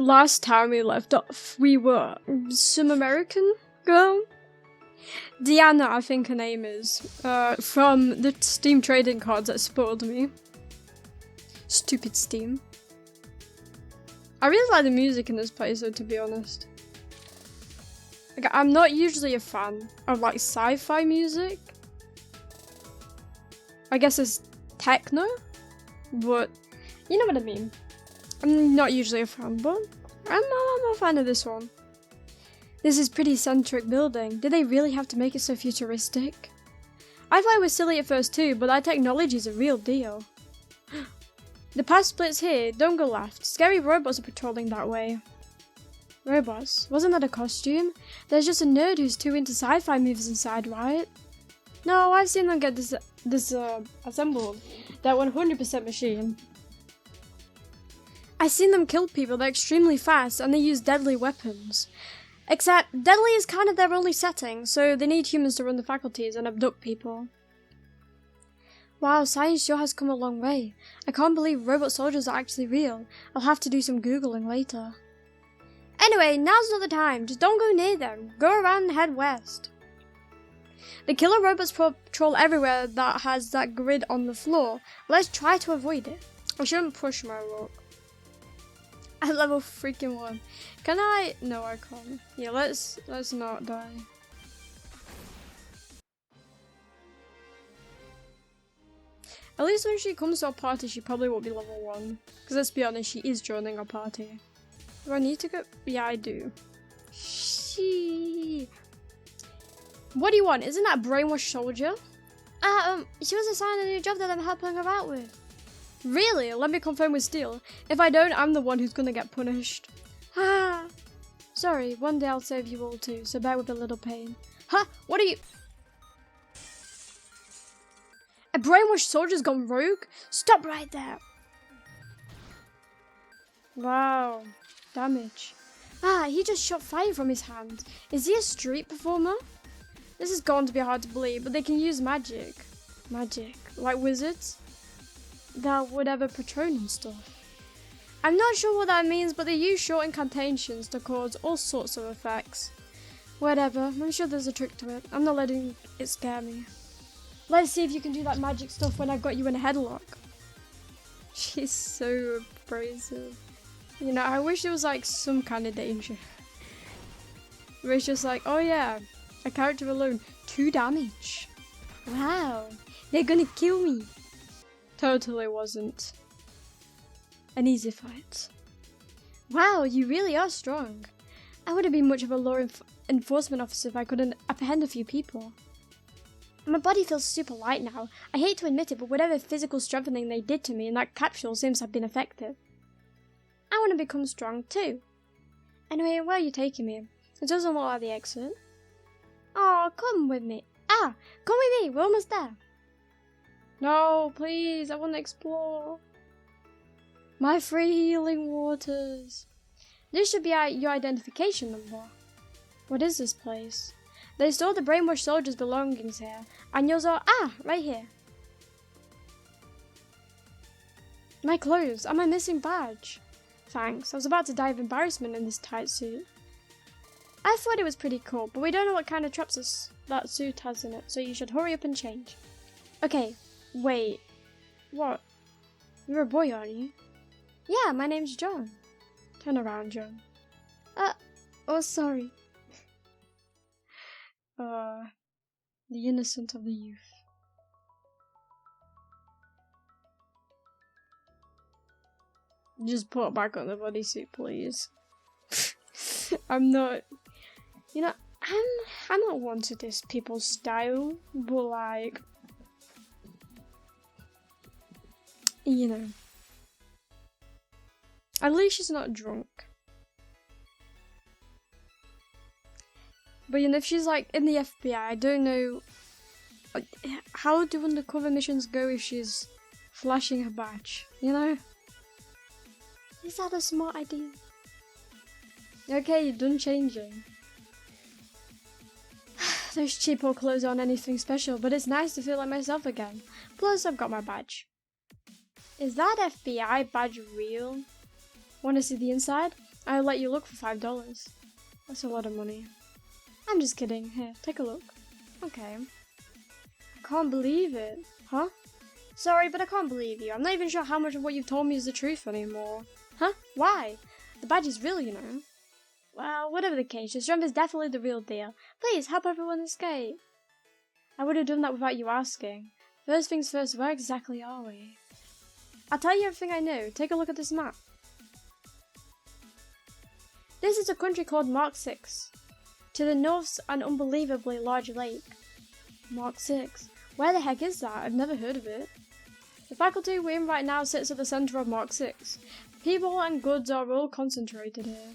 Last time we left off, we were some American girl. Deanna, I think her name is, from the Steam trading cards that spoiled me. Stupid Steam. I really like the music in this place though, to be honest. Like, I'm not usually a fan of like sci-fi music. I guess it's techno, but you know what I mean. I'm not usually a fan, but I'm a fan of this one. This is pretty centric building. Did they really have to make it so futuristic? I thought it was silly at first too, but that technology is a real deal. The path splits here, don't go left. Scary robots are patrolling that way. Robots? Wasn't that a costume? There's just a nerd who's too into sci-fi movies inside, right? No, I've seen them get assembled. That 100% machine. I've seen them kill people, they're extremely fast, and they use deadly weapons. Except, deadly is kind of their only setting, so they need humans to run the faculties and abduct people. Wow, science sure has come a long way. I can't believe robot soldiers are actually real. I'll have to do some Googling later. Anyway, now's not the time. Just don't go near them. Go around and head west. The killer robots patrol everywhere that has that grid on the floor. Let's try to avoid it. I shouldn't push my rock. At level freaking 1. Can I? No, I can't. Yeah, let's not die. At least when she comes to our party, she probably won't be level 1. Because let's be honest, she is joining our party. Do I need to go? Yeah, I do. What do you want? Isn't that a brainwashed soldier? She was assigned a new job that I'm helping her out with. Really? Let me confirm with Steel. If I don't, I'm the one who's gonna get punished. Ah. Sorry, one day I'll save you all too, so bear with a little pain. Huh? What are you? A brainwashed soldier's gone rogue? Stop right there. Wow. Damage. Ah, he just shot fire from his hand. Is he a street performer? This is going to be hard to believe, but they can use magic. Magic? Like wizards? That whatever Patronum stuff. I'm not sure what that means, but they use short incantations to cause all sorts of effects. Whatever, I'm sure there's a trick to it. I'm not letting it scare me. Let's see if you can do that magic stuff when I've got you in a headlock. She's so abrasive. You know, I wish there was like some kind of danger. Where it's just like, oh yeah, a character alone, 2 damage. Wow, they're gonna kill me. Totally wasn't an easy fight. Wow, you really are strong. I wouldn't be much of a law enforcement officer if I couldn't apprehend a few people. My body feels super light now. I hate to admit it, but whatever physical strengthening they did to me in that capsule seems to have been effective. I want to become strong too. Anyway, where are you taking me? It doesn't look like the exit. Oh, come with me. Ah, come with me, we're almost there. No, please, I want to explore. My free healing waters. This should be your identification number. What is this place? They store the brainwashed soldiers' belongings here. And yours are, right here. My clothes and my missing badge. Thanks, I was about to die of embarrassment in this tight suit. I thought it was pretty cool, but we don't know what kind of traps that suit has in it, so you should hurry up and change. Okay, wait. What? You're a boy, aren't you? Yeah, my name's John. Turn around, John. Oh, sorry. The innocent of the youth. Just put it back on the bodysuit, please. I'm not, you know, I'm not one to diss people's style, but like, you know, at least she's not drunk. But you know, if she's like in the FBI, I don't know, how do undercover missions go if she's flashing her badge, you know? Is that a smart idea? Okay, you're done changing. Those cheapo clothes aren't anything special, but it's nice to feel like myself again. Plus, I've got my badge. Is that FBI badge real? Want to see the inside? I'll let you look for $5. That's a lot of money. I'm just kidding. Here, take a look. Okay. I can't believe it. Huh? Sorry, but I can't believe you. I'm not even sure how much of what you've told me is the truth anymore. Huh? Why? The badge is real, you know. Well, whatever the case, your strength is definitely the real deal. Please, help everyone escape. I would have done that without you asking. First things first, where exactly are we? I'll tell you everything I know. Take a look at this map. This is a country called Mark 6. To the north's an unbelievably large lake. Mark 6? Where the heck is that? I've never heard of it. The faculty we're in right now sits at the centre of Mark 6. People and goods are all concentrated here.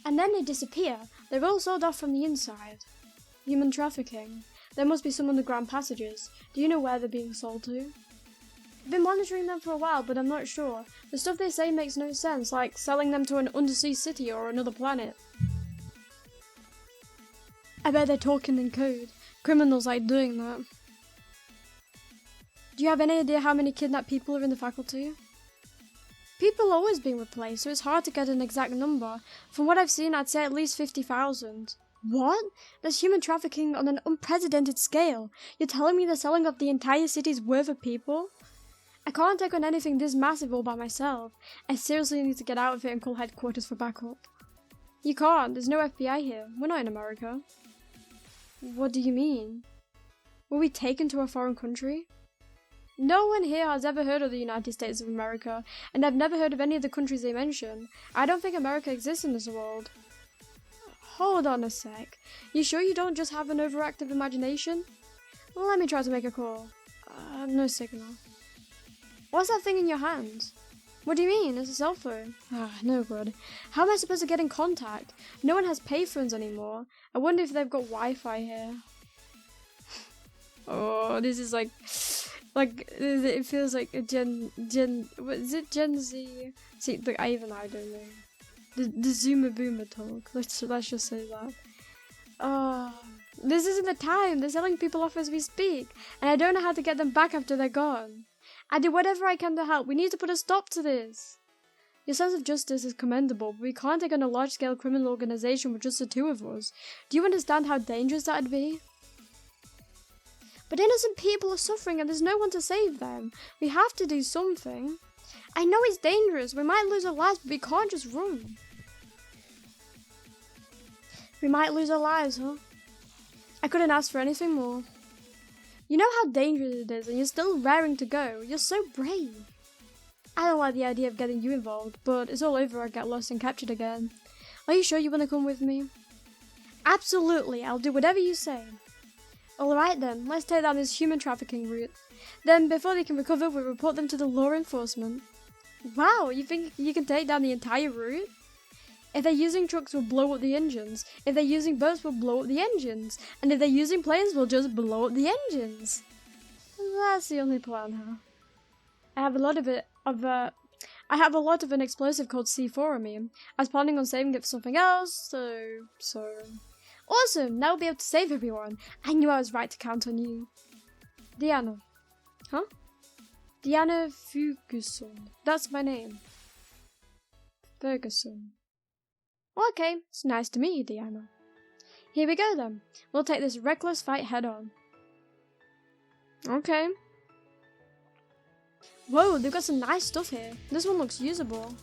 And then they disappear. They're all sold off from the inside. Human trafficking. There must be some underground passages. Do you know where they're being sold to? I've been monitoring them for a while, but I'm not sure. The stuff they say makes no sense, like selling them to an undersea city or another planet. I bet they're talking in code. Criminals like doing that. Do you have any idea how many kidnapped people are in the faculty? People are always being replaced, so it's hard to get an exact number. From what I've seen, I'd say at least 50,000. What? There's human trafficking on an unprecedented scale. You're telling me they're selling off the entire city's worth of people? I can't take on anything this massive all by myself. I seriously need to get out of here and call headquarters for backup. You can't. There's no FBI here. We're not in America. What do you mean? Were we taken to a foreign country? No one here has ever heard of the United States of America, and I've never heard of any of the countries they mention. I don't think America exists in this world. Hold on a sec. You sure you don't just have an overactive imagination? Let me try to make a call. No signal. What's that thing in your hand? What do you mean? It's a cell phone. No good. How am I supposed to get in contact? No one has payphones anymore. I wonder if they've got Wi-Fi here. Oh, this is like it feels like a what is it, Gen Z? See, I don't know. The Zoomer Boomer talk. Let's just say that. This isn't the time. They're selling people off as we speak, and I don't know how to get them back after they're gone. I do whatever I can to help. We need to put a stop to this. Your sense of justice is commendable, but we can't take on a large-scale criminal organization with just the two of us. Do you understand how dangerous that'd be? But innocent people are suffering and there's no one to save them. We have to do something. I know it's dangerous. We might lose our lives, but we can't just run. We might lose our lives, huh? I couldn't ask for anything more. You know how dangerous it is and you're still raring to go. You're so brave. I don't like the idea of getting you involved, but it's all over. I get lost and captured again. Are you sure you want to come with me? Absolutely. I'll do whatever you say. Alright then, let's take down this human trafficking route. Then, before they can recover, we'll report them to the law enforcement. Wow, you think you can take down the entire route? If they're using trucks, we'll blow up the engines. If they're using boats, we'll blow up the engines. And if they're using planes, we'll just blow up the engines. That's the only plan, huh? I have a lot of an explosive called C4 on me. I was planning on saving it for something else, so... Awesome! Now we'll be able to save everyone. I knew I was right to count on you. Diana. Huh? Diana Ferguson. That's my name. Ferguson. Okay, it's nice to meet you, Diana. Here we go then. We'll take this reckless fight head on. Okay. Whoa, they've got some nice stuff here. This one looks usable.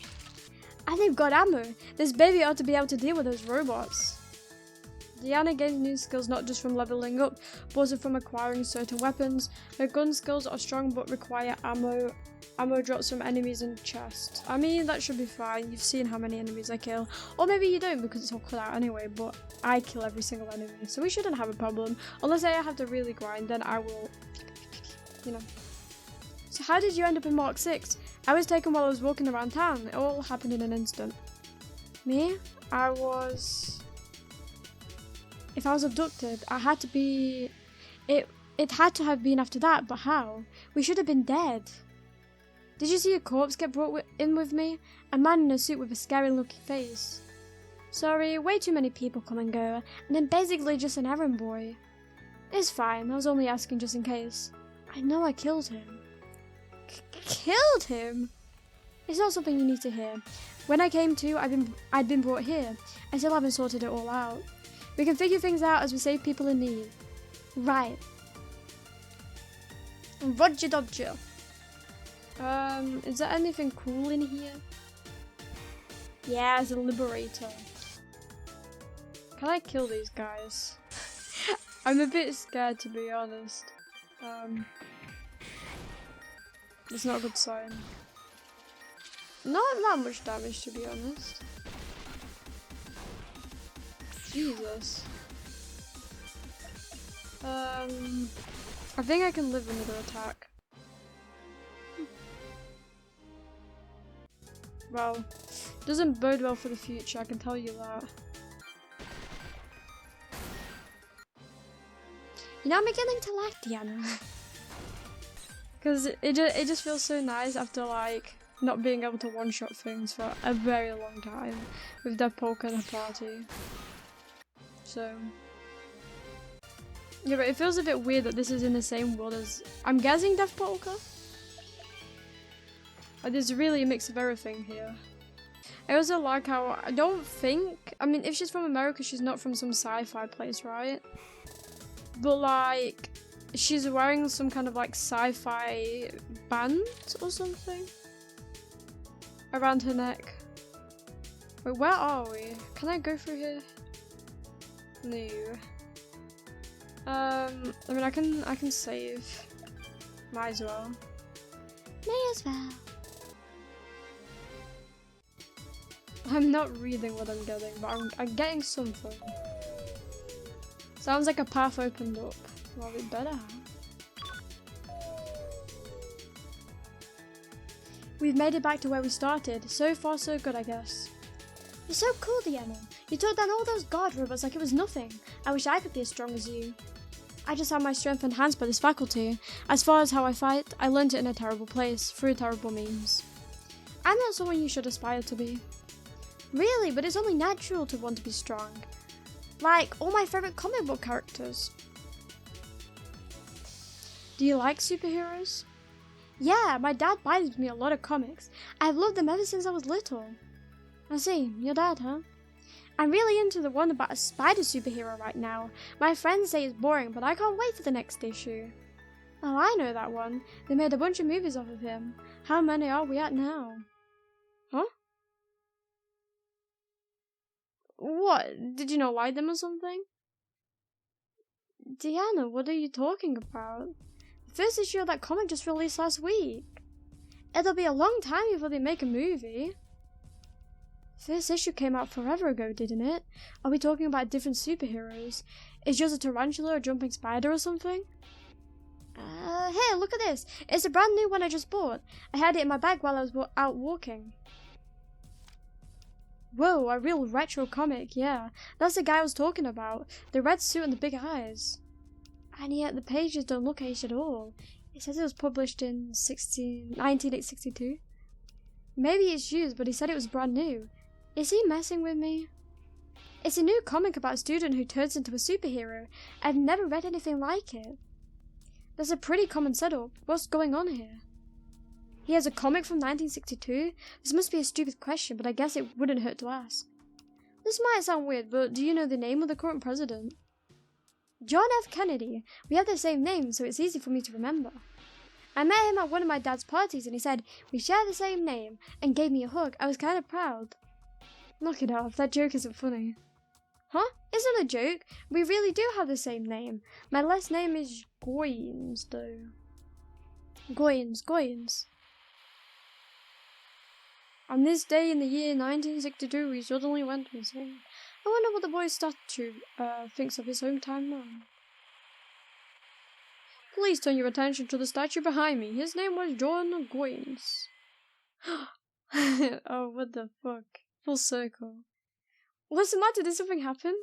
And they've got ammo. This baby ought to be able to deal with those robots. Diana gains new skills not just from leveling up, but also from acquiring certain weapons. Her gun skills are strong but require ammo. Ammo drops from enemies in chests. I mean, that should be fine. You've seen how many enemies I kill. Or maybe you don't because it's all cut out anyway, but I kill every single enemy. So we shouldn't have a problem. Unless I have to really grind, then I will, you know. So how did you end up in Mark 6? I was taken while I was walking around town. It all happened in an instant. Me? If I was abducted, I had to be... It had to have been after that, but how? We should have been dead. Did you see a corpse get brought in with me? A man in a suit with a scary looking face. Sorry, way too many people come and go, and I'm basically just an errand boy. It's fine, I was only asking just in case. I know I killed him. Killed him? It's not something you need to hear. When I came to, I'd been brought here. I still haven't sorted it all out. We can figure things out as we save people in need. Right. Roger Dodger. Is there anything cool in here? Yeah, it's a liberator. Can I kill these guys? I'm a bit scared, to be honest. It's not a good sign. Not that much damage, to be honest. Jesus. I think I can live another attack. Well, doesn't bode well for the future, I can tell you that. You know, I'm beginning to like Diana. Because it just feels so nice after, like, not being able to one-shot things for a very long time with Death Polka and her party. So... yeah, but it feels a bit weird that this is in the same world as... I'm guessing Death Polka? Like, there's really a mix of everything here. I also like how... I don't think... I mean, if she's from America, she's not from some sci-fi place, right? But, like... she's wearing some kind of, like, sci-fi band or something? Around her neck. Wait, where are we? Can I go through here? No. I mean, I can save. Might as well. May as well. I'm not reading what I'm getting, but I'm getting something. Sounds like a path opened up. Well, we better have. We've made it back to where we started. So far, so good, I guess. You're so cool, Diana. You took down all those guard robots like it was nothing. I wish I could be as strong as you. I just have my strength enhanced by this faculty. As far as how I fight, I learned it in a terrible place, through terrible means. I'm not someone you should aspire to be. Really, but it's only natural to want to be strong. Like all my favourite comic book characters. Do you like superheroes? Yeah, my dad buys me a lot of comics. I've loved them ever since I was little. I see, your dad, huh? I'm really into the one about a spider superhero right now. My friends say it's boring, but I can't wait for the next issue. Oh, I know that one. They made a bunch of movies off of him. How many are we at now? Huh? What? Did you not like them or something? Diana, what are you talking about? The first issue of that comic just released last week. It'll be a long time before they make a movie. First issue came out forever ago, didn't it? Are we talking about different superheroes? Is yours a tarantula or a jumping spider or something? Here, look at this. It's a brand new one I just bought. I had it in my bag while I was out walking. Whoa, a real retro comic, yeah. That's the guy I was talking about. The red suit and the big eyes. And yet the pages don't look aged at all. It says it was published in 1962. Maybe it's used, but he said it was brand new. Is he messing with me? It's a new comic about a student who turns into a superhero. I've never read anything like it. That's a pretty common setup. What's going on here? He has a comic from 1962? This must be a stupid question, but I guess it wouldn't hurt to ask. This might sound weird, but do you know the name of the current president? John F. Kennedy. We have the same name, so it's easy for me to remember. I met him at one of my dad's parties and he said, we share the same name, and gave me a hug. I was kind of proud. Knock it off, that joke isn't funny. Huh? Isn't a joke. We really do have the same name. My last name is Goins, though. Goins. On this day in the year 1962, we suddenly went missing. I wonder what the boy's statue thinks of his hometown now. Please turn your attention to the statue behind me. His name was John Goins. Oh, what the fuck. Full circle. What's the matter? Did something happen?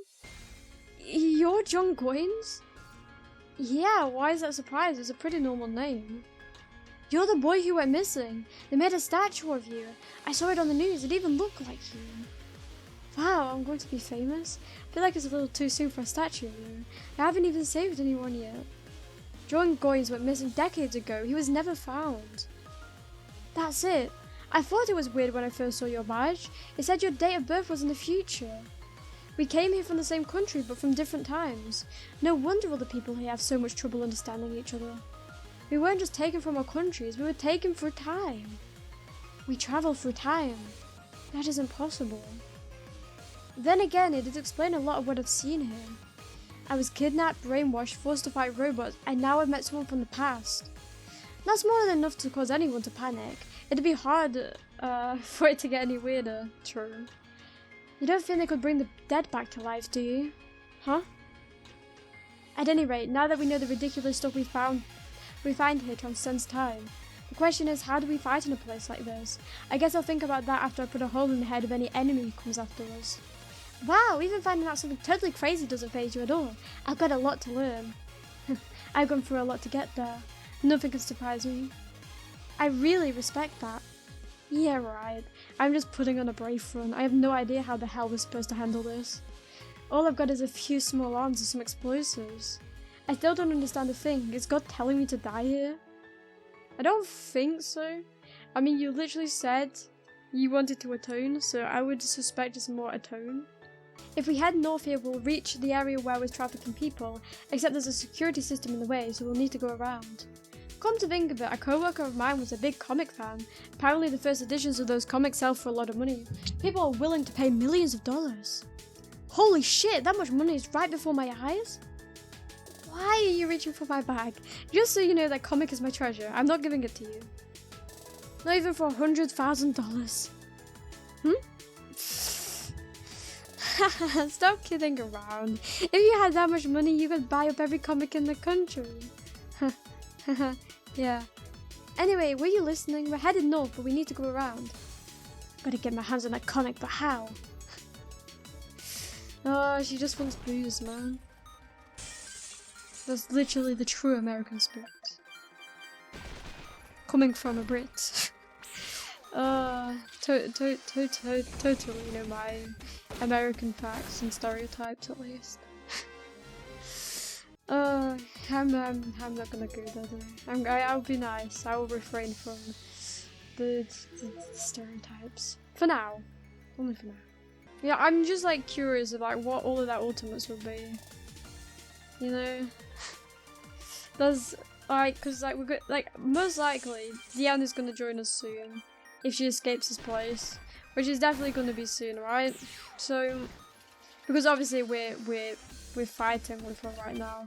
You're John Goins? Yeah, why is that a surprise? It's a pretty normal name. You're the boy who went missing. They made a statue of you. I saw it on the news. It even looked like you. Wow, I'm going to be famous? I feel like it's a little too soon for a statue of you. I haven't even saved anyone yet. John Goins went missing decades ago. He was never found. That's it. I thought it was weird when I first saw your badge. It said your date of birth was in the future. We came here from the same country, but from different times. No wonder all the people here have so much trouble understanding each other. We weren't just taken from our countries, we were taken through time. We travel through time. That isn't possible. Then again, it did explain a lot of what I've seen here. I was kidnapped, brainwashed, forced to fight robots, and now I've met someone from the past. That's more than enough to cause anyone to panic. It'd be hard for it to get any weirder. True. You don't think they could bring the dead back to life, do you? Huh? At any rate, now that we know the ridiculous stuff we find here transcends time, the question is, how do we fight in a place like this? I guess I'll think about that after I put a hole in the head of any enemy who comes after us. Wow, even finding out something totally crazy doesn't faze you at all. I've got a lot to learn. I've gone through a lot to get there. Nothing can surprise me. I really respect that. Yeah, right. I'm just putting on a brave front. I have no idea how the hell we're supposed to handle this. All I've got is a few small arms and some explosives. I still don't understand a thing. Is God telling me to die here? I don't think so. I mean, you literally said you wanted to atone, so I would suspect it's more atone. If we head north here, we'll reach the area where we're trafficking people, except there's a security system in the way, so we'll need to go around. Come to think of it, a co-worker of mine was a big comic fan. Apparently the first editions of those comics sell for a lot of money. People are willing to pay millions of dollars. Holy shit, that much money is right before my eyes? Why are you reaching for my bag? Just so you know, that comic is my treasure. I'm not giving it to you. Not even for $100,000. Stop kidding around. If you had that much money, you could buy up every comic in the country. Yeah. Anyway, were you listening? We're headed north, but we need to go around. Gotta get my hands on that comic, but how? Oh, she just wants booze, man. That's literally the true American spirit. Coming from a Brit. Totally, you know, my American facts and stereotypes at least. I'm not gonna go there. I'll be nice. I will refrain from the stereotypes. For now. Only for now. Yeah, I'm just like curious about what all of that ultimates would be. You know? There's like, cause like we're good, like most likely Deanna's gonna join us soon if she escapes this place, which is definitely gonna be soon, right? So, because obviously we're fighting with her right now,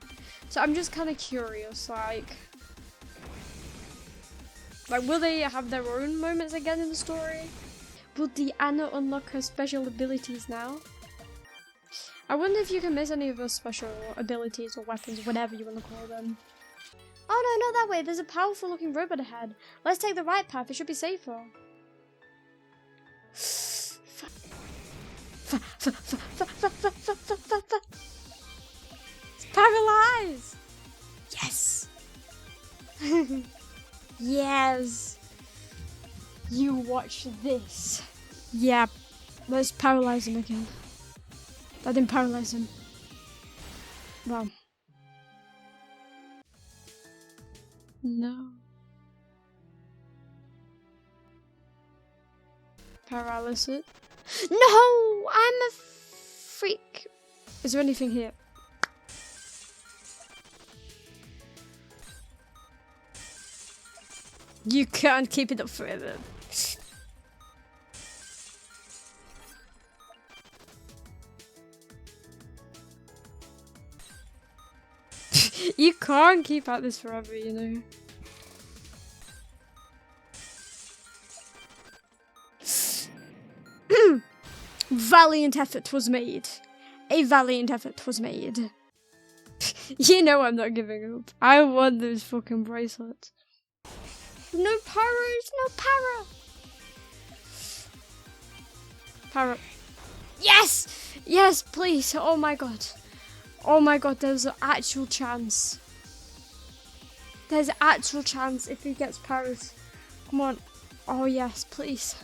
so I'm just kind of curious, like will they have their own moments again in the story? Will Deanna unlock her special abilities now? I wonder if you can miss any of her special abilities or weapons, whatever you want to call them. Oh no, not that way. There's a powerful looking robot ahead. Let's take the right path. It should be safer. It's paralyzed! Yes! Yes! You watch this. Yeah, let's paralyze him again. That didn't paralyze him. Wow. No. Paralysis. No! I'm a freak. Is there anything here? You can't keep it up forever. You can't keep at this forever, you know. Valiant effort was made. A valiant effort was made. You know I'm not giving up. I want those fucking bracelets. No paras, no para. Para. Yes! Yes, please. Oh my god. Oh my god, there's an actual chance. There's an actual chance if he gets paras. Come on. Oh yes, please.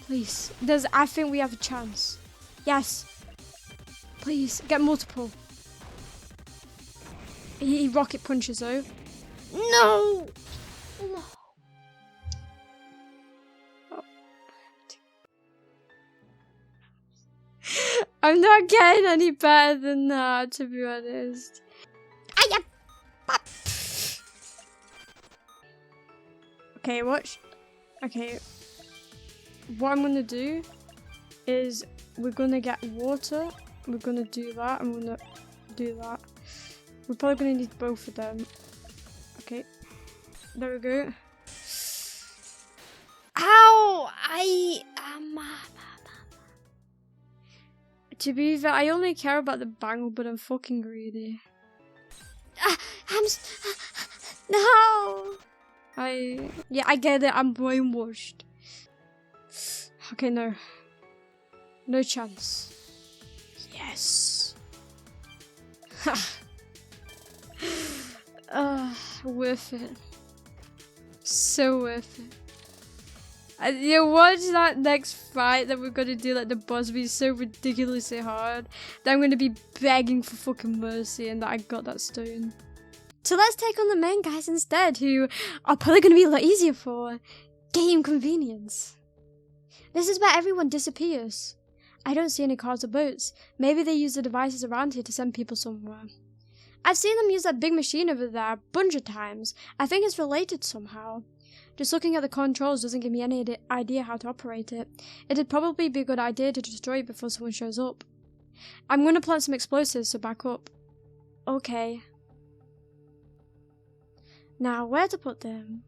Please. I think we have a chance. Yes. Please, get multiple. He rocket punches though. No! No. I'm not getting any better than that, to be honest. Okay, watch. Okay. What I'm gonna do is we're gonna get water. We're gonna do that. I'm gonna do that. We're probably gonna need both of them. Okay. There we go. Ow! To be fair, I only care about the bangle, but I'm fucking greedy. No! Yeah, I get it. I'm brainwashed. Okay, no. No chance. Yes. Worth it. So worth it. You watch that next fight that we're gonna do, like the boss be so ridiculously hard that I'm gonna be begging for fucking mercy and that I got that stone. So let's take on the main guys instead, who are probably gonna be a lot easier for game convenience. This is where everyone disappears. I don't see any cars or boats. Maybe they use the devices around here to send people somewhere. I've seen them use that big machine over there a bunch of times. I think it's related somehow. Just looking at the controls doesn't give me any idea how to operate it. It'd probably be a good idea to destroy it before someone shows up. I'm going to plant some explosives, so back up. Okay. Now, where to put them?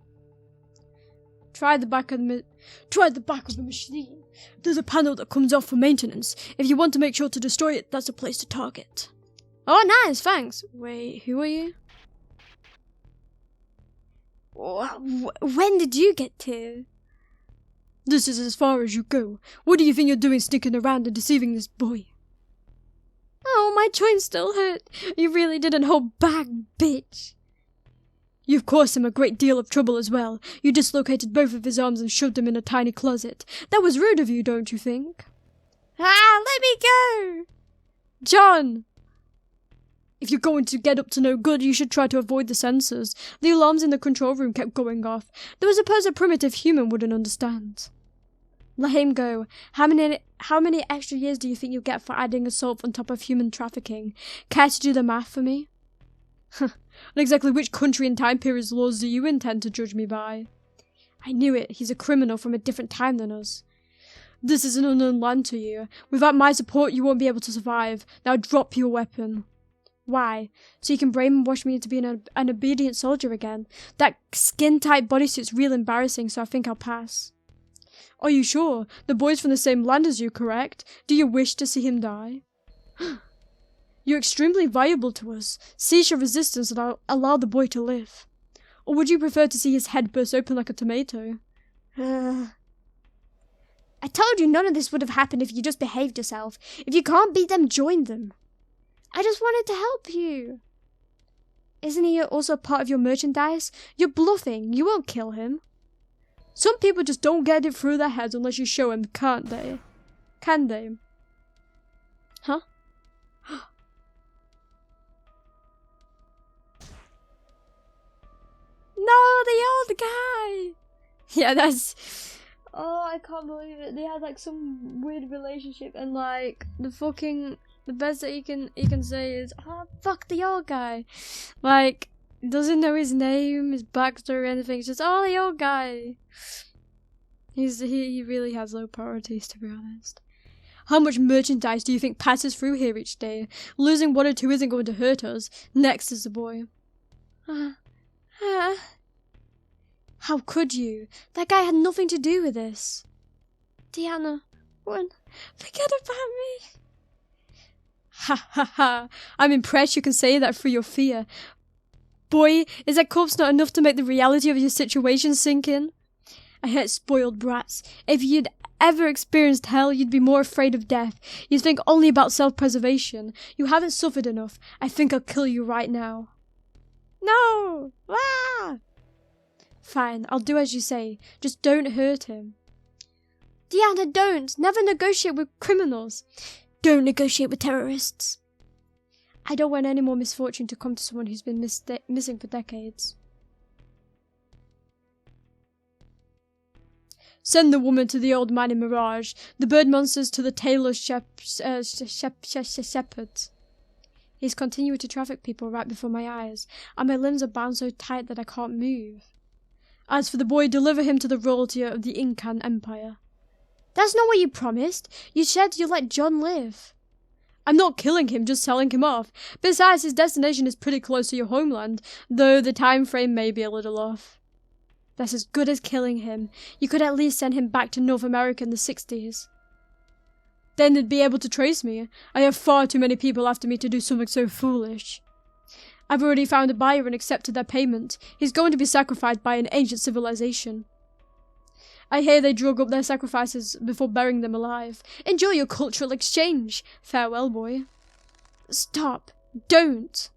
Try the back of the machine. There's a panel that comes off for maintenance. If you want to make sure to destroy it, that's the place to target. Oh, nice, thanks. Wait, who are you? When did you get here? This is as far as you go. What do you think you're doing sticking around and deceiving this boy? Oh, my joints still hurt. You really didn't hold back, bitch. You've caused him a great deal of trouble as well. You dislocated both of his arms and shoved him in a tiny closet. That was rude of you, don't you think? Let me go! John! If you're going to get up to no good, you should try to avoid the sensors. The alarms in the control room kept going off. Though I suppose a primitive human wouldn't understand. Let him go. How many extra years do you think you'll get for adding assault on top of human trafficking? Care to do the math for me? And exactly which country and time period's laws do you intend to judge me by? I knew it. He's a criminal from a different time than us. This is an unknown land to you. Without my support, you won't be able to survive. Now drop your weapon. Why? So you can brainwash me into being an obedient soldier again? That skin-tight bodysuit's real embarrassing, so I think I'll pass. Are you sure? The boy's from the same land as you, correct? Do you wish to see him die? You're extremely valuable to us. Cease your resistance and I'll allow the boy to live. Or would you prefer to see his head burst open like a tomato? I told you none of this would have happened if you just behaved yourself. If you can't beat them, join them. I just wanted to help you. Isn't he also part of your merchandise? You're bluffing. You won't kill him. Some people just don't get it through their heads unless you show them, can't they? Can they? Huh? No, the old guy! Yeah, that's... Oh, I can't believe it. They had like some weird relationship and like the best that he can say is, oh, fuck the old guy. Like, doesn't know his name, his backstory or anything. It's just, oh, the old guy. He really has low priorities, to be honest. How much merchandise do you think passes through here each day? Losing one or two isn't going to hurt us. Next is the boy. How could you? That guy had nothing to do with this. Diana, forget about me. Ha ha ha. I'm impressed you can say that through your fear. Boy, is that corpse not enough to make the reality of your situation sink in? I hate spoiled brats. If you'd ever experienced hell, you'd be more afraid of death. You'd think only about self-preservation. You haven't suffered enough. I think I'll kill you right now. No! Ah! Fine, I'll do as you say. Just don't hurt him. Diana, don't! Never negotiate with criminals. Don't negotiate with terrorists. I don't want any more misfortune to come to someone who's been missing for decades. Send the woman to the old man in Mirage, the bird monsters to the tailor shepherd. He's continuing to traffic people right before my eyes, and my limbs are bound so tight that I can't move. As for the boy, deliver him to the royalty of the Incan Empire. That's not what you promised. You said you'd let John live. I'm not killing him, just selling him off. Besides, his destination is pretty close to your homeland, though the time frame may be a little off. That's as good as killing him. You could at least send him back to North America in the 60s. Then they'd be able to trace me. I have far too many people after me to do something so foolish. I've already found a buyer and accepted their payment. He's going to be sacrificed by an ancient civilization. I hear they drug up their sacrifices before burying them alive. Enjoy your cultural exchange. Farewell, boy. Stop. Don't.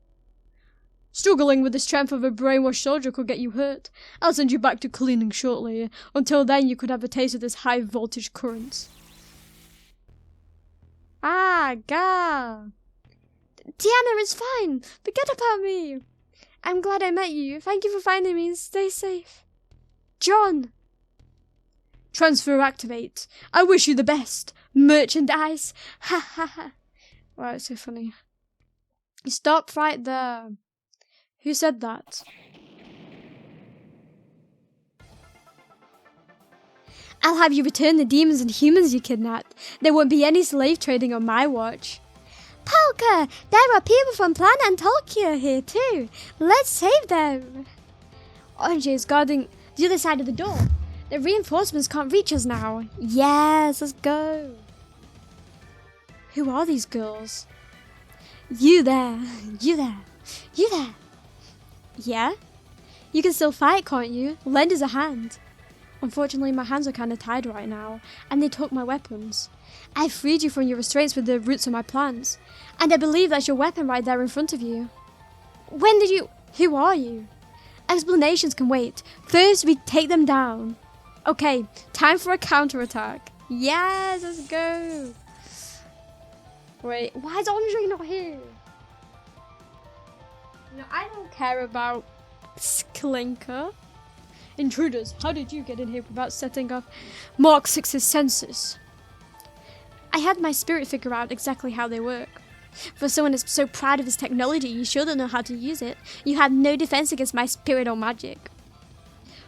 Struggling with the strength of a brainwashed soldier could get you hurt. I'll send you back to cleaning shortly. Until then, you could have a taste of this high-voltage current. Ah, Ga. Tiana, it's fine. Forget about me. I'm glad I met you. Thank you for finding me. Stay safe. John. Transfer activate. I wish you the best. Merchandise. Ha ha ha. Wow, it's so funny. Stop right there. Who said that? I'll have you return the demons and humans you kidnapped. There won't be any slave trading on my watch. Polka! There are people from Planet Antalkia here too. Let's save them. Orange is guarding the other side of the door. The reinforcements can't reach us now. Yes, let's go. Who are these girls? You there. You there. You there. Yeah? You can still fight, can't you? Lend us a hand. Unfortunately, my hands are kind of tied right now, and they took my weapons. I freed you from your restraints with the roots of my plants, and I believe that's your weapon right there in front of you. When did you... Who are you? Explanations can wait. First, we take them down. Okay, time for a counterattack. Yes, let's go. Wait, why is Andre not here? No, I don't care about Sklinker. Intruders, how did you get in here without setting off Mark 6's sensors? I had my spirit figure out exactly how they work. For someone that's so proud of his technology, you sure don't know how to use it. You have no defense against my spirit or magic.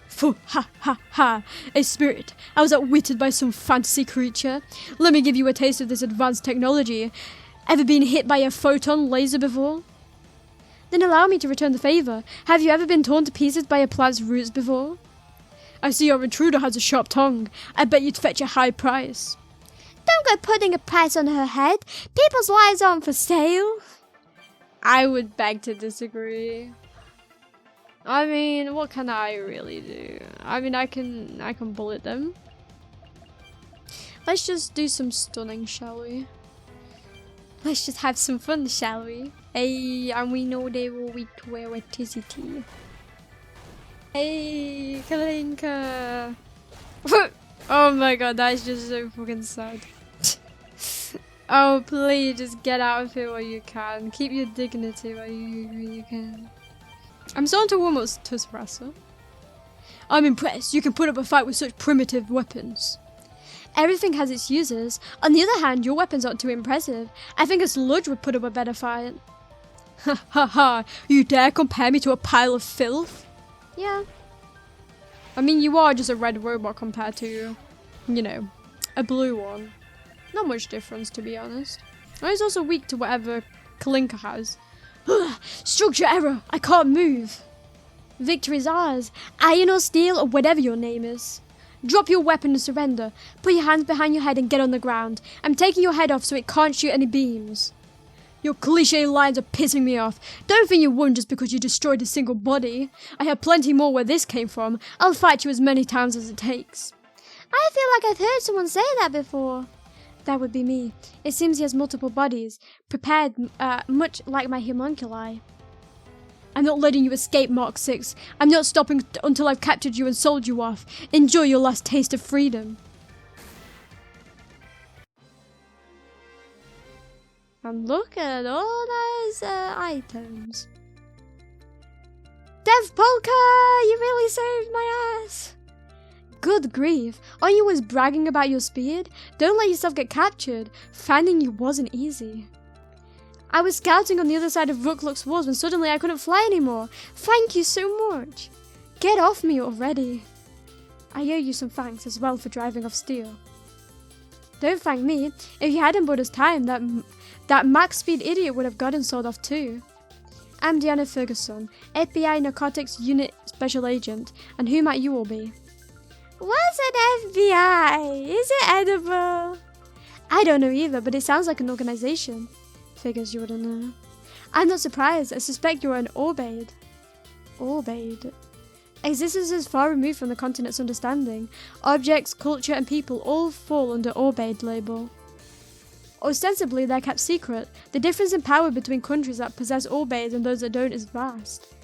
Phew, ha ha ha, a spirit. I was outwitted by some fantasy creature. Let me give you a taste of this advanced technology. Ever been hit by a photon laser before? Then allow me to return the favour. Have you ever been torn to pieces by a plant's roots before? I see your intruder has a sharp tongue. I bet you'd fetch a high price. Don't go putting a price on her head. People's lives aren't for sale. I would beg to disagree. I mean, what can I really do? I mean, I can bullet them. Let's just do some stunning, shall we? Let's just have some fun, shall we? Hey, and we know they will weak to electricity. Hey, Kalinka! Oh my god, that's just so fucking sad. Oh, please, just get out of here while you can. Keep your dignity while you can. I'm starting to warm up to Espresso. I'm impressed. You can put up a fight with such primitive weapons. Everything has its uses. On the other hand, your weapons aren't too impressive. I think a sludge would put up a better fight. Ha ha ha! You dare compare me to a pile of filth? Yeah. I mean, you are just a red robot compared to, you know, a blue one. Not much difference, to be honest. And he's also weak to whatever Kalinka has. Structure error! I can't move! Victory's ours. Iron or steel or whatever your name is. Drop your weapon and surrender. Put your hands behind your head and get on the ground. I'm taking your head off so it can't shoot any beams. Your cliche lines are pissing me off. Don't think you won just because you destroyed a single body. I have plenty more where this came from. I'll fight you as many times as it takes. I feel like I've heard someone say that before. That would be me. It seems he has multiple bodies, prepared much like my homunculi. I'm not letting you escape, Mark 6. I'm not stopping until I've captured you and sold you off. Enjoy your last taste of freedom. And look at all those items. Dev Polka, you really saved my ass. Good grief, aren't you always bragging about your speed? Don't let yourself get captured. Finding you wasn't easy. I was scouting on the other side of Rookluk's walls when suddenly I couldn't fly anymore. Thank you so much. Get off me already. I owe you some thanks as well for driving off steel. Don't thank me. If you hadn't bought us time, that max speed idiot would have gotten sold off too. I'm Deanna Ferguson, FBI Narcotics Unit Special Agent, and who might you all be? What's an FBI? Is it edible? I don't know either, but it sounds like an organization. Figures you wouldn't know. I'm not surprised. I suspect you're an Orbaid. Orbaid. Existence is far removed from the continent's understanding. Objects, culture, and people all fall under Orbaid label. Ostensibly, they're kept secret. The difference in power between countries that possess Orbaids and those that don't is vast.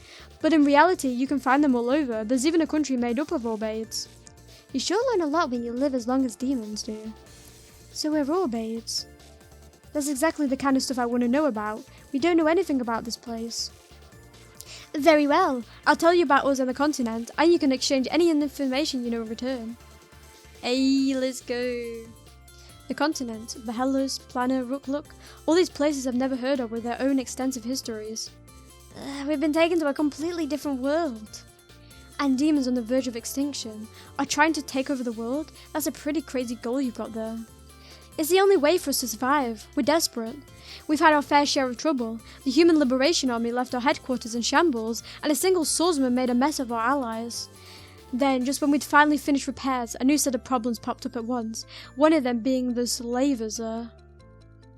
But in reality, you can find them all over. There's even a country made up of Orbaids. You sure learn a lot when you live as long as demons do. So we're Orbaids. That's exactly the kind of stuff I want to know about. We don't know anything about this place. Very well. I'll tell you about us and the continent, and you can exchange any information you know in return. Hey, let's go. The continent, Bohelos, Plana, Rookluk, all these places I've never heard of with their own extensive histories. We've been taken to a completely different world. And demons on the verge of extinction are trying to take over the world. That's a pretty crazy goal you've got there. It's the only way for us to survive. We're desperate. We've had our fair share of trouble. The Human Liberation Army left our headquarters in shambles, and a single swordsman made a mess of our allies. Then, just when we'd finally finished repairs, a new set of problems popped up at once, one of them being the slavers.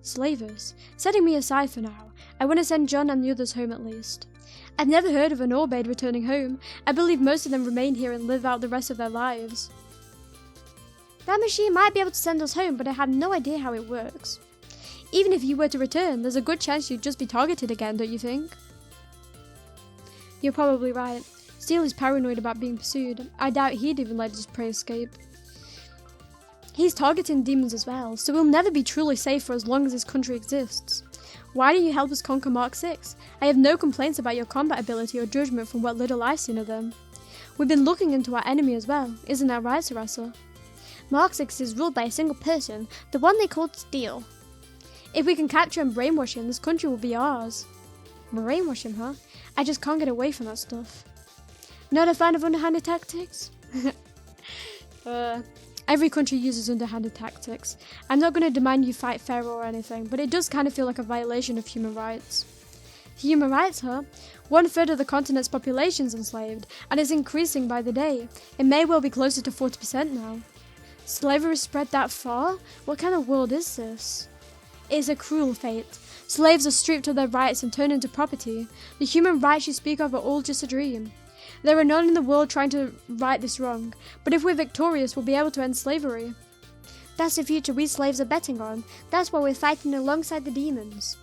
Slavers? Setting me aside for now, I want to send John and the others home at least. I've never heard of an Orbaid returning home. I believe most of them remain here and live out the rest of their lives. That machine might be able to send us home, but I have no idea how it works. Even if you were to return, there's a good chance you'd just be targeted again, don't you think? You're probably right. Steel is paranoid about being pursued. I doubt he'd even let his prey escape. He's targeting demons as well, so we'll never be truly safe for as long as this country exists. Why don't you help us conquer Mark 6? I have no complaints about your combat ability or judgment from what little I've seen of them. We've been looking into our enemy as well, isn't that right, Sarasa? Mark 6 is ruled by a single person, the one they called Steel. If we can capture and brainwash him, this country will be ours. Brainwash him, huh? I just can't get away from that stuff. Not a fan of underhanded tactics? Every country uses underhanded tactics. I'm not going to demand you fight fair or anything, but it does kind of feel like a violation of human rights. Human rights, huh? 1/3 of the continent's population is enslaved, and it's increasing by the day. It may well be closer to 40% now. Slavery spread that far? What kind of world is this? It's a cruel fate. Slaves are stripped of their rights and turned into property. The human rights you speak of are all just a dream. There are none in the world trying to right this wrong, but if we're victorious, we'll be able to end slavery. That's the future we slaves are betting on. That's why we're fighting alongside the demons.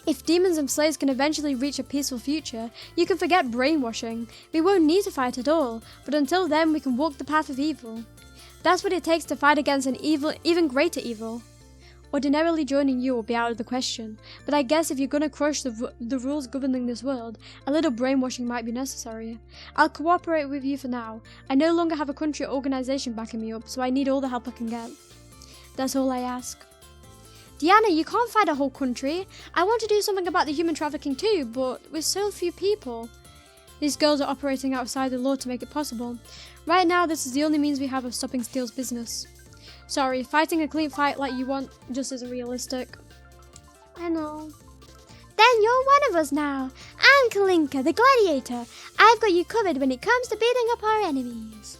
If demons and slaves can eventually reach a peaceful future, you can forget brainwashing. We won't need to fight at all, but until then we can walk the path of evil. That's what it takes to fight against an evil, even greater evil. Ordinarily joining you will be out of the question, but I guess if you're gonna crush the rules governing this world, a little brainwashing might be necessary. I'll cooperate with you for now. I no longer have a country or organization backing me up, so I need all the help I can get. That's all I ask. Deanna, you can't fight a whole country. I want to do something about the human trafficking too, but with so few people. These girls are operating outside the law to make it possible. Right now, this is the only means we have of stopping Steel's business. Sorry, fighting a clean fight like you want just isn't realistic. I know. Then you're one of us now. I'm Kalinka, the gladiator. I've got you covered when it comes to beating up our enemies.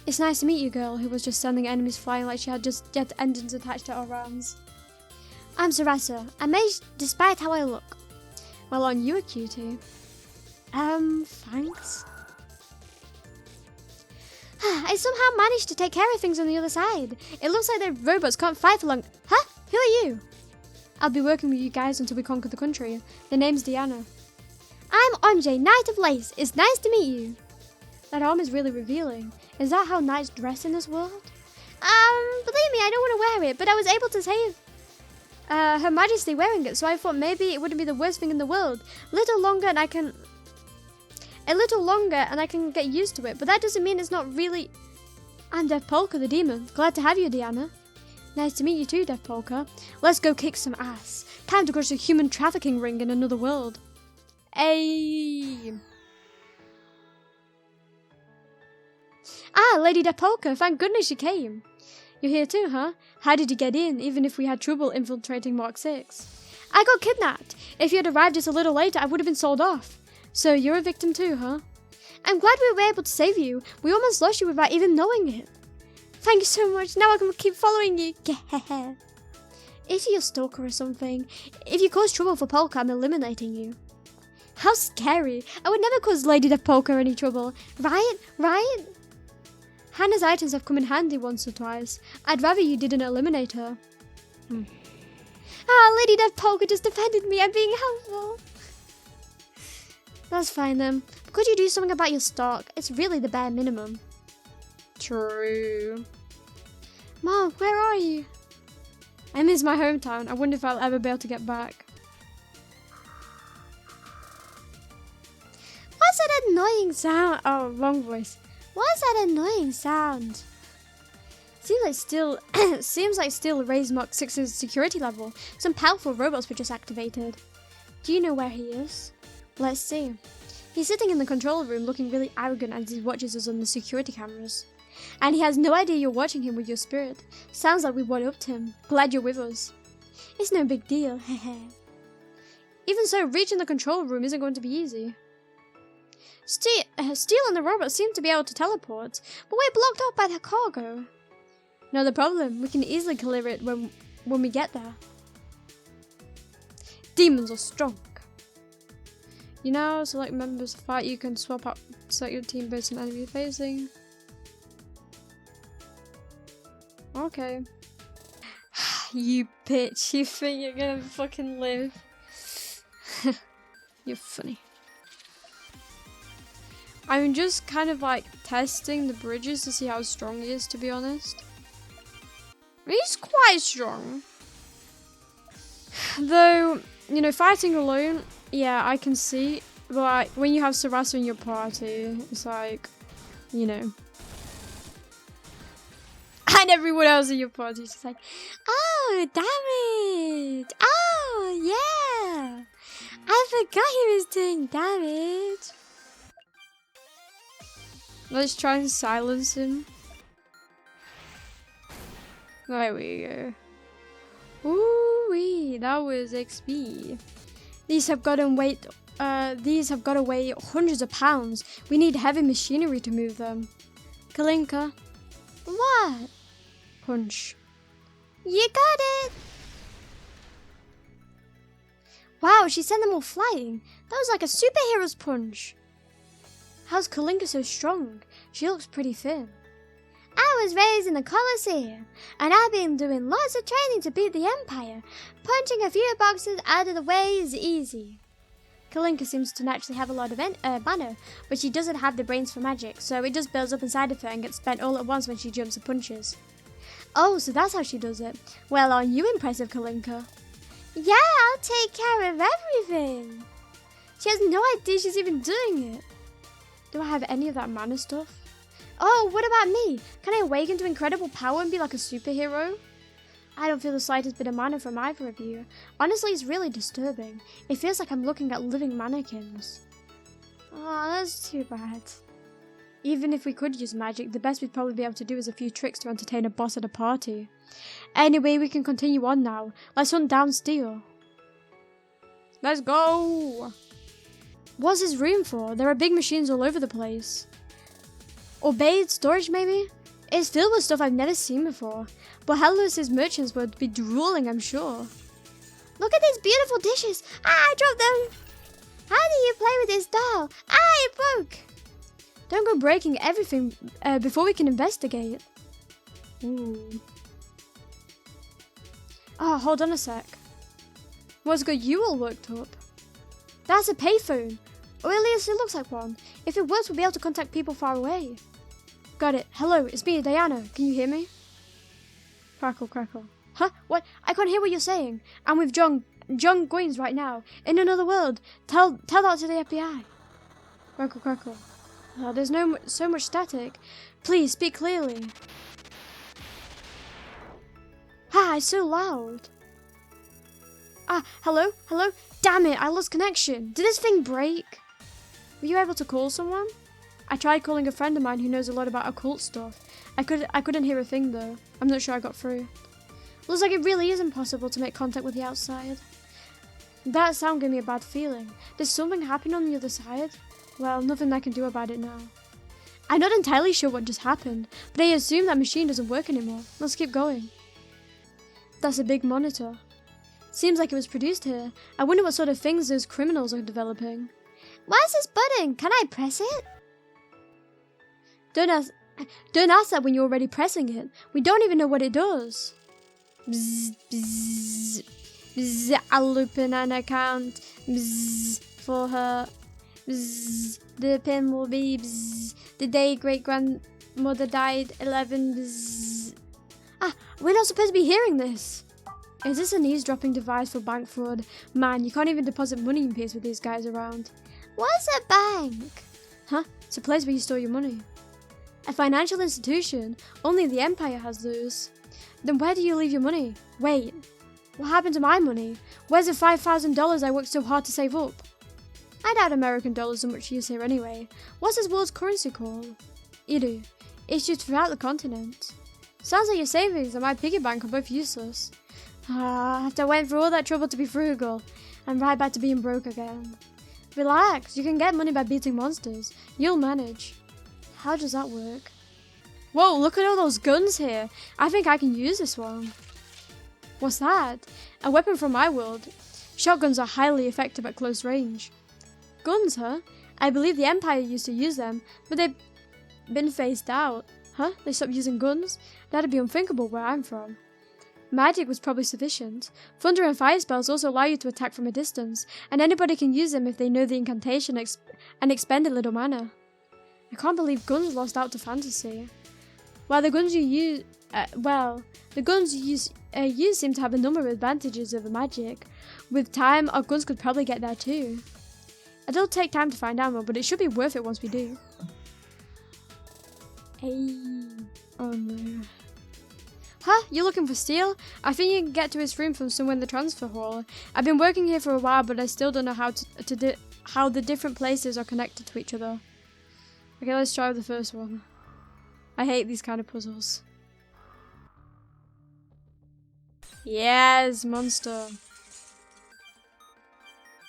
It's nice to meet you, girl, who was just sending enemies flying like she had just jet engines attached to her arms. I'm Sarasa, amazed despite how I look. Well, aren't you a cutie? Thanks. I somehow managed to take care of things on the other side. It looks like the robots can't fight for long. Huh? Who are you? I'll be working with you guys until we conquer the country. The name's Deanna. I'm Onjay, Knight of Lace. It's nice to meet you. That arm is really revealing. Is that how knights dress in this world? Believe me, I don't want to wear it, but I was able to save Her Majesty wearing it, so I thought maybe it wouldn't be the worst thing in the world. A little longer and I can get used to it, but that doesn't mean it's not really... I'm Deaf Polka, the demon. Glad to have you, Diana. Nice to meet you too, Deaf Polka. Let's go kick some ass. Time to crush a human trafficking ring in another world. Ayy. Ah, Lady Deaf Polka, thank goodness you came. You're here too, huh? How did you get in, even if we had trouble infiltrating Mark 6? I got kidnapped. If you had arrived just a little later, I would have been sold off. So you're a victim too, huh? I'm glad we were able to save you. We almost lost you without even knowing it. Thank you so much. Now I can keep following you. Is he a stalker or something? If you cause trouble for Polka, I'm eliminating you. How scary. I would never cause Lady Deaf Polka any trouble. Right? Right? Hannah's items have come in handy once or twice. I'd rather you didn't eliminate her. Ah, Lady Deaf Polka just defended me. I'm being helpful. That's fine then. But could you do something about your stock? It's really the bare minimum. True. Mom, where are you? I miss my hometown. I wonder if I'll ever be able to get back. What's that annoying sound? Oh, wrong voice. What's that annoying sound? Seems like still raised Mark 6's security level. Some powerful robots were just activated. Do you know where he is? Let's see. He's sitting in the control room looking really arrogant as he watches us on the security cameras. And he has no idea you're watching him with your spirit. Sounds like we one-upped him. Glad you're with us. It's no big deal, hehe. Even so, reaching the control room isn't going to be easy. Steel and the robot seem to be able to teleport, but we're blocked off by the cargo. No the problem, we can easily clear it when we get there. Demons are strong. You know, select members fight, you can swap out, select your team based on enemy facing. Okay. You bitch, you think you're gonna fucking live? You're funny. I'm just kind of like testing the bridges to see how strong he is, to be honest. He's quite strong. Though, you know, fighting alone, yeah, I can see. But like, when you have Sarasa in your party, it's like, you know. And everyone else in your party is just like, oh, damage! Oh, yeah! I forgot he was doing damage. Let's try and silence him. There we go. Ooh-wee, that was XP. These have got to weigh hundreds of pounds. We need heavy machinery to move them. Kalinka. What? Punch. You got it! Wow, she sent them all flying. That was like a superhero's punch. How's Kalinka so strong? She looks pretty thin. I was raised in the Colosseum, and I've been doing lots of training to beat the Empire. Punching a few boxes out of the way is easy. Kalinka seems to naturally have a lot of mana, but she doesn't have the brains for magic, so it just builds up inside of her and gets spent all at once when she jumps and punches. Oh, so that's how she does it. Well, aren't you impressive, Kalinka? Yeah, I'll take care of everything. She has no idea she's even doing it. Do I have any of that mana stuff? Oh, what about me? Can I awaken to incredible power and be like a superhero? I don't feel the slightest bit of mana from either of you. Honestly, it's really disturbing. It feels like I'm looking at living mannequins. Oh, that's too bad. Even if we could use magic, the best we'd probably be able to do is a few tricks to entertain a boss at a party. Anyway, we can continue on now. Let's hunt down Steel. Let's go! What's this room for? There are big machines all over the place. Or bathed storage, maybe? It's filled with stuff I've never seen before. Bohelos' merchants would be drooling, I'm sure. Look at these beautiful dishes! Ah, I dropped them! How do you play with this doll? Ah, it broke! Don't go breaking everything before we can investigate. Ooh. Oh, hold on a sec. What's got you all worked up? That's a payphone. Or at least it looks like one. If it works, we'll be able to contact people far away. Got it. Hello, it's me, Diana. Can you hear me? Crackle, crackle. Huh? What? I can't hear what you're saying. I'm with John Goins right now. In another world. Tell that to the FBI. Crackle, crackle. There's so much static. Please speak clearly. Ah, it's so loud. Ah, hello? Hello? Damn it, I lost connection. Did this thing break? Were you able to call someone? I tried calling a friend of mine who knows a lot about occult stuff. I couldn't hear a thing though. I'm not sure I got through. Looks like it really is impossible to make contact with the outside. That sound gave me a bad feeling. There's something happening on the other side? Well, nothing I can do about it now. I'm not entirely sure what just happened, but I assume that machine doesn't work anymore. Let's keep going. That's a big monitor. Seems like it was produced here. I wonder what sort of things those criminals are developing. Where's this button? Can I press it? Don't ask that when you're already pressing it. We don't even know what it does. Bzz, bzz, bzz, I'll open an account. Bzz, for her. Bzz, the pin will be bzz, the day great-grandmother died 11 bzz. Ah, we're not supposed to be hearing this. Is this an eavesdropping device for bank fraud? Man, you can't even deposit money in peace with these guys around. What's a bank? Huh? It's a place where you store your money. A financial institution? Only the Empire has those. Then where do you leave your money? Wait, what happened to my money? Where's the $5,000 I worked so hard to save up? I doubt American dollars are much use here anyway. What's this world's currency called? Iru. Issued throughout the continent. Sounds like your savings and my piggy bank are both useless. After I went through all that trouble to be frugal, I'm right back to being broke again. Relax, you can get money by beating monsters. You'll manage. How does that work? Whoa, look at all those guns here. I think I can use this one. What's that? A weapon from my world. Shotguns are highly effective at close range. Guns, huh? I believe the Empire used to use them, but they've been phased out. Huh? They stopped using guns? That'd be unthinkable where I'm from. Magic was probably sufficient. Thunder and fire spells also allow you to attack from a distance, and anybody can use them if they know the incantation and expend a little mana. I can't believe guns lost out to fantasy. While the guns you use, use seem to have a number of advantages over magic. With time, our guns could probably get there too. It'll take time to find ammo, but it should be worth it once we do. Hey. Oh no. Huh? You're looking for steel? I think you can get to his room from somewhere in the transfer hall. I've been working here for a while, but I still don't know how the different places are connected to each other. Okay, let's try the first one. I hate these kind of puzzles. Yes, monster.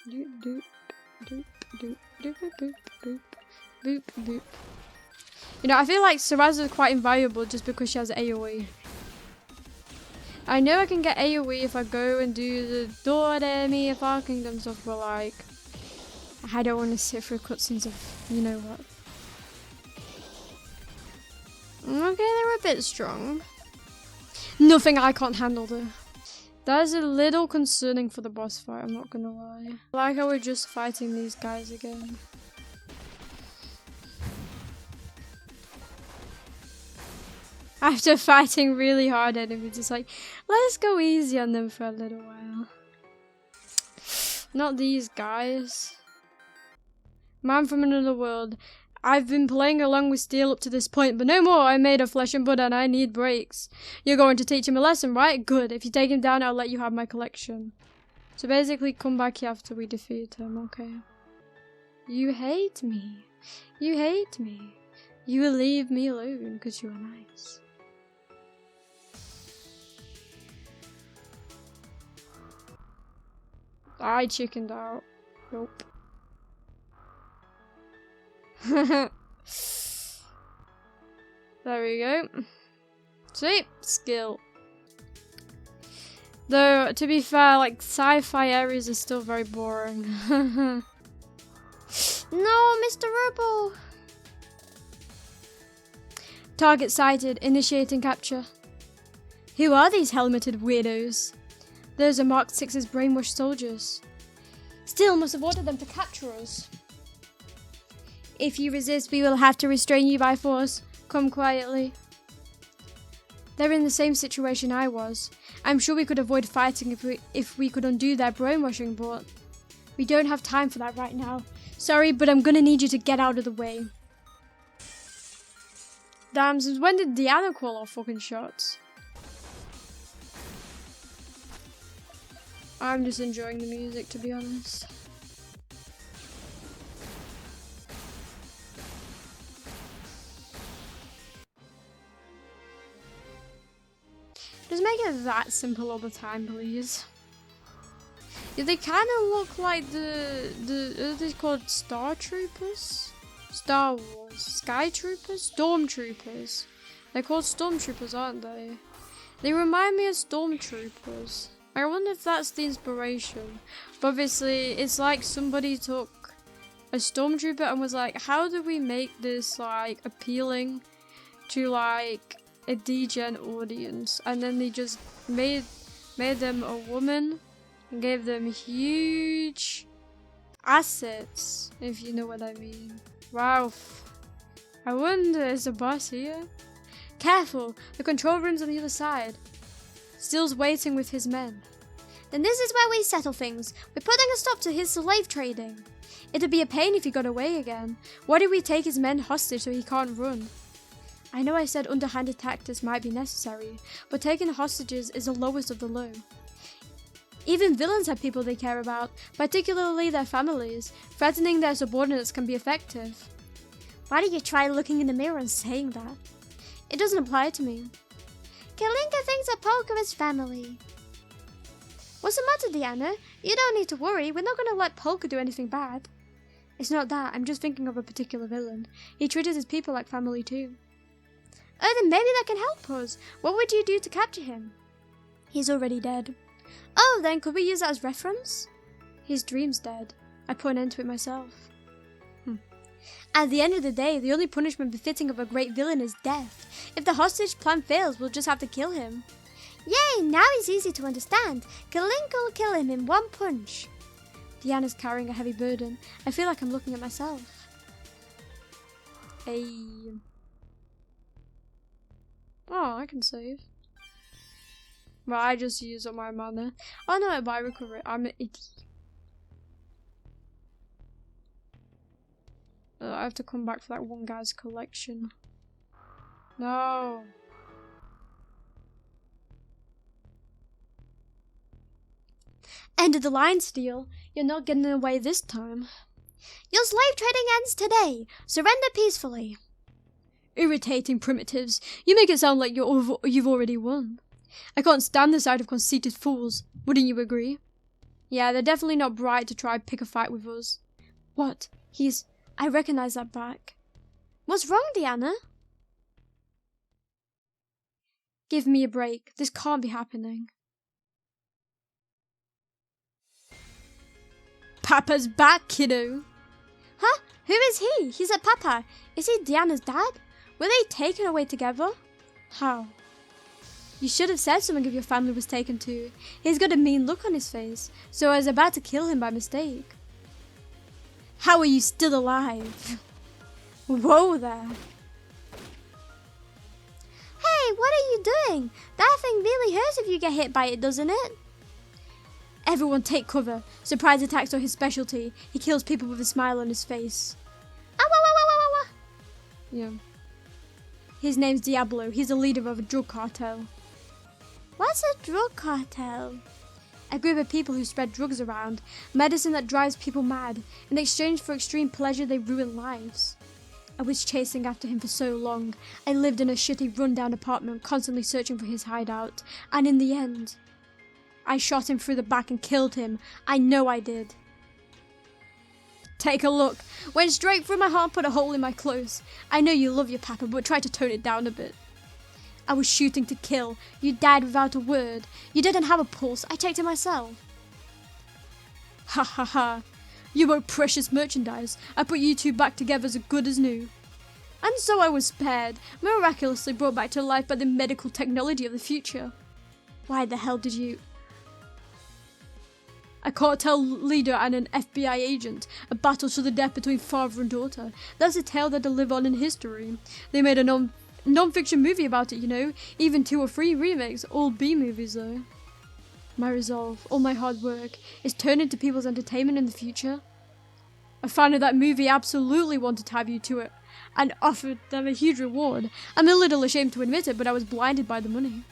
Doop doop doop doop doop doop doop boop boop. You know, I feel like Saraza is quite invaluable just because she has AoE. I know I can get AoE if I go and do the DoReMi if our kingdom stuff, but like, I don't want to sit through cutscenes of you know what. Okay, they're a bit strong. Nothing I can't handle though. That is a little concerning for the boss fight, I'm not gonna lie. I like how we're just fighting these guys again. After fighting really hard enemies, it's like, let's go easy on them for a little while. Not these guys. Man from another world. I've been playing along with Steel up to this point, but no more. I'm made of flesh and blood and I need breaks. You're going to teach him a lesson, right? Good. If you take him down, I'll let you have my collection. So basically, come back here after we defeat him, okay? You hate me. You hate me. You will leave me alone because you are nice. I chickened out. Nope. There we go. Sweet. Skill. Though, to be fair, like, sci-fi areas are still very boring. No, Mr. Robo! Target sighted. Initiating capture. Who are these helmeted weirdos? Those are Mark 6's brainwashed soldiers. Steel must have ordered them to capture us. If you resist, we will have to restrain you by force. Come quietly. They're in the same situation I was. I'm sure we could avoid fighting if we could undo their brainwashing, but we don't have time for that right now. Sorry, but I'm gonna need you to get out of the way. Damn, since when did Diana call off fucking shots? I'm just enjoying the music, to be honest. Just make it that simple all the time, please. Yeah, they kind of look like are they called Star Troopers? Star Wars. Sky Troopers? Stormtroopers. They're called Stormtroopers, aren't they? They remind me of Stormtroopers. I wonder if that's the inspiration. But obviously, it's like somebody took a Stormtrooper and was like, how do we make this, like, appealing to, like, a degen audience? And then they just made them a woman and gave them huge assets, if you know what I mean. Wow. I wonder, is the boss here? Careful! The control room's on the other side. Still's waiting with his men. Then this is where we settle things. We're putting a stop to his slave trading. It'd be a pain if he got away again. Why do we take his men hostage so he can't run? I know I said underhanded tactics might be necessary, but taking hostages is the lowest of the low. Even villains have people they care about, particularly their families. Threatening their subordinates can be effective. Why don't you try looking in the mirror and saying that? It doesn't apply to me. Kalinka thinks that Polka is family. What's the matter, Diana? You don't need to worry. We're not going to let Polka do anything bad. It's not that. I'm just thinking of a particular villain. He treated his people like family too. Oh, then maybe that can help us. What would you do to capture him? He's already dead. Oh, then could we use that as reference? His dream's dead. I put an end to it myself. At the end of the day, the only punishment befitting of a great villain is death. If the hostage plan fails, we'll just have to kill him. Yay, now he's easy to understand. Kalinka will kill him in one punch. Diana's carrying a heavy burden. I feel like I'm looking at myself. Hey. Oh, I can save. Well, I just used up my mana. Oh no, but I recover it. I'm an idiot. I have to come back for that one guy's collection. No. End of the line, Steel. You're not getting away this time. Your slave trading ends today. Surrender peacefully. Irritating primitives. You make it sound like you've already won. I can't stand the sight of conceited fools. Wouldn't you agree? Yeah, they're definitely not bright to try and pick a fight with us. What? I recognize that back. What's wrong, Diana? Give me a break. This can't be happening. Papa's back, kiddo. Huh? Who is he? He's a Papa. Is he Diana's dad? Were they taken away together? How? You should have said something if your family was taken too. He's got a mean look on his face, so I was about to kill him by mistake. How are you still alive? Whoa there. Hey, what are you doing? That thing really hurts if you get hit by it, doesn't it? Everyone take cover. Surprise attacks are his specialty. He kills people with a smile on his face. Yeah. His name's Diablo. He's the leader of a drug cartel. What's a drug cartel? A group of people who spread drugs around. Medicine that drives people mad. In exchange for extreme pleasure, they ruin lives. I was chasing after him for so long. I lived in a shitty rundown apartment, constantly searching for his hideout. And in the end, I shot him through the back and killed him. I know I did. Take a look. Went straight through my heart, put a hole in my clothes. I know you love your papa, but try to tone it down a bit. I was shooting to kill. You died without a word. You didn't have a pulse. I checked it myself. Ha ha ha. You were precious merchandise. I put you two back together as good as new. And so I was spared, miraculously brought back to life by the medical technology of the future. Why the hell did you... A cartel leader and an FBI agent. A battle to the death between father and daughter. That's a tale that'll live on in history. They made a non-fiction movie about it, you know. Even 2 or 3 remakes. All B-movies, though. My resolve, all my hard work, is turned into people's entertainment in the future. A fan of that movie absolutely wanted to have you to it. and offered them a huge reward. I'm a little ashamed to admit it, but I was blinded by the money.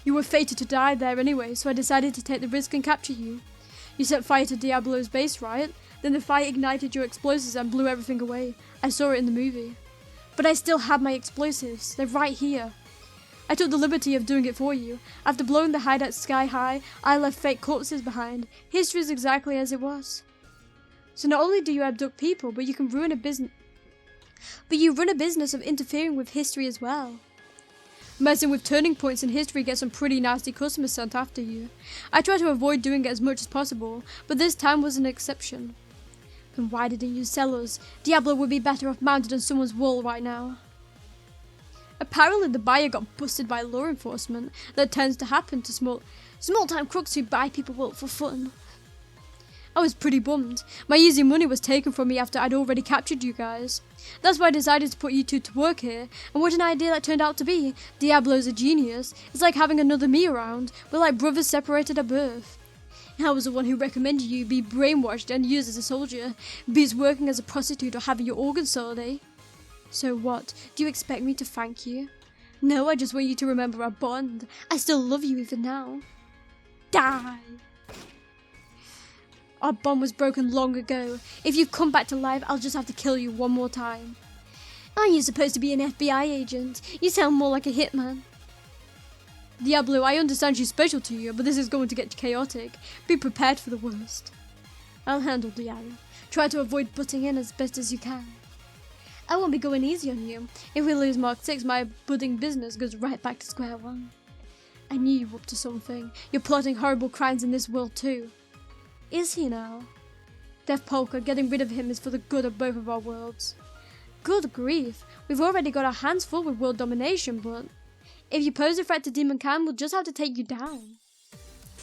You were fated to die there anyway, so I decided to take the risk and capture you. You set fire to Diablo's base, right? Then the fire ignited your explosives and blew everything away. I saw it in the movie. But I still have my explosives. They're right here. I took the liberty of doing it for you. After blowing the hideout sky high, I left fake corpses behind. History is exactly as it was. So not only do you abduct people, but you can ruin a business. But you run a business of interfering with history as well. Messing with turning points in history gets some pretty nasty customers sent after you. I try to avoid doing it as much as possible, but this time was an exception. Then why didn't you sell us? Diablo would be better off mounted on someone's wall right now. Apparently the buyer got busted by law enforcement. That tends to happen to small-time crooks who buy people for fun. I was pretty bummed. My easy money was taken from me after I'd already captured you guys. That's why I decided to put you two to work here, and what an idea that turned out to be. Diablo's a genius. It's like having another me around. We're like brothers separated at birth. I was the one who recommended you be brainwashed and used as a soldier, be it working as a prostitute or having your organs sold, eh? So what? Do you expect me to thank you? No, I just want you to remember our bond. I still love you even now. Die! Our bond was broken long ago. If you've come back to life, I'll just have to kill you one more time. Aren't you supposed to be an FBI agent? You sound more like a hitman. Diablo, I understand she's special to you, but this is going to get chaotic. Be prepared for the worst. I'll handle Diablo. Try to avoid butting in as best as you can. I won't be going easy on you. If we lose Mark 6, my budding business goes right back to square one. I knew you were up to something. You're plotting horrible crimes in this world too. Is he now? Death Polka, getting rid of him is for the good of both of our worlds. Good grief, we've already got our hands full with world domination, but if you pose a threat to Demon Khan, we'll just have to take you down.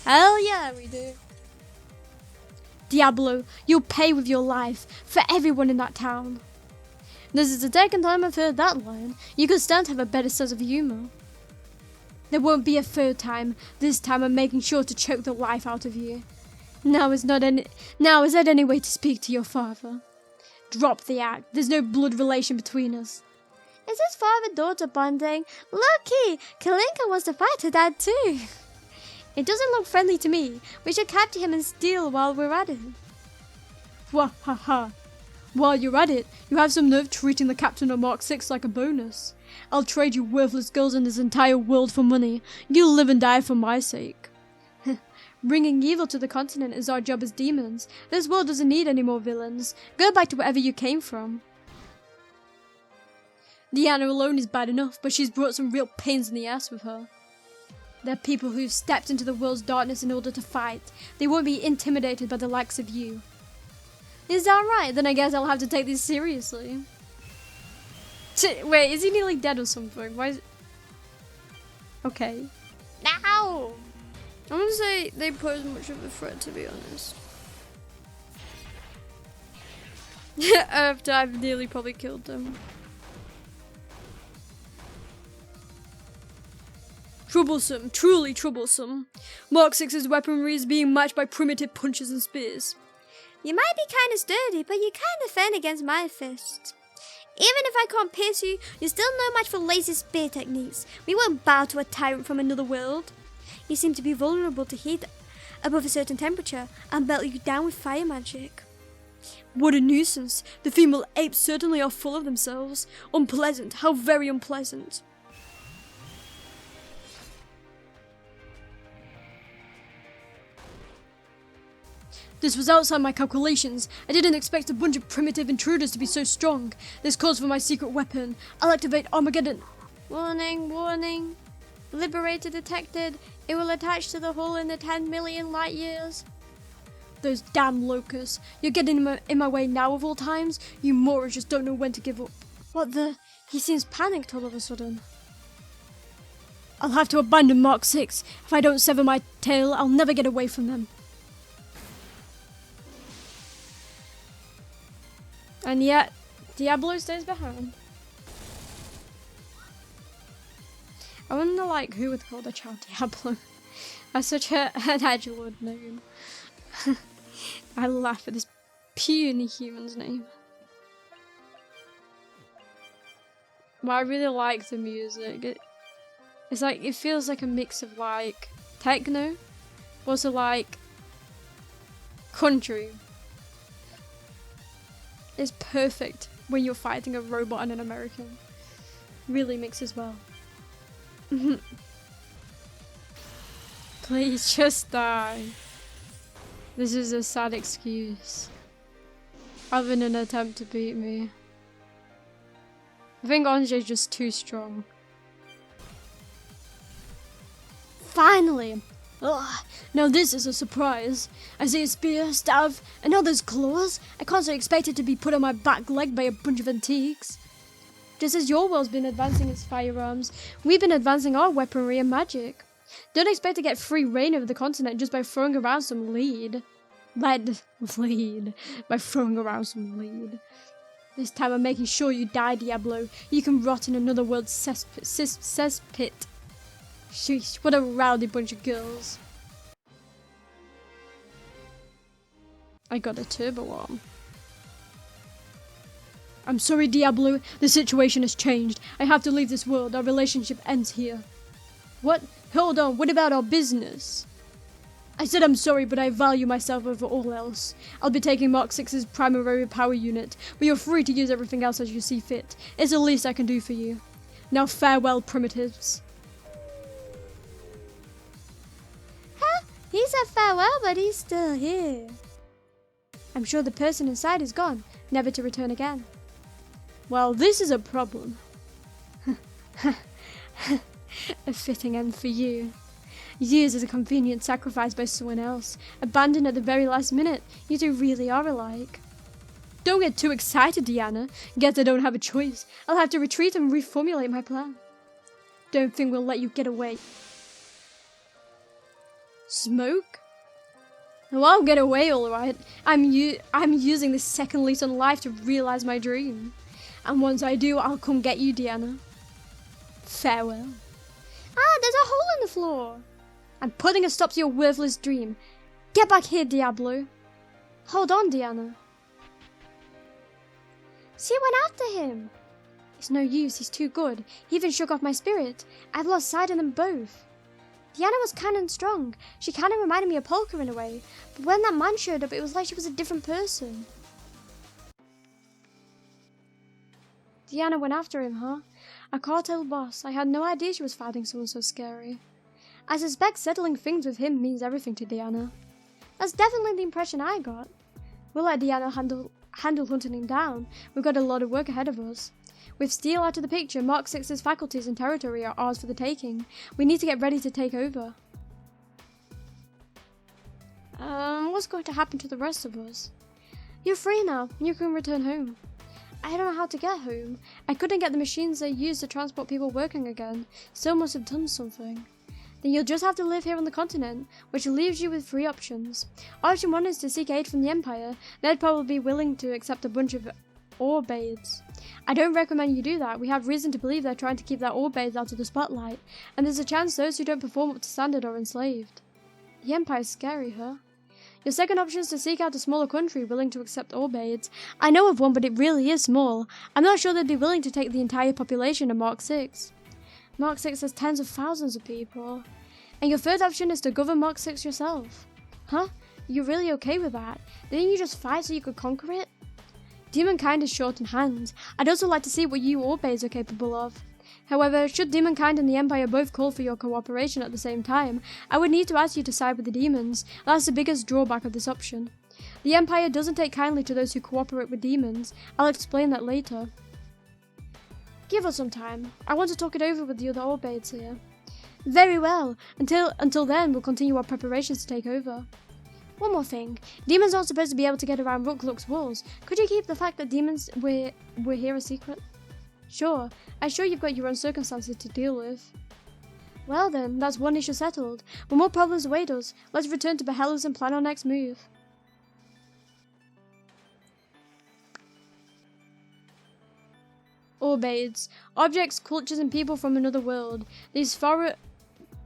Hell yeah, we do. Diablo, you'll pay with your life for everyone in that town. This is the second time I've heard that line. You could stand to have a better sense of humour. There won't be a third time. This time I'm making sure to choke the life out of you. Now is that any way to speak to your father? Drop the act. There's no blood relation between us. Is this father-daughter bonding? Lucky! Kalinka wants to fight her dad too. It doesn't look friendly to me. We should capture him and steal while we're at it. Wah ha ha. While you're at it, you have some nerve treating the captain of Mark 6 like a bonus. I'll trade you worthless girls in this entire world for money. You'll live and die for my sake. Bringing evil to the continent is our job as demons. This world doesn't need any more villains. Go back to wherever you came from. Diana alone is bad enough, but she's brought some real pains in the ass with her. They're people who've stepped into the world's darkness in order to fight. They won't be intimidated by the likes of you. Is that right? Then I guess I'll have to take this seriously. Wait, is he nearly dead or something? Why is it... Okay. Now! I wouldn't say they pose much of a threat, to be honest. After I've nearly probably killed them. Troublesome, truly troublesome. Mark 6's weaponry is being matched by primitive punches and spears. You might be kind of sturdy, but you can't defend against my fists. Even if I can't pierce you, you're still no match for lazy spear techniques. We won't bow to a tyrant from another world. You seem to be vulnerable to heat above a certain temperature and melt you down with fire magic. What a nuisance. The female apes certainly are full of themselves. Unpleasant. How very unpleasant. This was outside my calculations. I didn't expect a bunch of primitive intruders to be so strong. This calls for my secret weapon. I'll activate Armageddon. Warning, warning. Liberator detected. It will attach to the hull in the 10 million light years. Those damn locusts. You're getting in my way now of all times? You morons just don't know when to give up. What the? He seems panicked all of a sudden. I'll have to abandon Mark 6. If I don't sever my tail, I'll never get away from them. And yet, Diablo stays behind. I wonder, like, who would call the child Diablo? That's such an edgelord name. I laugh at this puny human's name. But I really like the music. It's like, it feels like a mix of like techno, but also like country. It's perfect when you're fighting a robot and an American. Really mixes well. Please just die. This is a sad excuse. Other than an attempt to beat me. I think Ange's just too strong. Finally! Ugh, now this is a surprise. I see a spear, staff, and now there's claws. I can't so expect it to be put on my back leg by a bunch of antiques. Just as your world's been advancing its firearms, we've been advancing our weaponry and magic. Don't expect to get free reign over the continent just by throwing around some lead. By throwing around some lead. This time I'm making sure you die, Diablo. You can rot in another world's cesspit. Sheesh, what a rowdy bunch of girls. I got a turbo arm. I'm sorry, Diablo. The situation has changed. I have to leave this world. Our relationship ends here. What? Hold on, what about our business? I said I'm sorry, but I value myself over all else. I'll be taking Mark 6's primary power unit, but you're free to use everything else as you see fit. It's the least I can do for you. Now farewell, primitives. Huh? He said farewell, but he's still here. I'm sure the person inside is gone, never to return again. Well, this is a problem. A fitting end for you. Years as a convenient sacrifice by someone else, abandoned at the very last minute. You two really are alike. Don't get too excited, Diana. Guess I don't have a choice. I'll have to retreat and reformulate my plan. Don't think we'll let you get away. Smoke? Oh, I'll get away alright. I'm using this second lease on life to realize my dream. And once I do, I'll come get you, Diana. Farewell. Ah, there's a hole in the floor. I'm putting a stop to your worthless dream. Get back here, Diablo. Hold on, Diana. She went after him. It's no use, he's too good. He even shook off my spirit. I've lost sight of them both. Diana was kind and strong. She kind of reminded me of Polka in a way. But when that man showed up, it was like she was a different person. Diana went after him, huh? A cartel boss. I had no idea she was fighting someone so scary. I suspect settling things with him means everything to Diana. That's definitely the impression I got. We'll let Diana handle hunting him down. We've got a lot of work ahead of us. With Steel out of the picture, Mark 6's faculties and territory are ours for the taking. We need to get ready to take over. What's going to happen to the rest of us? You're free now. You can return home. I don't know how to get home. I couldn't get the machines they use to transport people working again. Still must have done something. Then you'll just have to live here on the continent, which leaves you with 3 options. Option 1 is to seek aid from the Empire. They'd probably be willing to accept a bunch of ore bathes. I don't recommend you do that. We have reason to believe they're trying to keep their ore bathes out of the spotlight, and there's a chance those who don't perform up to standard are enslaved. The Empire's scary, huh? Your second option is to seek out a smaller country willing to accept ore bathes. I know of one, but it really is small. I'm not sure they'd be willing to take the entire population of Mark 6. Mark 6 has tens of thousands of people. And your third option is to govern Mark 6 yourself. Huh? You're really okay with that? Didn't you just fight so you could conquer it? Demonkind is short in hand. I'd also like to see what you Orphes are capable of. However, should Demonkind and the Empire both call for your cooperation at the same time, I would need to ask you to side with the demons. That's the biggest drawback of this option. The Empire doesn't take kindly to those who cooperate with demons. I'll explain that later. Give us some time. I want to talk it over with the other Orphes here. Very well. Until then, we'll continue our preparations to take over. One more thing. Demons aren't supposed to be able to get around Rooklook's walls. Could you keep the fact that demons were here a secret? Sure. I'm sure you've got your own circumstances to deal with. Well then, that's one issue settled. But more problems await us. Let's return to Bohelos and plan our next move. Orbades. Objects, cultures, and people from another world. These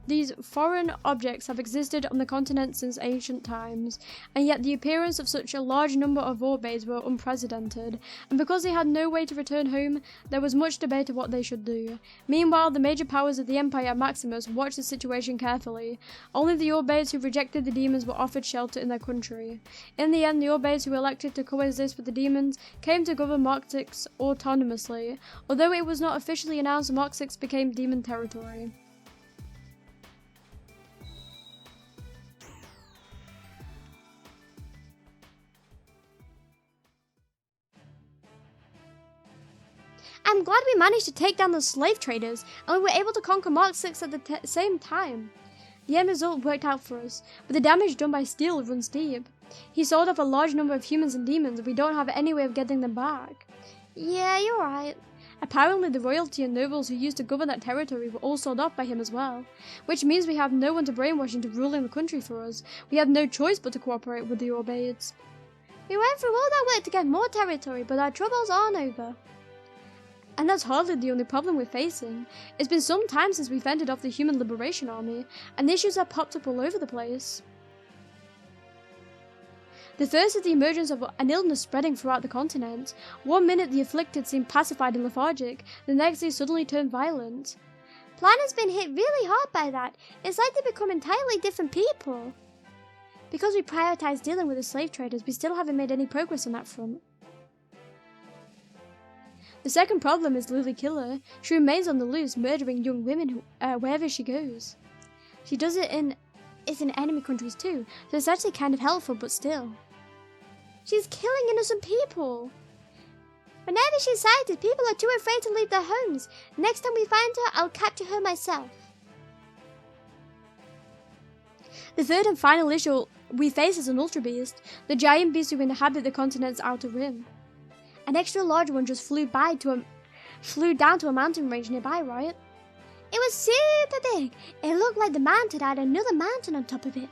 These foreign objects have existed on the continent since ancient times, and yet the appearance of such a large number of orbes were unprecedented, and because they had no way to return home, there was much debate of what they should do. Meanwhile, the major powers of the Empire and Maximus watched the situation carefully. Only the orbes who rejected the demons were offered shelter in their country. In the end, the orbes who elected to coexist with the demons came to govern Marxix autonomously. Although it was not officially announced, Marxix became demon territory. I'm glad we managed to take down the slave traders, and we were able to conquer Marxix at the same time. The end result worked out for us, but the damage done by Steel runs deep. He sold off a large number of humans and demons, and we don't have any way of getting them back. Yeah, you're right. Apparently the royalty and nobles who used to govern that territory were all sold off by him as well, which means we have no one to brainwash into ruling the country for us. We have no choice but to cooperate with the Orbades. We went through all that work to get more territory, but our troubles aren't over. And that's hardly the only problem we're facing. It's been some time since we fended off the Human Liberation Army, and issues have popped up all over the place. The first is the emergence of an illness spreading throughout the continent. One minute the afflicted seem pacified and lethargic, the next they suddenly turn violent. Planet's been hit really hard by that. It's like they become entirely different people. Because we prioritize dealing with the slave traders, we still haven't made any progress on that front. The second problem is Lily Killer. She remains on the loose, murdering young women wherever she goes. She does it in enemy countries too, so it's actually kind of helpful, but still. She's killing innocent people. Whenever she's sighted, people are too afraid to leave their homes. Next time we find her, I'll capture her myself. The third and final issue we face is an Ultra Beast, the giant beast who inhabit the continent's outer rim. An extra large one just flew down to a mountain range nearby, right? It was super big. It looked like the mountain had another mountain on top of it.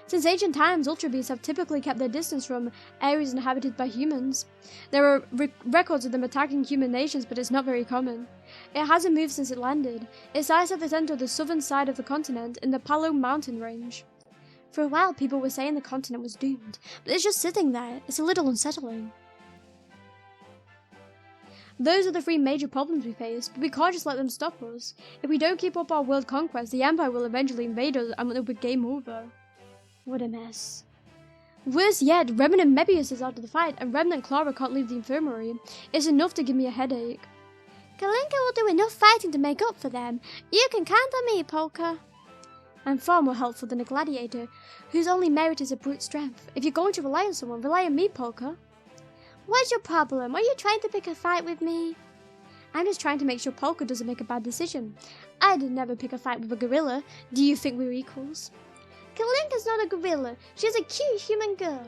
Since ancient times, Ultra Beasts have typically kept their distance from areas inhabited by humans. There are records of them attacking human nations, but it's not very common. It hasn't moved since it landed. It lies at the center of the southern side of the continent in the Palo mountain range. For a while, people were saying the continent was doomed, but it's just sitting there. It's a little unsettling. Those are the three major problems we face, but we can't just let them stop us. If we don't keep up our world conquest, the Empire will eventually invade us and it'll be game over. What a mess. Worse yet, Remnant Mebius is out of the fight and Remnant Clara can't leave the infirmary. It's enough to give me a headache. Kalinka will do enough fighting to make up for them. You can count on me, Polka. I'm far more helpful than a gladiator, whose only merit is a brute strength. If you're going to rely on someone, rely on me, Polka. What's your problem? Are you trying to pick a fight with me? I'm just trying to make sure Polka doesn't make a bad decision. I'd never pick a fight with a gorilla. Do you think we're equals? Kalinka's not a gorilla. She's a cute human girl.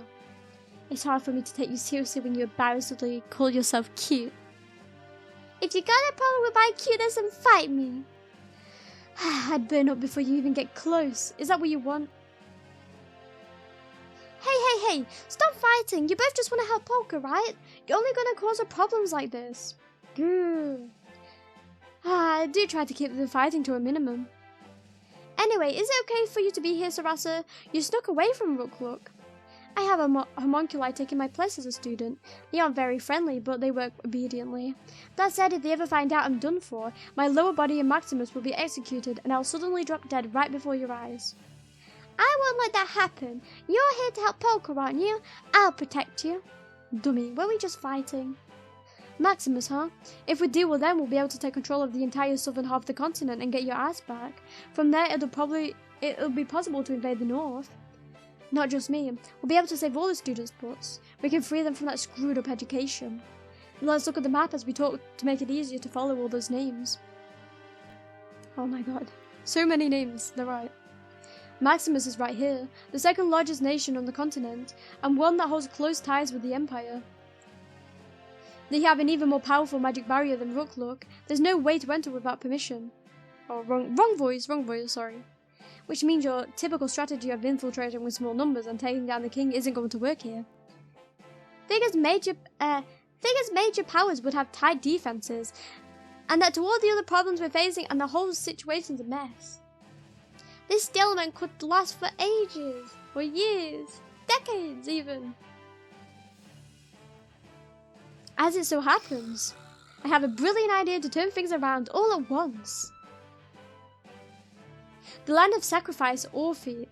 It's hard for me to take you seriously when you embarrassedly call yourself cute. If you got a problem with my cuteness, then fight me. I'd burn up before you even get close. Is that what you want? Hey, stop fighting. You both just want to help Polka, right? You're only going to cause her problems like this. Good. I do try to keep the fighting to a minimum. Anyway, is it okay for you to be here, Sarasa? You snuck away from Rooklook. I have a homunculi taking my place as a student. They aren't very friendly, but they work obediently. That said, if they ever find out I'm done for, my lower body and Maximus will be executed and I'll suddenly drop dead right before your eyes. I won't let that happen. You're here to help Polka, aren't you? I'll protect you. Dummy, were we just fighting? Maximus, huh? If we deal with them, we'll be able to take control of the entire southern half of the continent and get your ass back. From there, it'll be possible to invade the north. Not just me. We'll be able to save all the students' butts. We can free them from that screwed up education. Let's look at the map as we talk to make it easier to follow all those names. Oh my god. So many names, they're right. Maximus is right here, the second largest nation on the continent, and one that holds close ties with the Empire. They have an even more powerful magic barrier than Rooklook. There's no way to enter without permission. Oh, wrong voice, sorry. Which means your typical strategy of infiltrating with small numbers and taking down the king isn't going to work here. Figures major powers would have tight defenses, and that to all the other problems we're facing, and the whole situation's a mess. This stalemate could last for ages, for years, decades even. As it so happens, I have a brilliant idea to turn things around all at once. The land of sacrifice, Orphe.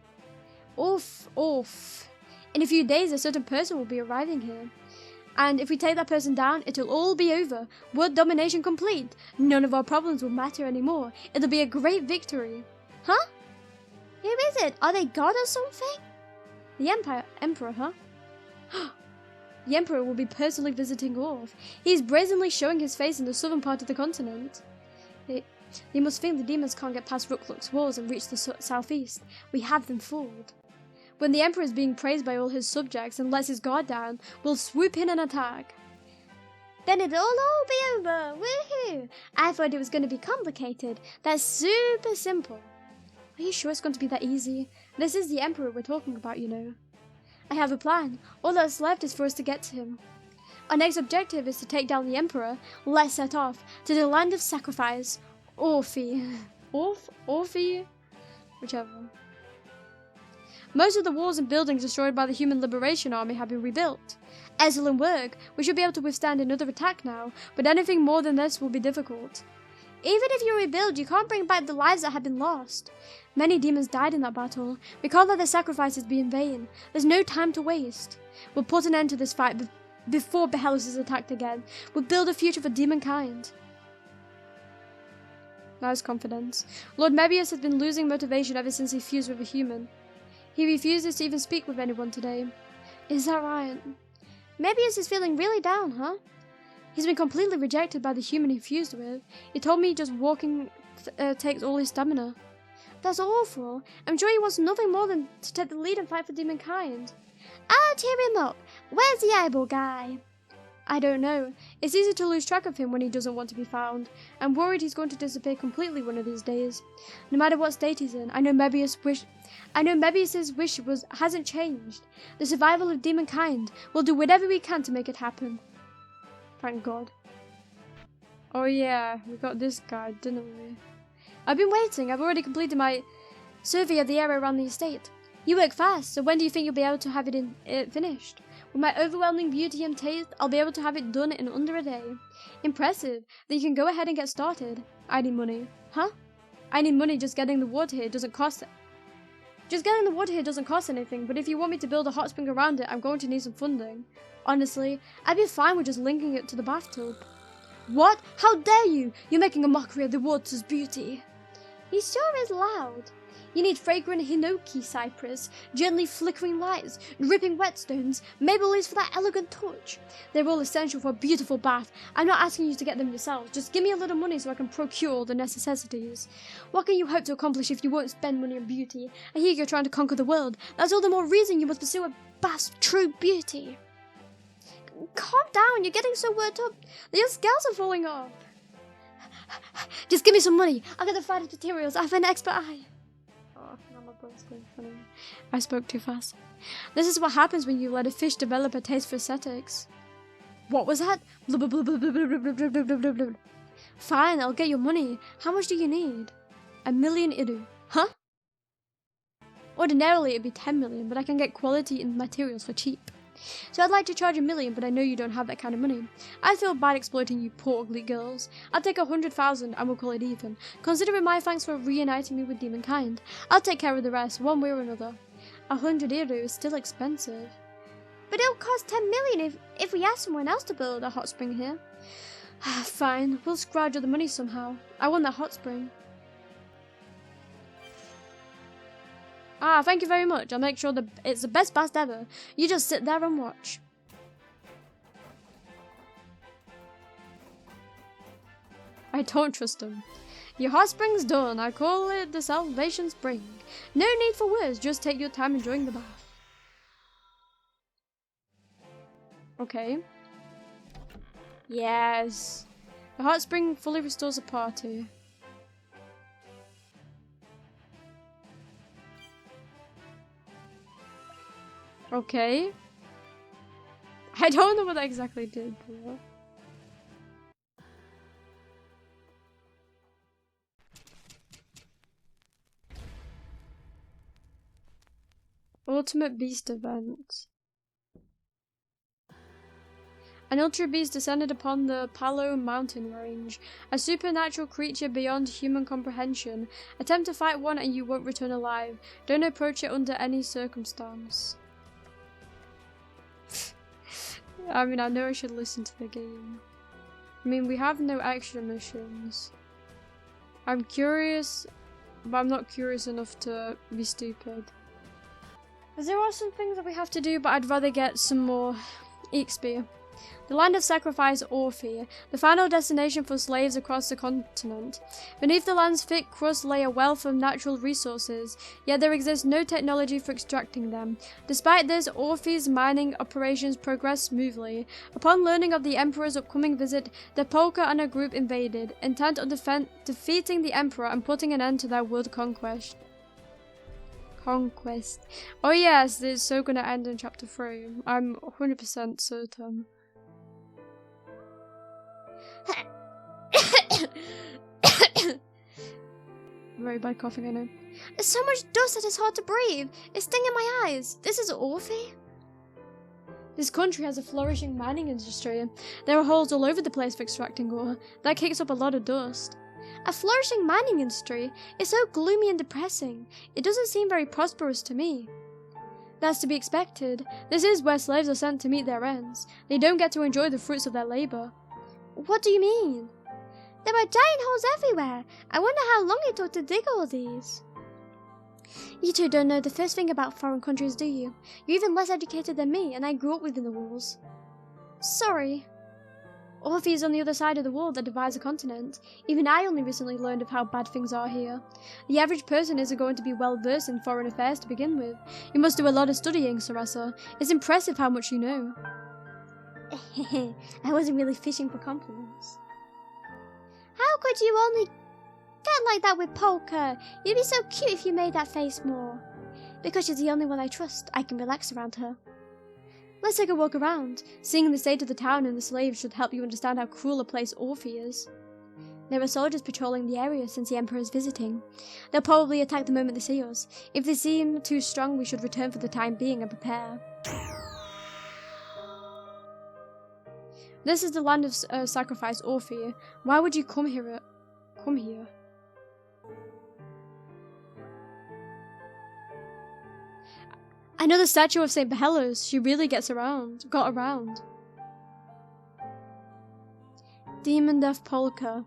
In a few days, a certain person will be arriving here. And if we take that person down, it'll all be over. World domination complete. None of our problems will matter anymore. It'll be a great victory. Huh? Who is it? Are they god or something? The Emperor, huh? The Emperor will be personally visiting Orphe. He is brazenly showing his face in the southern part of the continent. They must think the demons can't get past Rukluk's walls and reach the southeast. We have them fooled. When the Emperor is being praised by all his subjects and lets his guard down, we'll swoop in and attack. Then it'll all be over! Woohoo! I thought it was going to be complicated. That's super simple. Are you sure it's going to be that easy? This is the Emperor we're talking about, you know. I have a plan. All that's left is for us to get to him. Our next objective is to take down the Emperor. Let's set off to the land of sacrifice, Orphe. Orphe? Whichever. Most of the walls and buildings destroyed by the Human Liberation Army have been rebuilt. Excellent work. We should be able to withstand another attack now, but anything more than this will be difficult. Even if you rebuild, you can't bring back the lives that have been lost. Many demons died in that battle. We can't let their sacrifices be in vain. There's no time to waste. We'll put an end to this fight before Bohelos is attacked again. We'll build a future for demonkind. Nice confidence. Lord Mebius has been losing motivation ever since he fused with a human. He refuses to even speak with anyone today. Is that right? Mebius is feeling really down, huh? He's been completely rejected by the human he fused with. He told me just walking takes all his stamina. That's awful. I'm sure he wants nothing more than to take the lead and fight for demonkind. I'll cheer him up. Where's the eyeball guy? I don't know. It's easy to lose track of him when he doesn't want to be found. I'm worried he's going to disappear completely one of these days. No matter what state he's in, I know Mebius's wish hasn't changed. The survival of demonkind. We'll do whatever we can to make it happen. Thank God. Oh yeah, we got this guy, didn't we? I've been waiting. I've already completed my survey of the area around the estate. You work fast, so when do you think you'll be able to have it finished? With my overwhelming beauty and taste, I'll be able to have it done in under a day. Impressive. Then you can go ahead and get started. I need money. Huh? I need money. Just getting the water here doesn't cost anything, but if you want me to build a hot spring around it, I'm going to need some funding. Honestly, I'd be fine with just linking it to the bathtub. What? How dare you? You're making a mockery of the water's beauty. He sure is loud. You need fragrant hinoki cypress, gently flickering lights, dripping whetstones, maple leaves for that elegant touch. They're all essential for a beautiful bath. I'm not asking you to get them yourselves. Just give me a little money so I can procure all the necessities. What can you hope to accomplish if you won't spend money on beauty? I hear you're trying to conquer the world. That's all the more reason you must pursue a bath's true beauty. Calm down, you're getting so worked up. Your scales are falling off. Just give me some money. I'll get the finest materials. I have an expert eye. Oh, now my brain's going funny. I spoke too fast. This is what happens when you let a fish develop a taste for aesthetics. What was that? Blah, blah, blah, blah, blah, blah, blah, blah, blah, blah, blah. Fine, I'll get your money. How much do you need? 1 million Iru. Huh? Ordinarily it'd be 10 million, but I can get quality and materials for cheap. So I'd like to charge 1 million, but I know you don't have that kind of money. I feel bad exploiting you poor ugly girls. I'll take 100,000 and we'll call it even. Consider it my thanks for reuniting me with demonkind. I'll take care of the rest, one way or another. 100 Iru is still expensive. But it'll cost 10 million if we ask someone else to build a hot spring here. Fine, we'll scrounge the money somehow. I want that hot spring. Ah, thank you very much. I'll make sure that it's the best bath ever. You just sit there and watch. I don't trust him. Your hot spring's done. I call it the Salvation Spring. No need for words. Just take your time enjoying the bath. Okay. Yes. The hot spring fully restores the party. Okay. I don't know what I exactly did, bro. Ultimate Beast event. An ultra beast descended upon the Palo mountain range. A supernatural creature beyond human comprehension. Attempt to fight one and you won't return alive. Don't approach it under any circumstance. I mean, I know I should listen to the game. I mean, we have no extra missions. I'm curious, but I'm not curious enough to be stupid. But there are some things that we have to do, but I'd rather get some more XP. The land of sacrifice, Orphe, the final destination for slaves across the continent. Beneath the land's thick crust lay a wealth of natural resources, yet there exists no technology for extracting them. Despite this, Orphe's mining operations progressed smoothly. Upon learning of the Emperor's upcoming visit, the Polka and a group invaded, intent on defeating the Emperor and putting an end to their world conquest. Oh yes, this is so gonna end in chapter 3. I'm 100% certain. Very bad coughing, I know. There's so much dust that it's hard to breathe. It's stinging my eyes. This is Orphe? This country has a flourishing mining industry. There are holes all over the place for extracting ore. That kicks up a lot of dust. A flourishing mining industry is so gloomy and depressing. It doesn't seem very prosperous to me. That's to be expected. This is where slaves are sent to meet their ends. They don't get to enjoy the fruits of their labor. What do you mean? There are giant holes everywhere. I wonder how long it took to dig all these. You two don't know the first thing about foreign countries, do you? You're even less educated than me, and I grew up within the walls. Sorry. Orphe is on the other side of the wall that divides the continent. Even I only recently learned of how bad things are here. The average person isn't going to be well versed in foreign affairs to begin with. You must do a lot of studying, Sarasa. It's impressive how much you know. I wasn't really fishing for compliments. How could you only get like that with Polka? You'd be so cute if you made that face more. Because she's the only one I trust, I can relax around her. Let's take a walk around. Seeing the state of the town and the slaves should help you understand how cruel a place Orphe is. There are soldiers patrolling the area since the Emperor is visiting. They'll probably attack the moment they see us. If they seem too strong, we should return for the time being and prepare. This is the land of sacrifice, Orphe. Why would you come here? I know the statue of St. Bohelos. She really got around. Demon Death Polka.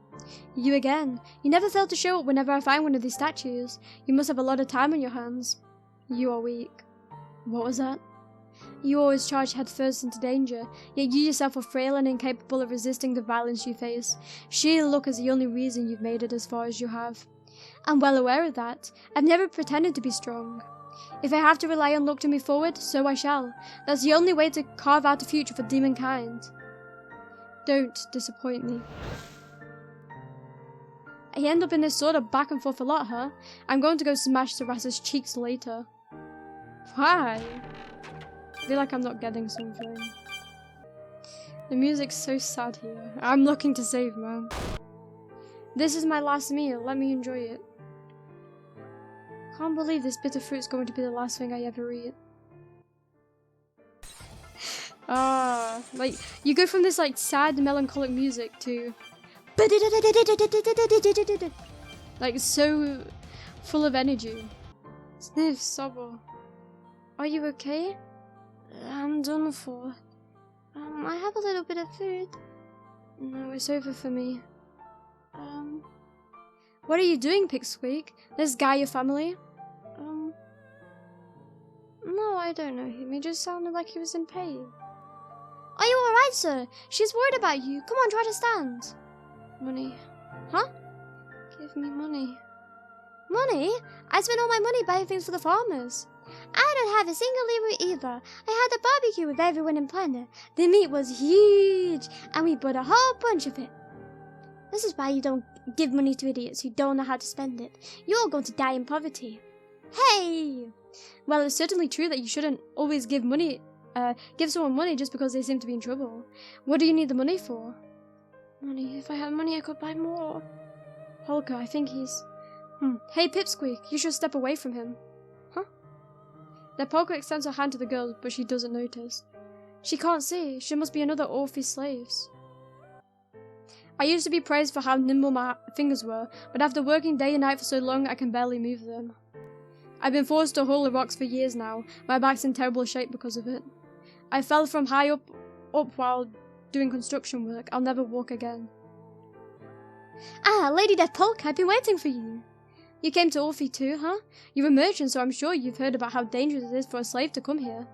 You again. You never fail to show up whenever I find one of these statues. You must have a lot of time on your hands. You are weak. What was that? You always charge headfirst into danger, yet you yourself are frail and incapable of resisting the violence you face. Sheer luck is the only reason you've made it as far as you have. I'm well aware of that. I've never pretended to be strong. If I have to rely on luck to move forward, so I shall. That's the only way to carve out a future for demonkind. Don't disappoint me. I end up in this sort of back and forth a lot, huh? I'm going to go smash Sarasa's cheeks later. Why? I feel like I'm not getting something. The music's so sad here. I'm looking to save, man. This is my last meal. Let me enjoy it. Can't believe this bitter fruit's going to be the last thing I ever eat. Like, you go from this, like, sad, melancholic music to... like, so full of energy. Sniff, Sobble. Are you okay? I'm done for. I have a little bit of food. No, it's over for me. What are you doing, Pipsqueak? This guy your family? No, I don't know him. He just sounded like he was in pain. Are you alright, sir? She's worried about you. Come on, try to stand. Money. Huh? Give me money. Money? I spent all my money buying things for the farmers. I don't have a single lira either. I had a barbecue with everyone in Planet. The meat was huge, and we bought a whole bunch of it. This is why you don't give money to idiots who don't know how to spend it. You're all going to die in poverty. Hey! Well, it's certainly true that you shouldn't always give someone money just because they seem to be in trouble. What do you need the money for? Money. If I had money, I could buy more. Polka, I think he's... Hey, Pipsqueak, you should step away from him. Huh? The poker extends her hand to the girl, but she doesn't notice. She can't see. She must be another Orphe's slaves. I used to be praised for how nimble my fingers were, but after working day and night for so long, I can barely move them. I've been forced to haul the rocks for years now. My back's in terrible shape because of it. I fell from high up while doing construction work. I'll never walk again. Ah, Lady Death Polk, I've been waiting for you. You came to Orphe too, huh? You're a merchant, so I'm sure you've heard about how dangerous it is for a slave to come here.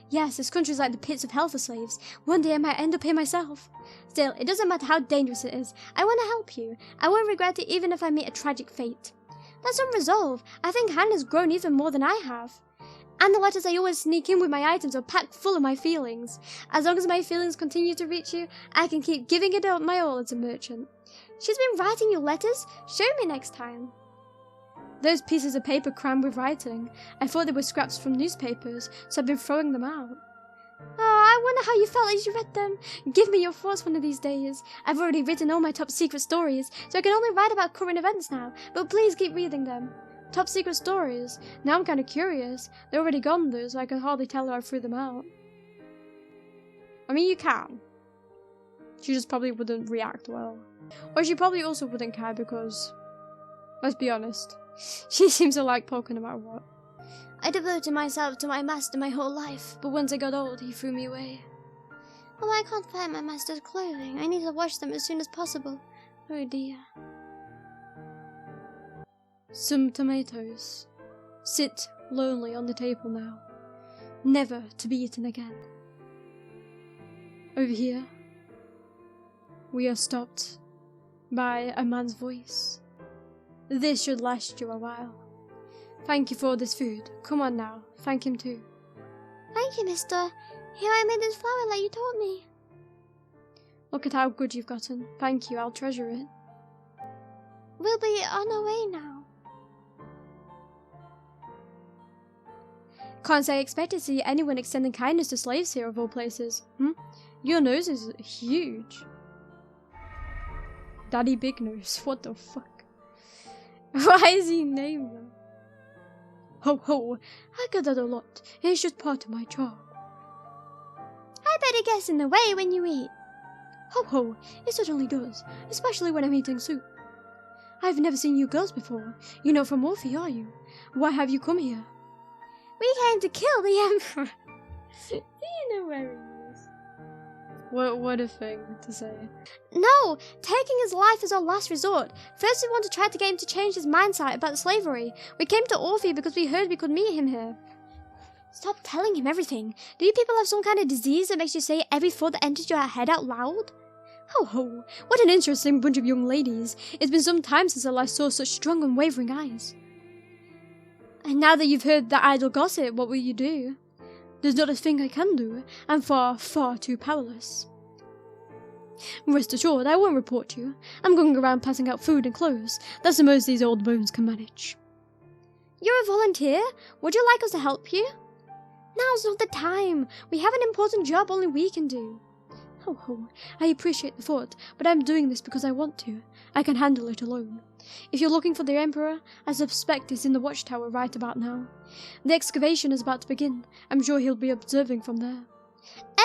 Yes, this country's like the pits of hell for slaves. One day I might end up here myself. Still, it doesn't matter how dangerous it is. I want to help you. I won't regret it even if I meet a tragic fate. That's some resolve. I think Hannah's grown even more than I have. And the letters I always sneak in with my items are packed full of my feelings. As long as my feelings continue to reach you, I can keep giving it my all as a merchant. She's been writing you letters? Show me next time. Those pieces of paper crammed with writing. I thought they were scraps from newspapers, so I've been throwing them out. Oh, I wonder how you felt as you read them. Give me your thoughts one of these days. I've already written all my top secret stories, so I can only write about current events now, but please keep reading them. Top secret stories? Now I'm kind of curious. They're already gone though, so I can hardly tell her I threw them out. I mean, you can. She just probably wouldn't react well. Or she probably also wouldn't care because, let's be honest, she seems to like poker no matter what. I devoted myself to my master my whole life, But once I got old, he threw me away. oh, I can't find my master's clothing. I need to wash them as soon as possible. Oh dear. Some tomatoes sit lonely on the table now, never to be eaten again. Over here, we are stopped by a man's voice. This should last you a while. Thank you for all this food. Come on now, thank him too. Thank you, mister. Here I made this flower like you taught me. Look at how good you've gotten. Thank you, I'll treasure it. We'll be on our way now. Can't say I expected to see anyone extending kindness to slaves here of all places. Your nose is huge. Daddy Big Nose, what the fuck? Why is he named them? Ho ho, I get that a lot. It's just part of my job. I bet it gets in the way when you eat. Ho ho, it certainly does, especially when I'm eating soup. I've never seen you girls before. You're not from Orphe, are you? Why have you come here? We came to kill the Emperor. Do you know where he is? What a thing to say. No, taking his life is our last resort. First we want to try to get him to change his mindset about slavery. We came to Orphe because we heard we could meet him here. Stop telling him everything. Do you people have some kind of disease that makes you say every thought that enters your head out loud? Ho ho, what an interesting bunch of young ladies. It's been some time since I last saw such strong and wavering eyes. And now that you've heard that idle gossip, what will you do? There's not a thing I can do. I'm far, far too powerless. Rest assured, I won't report you. I'm going around passing out food and clothes. That's the most these old bones can manage. You're a volunteer? Would you like us to help you? Now's not the time. We have an important job only we can do. Ho ho, I appreciate the thought, but I'm doing this because I want to. I can handle it alone. If you're looking for the Emperor, I suspect he's in the watchtower right about now. The excavation is about to begin. I'm sure he'll be observing from there.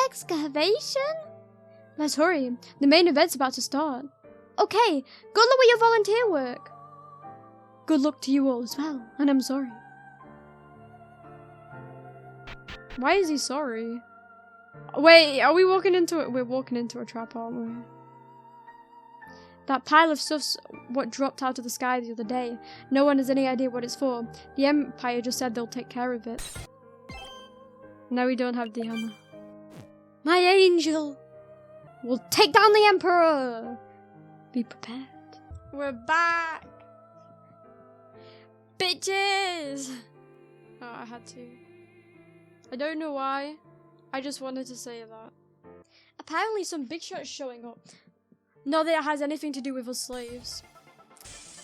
Excavation? Let's hurry. The main event's about to start. Okay, good luck with your volunteer work. Good luck to you all as well, and I'm sorry. Why is he sorry? Wait, are we walking into it? We're walking into a trap, aren't we? That pile of stuff's what dropped out of the sky the other day. No one has any idea what it's for. The Empire just said they'll take care of it. Now we don't have the hammer. My angel! We'll take down the Emperor! Be prepared. We're back! Bitches! Oh, I had to. I don't know why. I just wanted to say that. Apparently some big shot's showing up. Not that it has anything to do with us slaves.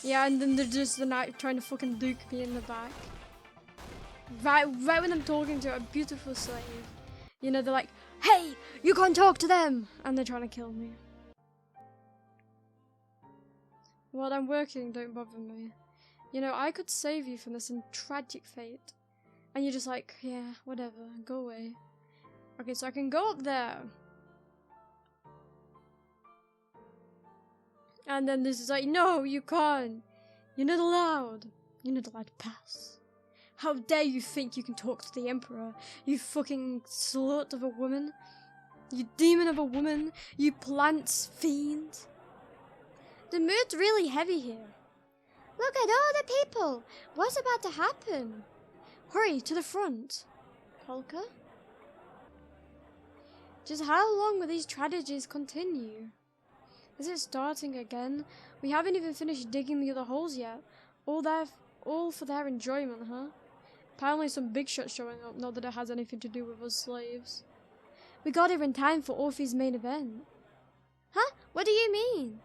Yeah, and then they're just the knight trying to fucking duke me in the back. Right when I'm talking to a beautiful slave. You know, they're like, hey, you can't talk to them! And they're trying to kill me. While I'm working, don't bother me. You know, I could save you from this tragic fate. And you're just like, yeah, whatever, go away. Okay, so I can go up there. And then this is like, no, you can't. You're not allowed. You're not allowed to pass. How dare you think you can talk to the Emperor, you fucking slut of a woman. You demon of a woman. You plant fiend. The mood's really heavy here. Look at all the people. What's about to happen? Hurry, to the front. Polka? Just how long will these tragedies continue? Is it starting again? We haven't even finished digging the other holes yet. All for their enjoyment, huh? Apparently some big shot showing up, not that it has anything to do with us slaves. We got here in time for Orphe's main event. Huh? What do you mean?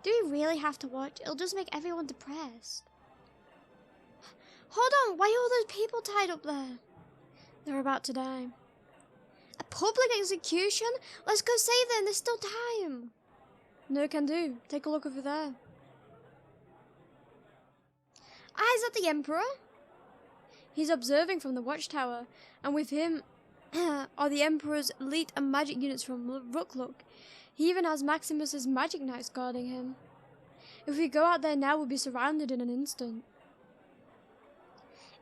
Do we really have to watch? It'll just make everyone depressed. Hold on, why are all those people tied up there? They're about to die. A public execution? Let's go save them, there's still time. No can do. Take a look over there. Is that the Emperor? He's observing from the watchtower, and with him are the Emperor's elite and magic units from Rukluk. He even has Maximus's magic knights guarding him. If we go out there now, we'll be surrounded in an instant.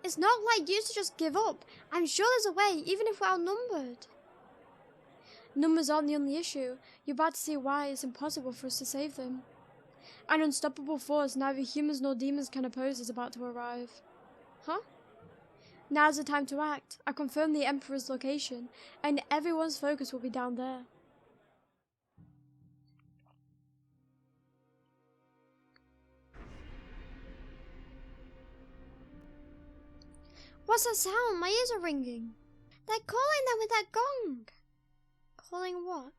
It's not like you to just give up. I'm sure there's a way, even if we're outnumbered. Numbers aren't the only issue. You're about to see why it's impossible for us to save them. An unstoppable force neither humans nor demons can oppose is about to arrive. Huh? Now's the time to act. I confirmed the Emperor's location, and everyone's focus will be down there. What's that sound? My ears are ringing. They're calling them with that gong. Calling what?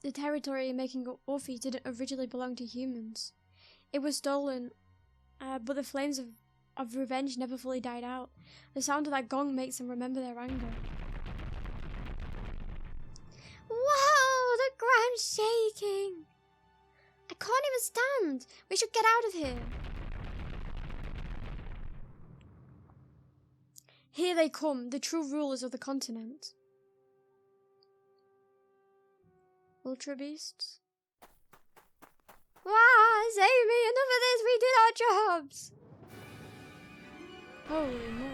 The territory making Orphe didn't originally belong to humans. It was stolen, but the flames of revenge never fully died out. The sound of that gong makes them remember their anger. Whoa, the ground's shaking. I can't even stand. We should get out of here. Here they come, the true rulers of the continent. Ultra beasts? Wow, save me! Enough of this! We did our jobs! Holy moly.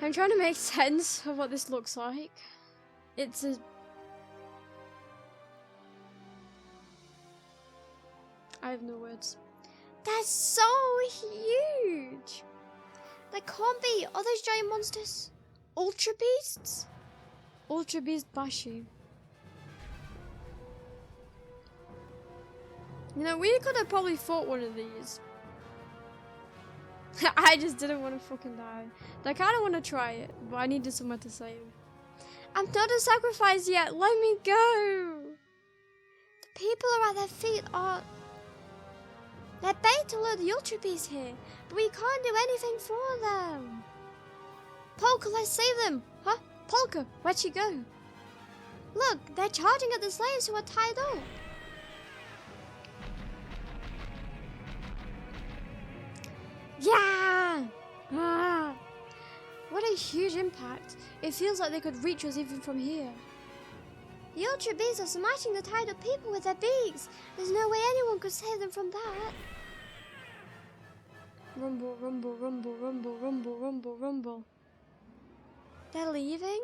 I'm trying to make sense of what this looks like. It's a... I have no words. That's so huge! That can't be! Are those giant monsters Ultra Beasts? Ultra Beast Bashi. You know, we could have probably fought one of these. I just didn't want to fucking die. I kind of want to try it, but I needed someone to save. I'm not a sacrifice yet. Let me go. The people are at their feet are... They're bait to lure the Ultra Beasts here, but we can't do anything for them. Polka, let's save them. Huh? Polka, where'd she go? Look, they're charging at the slaves who are tied up. Yeah! Ah! What a huge impact. It feels like they could reach us even from here. The Ultra Beasts are smashing the tied up people with their beaks. There's no way anyone could save them from that. Rumble, rumble, rumble, rumble, rumble, rumble, rumble. They're leaving?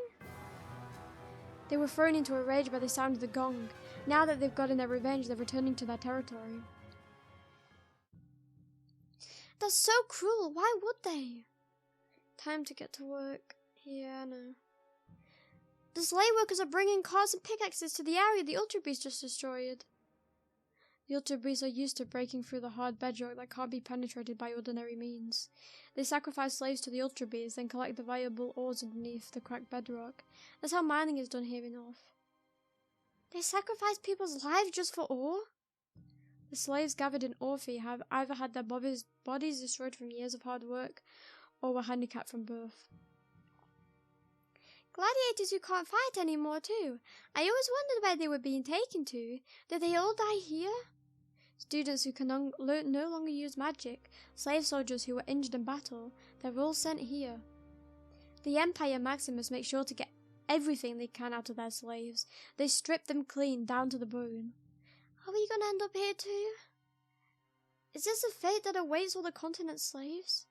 They were thrown into a rage by the sound of the gong. Now that they've gotten their revenge, they're returning to their territory. That's so cruel. Why would they? Time to get to work. Yeah, I know. The slave workers are bringing cars and pickaxes to the area the Ultra Beast just destroyed. The Ultra Beasts are used to breaking through the hard bedrock that can't be penetrated by ordinary means. They sacrifice slaves to the Ultra Beasts, then collect the valuable ores underneath the cracked bedrock. That's how mining is done here in Orphe. They sacrifice people's lives just for ore? The slaves gathered in Orphe have either had their bodies destroyed from years of hard work, or were handicapped from birth. Gladiators who can't fight anymore too. I always wondered where they were being taken to. Did they all die here? Students who can no longer use magic, slave soldiers who were injured in battle, they're all sent here. The Empire Maximus makes sure to get everything they can out of their slaves. They strip them clean, down to the bone. Are we gonna end up here too? Is this the fate that awaits all the continent slaves?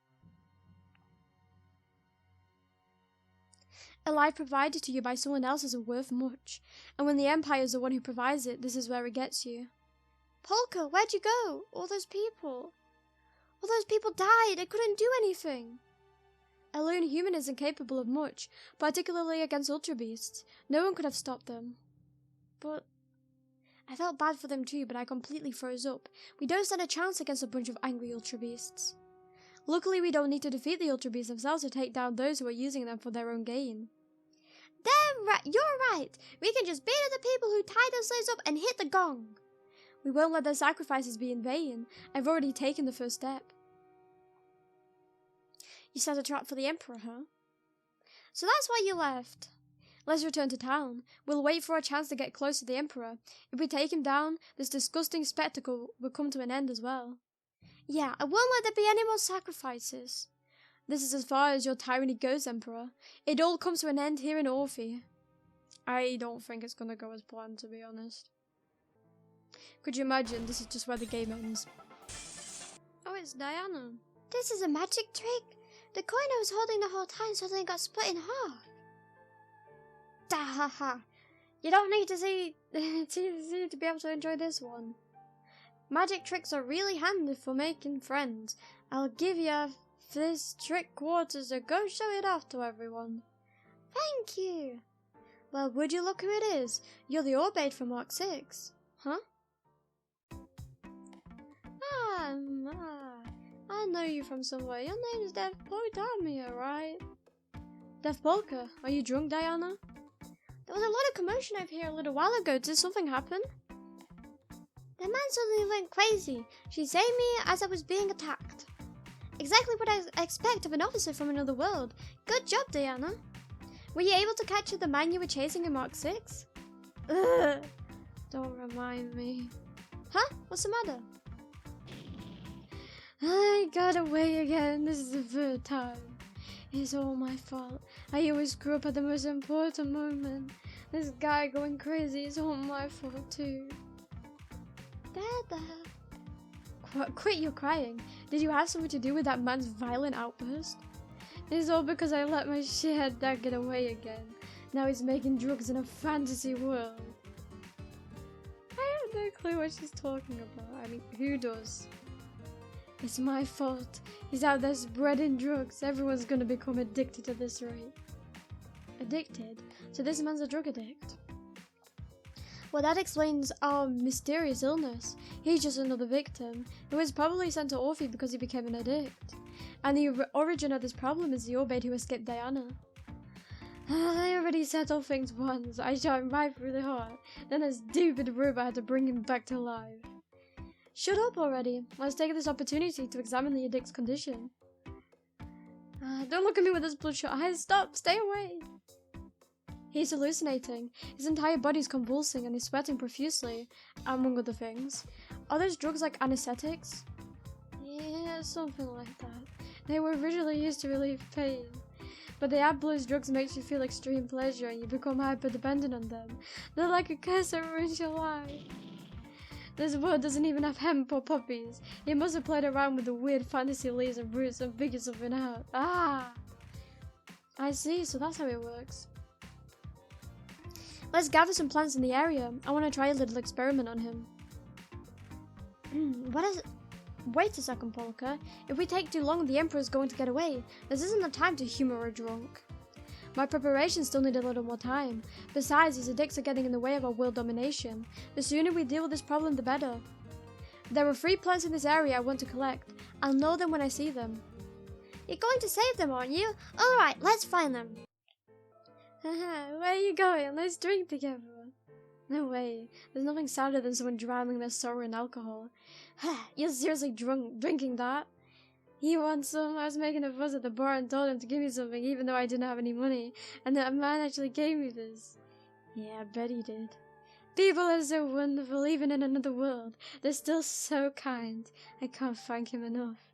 A life provided to you by someone else isn't worth much, and when the Empire is the one who provides it, this is where it gets you. Polka, where'd you go? All those people died. They couldn't do anything. A lone human isn't capable of much, particularly against Ultra Beasts. No one could have stopped them. But I felt bad for them too, but I completely froze up. We don't stand a chance against a bunch of angry Ultra Beasts. Luckily, we don't need to defeat the Ultra Beasts themselves to take down those who are using them for their own gain. Damn right, you're right. We can just beat up the people who tied their slaves up and hit the gong. We won't let their sacrifices be in vain. I've already taken the first step. You set a trap for the Emperor, huh? So that's why you left. Let's return to town. We'll wait for a chance to get close to the Emperor. If we take him down, this disgusting spectacle will come to an end as well. Yeah, I won't let there be any more sacrifices. This is as far as your tyranny goes, Emperor. It all comes to an end here in Orphe. I don't think it's gonna go as planned, to be honest. Could you imagine this is just where the game ends? Oh, it's Diana. This is a magic trick. The coin I was holding the whole time suddenly got split in half. Dahaha. You don't need to see to be able to enjoy this one. Magic tricks are really handy for making friends. I'll give you this trick quarter, so go show it off to everyone. Thank you. Well, would you look who it is? You're the Orphe from Mark 6. Huh? I know you from somewhere. Your name is Dev Polka, right? Dev Polka, are you drunk, Diana? There was a lot of commotion over here a little while ago. Did something happen? The man suddenly went crazy. She saved me as I was being attacked. Exactly what I expect of an officer from another world. Good job, Diana. Were you able to capture the man you were chasing in Mark 6? Ugh. Don't remind me. Huh? What's the matter? I got away again. This is the third time. It's all my fault. I always screw up at the most important moment. This guy going crazy is all my fault too. Dada. Quit your crying. Did you have something to do with that man's violent outburst? It's all because I let my shithead dad get away again. Now he's making drugs in a fantasy world. I have no clue what she's talking about. I mean, who does? It's my fault. He's out there spreading drugs. Everyone's gonna become addicted at this rate. Addicted? So this man's a drug addict. Well, that explains our mysterious illness. He's just another victim, who was probably sent to Orphe because he became an addict. And the origin of this problem is the Orphe who escaped Diana. I already settled things once. I shot him right through the heart. Then a stupid robot had to bring him back to life. Shut up already. Let's take this opportunity to examine the addict's condition. Don't look at me with those bloodshot eyes. Stop. Stay away. He's hallucinating. His entire body's convulsing and he's sweating profusely, among other things. Are those drugs like anesthetics? Yeah, something like that. They were originally used to relieve pain. But the Ablo's drugs makes you feel extreme pleasure and you become hyper-dependent on them. They're like a curse that ruins your life. This world doesn't even have hemp or puppies. He must have played around with the weird fantasy leaves and roots and figured something out. Ah! I see, so that's how it works. Let's gather some plants in the area. I want to try a little experiment on him. What is it? Wait a second, Polka. If we take too long, the Emperor's going to get away. This isn't the time to humor a drunk. My preparations still need a little more time. Besides, these addicts are getting in the way of our world domination. The sooner we deal with this problem, the better. There are 3 plants in this area I want to collect. I'll know them when I see them. You're going to save them, aren't you? Alright, let's find them. Where are you going? Let's drink together. No way. There's nothing sadder than someone drowning their sorrow in alcohol. You're seriously drinking that? He wants some. I was making a fuss at the bar and told him to give me something even though I didn't have any money. And that man actually gave me this. Yeah, I bet he did. People are so wonderful, even in another world. They're still so kind. I can't thank him enough.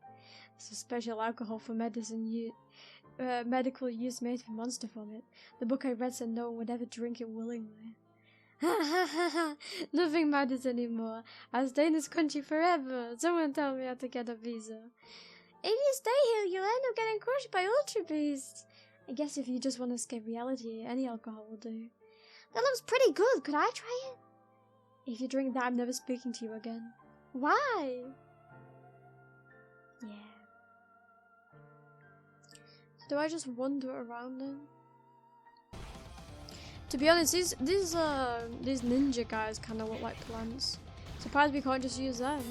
There's a special alcohol for medical use made from monster vomit. The book I read said no one would ever drink it willingly. Ha ha ha ha! Nothing matters anymore. I'll stay in this country forever. Someone tell me how to get a visa. If you stay here, you'll end up getting crushed by ultra beasts. I guess if you just want to escape reality, any alcohol will do. That looks pretty good. Could I try it? If you drink that, I'm never speaking to you again. Why? Yeah. Do I just wander around then? To be honest, these ninja guys kind of look like plants. Surprised we can't just use them.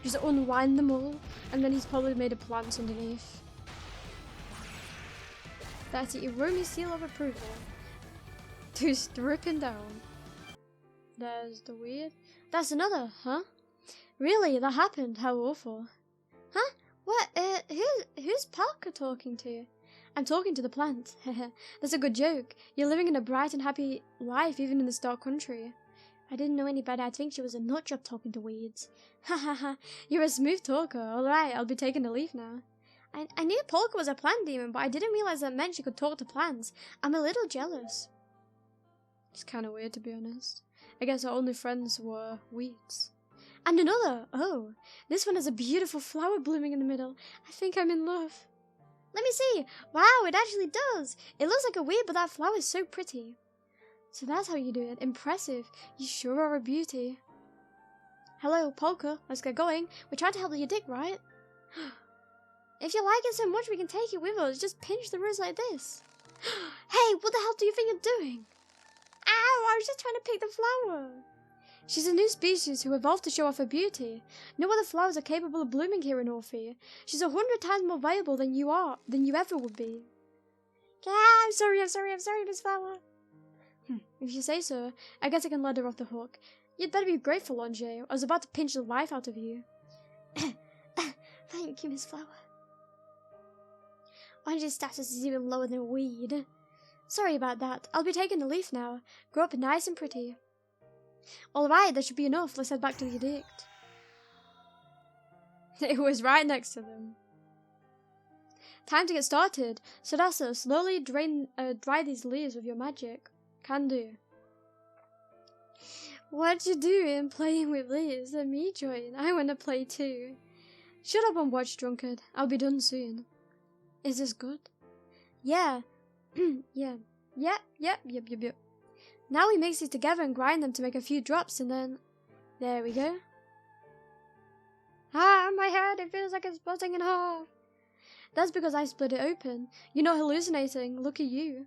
Just unwind them all, and then he's probably made a plant underneath. That's the Iromi seal of approval. To stripping down. There's the weird. That's another, huh? Really? That happened? How awful. Huh? What? Who's Parker talking to? I'm talking to the plant. That's a good joke. You're living in a bright and happy life even in this dark country. I didn't know any better. I'd think she was a nutjob talking to weeds. Ha ha ha. You're a smooth talker. Alright, I'll be taking a leaf now. I knew Polka was a plant demon, but I didn't realize that meant she could talk to plants. I'm a little jealous. It's kind of weird, to be honest. I guess our only friends were weeds. And another. Oh, this one has a beautiful flower blooming in the middle. I think I'm in love. Let me see. Wow, it actually does. It looks like a weed, but that flower is so pretty. So that's how you do it. Impressive. You sure are a beauty. Hello, Polka. Let's get going. We're trying to help you dig, right? If you like it so much, we can take it with us. Just pinch the rose like this. Hey, what the hell do you think you're doing? Ow, I was just trying to pick the flower. She's a new species who evolved to show off her beauty. No other flowers are capable of blooming here in Orphe. She's 100 times more valuable than you ever would be. Yeah, I'm sorry, Miss Flower. If you say so, I guess I can let her off the hook. You'd better be grateful, Ange. I was about to pinch the life out of you. Thank you, Miss Flower. Ange's status is even lower than a weed. Sorry about that. I'll be taking the leaf now. Grow up nice and pretty. Alright, that should be enough. Let's head back to the edict. It was right next to them. Time to get started. Sadasa, slowly dry these leaves with your magic. Can do. What you doing playing with leaves? Let me join. I want to play too. Shut up and watch, drunkard. I'll be done soon. Is this good? Yeah. Yeah. Yep. Now we mix these together and grind them to make a few drops and then... There we go. Ah, my head, it feels like it's buzzing in half. That's because I split it open. You're not hallucinating. Look at you.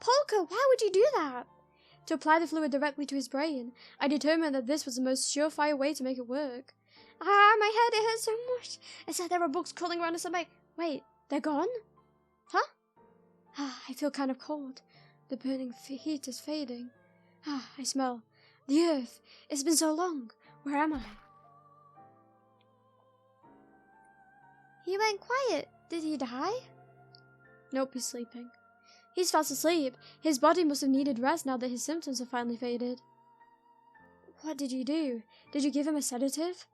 Polka, why would you do that? To apply the fluid directly to his brain. I determined that this was the most surefire way to make it work. Ah, my head, it hurts so much. It's like there are bugs crawling around us. Wait, they're gone? Huh? Ah, I feel kind of cold. The burning heat is fading. Ah, I smell. The earth. It's been so long. Where am I? He went quiet. Did he die? Nope, he's sleeping. He's fast asleep. His body must have needed rest now that his symptoms have finally faded. What did you do? Did you give him a sedative?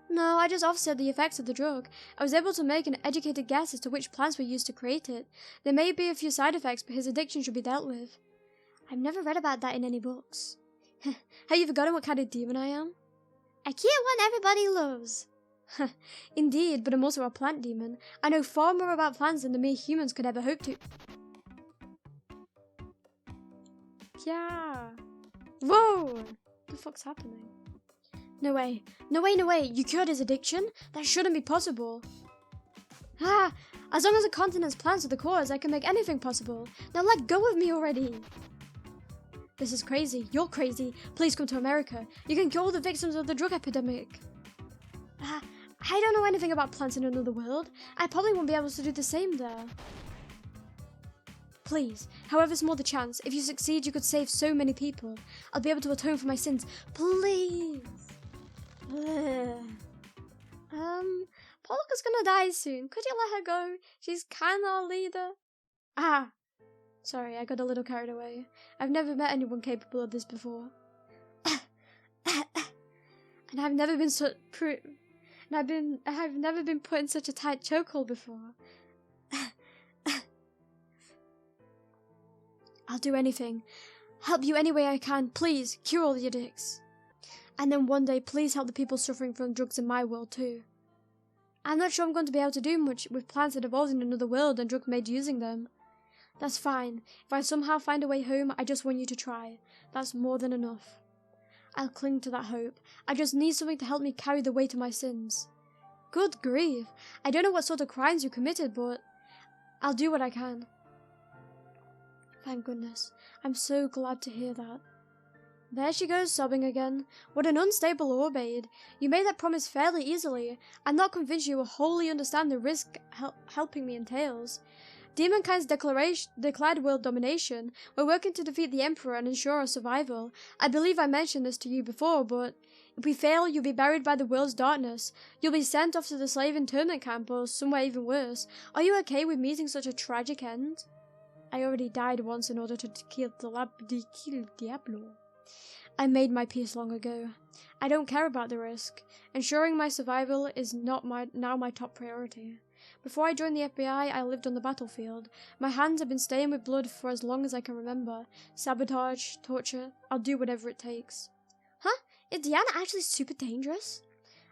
No, I just offset the effects of the drug. I was able to make an educated guess as to which plants were used to create it. There may be a few side effects, but his addiction should be dealt with. I've never read about that in any books. Have you forgotten what kind of demon I am? I can't one everybody loves. Indeed, but I'm also a plant demon. I know far more about plants than the mere humans could ever hope to. Yeah. Whoa! What the fuck's happening? No way. You cured his addiction? That shouldn't be possible. Ah! As long as the continent's plants are the cause, I can make anything possible. Now let go of me already. This is crazy. You're crazy. Please come to America. You can cure all the victims of the drug epidemic. I don't know anything about plants in another world. I probably won't be able to do the same there. Please, however small the chance, if you succeed, you could save so many people. I'll be able to atone for my sins. Please. Polka's gonna die soon. Could you let her go? She's kinda our leader. Sorry, I got a little carried away. I've never met anyone capable of this before. And I've never been I've never been put in such a tight chokehold before. I'll do anything. Help you any way I can. Please, cure all the addicts. And then one day, please help the people suffering from drugs in my world too. I'm not sure I'm going to be able to do much with plants that evolved in another world and drugs made using them. That's fine. If I somehow find a way home, I just want you to try. That's more than enough. I'll cling to that hope. I just need something to help me carry the weight of my sins. Good grief. I don't know what sort of crimes you committed, but I'll do what I can. Thank goodness. I'm so glad to hear that. There she goes, sobbing again. What an unstable orb-aid. You made that promise fairly easily. I'm not convinced you will wholly understand the risk helping me entails. Demonkind's declared world domination. We're working to defeat the Emperor and ensure our survival. I believe I mentioned this to you before, but if we fail, you'll be buried by the world's darkness. You'll be sent off to the slave internment camp or somewhere even worse. Are you okay with meeting such a tragic end? I already died once in order to kill Diablo. I made my peace long ago. I don't care about the risk. Ensuring my survival is now my top priority. Before I joined the FBI, I lived on the battlefield. My hands have been stained with blood for as long as I can remember. Sabotage, torture, I'll do whatever it takes. Huh? Is Diana actually super dangerous?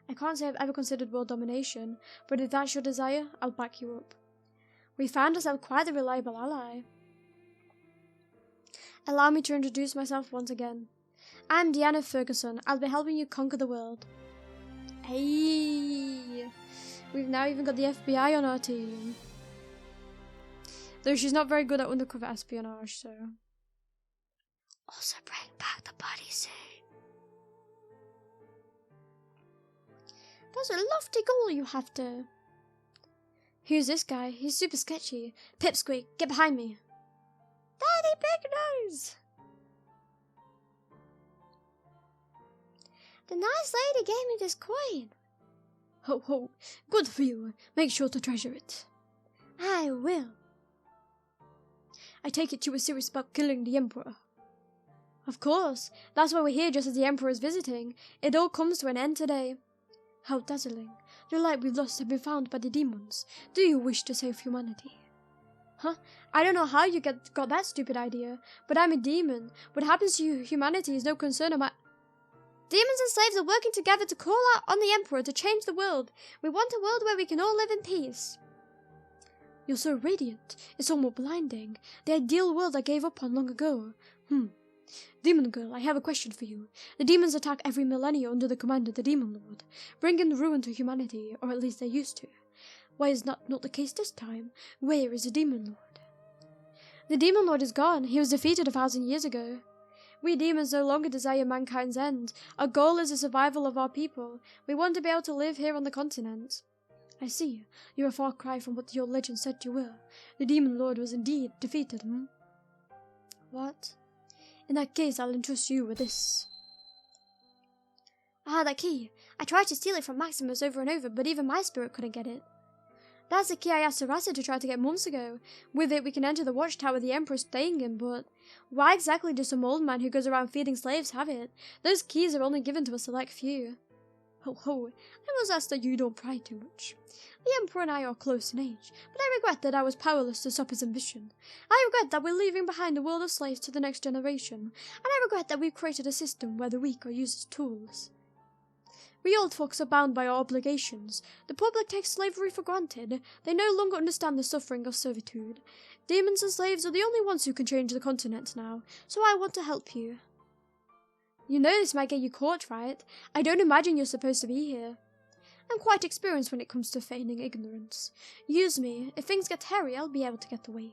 I can't say I've ever considered world domination, but if that's your desire, I'll back you up. We found ourselves quite a reliable ally. Allow me to introduce myself once again. I'm Deanna Ferguson. I'll be helping you conquer the world. Hey! We've now even got the FBI on our team. Though she's not very good at undercover espionage, so... Also bring back the bodysuit. That's a lofty goal you have to... Who's this guy? He's super sketchy. Pipsqueak, get behind me. Daddy Big Nose! The nice lady gave me this coin. Ho ho, good for you. Make sure to treasure it. I will. I take it you were serious about killing the Emperor. Of course. That's why we're here just as the Emperor is visiting. It all comes to an end today. How dazzling. The light we lost have been found by the demons. Do you wish to save humanity? Huh? I don't know how you got that stupid idea, but I'm a demon. What happens to humanity is no concern of my... Demons and slaves are working together to call out on the Emperor to change the world. We want a world where we can all live in peace. You're so radiant. It's almost blinding. The ideal world I gave up on long ago. Demon Girl, I have a question for you. The demons attack every millennia under the command of the Demon Lord, bringing ruin to humanity, or at least they used to. Why is that not the case this time? Where is the Demon Lord? The Demon Lord is gone. He was defeated 1,000 years ago. We demons no longer desire mankind's end. Our goal is the survival of our people. We want to be able to live here on the continent. I see. You're a far cry from what your legend said you were. The Demon Lord was indeed defeated, What? In that case, I'll entrust you with this. Ah, that key. I tried to steal it from Maximus over and over, but even my spirit couldn't get it. That's the key I asked Sarasa to try to get months ago. With it, we can enter the watchtower the Emperor's staying in, but why exactly does some old man who goes around feeding slaves have it? Those keys are only given to a select few. Ho ho, I must ask that you don't pry too much. The Emperor and I are close in age, but I regret that I was powerless to stop his ambition. I regret that we're leaving behind a world of slaves to the next generation, and I regret that we've created a system where the weak are used as tools. We old folks are bound by our obligations. The public takes slavery for granted. They no longer understand the suffering of servitude. Demons and slaves are the only ones who can change the continent now, so I want to help you. You know this might get you caught, right? I don't imagine you're supposed to be here. I'm quite experienced when it comes to feigning ignorance. Use me. If things get hairy, I'll be able to get away.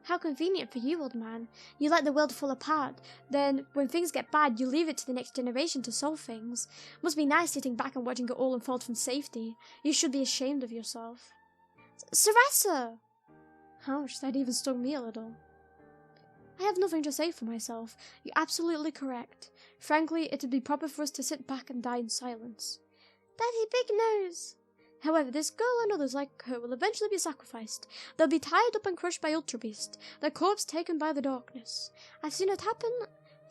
How convenient for you, old man. You let the world fall apart. Then, when things get bad, you leave it to the next generation to solve things. Must be nice sitting back and watching it all unfold from safety. You should be ashamed of yourself. Sarasa! Ouch, that even stung me a little. I have nothing to say for myself. You're absolutely correct. Frankly, it'd be proper for us to sit back and die in silence. Daddy Big Nose! However, this girl and others like her will eventually be sacrificed. They'll be tied up and crushed by Ultra Beast, their corpse taken by the darkness. I've seen it happen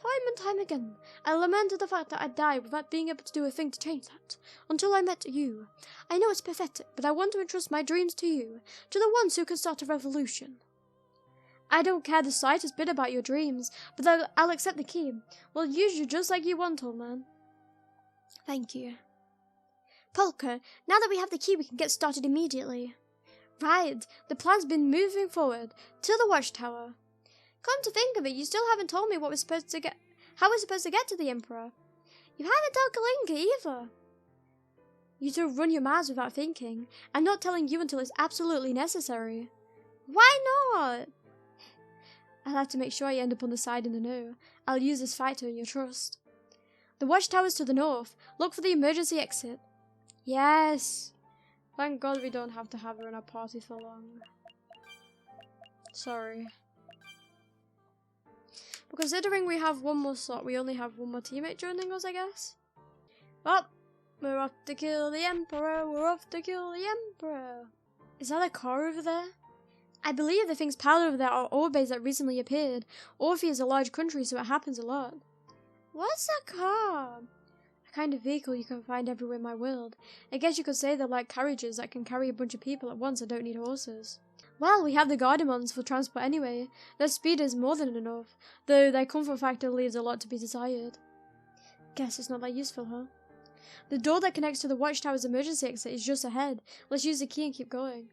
time and time again. I lamented the fact that I died without being able to do a thing to change that, until I met you. I know it's pathetic, but I want to entrust my dreams to you, to the ones who can start a revolution. I don't care the slightest bit about your dreams, but I'll accept the key. We'll use you just like you want, old man. Thank you. Polka, now that we have the key, we can get started immediately. Right, the plan's been moving forward, to the watchtower. Come to think of it, you still haven't told me how we're supposed to get to the Emperor. You haven't told Kalinka either. You two run your mouths without thinking. I'm not telling you until it's absolutely necessary. Why not? I'll have to make sure I end up on the side in the know. I'll use this fight to earn your trust. The watchtower's to the north. Look for the emergency exit. Yes. Thank God we don't have to have her in our party for long. Sorry. But considering we have one more slot, we only have one more teammate joining us, I guess. Well, we're off to kill the Emperor. We're off to kill the Emperor. Is that a car over there? I believe the things piled over there are orbes that recently appeared. Orphe is a large country, so it happens a lot. What's a car? A kind of vehicle you can find everywhere in my world. I guess you could say they're like carriages that can carry a bunch of people at once and don't need horses. Well, we have the Guardians for transport anyway. Their speed is more than enough, though their comfort factor leaves a lot to be desired. Guess it's not that useful, huh? The door that connects to the watchtower's emergency exit is just ahead. Let's use the key and keep going.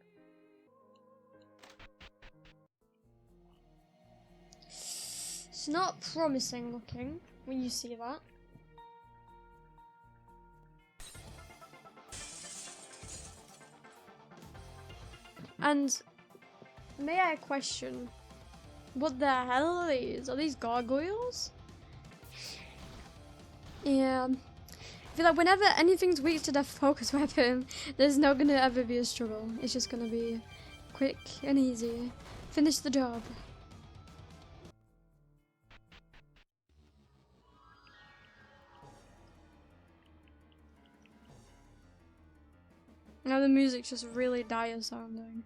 It's not promising looking when you see that. And may I question, what the hell are these? Are these gargoyles? Yeah. I feel like whenever anything's weak to their focus weapon, there's not gonna ever be a struggle. It's just gonna be quick and easy. Finish the job. Now the music's just really dire sounding.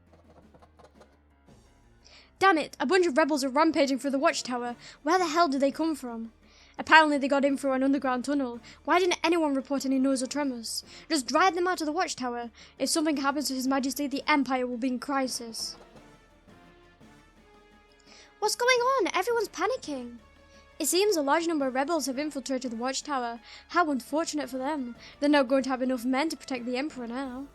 Damn it! A bunch of rebels are rampaging through the watchtower. Where the hell did they come from? Apparently they got in through an underground tunnel. Why didn't anyone report any noise or tremors? Just drive them out of the watchtower. If something happens to His Majesty, the Empire will be in crisis. What's going on? Everyone's panicking. It seems a large number of rebels have infiltrated the watchtower. How unfortunate for them. They're not going to have enough men to protect the Emperor now.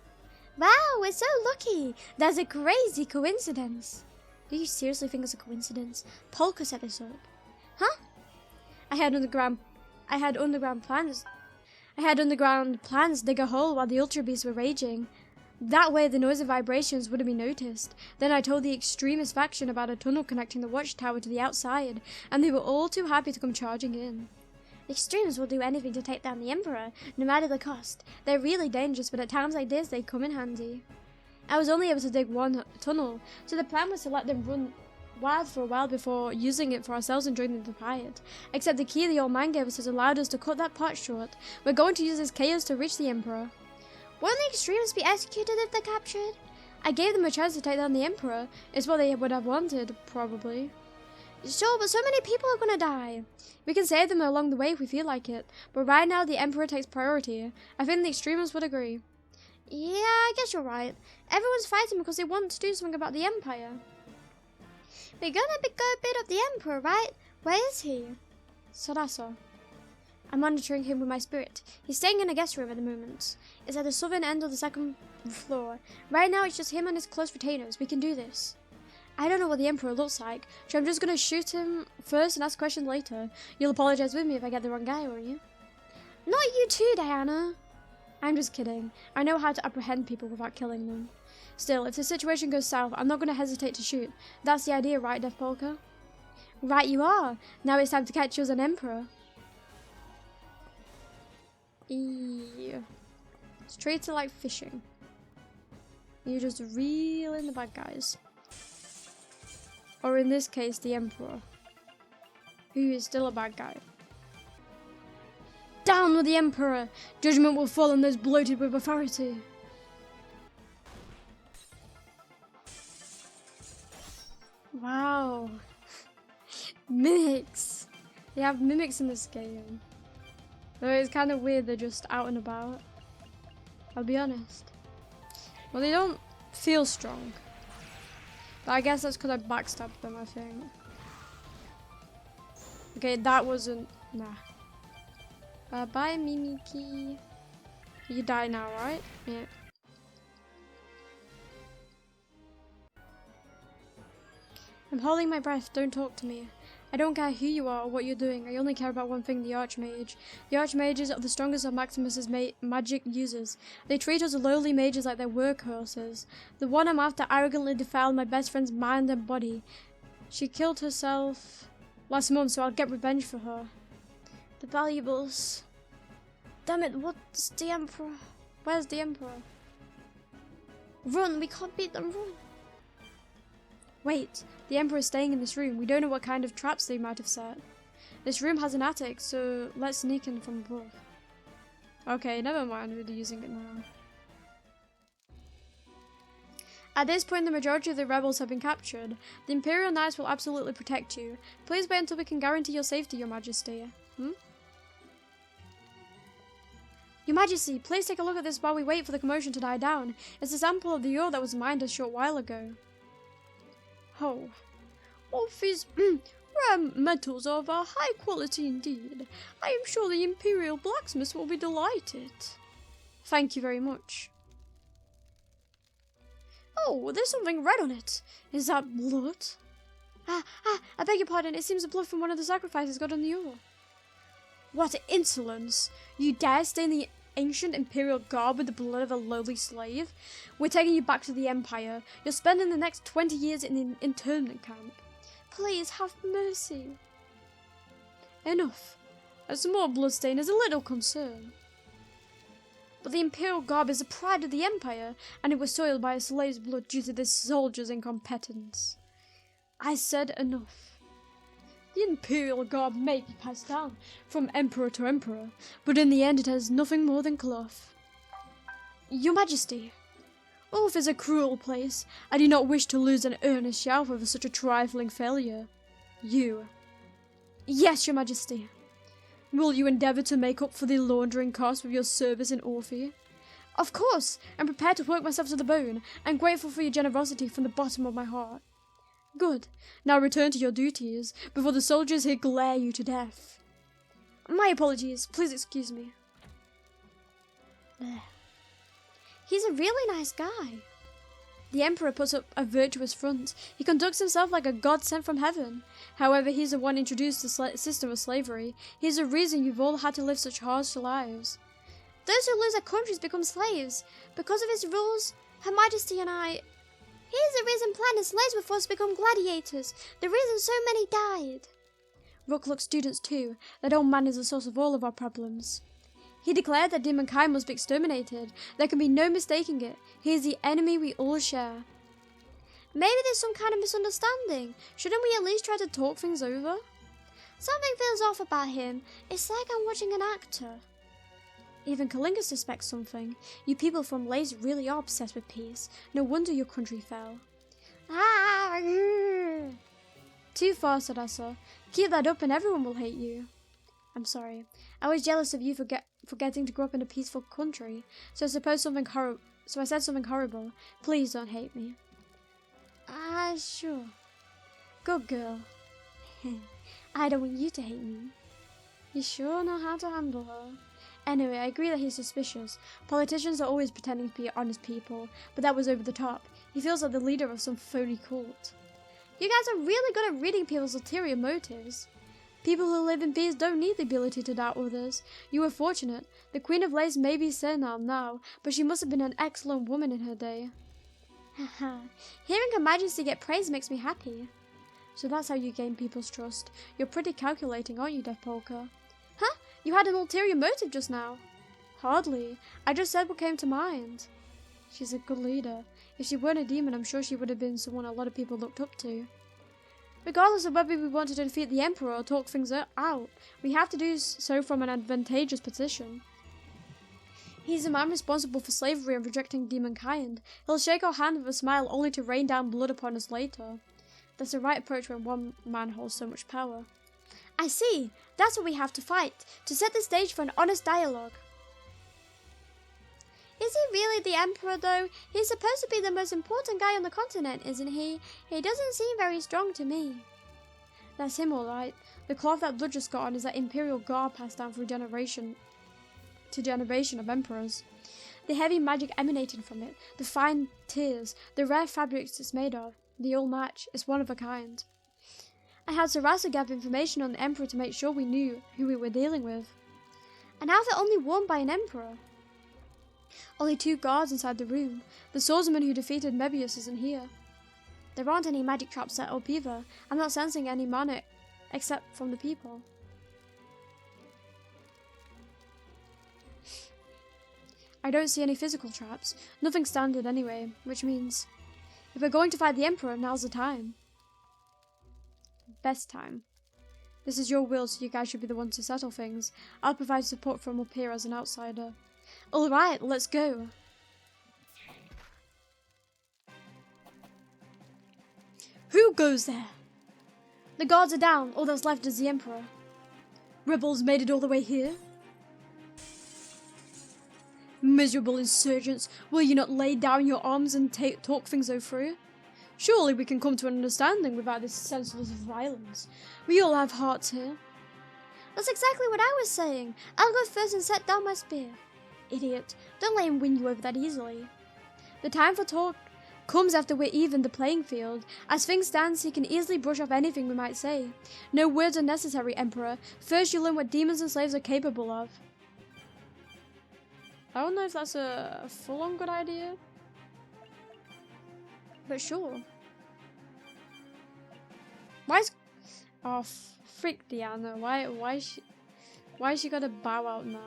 Wow, we're so lucky. That's a crazy coincidence. Do you seriously think it's a coincidence? Polka set this up. Huh? I had underground plans to dig a hole while the Ultra Beasts were raging. That way the noise and vibrations wouldn't be noticed. Then I told the extremist faction about a tunnel connecting the watchtower to the outside, and they were all too happy to come charging in. The extremists will do anything to take down the Emperor, no matter the cost. They're really dangerous, but at times like this they come in handy. I was only able to dig one tunnel, so the plan was to let them run wild for a while before using it for ourselves and joining the fight. Except the key the old man gave us has allowed us to cut that part short. We're going to use this chaos to reach the Emperor. Won't the extremists be executed if they're captured? I gave them a chance to take down the Emperor. It's what they would have wanted, probably. Sure, but so many people are gonna die. We can save them along the way if we feel like it, but right now the Emperor takes priority. I think the extremists would agree. Yeah, I guess you're right. Everyone's fighting because they want to do something about the Empire. We're gonna go beat up the Emperor, right? Where is he? Sarasa. I'm monitoring him with my spirit. He's staying in a guest room at the moment. It's at the southern end of the second floor. Right now it's just him and his close retainers. We can do this. I don't know what the Emperor looks like, so I'm just gonna shoot him first and ask questions later. You'll apologize with me if I get the wrong guy, won't you? Not you too, Diana. I'm just kidding. I know how to apprehend people without killing them. Still, if the situation goes south, I'm not gonna hesitate to shoot. That's the idea, right, Death Polka? Right you are. Now it's time to catch us an Emperor. Eee. Let's treat it like fishing. You just reel in the bad guys. Or in this case, the Emperor, who is still a bad guy. Down with the Emperor! Judgment will fall on those bloated with authority. Wow. Mimics. They have mimics in this game. Though it's kind of weird they're just out and about. I'll be honest. Well, they don't feel strong. But I guess that's because I backstabbed them, I think. Okay, that wasn't... Nah. Bye, Mimiki. You die now, right? Yeah. I'm holding my breath. Don't talk to me. I don't care who you are or what you're doing. I only care about one thing, the Archmage. The Archmages are the strongest of Maximus's magic users. They treat us lowly mages like their workhorses. The one I'm after arrogantly defiled my best friend's mind and body. She killed herself last month, so I'll get revenge for her. The valuables. Damn it, what's the Emperor? Where's the Emperor? Run, we can't beat them, run. Wait, the Emperor's staying in this room. We don't know what kind of traps they might have set. This room has an attic, so let's sneak in from above. Okay, never mind, we're using it now. At this point, the majority of the rebels have been captured. The Imperial Knights will absolutely protect you. Please wait until we can guarantee your safety, Your Majesty. Your Majesty, please take a look at this while we wait for the commotion to die down. It's a sample of the ore that was mined a short while ago. Oh, Orphe's rare metals are of a high quality indeed. I am sure the Imperial blacksmiths will be delighted. Thank you very much. Oh, there's something red on it. Is that blood? I beg your pardon. It seems the blood from one of the sacrifices got on the ore. What insolence! You dare stain the ancient Imperial garb with the blood of a lowly slave? We're taking you back to the Empire. You're spending the next 20 years in an internment camp. Please have mercy. Enough. A small bloodstain is a little concern. But the Imperial garb is the pride of the Empire, and it was soiled by a slave's blood due to this soldier's incompetence. I said enough. The Imperial garb may be passed down from Emperor to Emperor, but in the end it has nothing more than cloth. Your Majesty, Orphe is a cruel place. I do not wish to lose an earnest shout over such a trifling failure. You. Yes, Your Majesty. Will you endeavour to make up for the laundering cost of your service in Orphe? Of course. I'm prepared to work myself to the bone. I'm grateful for your generosity from the bottom of my heart. Good. Now return to your duties, before the soldiers here glare you to death. My apologies. Please excuse me. He's a really nice guy. The Emperor puts up a virtuous front. He conducts himself like a god sent from heaven. However, he's the one introduced the system of slavery. He's the reason you've all had to live such harsh lives. Those who lose their countries become slaves. Because of his rules, Her Majesty and I... He's the reason planet slaves were forced to become gladiators. The reason so many died. Rook looks students too. That old man is the source of all of our problems. He declared that demonkind must be exterminated. There can be no mistaking it. He is the enemy we all share. Maybe there's some kind of misunderstanding. Shouldn't we at least try to talk things over? Something feels off about him. It's like I'm watching an actor. Even Kalinga suspects something. You people from Lays really are obsessed with peace. No wonder your country fell. Too far, Sadasa. Keep that up and everyone will hate you. I'm sorry. I was jealous of you for getting to grow up in a peaceful country. So I said something horrible. Please don't hate me. Sure. Good girl. I don't want you to hate me. You sure know how to handle her. Anyway, I agree that he's suspicious. Politicians are always pretending to be honest people, but that was over the top. He feels like the leader of some phony cult. You guys are really good at reading people's ulterior motives. People who live in peace don't need the ability to doubt others. You were fortunate. The Queen of Lace may be senile now, but she must have been an excellent woman in her day. Hearing Her Majesty get praise makes me happy. So that's how you gain people's trust. You're pretty calculating, aren't you, Death Polka? Huh? You had an ulterior motive just now. Hardly. I just said what came to mind. She's a good leader. If she weren't a demon, I'm sure she would have been someone a lot of people looked up to. Regardless of whether we wanted to defeat the Emperor or talk things out, we have to do so from an advantageous position. He's the man responsible for slavery and rejecting demonkind. He'll shake our hand with a smile only to rain down blood upon us later. That's the right approach when one man holds so much power. I see. That's what we have to fight, to set the stage for an honest dialogue. Is he really the Emperor, though? He's supposed to be the most important guy on the continent, isn't he? He doesn't seem very strong to me. That's him, all right. The cloth that Blood just got on is that imperial garb passed down through generation to generation of emperors. The heavy magic emanating from it, the fine tears, the rare fabrics it's made of, they all match. It's one of a kind. I had Sarasa gather information on the Emperor to make sure we knew who we were dealing with. And now they're only worn by an Emperor. Only 2 guards inside the room. The swordsman who defeated Mebius isn't here. There aren't any magic traps set up either. I'm not sensing any mana except from the people. I don't see any physical traps. Nothing standard anyway, which means if we're going to fight the Emperor, now's the time. Best time. This is your will, so you guys should be the ones to settle things. I'll provide support from up here as an outsider. Alright, let's go. Who goes there? The guards are down. All that's left is the Emperor. Rebels made it all the way here? Miserable insurgents, will you not lay down your arms and talk things through? Surely we can come to an understanding without this senseless violence. We all have hearts here. That's exactly what I was saying. I'll go first and set down my spear. Idiot, don't let him win you over that easily. The time for talk comes after we're even the playing field. As things stand, he can easily brush off anything we might say. No words are necessary, Emperor. First you learn what demons and slaves are capable of. I don't know if that's a full-on good idea, but sure. Why's... Oh, freak Diana. Why is she gotta bow out now?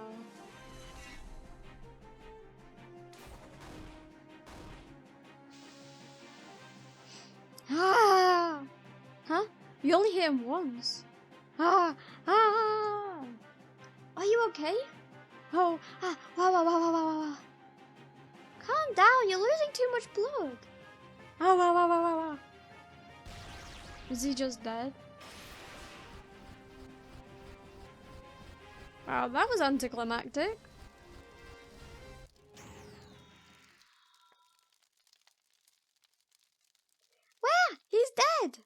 Ah! Huh? You only hit him once. Ah! Ah! Are you okay? Oh! Ah! Wow! Wow! Wow! Wow! Wow! Wow! Calm down. You're losing too much blood. Oh! Wow! Wow! Wow! Wow! Wow! Is he just dead? Wow, that was anticlimactic. Where? He's dead.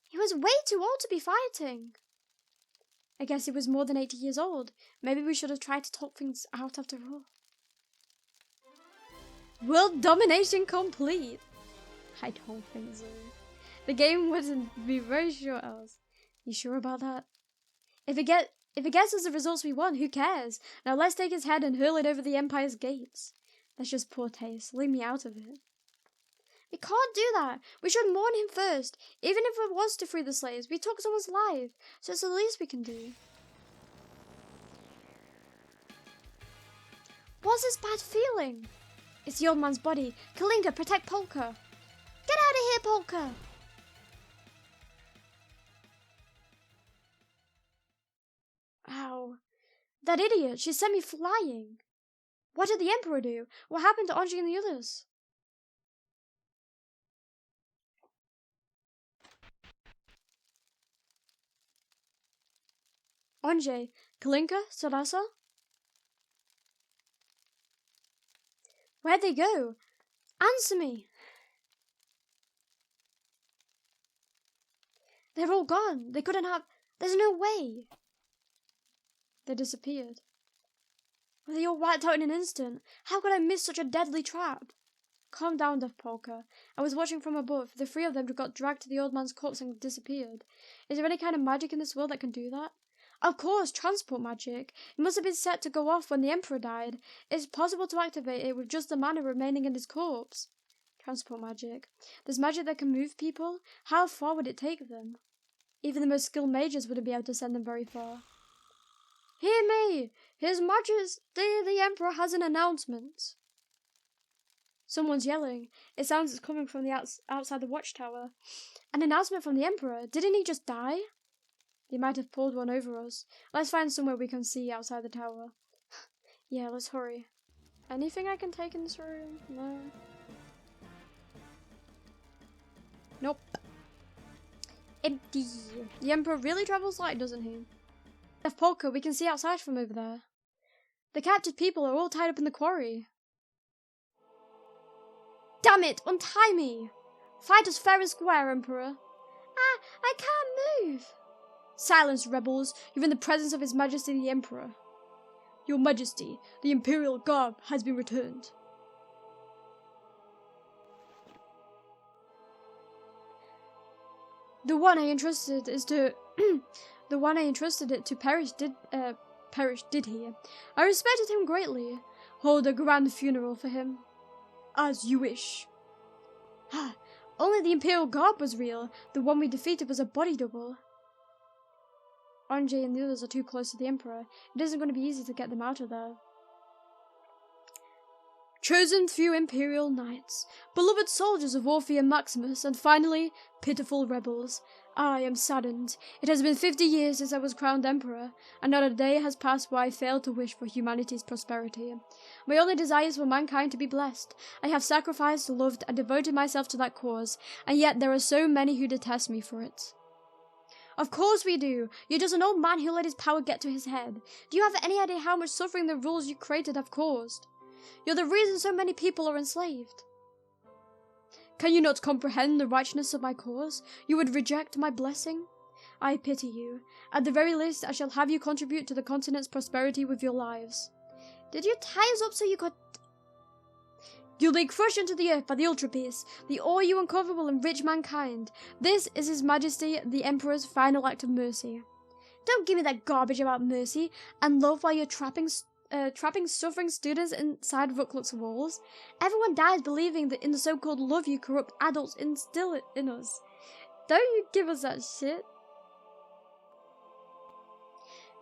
He was way too old to be fighting. I guess he was more than 80 years old. Maybe we should have tried to talk things out after all. World domination complete. I don't think so. The game wouldn't be very sure else. You sure about that? If it gets us the results we want, who cares? Now let's take his head and hurl it over the Empire's gates. That's just poor taste. Leave me out of it. We can't do that. We should mourn him first. Even if it was to free the slaves, we took someone's life. So it's the least we can do. What's this bad feeling? It's the old man's body. Kalinka, protect Polka. Get out of here, Polka. Ow. That idiot. She sent me flying. What did the Emperor do? What happened to Anji and the others? Anji, Kalinka, Sarasa? Where'd they go? Answer me! They're all gone. They couldn't have... There's no way. They disappeared. They all wiped out in an instant. How could I miss such a deadly trap? Calm down, Deaf Polka. I was watching from above. The 3 of them got dragged to the old man's corpse and disappeared. Is there any kind of magic in this world that can do that? Of course, transport magic. It must have been set to go off when the Emperor died. It's possible to activate it with just the mana remaining in his corpse. Transport magic. There's magic that can move people. How far would it take them? Even the most skilled mages wouldn't be able to send them very far. Hear me! His Majesty the Emperor has an announcement. Someone's yelling. It sounds it's coming from the outside the watchtower. An announcement from the Emperor? Didn't he just die? They might have pulled one over us. Let's find somewhere we can see outside the tower. Yeah, let's hurry. Anything I can take in this room? No. Nope. Empty. The Emperor really travels light, doesn't he? If Polka, we can see outside from over there. The captured people are all tied up in the quarry. Damn it! Untie me! Fight us fair and square, Emperor. Ah, I can't move. Silence, rebels. You're in the presence of His Majesty the Emperor. Your Majesty, the Imperial garb has been returned. The one I entrusted is to the one I entrusted it to perish did he. I respected him greatly. Hold a grand funeral for him. As you wish. Only the Imperial garb was real. The one we defeated was a body double. Anjay and the others are too close to the Emperor. It isn't going to be easy to get them out of there. Chosen few Imperial knights, beloved soldiers of Orphe and Maximus, and finally, pitiful rebels. I am saddened. It has been 50 years since I was crowned Emperor, and not a day has passed where I failed to wish for humanity's prosperity. My only desire is for mankind to be blessed. I have sacrificed, loved, and devoted myself to that cause, and yet there are so many who detest me for it. Of course we do. You're just an old man who let his power get to his head. Do you have any idea how much suffering the rules you created have caused? You're the reason so many people are enslaved. Can you not comprehend the righteousness of my cause? You would reject my blessing? I pity you. At the very least, I shall have you contribute to the continent's prosperity with your lives. Did you tie us up so you could... You'll be crushed into the earth by the Ultra Beast. The ore you uncover will enrich mankind. This is His Majesty the Emperor's final act of mercy. Don't give me that garbage about mercy and love while you're trapping suffering students inside Rookluk's walls. Everyone dies believing that in the so-called love you corrupt adults instill it in us. Don't you give us that shit.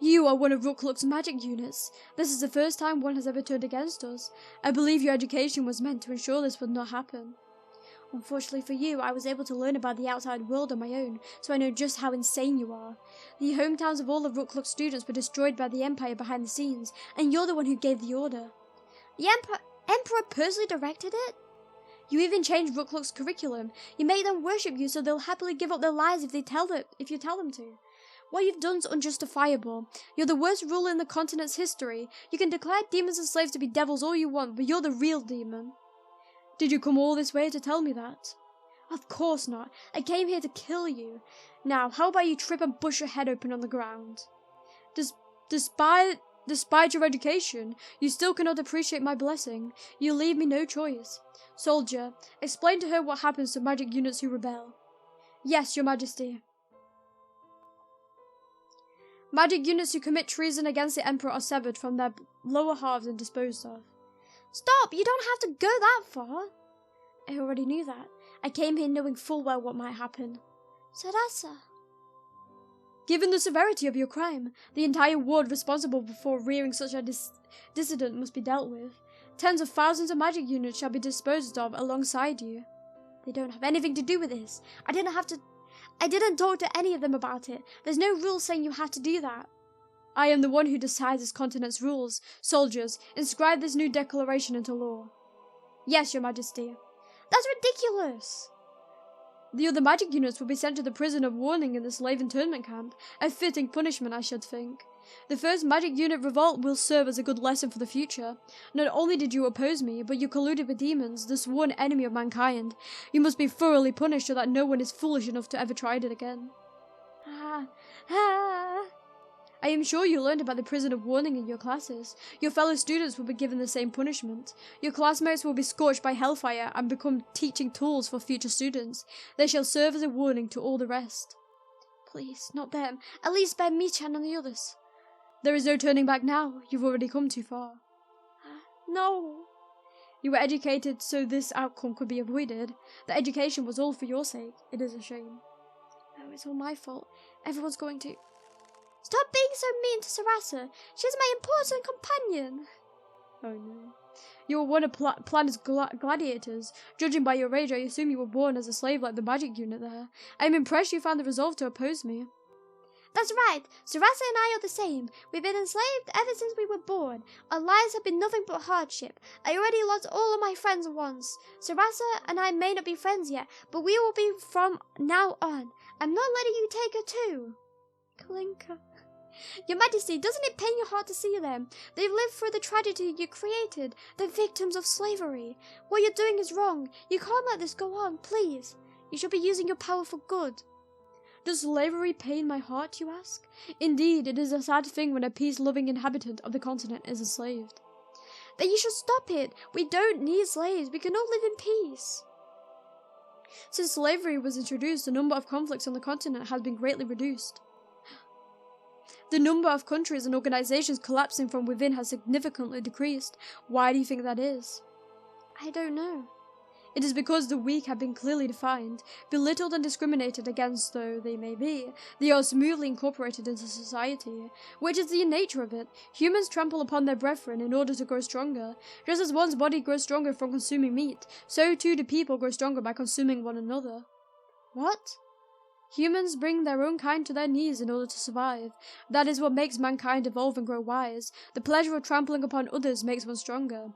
You are one of Rookluk's magic units. This is the first time one has ever turned against us. I believe your education was meant to ensure this would not happen. Unfortunately for you, I was able to learn about the outside world on my own, so I know just how insane you are. The hometowns of all of Rookluk's students were destroyed by the Empire behind the scenes, and you're the one who gave the order. The Emperor personally directed it? You even changed Rookluk's curriculum. You made them worship you so they'll happily give up their lives if you tell them to. What you've done's unjustifiable. You're the worst ruler in the continent's history. You can declare demons and slaves to be devils all you want, but you're the real demon. Did you come all this way to tell me that? Of course not. I came here to kill you. Now, how about you trip and bust your head open on the ground? Despite your education, you still cannot appreciate my blessing. You leave me no choice. Soldier, explain to her what happens to magic units who rebel. Yes, Your Majesty. Magic units who commit treason against the Emperor are severed from their lower halves and disposed of. Stop! You don't have to go that far. I already knew that. I came here knowing full well what might happen. Sarasa. Given the severity of your crime, the entire ward responsible for rearing such a dissident must be dealt with. Tens of thousands of magic units shall be disposed of alongside you. They don't have anything to do with this. I didn't talk to any of them about it. There's no rule saying you have to do that. I am the one who decides this continent's rules. Soldiers, inscribe this new declaration into law. Yes, Your Majesty. That's ridiculous. The other magic units will be sent to the prison of warning in the slave internment camp. A fitting punishment, I should think. The first magic unit revolt will serve as a good lesson for the future. Not only did you oppose me, but you colluded with demons, the sworn enemy of mankind. You must be thoroughly punished so that no one is foolish enough to ever try it again. I am sure you learned about the prison of warning in your classes. Your fellow students will be given the same punishment. Your classmates will be scorched by hellfire and become teaching tools for future students. They shall serve as a warning to all the rest. Please, not them. At least spare Michan and the others. There is no turning back now. You've already come too far. No. You were educated so this outcome could be avoided. The education was all for your sake. It is a shame. No, it's all my fault. Everyone's going to... Stop being so mean to Sarasa. She's my important companion. Oh no. You were one of Planet's gladiators. Judging by your age, I assume you were born as a slave like the magic unit there. I am impressed you found the resolve to oppose me. That's right. Sarasa and I are the same. We've been enslaved ever since we were born. Our lives have been nothing but hardship. I already lost all of my friends once. Sarasa and I may not be friends yet, but we will be from now on. I'm not letting you take her too. Kalinka. Your Majesty, doesn't it pain your heart to see them? They've lived through the tragedy you created. They're victims of slavery. What you're doing is wrong. You can't let this go on, please. You should be using your power for good. Does slavery pain my heart, you ask? Indeed, it is a sad thing when a peace-loving inhabitant of the continent is enslaved. Then you should stop it. We don't need slaves. We can all live in peace. Since slavery was introduced, the number of conflicts on the continent has been greatly reduced. The number of countries and organizations collapsing from within has significantly decreased. Why do you think that is? I don't know. It is because the weak have been clearly defined, belittled and discriminated against though they may be. They are smoothly incorporated into society, which is the nature of it. Humans trample upon their brethren in order to grow stronger. Just as one's body grows stronger from consuming meat, so too do people grow stronger by consuming one another. What? Humans bring their own kind to their knees in order to survive. That is what makes mankind evolve and grow wise. The pleasure of trampling upon others makes one stronger.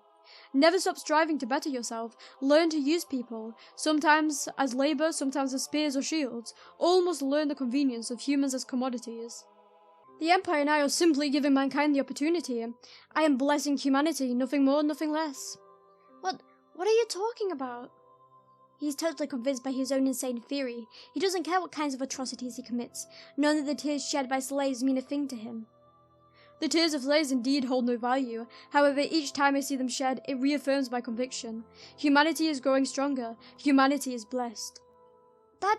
Never stop striving to better yourself. Learn to use people, sometimes as labor, sometimes as spears or shields. All must learn the convenience of humans as commodities. The Empire and I are simply giving mankind the opportunity. I am blessing humanity, nothing more, nothing less. What are you talking about? He's totally convinced by his own insane theory. He doesn't care what kinds of atrocities he commits. None of the tears shed by slaves mean a thing to him. The tears of slaves indeed hold no value. However, each time I see them shed, it reaffirms my conviction. Humanity is growing stronger. Humanity is blessed. That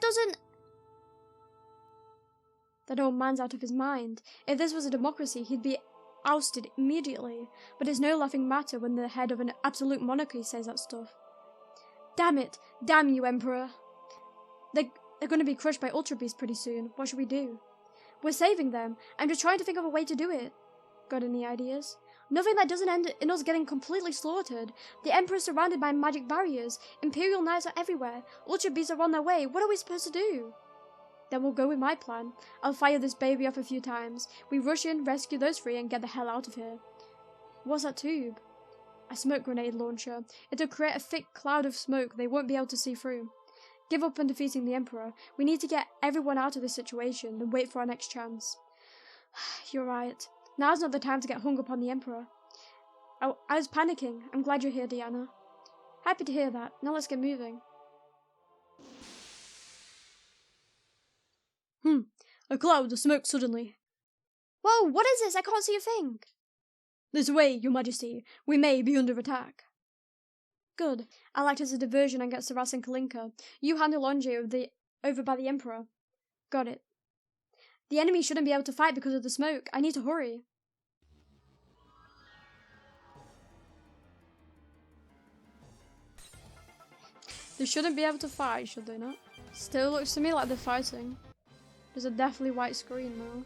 old man's out of his mind. If this was a democracy, he'd be ousted immediately. But it's no laughing matter when the head of an absolute monarchy says that stuff. Damn it! Damn you, Emperor! They're going to be crushed by Ultra Beasts pretty soon. What should we do? We're saving them. I'm just trying to think of a way to do it. Got any ideas? Nothing that doesn't end in us getting completely slaughtered. The Emperor is surrounded by magic barriers. Imperial knives are everywhere. Ultra Beasts are on their way. What are we supposed to do? Then we'll go with my plan. I'll fire this baby off a few times. We rush in, rescue those three, and get the hell out of here. What's that tube? A smoke grenade launcher. It'll create a thick cloud of smoke they won't be able to see through. Give up on defeating the Emperor. We need to get everyone out of this situation and wait for our next chance. You're right. Now's not the time to get hung up on the Emperor. I was panicking. I'm glad you're here, Diana. Happy to hear that. Now let's get moving. A cloud of smoke suddenly. Whoa, what is this? I can't see a thing. This way, Your Majesty. We may be under attack. Good. I'll act as a diversion and get Sarasa and Kalinka. You handle Onje over by the Emperor. Got it. The enemy shouldn't be able to fight because of the smoke. I need to hurry. They shouldn't be able to fight, should they not? Still looks to me like they're fighting. There's a deathly white screen now.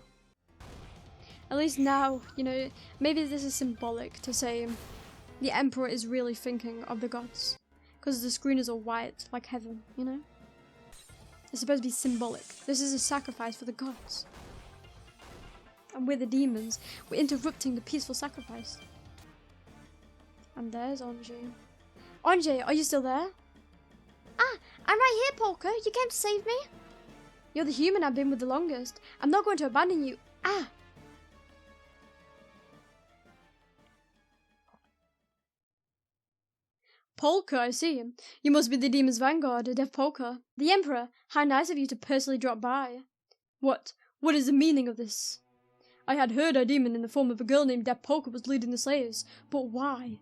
At least now, maybe this is symbolic to say the Emperor is really thinking of the gods. Because the screen is all white, like heaven, It's supposed to be symbolic. This is a sacrifice for the gods. And we're the demons. We're interrupting the peaceful sacrifice. And there's Onje. Onje, are you still there? Ah, I'm right here, Polka. You came to save me? You're the human I've been with the longest. I'm not going to abandon you. Ah! Polka, I see. You must be the demon's vanguard, Deaf Polka. The Emperor, how nice of you to personally drop by. What is the meaning of this? I had heard a demon in the form of a girl named Deaf Polka was leading the slaves, but why?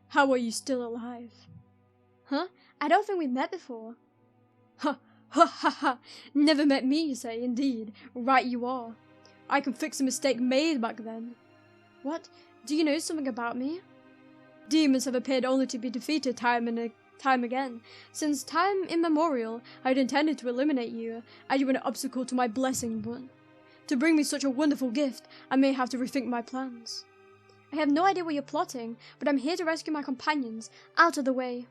How are you still alive? Huh? I don't think we've met before. Ha! Ha ha ha! Never met me, you say, indeed. Right you are. I can fix a mistake made back then. What? Do you know something about me? Demons have appeared only to be defeated time and time again. Since time immemorial, I had intended to eliminate you, as you were an obstacle to my blessing, but to bring me such a wonderful gift, I may have to rethink my plans. I have no idea what you're plotting, but I'm here to rescue my companions. Out of the way.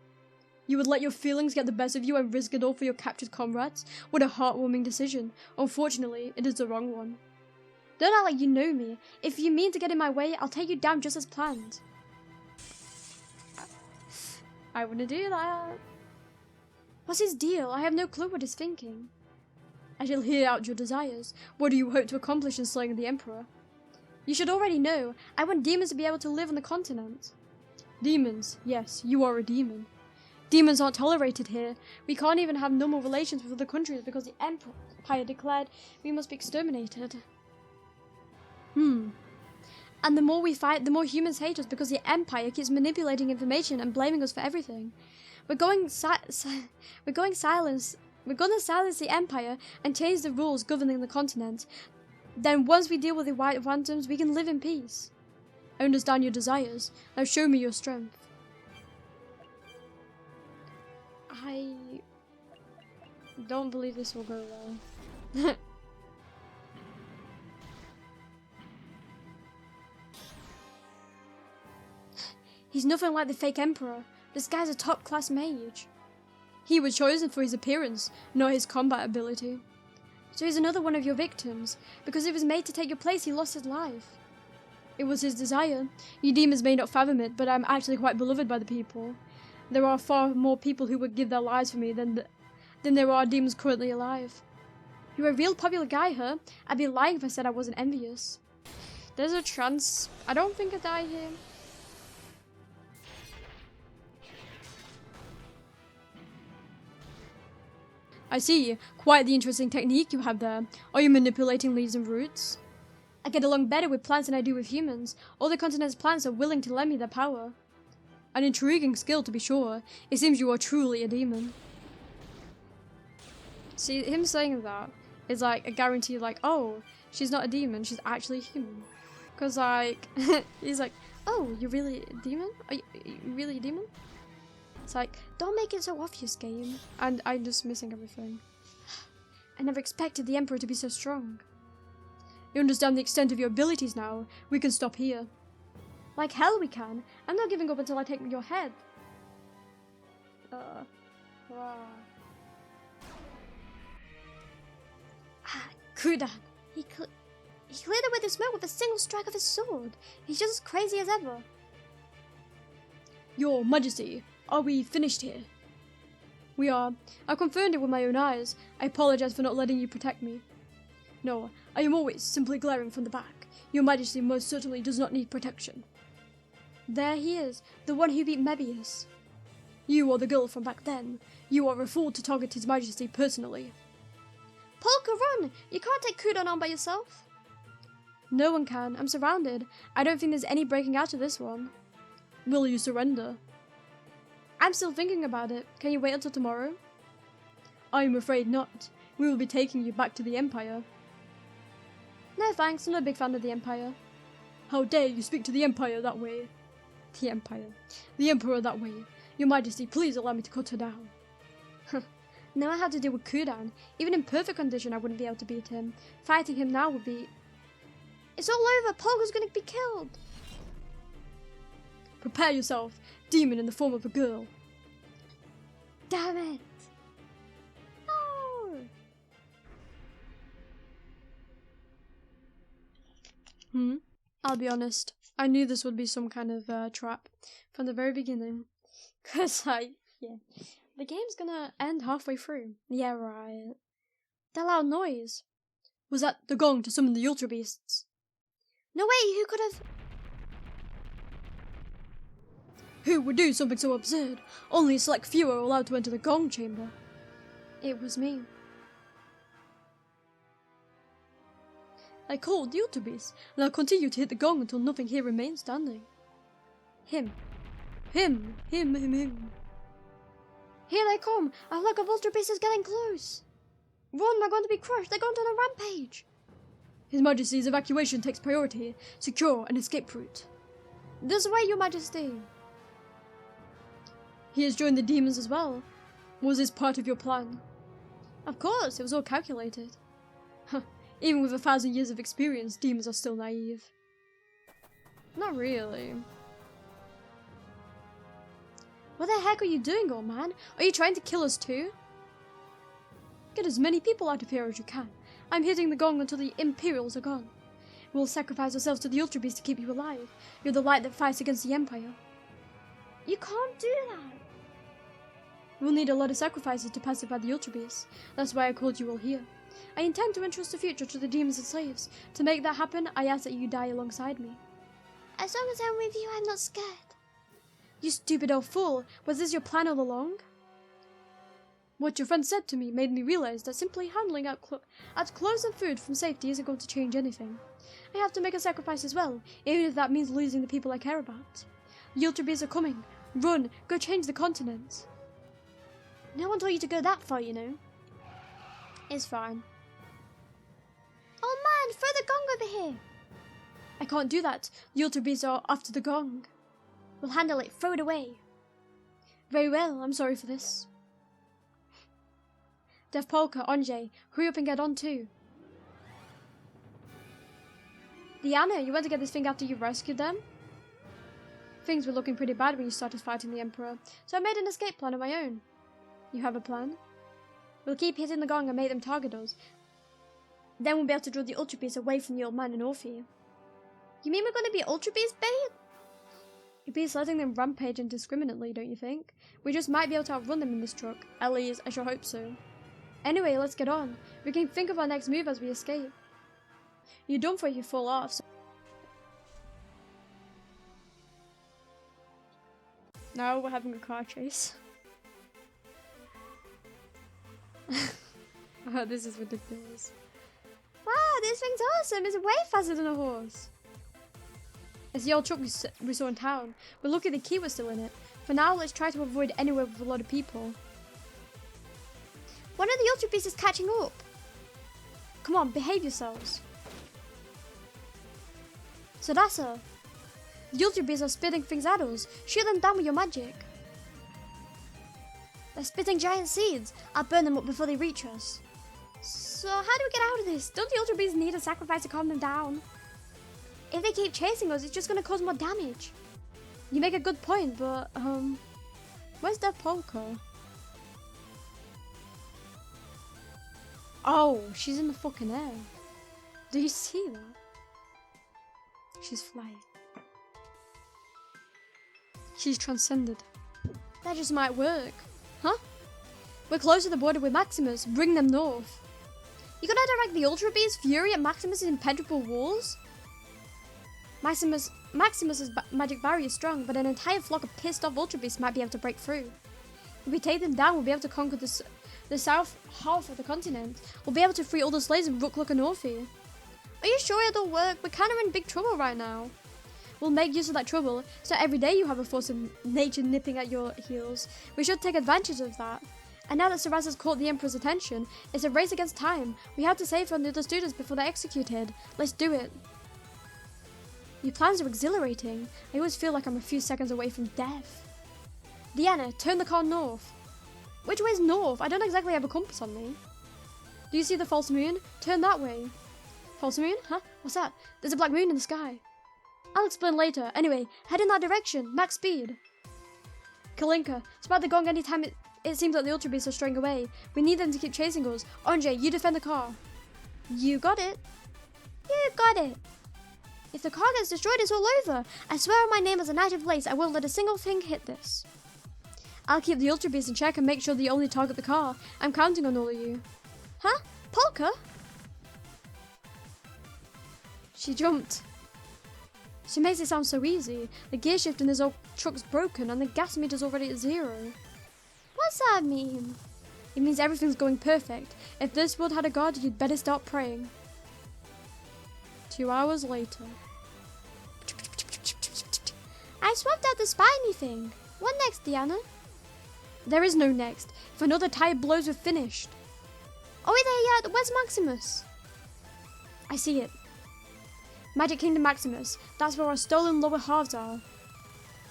You would let your feelings get the best of you and risk it all for your captured comrades? What a heartwarming decision. Unfortunately, it is the wrong one. Don't act like you know me. If you mean to get in my way, I'll take you down just as planned. I wouldn't do that. What's his deal? I have no clue what he's thinking. I shall hear out your desires. What do you hope to accomplish in slaying the Emperor? You should already know. I want demons to be able to live on the continent. Demons? Yes, you are a demon. Demons aren't tolerated here. We can't even have normal relations with other countries because the Empire declared we must be exterminated. And the more we fight, the more humans hate us because the Empire keeps manipulating information and blaming us for everything. We're going to silence the Empire and change the rules governing the continent. Then once we deal with the White Phantoms, we can live in peace. I understand your desires. Now show me your strength. I don't believe this will go well. He's nothing like the fake Emperor. This guy's a top-class mage. He was chosen for his appearance, not his combat ability. So he's another one of your victims. Because he was made to take your place, he lost his life. It was his desire. You demons may not fathom it, but I'm actually quite beloved by the people. There are far more people who would give their lives for me than there are demons currently alive. You're a real popular guy, huh? I'd be lying if I said I wasn't envious. There's a chance. I don't think I die here. I see. Quite the interesting technique you have there. Are you manipulating leaves and roots? I get along better with plants than I do with humans. All the continent's plants are willing to lend me their power. An intriguing skill, to be sure. It seems you are truly a demon. See, him saying that is like a guarantee, like, oh, she's not a demon, she's actually human. Because, like, he's like, oh, you're really a demon? Are you really a demon? It's like, don't make it so obvious, game. And I'm just missing everything. I never expected the Emperor to be so strong. You understand the extent of your abilities now. We can stop here. Like hell we can. I'm not giving up until I take your head. Kudan. He cleared away the smoke with a single strike of his sword. He's just as crazy as ever. Your Majesty, are we finished here? We are. I confirmed it with my own eyes. I apologize for not letting you protect me. No, I am always simply glaring from the back. Your Majesty most certainly does not need protection. There he is, the one who beat Mebius. You are the girl from back then. You are a fool to target His Majesty personally. Polka, run! You can't take Kudan on by yourself. No one can. I'm surrounded. I don't think there's any breaking out of this one. Will you surrender? I'm still thinking about it. Can you wait until tomorrow? I am afraid not. We will be taking you back to the Empire. No thanks, I'm not a big fan of the Empire. How dare you speak to the Empire that way? The Empire. The Emperor that way. Your Majesty, please allow me to cut her down. Now I have to deal with Kudan. Even in perfect condition, I wouldn't be able to beat him. Fighting him now would be... It's all over! Polka's gonna be killed! Prepare yourself, demon in the form of a girl. Damn it! No! I'll be honest. I knew this would be some kind of trap from the very beginning. Cause the game's gonna end halfway through. Yeah, right. That loud noise. Was that the gong to summon the Ultra Beasts? No way, who could have... Who would do something so absurd? Only a select few are allowed to enter the gong chamber. It was me. I called the Ultra Beasts, and I'll continue to hit the gong until nothing here remains standing. Him. Here they come! A flock of Ultra Beasts is getting close! Run, they're going to be crushed! They're going on a rampage! His Majesty's evacuation takes priority. Secure an escape route. This way, Your Majesty! He has joined the demons as well. Was this part of your plan? Of course, it was all calculated. Even with 1,000 years of experience, demons are still naive. Not really. What the heck are you doing, old man? Are you trying to kill us too? Get as many people out of here as you can. I'm hitting the gong until the Imperials are gone. We'll sacrifice ourselves to the Ultra Beast to keep you alive. You're the light that fights against the Empire. You can't do that. We'll need a lot of sacrifices to pacify the Ultra Beast. That's why I called you all here. I intend to entrust the future to the demons and slaves. To make that happen, I ask that you die alongside me. As long as I'm with you, I'm not scared. You stupid old fool! Was this your plan all along? What your friend said to me made me realize that simply handling out clothes and food from safety isn't going to change anything. I have to make a sacrifice as well, even if that means losing the people I care about. The Ultra Beasts are coming. Run! Go change the continent. No one told you to go that far, you know. It's fine. Oh man, throw the gong over here. I can't do that. The Ultra Beasts are after the gong. We'll handle it. Throw it away. Very well. I'm sorry for this. Dev Polka, Anjay, hurry up and get on too. Diana, you went to get this thing after you rescued them? Things were looking pretty bad when you started fighting the Emperor, so I made an escape plan of my own. You have a plan? We'll keep hitting the gong and make them target us. Then we'll be able to draw the Ultra Beasts away from the old man and Orphe. You mean we're going to be Ultra Beast bait? It'd be letting them rampage indiscriminately, don't you think? We just might be able to outrun them in this truck. At least, I sure hope so. Anyway, let's get on. We can think of our next move as we escape. You're done for if you fall off, so... Now we're having a car chase. Oh, this is ridiculous. Wow, this thing's awesome. It's way faster than a horse. It's the old truck we saw in town. We're lucky the key was still in it. For now, let's try to avoid anywhere with a lot of people. One of the Ultra Beasts is catching up. Come on, behave yourselves. So that's her. The Ultra Beasts are spitting things at us. Shoot them down with your magic. They're spitting giant seeds. I'll burn them up before they reach us. So how do we get out of this? Don't the Ultra Beasts need a sacrifice to calm them down? If they keep chasing us, it's just going to cause more damage. You make a good point, but, where's that Polka? Oh, she's in the fucking air. Do you see that? She's flying. She's transcended. That just might work. Huh? We're close to the border with Maximus. Bring them north. You gonna direct the Ultra Beast's fury at Maximus's impenetrable walls? Maximus's magic barrier is strong, but an entire flock of pissed off Ultra Beasts might be able to break through. If we take them down, we'll be able to conquer the south half of the continent. We'll be able to free all the slaves in Rook and Orphe. Are you sure it'll work? We're kind of in big trouble right now. We'll make use of that trouble, so every day you have a force of nature nipping at your heels. We should take advantage of that. And now that Saraz has caught the Emperor's attention, it's a race against time. We have to save her and the other students before they're executed. Let's do it. Your plans are exhilarating. I always feel like I'm a few seconds away from death. Diana, turn the car north. Which way is north? I don't exactly have a compass on me. Do you see the false moon? Turn that way. False moon? Huh? What's that? There's a black moon in the sky. I'll explain later. Anyway, head in that direction. Max speed. Kalinka, spread the gong anytime it seems like the Ultra Beasts are straying away. We need them to keep chasing us. Anjay, you defend the car. You got it. You got it. If the car gets destroyed, it's all over. I swear on my name as a knight of lace, I won't let a single thing hit this. I'll keep the Ultra Beasts in check and make sure they only target the car. I'm counting on all of you. Huh? Polka? She jumped. She makes it sound so easy. The gear shift in this old truck's broken and the gas meter's already at 0. What's that mean? It means everything's going perfect. If this world had a god, you'd better start praying. 2 hours later. I swapped out the spiny thing. What next, Diana? There is no next. If another tire blows, we're finished. Oh, there, yeah. Where's Maximus? I see it. Magic Kingdom Maximus. That's where our stolen lower halves are.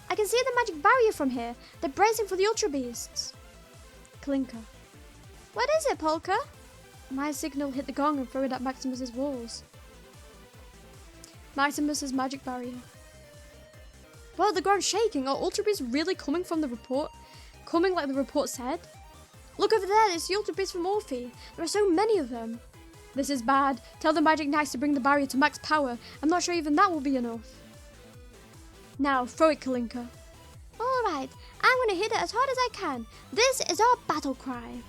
I can see the magic barrier from here. They're bracing for the Ultra Beasts. Clinker. What is it, Polka? My signal hit the gong and threw it at Maximus's walls. Maximus's magic barrier. Wow, the ground's shaking. Are Ultra Beasts really coming from the report? Coming like the report said? Look over there, it's the Ultra Beast from Orphe. There are so many of them. This is bad. Tell the Magic Knights to bring the barrier to max power. I'm not sure even that will be enough. Now, throw it, Kalinka. Alright, I'm gonna hit it as hard as I can. This is our battle cry.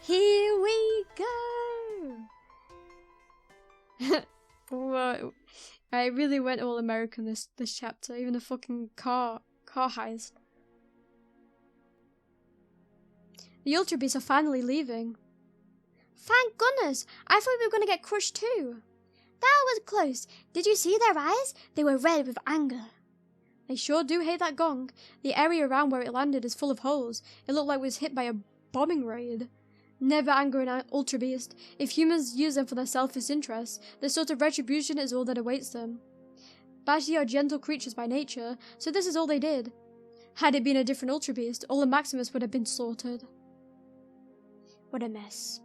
Here we go! Whoa. I really went all American this chapter. Even a fucking car heist. The Ultra Beasts are finally leaving. Thank goodness! I thought we were gonna get crushed too. That was close. Did you see their eyes? They were red with anger. They sure do hate that gong. The area around where it landed is full of holes. It looked like it was hit by a bombing raid. Never anger an Ultra Beast. If humans use them for their selfish interests, this sort of retribution is all that awaits them. Bashi are gentle creatures by nature, so this is all they did. Had it been a different Ultra Beast, all of Maximus would have been slaughtered. What a mess.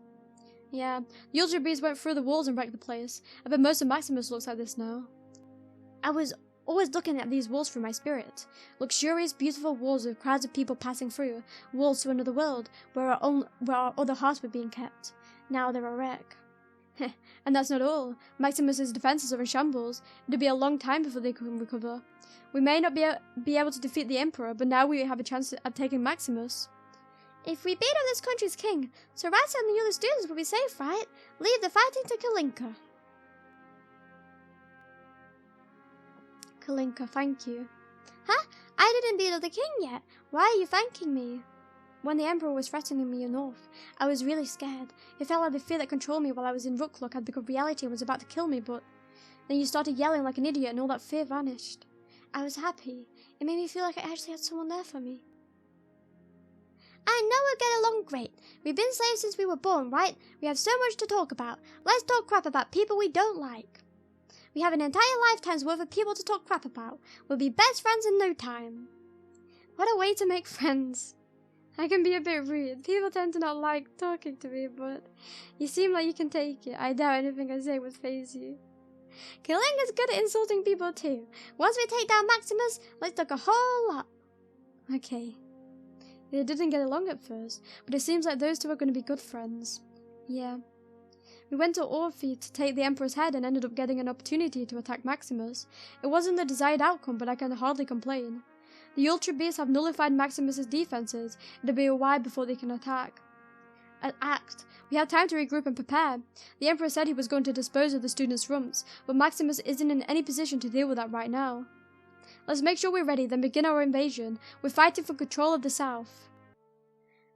Yeah, the Ultra Beast went through the walls and wrecked the place. I bet most of Maximus looks like this now. I was always looking at these walls through my spirit. Luxurious, beautiful walls with crowds of people passing through. Walls to another world, where our other hearts were being kept. Now they're a wreck. And that's not all. Maximus's defenses are in shambles. It'll be a long time before they can recover. We may not be able to defeat the Emperor, but now we have a chance at taking Maximus. If we beat up this country's king, Sir Rance and the other students will be safe, right? Leave the fighting to Kalinka. Kalinka, thank you. Huh? I didn't beat up the king yet. Why are you thanking me? When the Emperor was threatening me in Orphe, I was really scared. It felt like the fear that controlled me while I was in Rooklock had become reality and was about to kill me, but then you started yelling like an idiot and all that fear vanished. I was happy. It made me feel like I actually had someone there for me. I know we'll get along great. We've been slaves since we were born, right? We have so much to talk about. Let's talk crap about people we don't like. We have an entire lifetime's worth of people to talk crap about. We'll be best friends in no time. What a way to make friends. I can be a bit rude. People tend to not like talking to me, but you seem like you can take it. I doubt anything I say would faze you. Kalinka's good at insulting people too. Once we take down Maximus, let's talk a whole lot. Okay. They didn't get along at first, but it seems like those two are going to be good friends. Yeah. We went to Orphe to take the Emperor's head and ended up getting an opportunity to attack Maximus. It wasn't the desired outcome, but I can hardly complain. The Ultra Beasts have nullified Maximus's defenses. It'll be a while before they can attack. Act. We have time to regroup and prepare. The Emperor said he was going to dispose of the students' rooms, but Maximus isn't in any position to deal with that right now. Let's make sure we're ready, then begin our invasion. We're fighting for control of the South.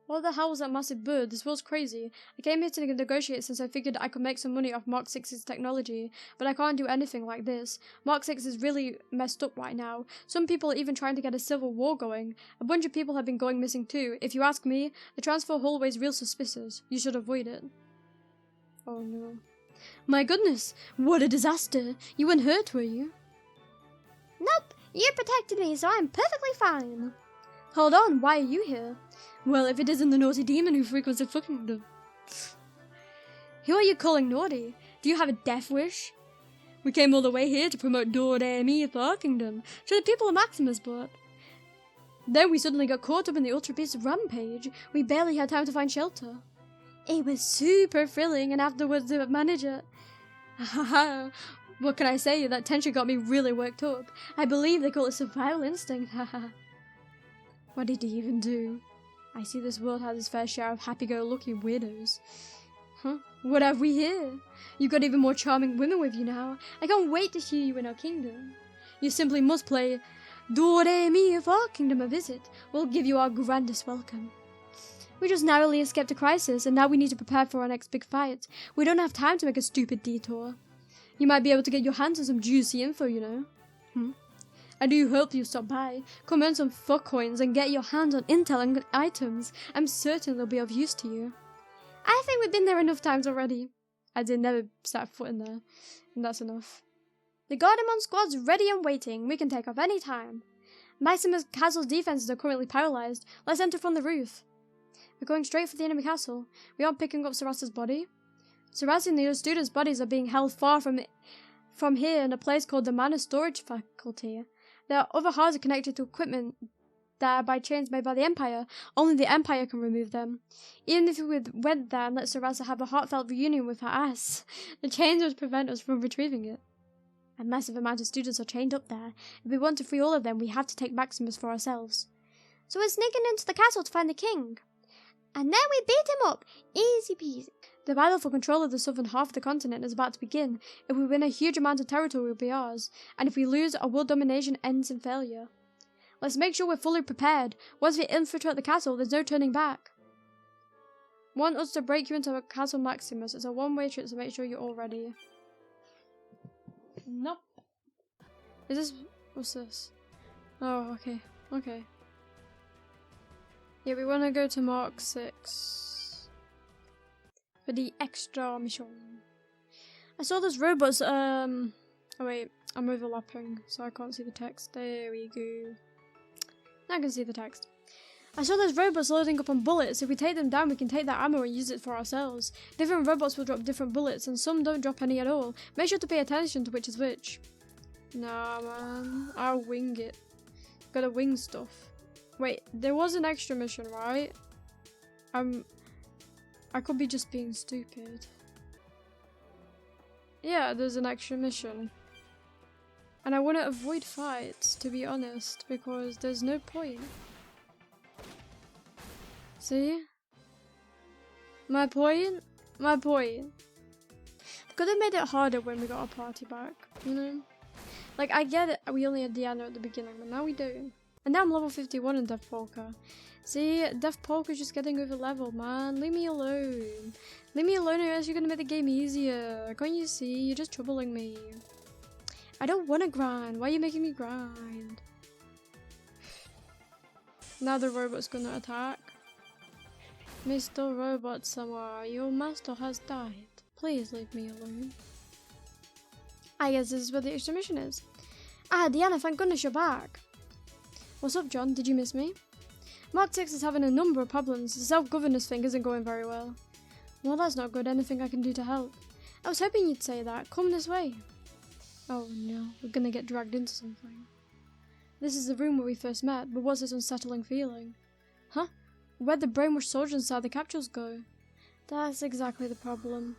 What the hell was that massive bird? This world's crazy. I came here to negotiate since I figured I could make some money off Mark 6's technology, but I can't do anything like this. Mark 6 is really messed up right now. Some people are even trying to get a civil war going. A bunch of people have been going missing too. If you ask me, the transfer hallway is real suspicious. You should avoid it. Oh no. My goodness, what a disaster. You weren't hurt, were you? Nope, you protected me, so I'm perfectly fine. Hold on, why are you here? Well, if it isn't the naughty demon who frequents the fucking... Who are you calling naughty? Do you have a death wish? We came all the way here to promote DoReMi for our kingdom, to the people of Maximus, but... Then we suddenly got caught up in the Ultra Beast rampage. We barely had time to find shelter. It was super thrilling, and afterwards the manager... Haha, what can I say? That tension got me really worked up. I believe they call it survival instinct, haha. What did he even do? I see this world has its fair share of happy-go-lucky weirdos. Huh? What have we here? You've got even more charming women with you now. I can't wait to see you in our kingdom. You simply must play DoReMi if our kingdom a visit. We'll give you our grandest welcome. We just narrowly escaped a crisis, and now we need to prepare for our next big fight. We don't have time to make a stupid detour. You might be able to get your hands on some juicy info, you know. I do hope you stop by, come earn some fuck coins and get your hands on intel and items. I'm certain they'll be of use to you. I think we've been there enough times already. I did never set foot in there, and that's enough. The Gardemon squad's ready and waiting. We can take off any time. Maximus Castle's defenses are currently paralyzed. Let's enter from the roof. We're going straight for the enemy castle. We aren't picking up Saras's body. Saras and the other students' bodies are being held far from here in a place called the Mana Storage Faculty. There are other halls connected to equipment there by chains made by the Empire. Only the Empire can remove them. Even if we went there and let Sarasa have a heartfelt reunion with her ass, the chains would prevent us from retrieving it. A massive amount of students are chained up there. If we want to free all of them, we have to take Maximus for ourselves. So we're sneaking into the castle to find the king. And then we beat him up. Easy peasy. The battle for control of the southern half of the continent is about to begin. If we win, a huge amount of territory will be ours. And if we lose, our world domination ends in failure. Let's make sure we're fully prepared. Once we infiltrate the castle, there's no turning back. Want us to break you into a castle, Maximus? It's a one-way trip, so make sure you're all ready. Nope. Is this... what's this? Oh, okay. Okay. Yeah, we want to go to Mark 6. For the extra mission. I saw those robots, oh wait, I'm overlapping, so I can't see the text. There we go. Now I can see the text. I saw those robots loading up on bullets. If we take them down, we can take that ammo and use it for ourselves. Different robots will drop different bullets, and some don't drop any at all. Make sure to pay attention to which is which. Nah, man. I'll wing it. Gotta wing stuff. Wait, there was an extra mission, right? I could be just being stupid. Yeah, there's an extra mission. And I want to avoid fights, to be honest, because there's no point. See? My point? My point. They could have made it harder when we got our party back, you know? Like, I get it, we only had Diana at the beginning, but now we do. And now I'm level 51 in Death Polka. See, Death Polka's just getting over leveled, man. Leave me alone. Leave me alone or else you're gonna make the game easier. Can't you see? You're just troubling me. I don't wanna grind. Why are you making me grind? Now the robot's gonna attack. Mr. Robot Sama, your master has died. Please leave me alone. I guess this is where the extra mission is. Ah, Diana, thank goodness you're back. What's up, John? Did you miss me? Mark 6 is having a number of problems. The self-governance thing isn't going very well. Well, that's not good. Anything I can do to help? I was hoping you'd say that. Come this way. Oh no, we're gonna get dragged into something. This is the room where we first met, but what's this unsettling feeling? Huh? Where'd the brainwashed soldiers inside the capsules go? That's exactly the problem.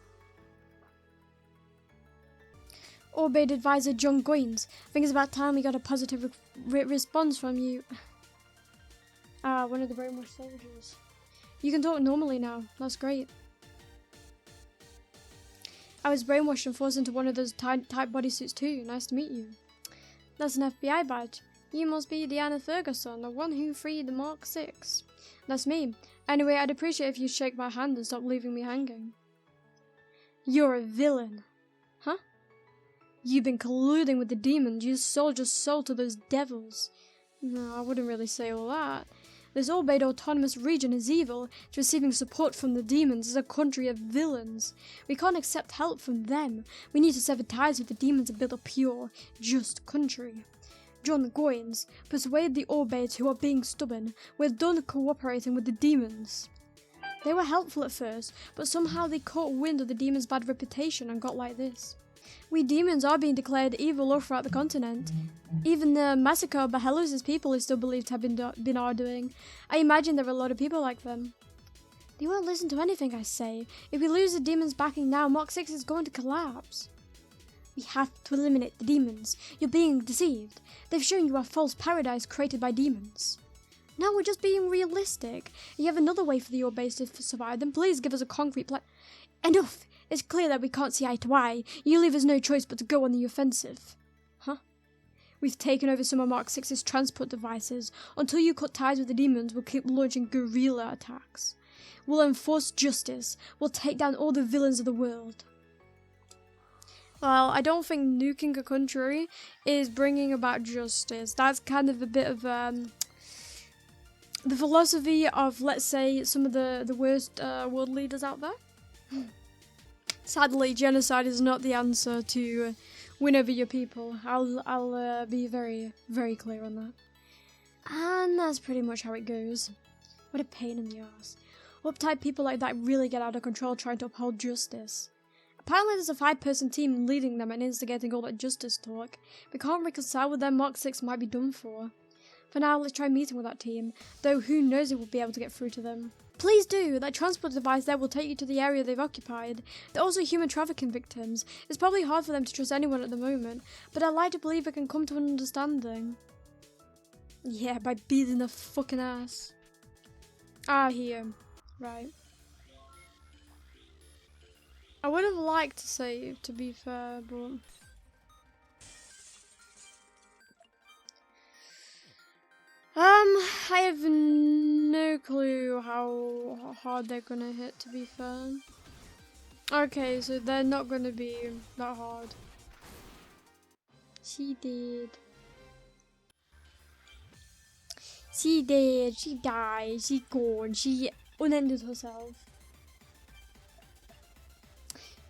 Orbade Advisor John Goins. I think it's about time we got a positive response from you. Ah, one of the brainwashed soldiers. You can talk normally now. That's great. I was brainwashed and forced into one of those tight bodysuits too. Nice to meet you. That's an FBI badge. You must be Diana Ferguson, the one who freed the Mark 6. That's me. Anyway, I'd appreciate if you shake my hand and stop leaving me hanging. You're a villain. Huh? You've been colluding with the demons. You sold your soul to those devils. No, I wouldn't really say all that. This Orbade autonomous region is evil. It's receiving support from the demons. It's a country of villains. We can't accept help from them. We need to sever ties with the demons and build a pure, just country. John Goins, persuade the Orbades who are being stubborn. We're done cooperating with the demons. They were helpful at first, but somehow they caught wind of the demons' bad reputation and got like this. We demons are being declared evil all throughout the continent. Even the massacre of Bohelos' people is still believed to have been our doing. I imagine there are a lot of people like them. They won't listen to anything I say. If we lose the demons' backing now, Mark 6 is going to collapse. We have to eliminate the demons. You're being deceived. They've shown you a false paradise created by demons. No, we're just being realistic. If you have another way for the Orbades to survive, then please give us a concrete plan. Enough! It's clear that we can't see eye to eye. You leave us no choice but to go on the offensive. Huh? We've taken over some of Mark 6's transport devices. Until you cut ties with the demons, we'll keep launching guerrilla attacks. We'll enforce justice. We'll take down all the villains of the world. Well, I don't think nuking a country is bringing about justice. That's kind of a bit of the philosophy of, let's say, some of the worst world leaders out there. Sadly, genocide is not the answer to win over your people. I'll be very, very clear on that. And that's pretty much how it goes. What a pain in the ass. Uptight people like that really get out of control trying to uphold justice. Apparently there's a 5-person team leading them and instigating all that justice talk. We can't reconcile with them, Mark 6 might be done for. For now, let's try meeting with that team, though who knows if we'll be able to get through to them. Please do! That transport device there will take you to the area they've occupied. They're also human trafficking victims. It's probably hard for them to trust anyone at the moment, but I'd like to believe we can come to an understanding. Yeah, by beating the fucking ass. Ah, here. Right. I would have liked to save, to be fair, but... I have no clue how hard they're gonna hit, to be fair. Okay, so they're not gonna be that hard. She did. She did. She died. She gone. She unended herself.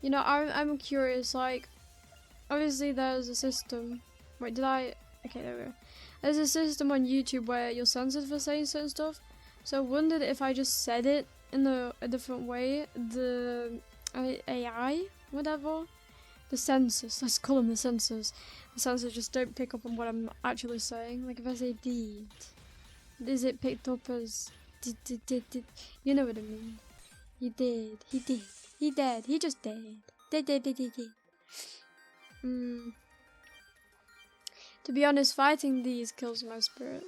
You know, I'm curious, like, obviously there's a system. Wait, did I? Okay, there we go. There's a system on YouTube where you're censored for saying certain stuff. So I wondered if I just said it in a different way, the AI, whatever, the censors, let's call them the censors. The censors just don't pick up on what I'm actually saying. Like if I say did, is it picked up as did? You know what I mean? He did, he did, he did, he just did. Did. To be honest, fighting these kills my spirit.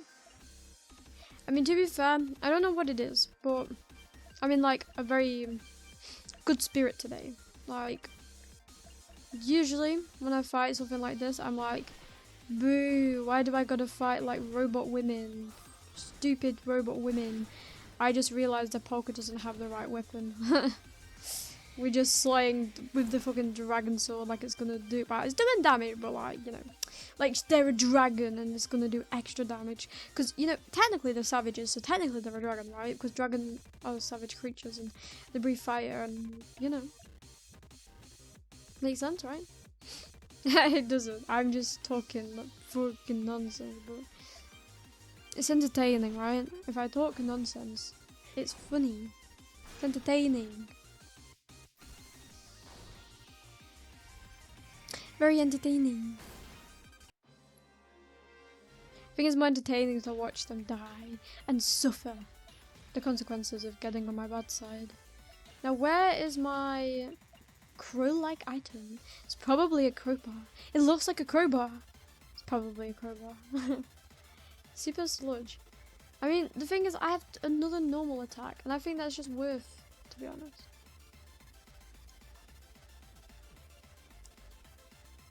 I mean, to be fair, I don't know what it is, but I'm in like a very good spirit today. Like, usually when I fight something like this, I'm like, boo, why do I gotta fight like robot women? Stupid robot women. I just realized that Polka doesn't have the right weapon. We're just slaying with the fucking dragon sword like it's gonna do, but it's doing damage, but like, you know, like they're a dragon and it's gonna do extra damage. Because, you know, technically they're savages, so technically they're a dragon, right? Because dragons are savage creatures and they breathe fire and, you know. Makes sense, right? It doesn't. I'm just talking like fucking nonsense, but it's entertaining, right? If I talk nonsense, it's funny. It's entertaining. Very entertaining. I think it's more entertaining to watch them die and suffer the consequences of getting on my bad side. Now, where is my crow-like item? It's probably a crowbar. It looks like a crowbar. It's probably a crowbar. Super sludge. I mean, the thing is, I have another normal attack, and I think that's just worth, to be honest.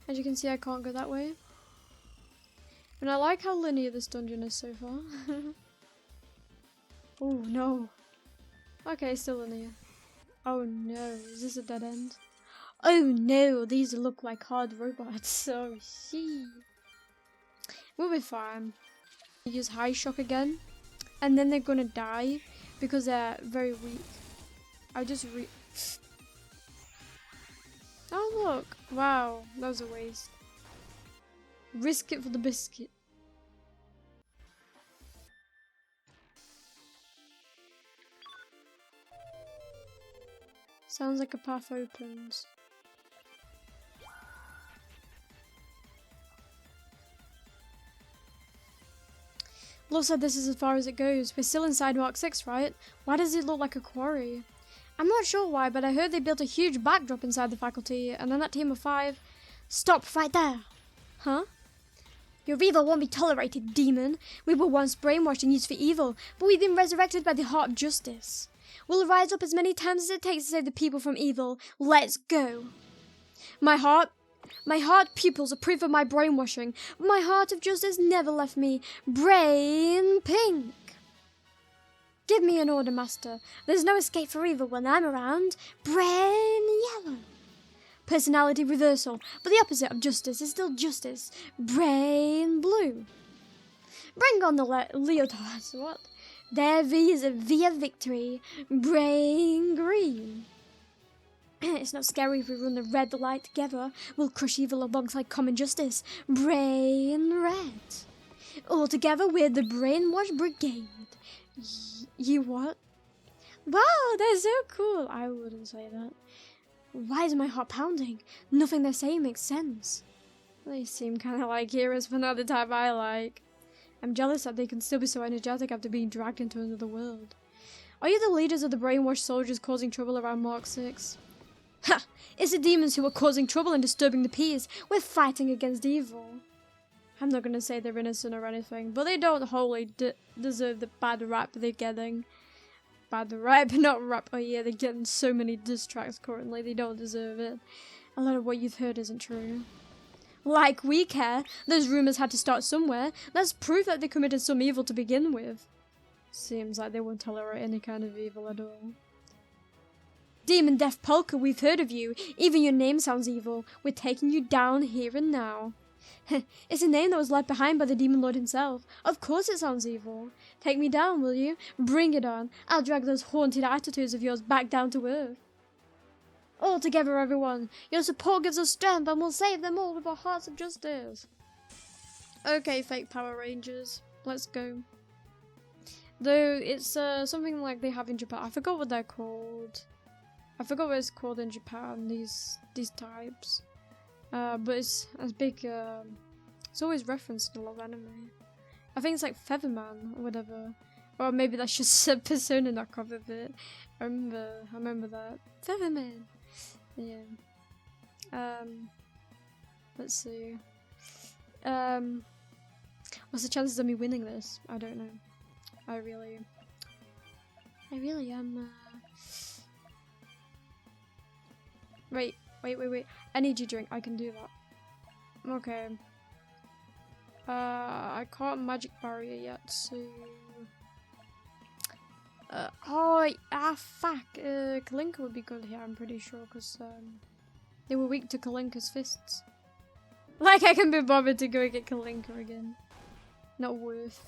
As you can see, I can't go that way. And I like how linear this dungeon is so far. Oh no. Okay, still linear. Oh no, is this a dead end? Oh no, these look like hard robots. Oh shit. We'll be fine. Use high shock again. And then they're gonna die because they're very weak. I just Oh look! Wow, that was a waste. Risk it for the biscuit. Sounds like a path opens. Looks like this is as far as it goes. We're still inside Mark 6, right? Why does it look like a quarry? I'm not sure why, but I heard they built a huge backdrop inside the faculty, and then that team of 5... Stop right there! Huh? Your evil won't be tolerated, demon. We were once brainwashed and used for evil, but we've been resurrected by the heart of justice. We'll rise up as many times as it takes to save the people from evil. Let's go! My heart pupils approve of my brainwashing, but my heart of justice never left me. Brain pink! Give me an order, master. There's no escape for evil when I'm around. Brain yellow. Personality reversal, but the opposite of justice is still justice. Brain blue. Bring on the leotards. What? Their V is a V of victory. Brain green. It's not scary if we run the red light together. We'll crush evil alongside common justice. Brain red. All together we're the Brainwash Brigade. You what? Wow, they're so cool. I wouldn't say that. Why is my heart pounding? Nothing they're saying makes sense. They seem kind of like heroes, but not the type I like. I'm jealous that they can still be so energetic after being dragged into another world. Are you the leaders of the brainwashed soldiers causing trouble around Mark 6? Ha! It's the demons who are causing trouble and disturbing the peace. We're fighting against evil. I'm not going to say they're innocent or anything, but they don't wholly deserve the bad rap they're getting. Bad rap, not rap. Oh yeah, they're getting so many diss tracks currently, they don't deserve it. A lot of what you've heard isn't true. Like we care. Those rumors had to start somewhere. That's proof that they committed some evil to begin with. Seems like they won't tolerate any kind of evil at all. Demon Death Polka, we've heard of you. Even your name sounds evil. We're taking you down here and now. It's a name that was left behind by the Demon Lord himself. Of course it sounds evil. Take me down, will you? Bring it on. I'll drag those haunted attitudes of yours back down to earth. All together, everyone. Your support gives us strength and we'll save them all with our hearts of justice. Okay, fake Power Rangers. Let's go. Though it's something like they have in Japan. I forgot what they're called. I forgot what it's called in Japan, these types. But it's as big, it's always referenced in a lot of anime. I think it's like Featherman or whatever. Or maybe that's just a Persona knockoff of it. I remember that. Featherman! Yeah. Let's see. What's the chances of me winning this? I don't know. I really am, Wait. Energy drink, I can do that. Okay. I can't magic barrier yet, so... fuck. Kalinka would be good here, I'm pretty sure, because, they were weak to Kalinka's fists. Like, I can be bothered to go get Kalinka again. Not worth.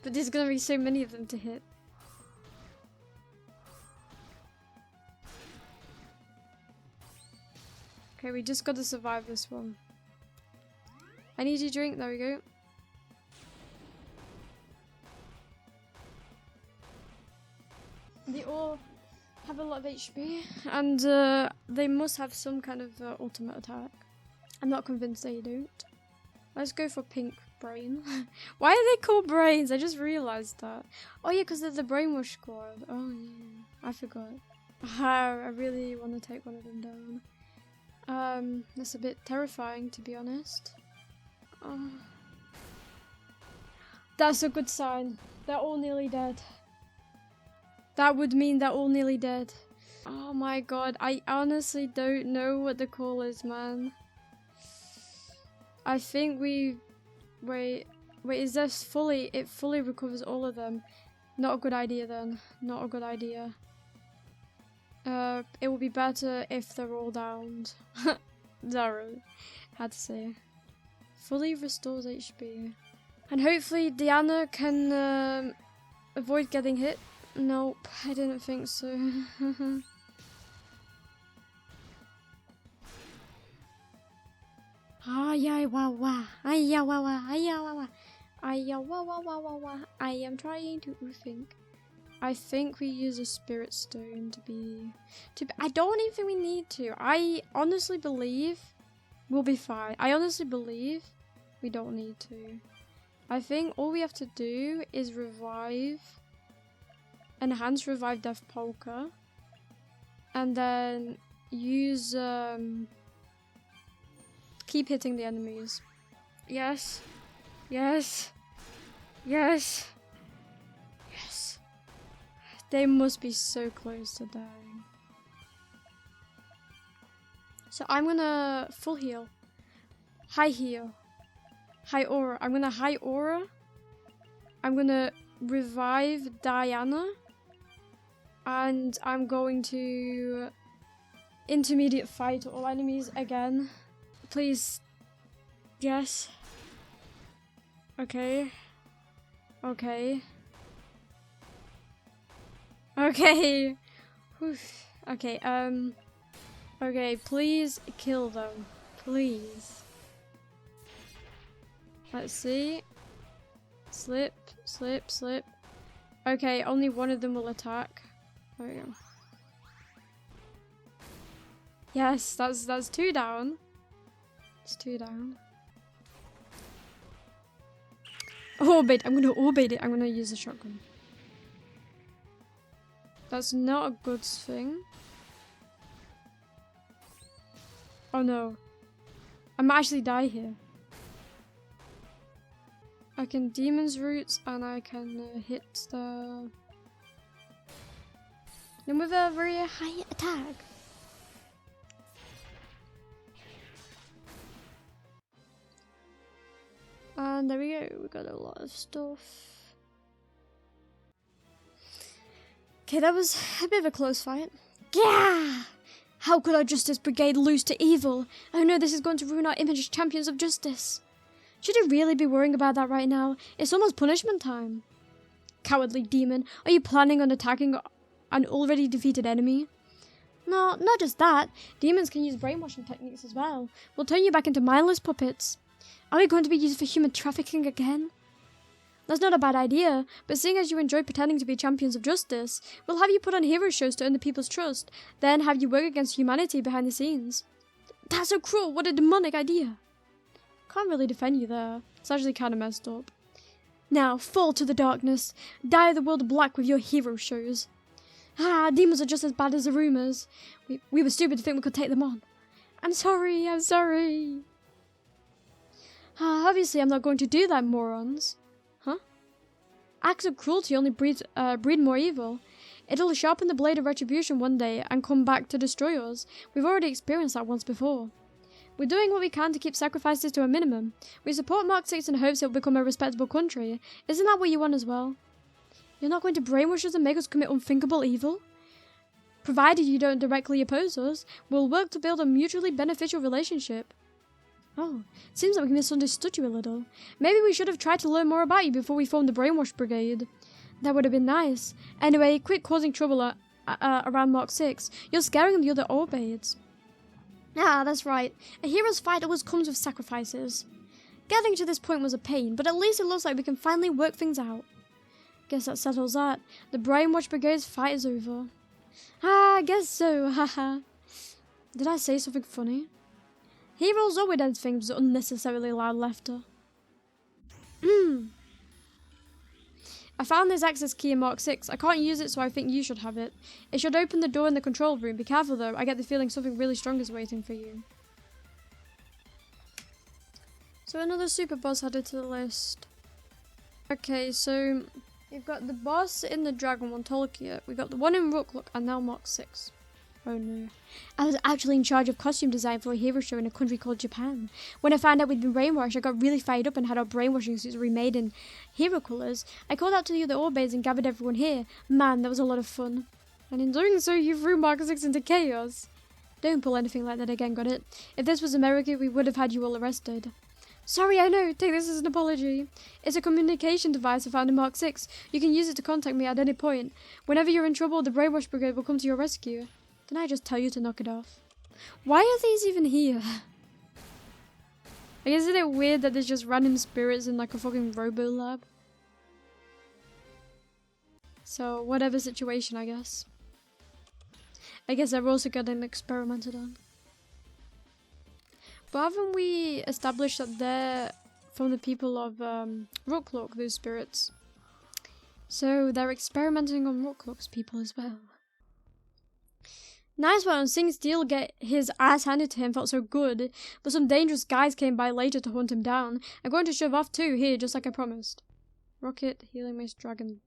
But there's gonna be so many of them to hit. Okay, we just gotta survive this one. I need a drink, there we go. They all have a lot of HP, and they must have some kind of ultimate attack. I'm not convinced they don't. Let's go for pink brain. Why are they called brains? I just realised that. Oh yeah, because they're the brainwash squad. Oh yeah, I forgot. I really want to take one of them down. That's a bit terrifying, to be honest. Oh. That's a good sign. They're all nearly dead. That would mean they're all nearly dead. Oh my god, I honestly don't know what the call is, man. I think we... Wait, is this fully... It fully recovers all of them. Not a good idea then. Not a good idea. It would be better if they're all downed. Sorry. Had to say. Fully restores HP. And hopefully Diana can avoid getting hit. Nope, I didn't think so. I am trying to think. I think we use a spirit stone to be I don't even think we need to. I honestly believe we'll be fine. I honestly believe we don't need to. I think all we have to do is revive, enhance revive Death Polka, and then use keep hitting the enemies. Yes. Yes. Yes. Yes. They must be so close to dying. So I'm gonna full heal. High heal. High aura. I'm gonna high aura. I'm gonna revive Diana. And I'm going to intermediate fight all enemies again. Please. Yes. Okay. Okay. Okay. Oof. Okay, okay, please kill them. Please. Let's see. Slip, slip, slip. Okay, only one of them will attack. There we go. Yes, that's 2 down. It's 2 down. Orbit. I'm gonna orbit it. I'm gonna use the shotgun. That's not a good thing. Oh no. I might actually die here. I can Demon's Roots and I can hit the... And with a very high attack. And there we go, we got a lot of stuff. Okay, that was a bit of a close fight. Yeah! How could our Justice Brigade lose to evil? Oh no, this is going to ruin our image as champions of justice. Should you really be worrying about that right now? It's almost punishment time. Cowardly demon, are you planning on attacking an already defeated enemy? No, not just that. Demons can use brainwashing techniques as well. We'll turn you back into mindless puppets. Are we going to be used for human trafficking again? That's not a bad idea, but seeing as you enjoy pretending to be champions of justice, we'll have you put on hero shows to earn the people's trust, then have you work against humanity behind the scenes. That's so cruel, what a demonic idea. Can't really defend you there. It's actually kind of messed up. Now, fall to the darkness. Dye the world black with your hero shows. Ah, demons are just as bad as the rumors. We were stupid to think we could take them on. I'm sorry, I'm sorry. Obviously I'm not going to do that, morons. Huh? Acts of cruelty only breed more evil. It'll sharpen the blade of retribution one day and come back to destroy us. We've already experienced that once before. We're doing what we can to keep sacrifices to a minimum. We support Mark 6 in hopes it'll become a respectable country. Isn't that what you want as well? You're not going to brainwash us and make us commit unthinkable evil? Provided you don't directly oppose us, we'll work to build a mutually beneficial relationship. Oh, seems like we misunderstood you a little. Maybe we should have tried to learn more about you before we formed the Brainwash Brigade. That would have been nice. Anyway, quit causing trouble around Mark 6. You're scaring the other Orbades. Ah, that's right. A hero's fight always comes with sacrifices. Getting to this point was a pain, but at least it looks like we can finally work things out. Guess that settles that. The Brainwash Brigade's fight is over. I guess so, haha. Did I say something funny? Heroes always end things with unnecessarily loud laughter. I found this access key in Mark 6. I can't use it, so I think you should have it. It should open the door in the control room. Be careful though, I get the feeling something really strong is waiting for you. So another super boss added to the list. Okay, so we've got the boss in the Dragon one, Tolkien. We've got the one in Rookluk, and now Mark 6. Oh no. I was actually in charge of costume design for a hero show in a country called Japan. When I found out we'd been brainwashed, I got really fired up and had our brainwashing suits remade in hero colours. I called out to the other Orbades and gathered everyone here. Man, that was a lot of fun. And in doing so, you threw Mark 6 into chaos. Don't pull anything like that again, got it? If this was America, we would have had you all arrested. Sorry, I know. Take this as an apology. It's a communication device I found in Mark 6. You can use it to contact me at any point. Whenever you're in trouble, the Brainwash Brigade will come to your rescue. Didn't I just tell you to knock it off? Why are these even here? I guess isn't it weird that there's just random spirits in like a fucking robo lab? So, whatever situation, I guess. I guess they're also getting experimented on. But haven't we established that they're from the people of Rookluk, those spirits? So they're experimenting on Rookluk's people as well. Nice one, seeing Steel get his ass handed to him felt so good, but some dangerous guys came by later to hunt him down. I'm going to shove off too, here, just like I promised. Rocket, healing mace, dragon.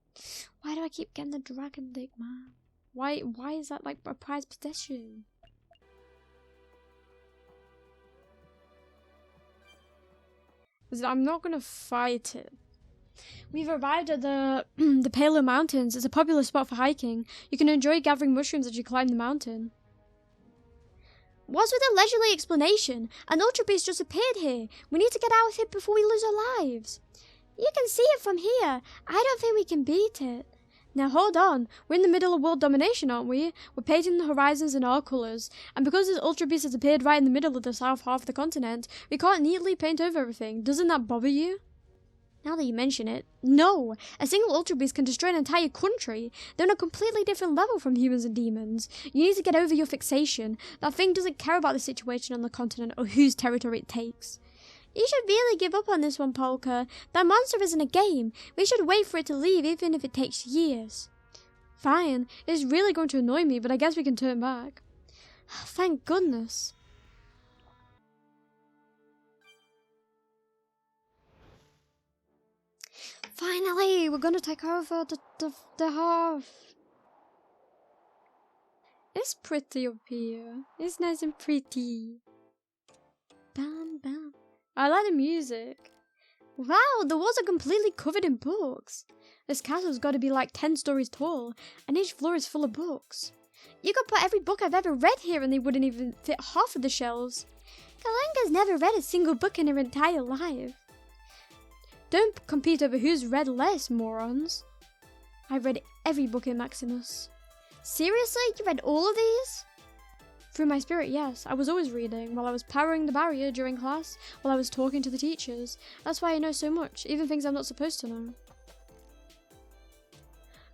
Why do I keep getting the dragon dick, man? Why is that like a prized possession? I'm not gonna fight it. We've arrived at the Palo Mountains. It's a popular spot for hiking. You can enjoy gathering mushrooms as you climb the mountain. What's with the leisurely explanation? An ultra beast just appeared here. We need to get out of here before we lose our lives. You can see it from here. I don't think we can beat it. Now hold on. We're in the middle of world domination, aren't we? We're painting the horizons in our colours. And because this ultra beast has appeared right in the middle of the south half of the continent, we can't neatly paint over everything. Doesn't that bother you? Now that you mention it, no! A single Ultra Beast can destroy an entire country. They're on a completely different level from humans and demons. You need to get over your fixation. That thing doesn't care about the situation on the continent or whose territory it takes. You should really give up on this one, Polka. That monster isn't a game. We should wait for it to leave, even if it takes years. Fine. It's really going to annoy me, but I guess we can turn back. Thank goodness. Finally, we're gonna take over the half. It's pretty up here. It's nice and pretty. Bam, bam. I like the music. Wow, the walls are completely covered in books. This castle's got to be like 10 stories tall, and each floor is full of books. You could put every book I've ever read here and they wouldn't even fit half of the shelves. Kalanka's never read a single book in her entire life. Don't compete over who's read less, morons. I've read every book in Maximus. Seriously? You read all of these? Through my spirit, yes. I was always reading, while I was powering the barrier during class, while I was talking to the teachers. That's why I know so much, even things I'm not supposed to know.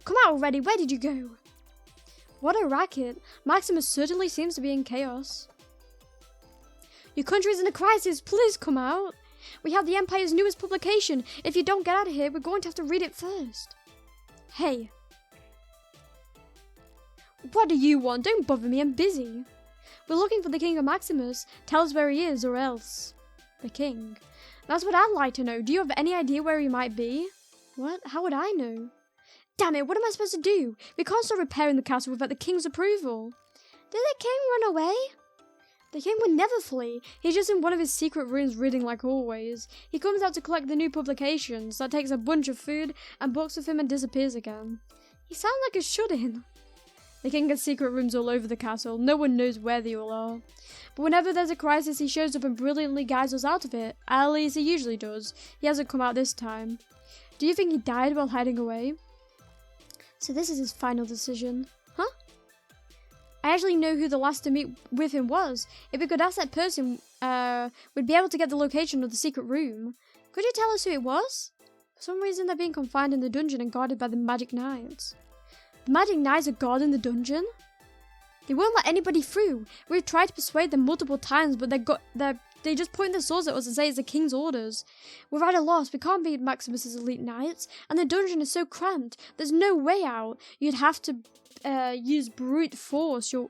Come out already, where did you go? What a racket. Maximus certainly seems to be in chaos. Your country's in a crisis, please come out. We have the Empire's newest publication. If you don't get out of here, we're going to have to read it first. Hey. What do you want? Don't bother me, I'm busy. We're looking for the King of Maximus. Tell us where he is, or else. The King. That's what I'd like to know. Do you have any idea where he might be? What? How would I know? Damn it, what am I supposed to do? We can't start repairing the castle without the King's approval. Did the King run away? The King would never flee. He's just in one of his secret rooms reading like always. He comes out to collect the new publications, that takes a bunch of food and books with him and disappears again. He sounds like a shut-in. The King has secret rooms all over the castle. No one knows where they all are. But whenever there's a crisis, he shows up and brilliantly guides us out of it. At least he usually does. He hasn't come out this time. Do you think he died while hiding away? So this is his final decision. Huh? I actually know who the last to meet with him was. If we could ask that person, we'd be able to get the location of the secret room. Could you tell us who it was? For some reason they're being confined in the dungeon and guarded by the Magic Knights. The Magic Knights are guarding the dungeon? They won't let anybody through. We've tried to persuade them multiple times, but they just point their swords at us and say it's the King's orders. We're at a loss. We can't beat Maximus's elite knights, and the dungeon is so cramped. There's no way out. You'd have to use brute force to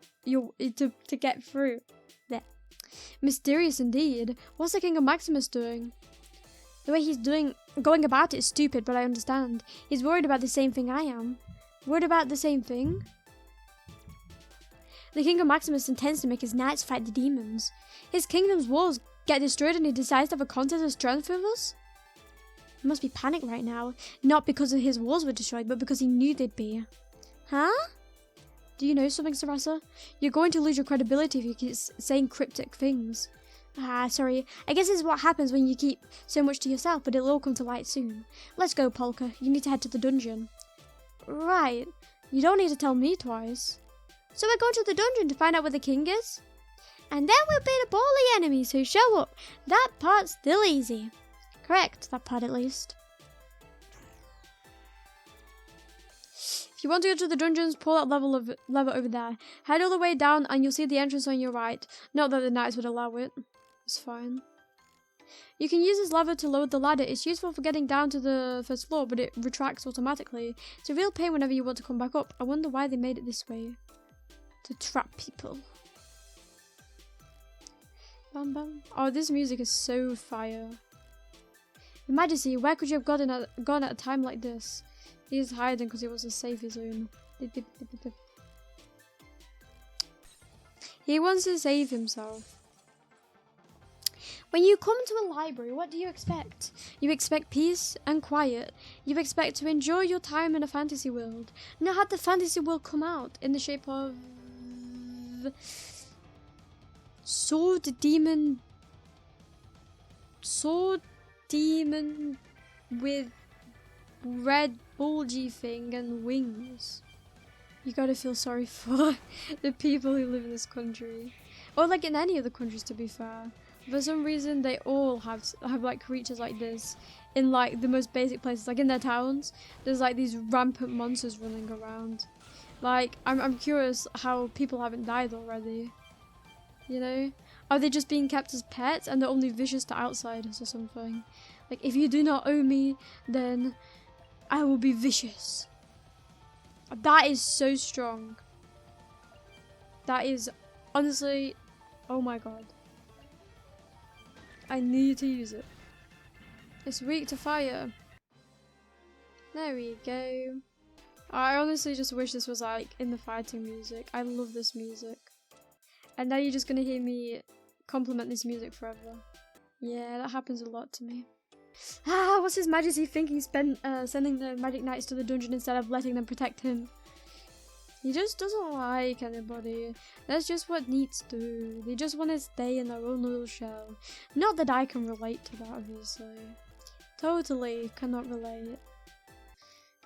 get through. There. Mysterious indeed. What's the King of Maximus doing? The way he's going about it is stupid, but I understand. He's worried about the same thing I am. Worried about the same thing? The King of Maximus intends to make his knights fight the demons. His kingdom's walls get destroyed and he decides to have a contest of strength with us? He must be panicked right now. Not because his walls were destroyed, but because he knew they'd be. Huh? Do you know something, Sarasa? You're going to lose your credibility if you keep saying cryptic things. Sorry. I guess this is what happens when you keep so much to yourself, but it'll all come to light soon. Let's go, Polka. You need to head to the dungeon. Right. You don't need to tell me twice. So we're going to the dungeon to find out where the king is? And then we'll beat up all the enemies who show up. That part's still easy. Correct, that part at least. If you want to go to the dungeons, pull that lever over there. Head all the way down and you'll see the entrance on your right. Not that the knights would allow it. It's fine. You can use this lever to lower the ladder. It's useful for getting down to the first floor, but it retracts automatically. It's a real pain whenever you want to come back up. I wonder why they made it this way. To trap people. Bam bam. Oh, this music is so fire. Your Majesty, where could you have gone at a time like this? He's hiding because he wants to save his own. He wants to save himself. When you come to a library, what do you expect? You expect peace and quiet. You expect to enjoy your time in a fantasy world. Now, had the fantasy world come out in the shape of sword demon with red bulgy thing and wings, you gotta feel sorry for the people who live in this country, or like in any of the countries, to be fair. For some reason they all have like creatures like this in like the most basic places, like in their towns, there's like these rampant monsters running around. Like, I'm curious how people haven't died already. You know? Are they just being kept as pets and they're only vicious to outsiders or something? Like, if you do not owe me, then I will be vicious. That is so strong. That is, honestly, oh my god. I need to use it. It's weak to fire. There we go. I honestly just wish this was like in the fighting music. I love this music. And now you're just gonna hear me compliment this music forever. Yeah, that happens a lot to me. Ah, what's His Majesty thinking sending the Magic Knights to the dungeon instead of letting them protect him? He just doesn't like anybody. That's just what needs do. They just want to stay in their own little shell. Not that I can relate to that, obviously. Totally cannot relate.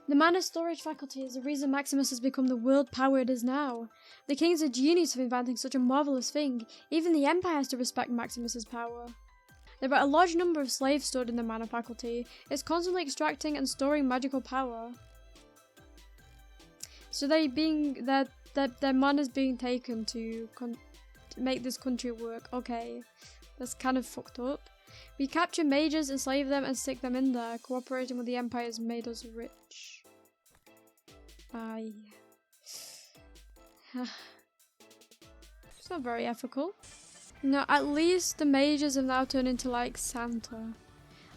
The mana storage faculty is the reason Maximus has become the world power it is now. The king is a genius for inventing such a marvelous thing. Even the Empire has to respect Maximus's power. There are a large number of slaves stored in the mana faculty. It's constantly extracting and storing magical power. So their mana's being taken to make this country work. Okay, that's kind of fucked up. We capture mages, enslave them, and stick them in there. Cooperating with the Empire has made us rich. Aye. It's not very ethical. No, at least the mages have now turned into like Santa.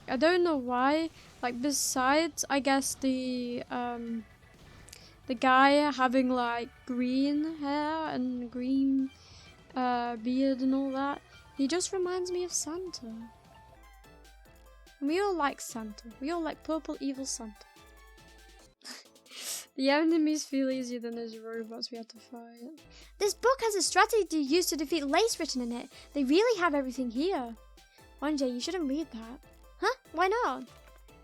I don't know why. Like, besides, I guess the guy having like green hair and green beard and all that, he just reminds me of Santa. And we all like Santa. We all like purple evil Santa. The enemies feel easier than those robots we have to fight. This book has a strategy used to defeat Lace written in it. They really have everything here. Wanja, you shouldn't read that. Huh? Why not?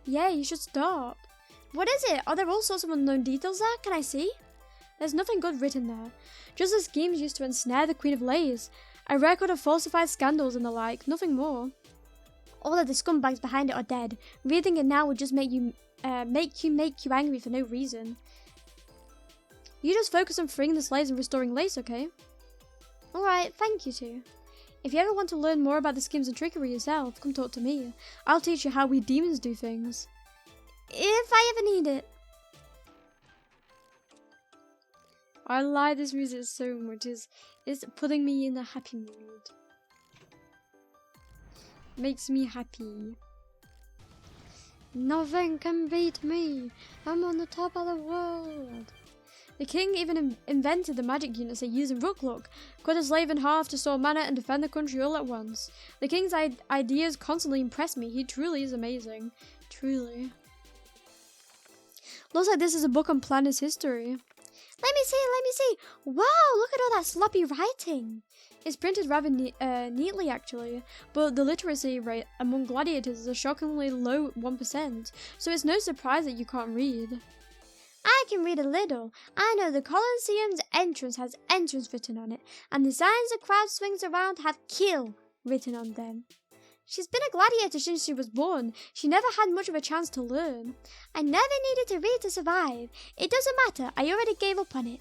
Yeah, you should stop. What is it? Are there all sorts of unknown details there? Can I see? There's nothing good written there. Just the schemes used to ensnare the Queen of Lace. A record of falsified scandals and the like, nothing more. All of the scumbags behind it are dead. Reading it now would just make you angry for no reason. You just focus on freeing the slaves and restoring Lace, okay? Alright, thank you too. If you ever want to learn more about the schemes and trickery yourself, come talk to me. I'll teach you how we demons do things. If I ever need it. I like this music so much. It's putting me in a happy mood. Makes me happy. Nothing can beat me. I'm on the top of the world. The king even invented the magic units they use in Rooklook. Cut a slave in half to store mana and defend the country all at once. The king's ideas constantly impress me. He truly is amazing. Truly. Looks like this is a book on Planner's history. Let me see. Wow, look at all that sloppy writing. It's printed rather neatly, actually, but the literacy rate among gladiators is a shockingly low 1%, so it's no surprise that you can't read. I can read a little. I know the Colosseum's entrance has entrance written on it, and the signs the crowd swings around have kill written on them. She's been a gladiator since she was born. She never had much of a chance to learn. I never needed to read to survive. It doesn't matter. I already gave up on it.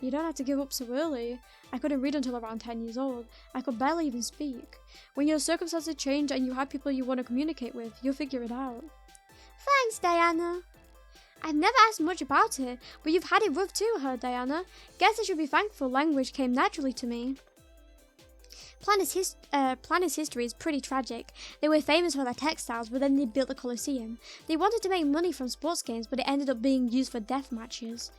You don't have to give up so early. I couldn't read until around 10 years old. I could barely even speak. When your circumstances change and you have people you want to communicate with, you'll figure it out. Thanks, Diana. I've never asked much about it, but you've had it rough too, Diana. Guess I should be thankful language came naturally to me. Planner's history is pretty tragic. They were famous for their textiles, but then they built the Colosseum. They wanted to make money from sports games, but it ended up being used for death matches.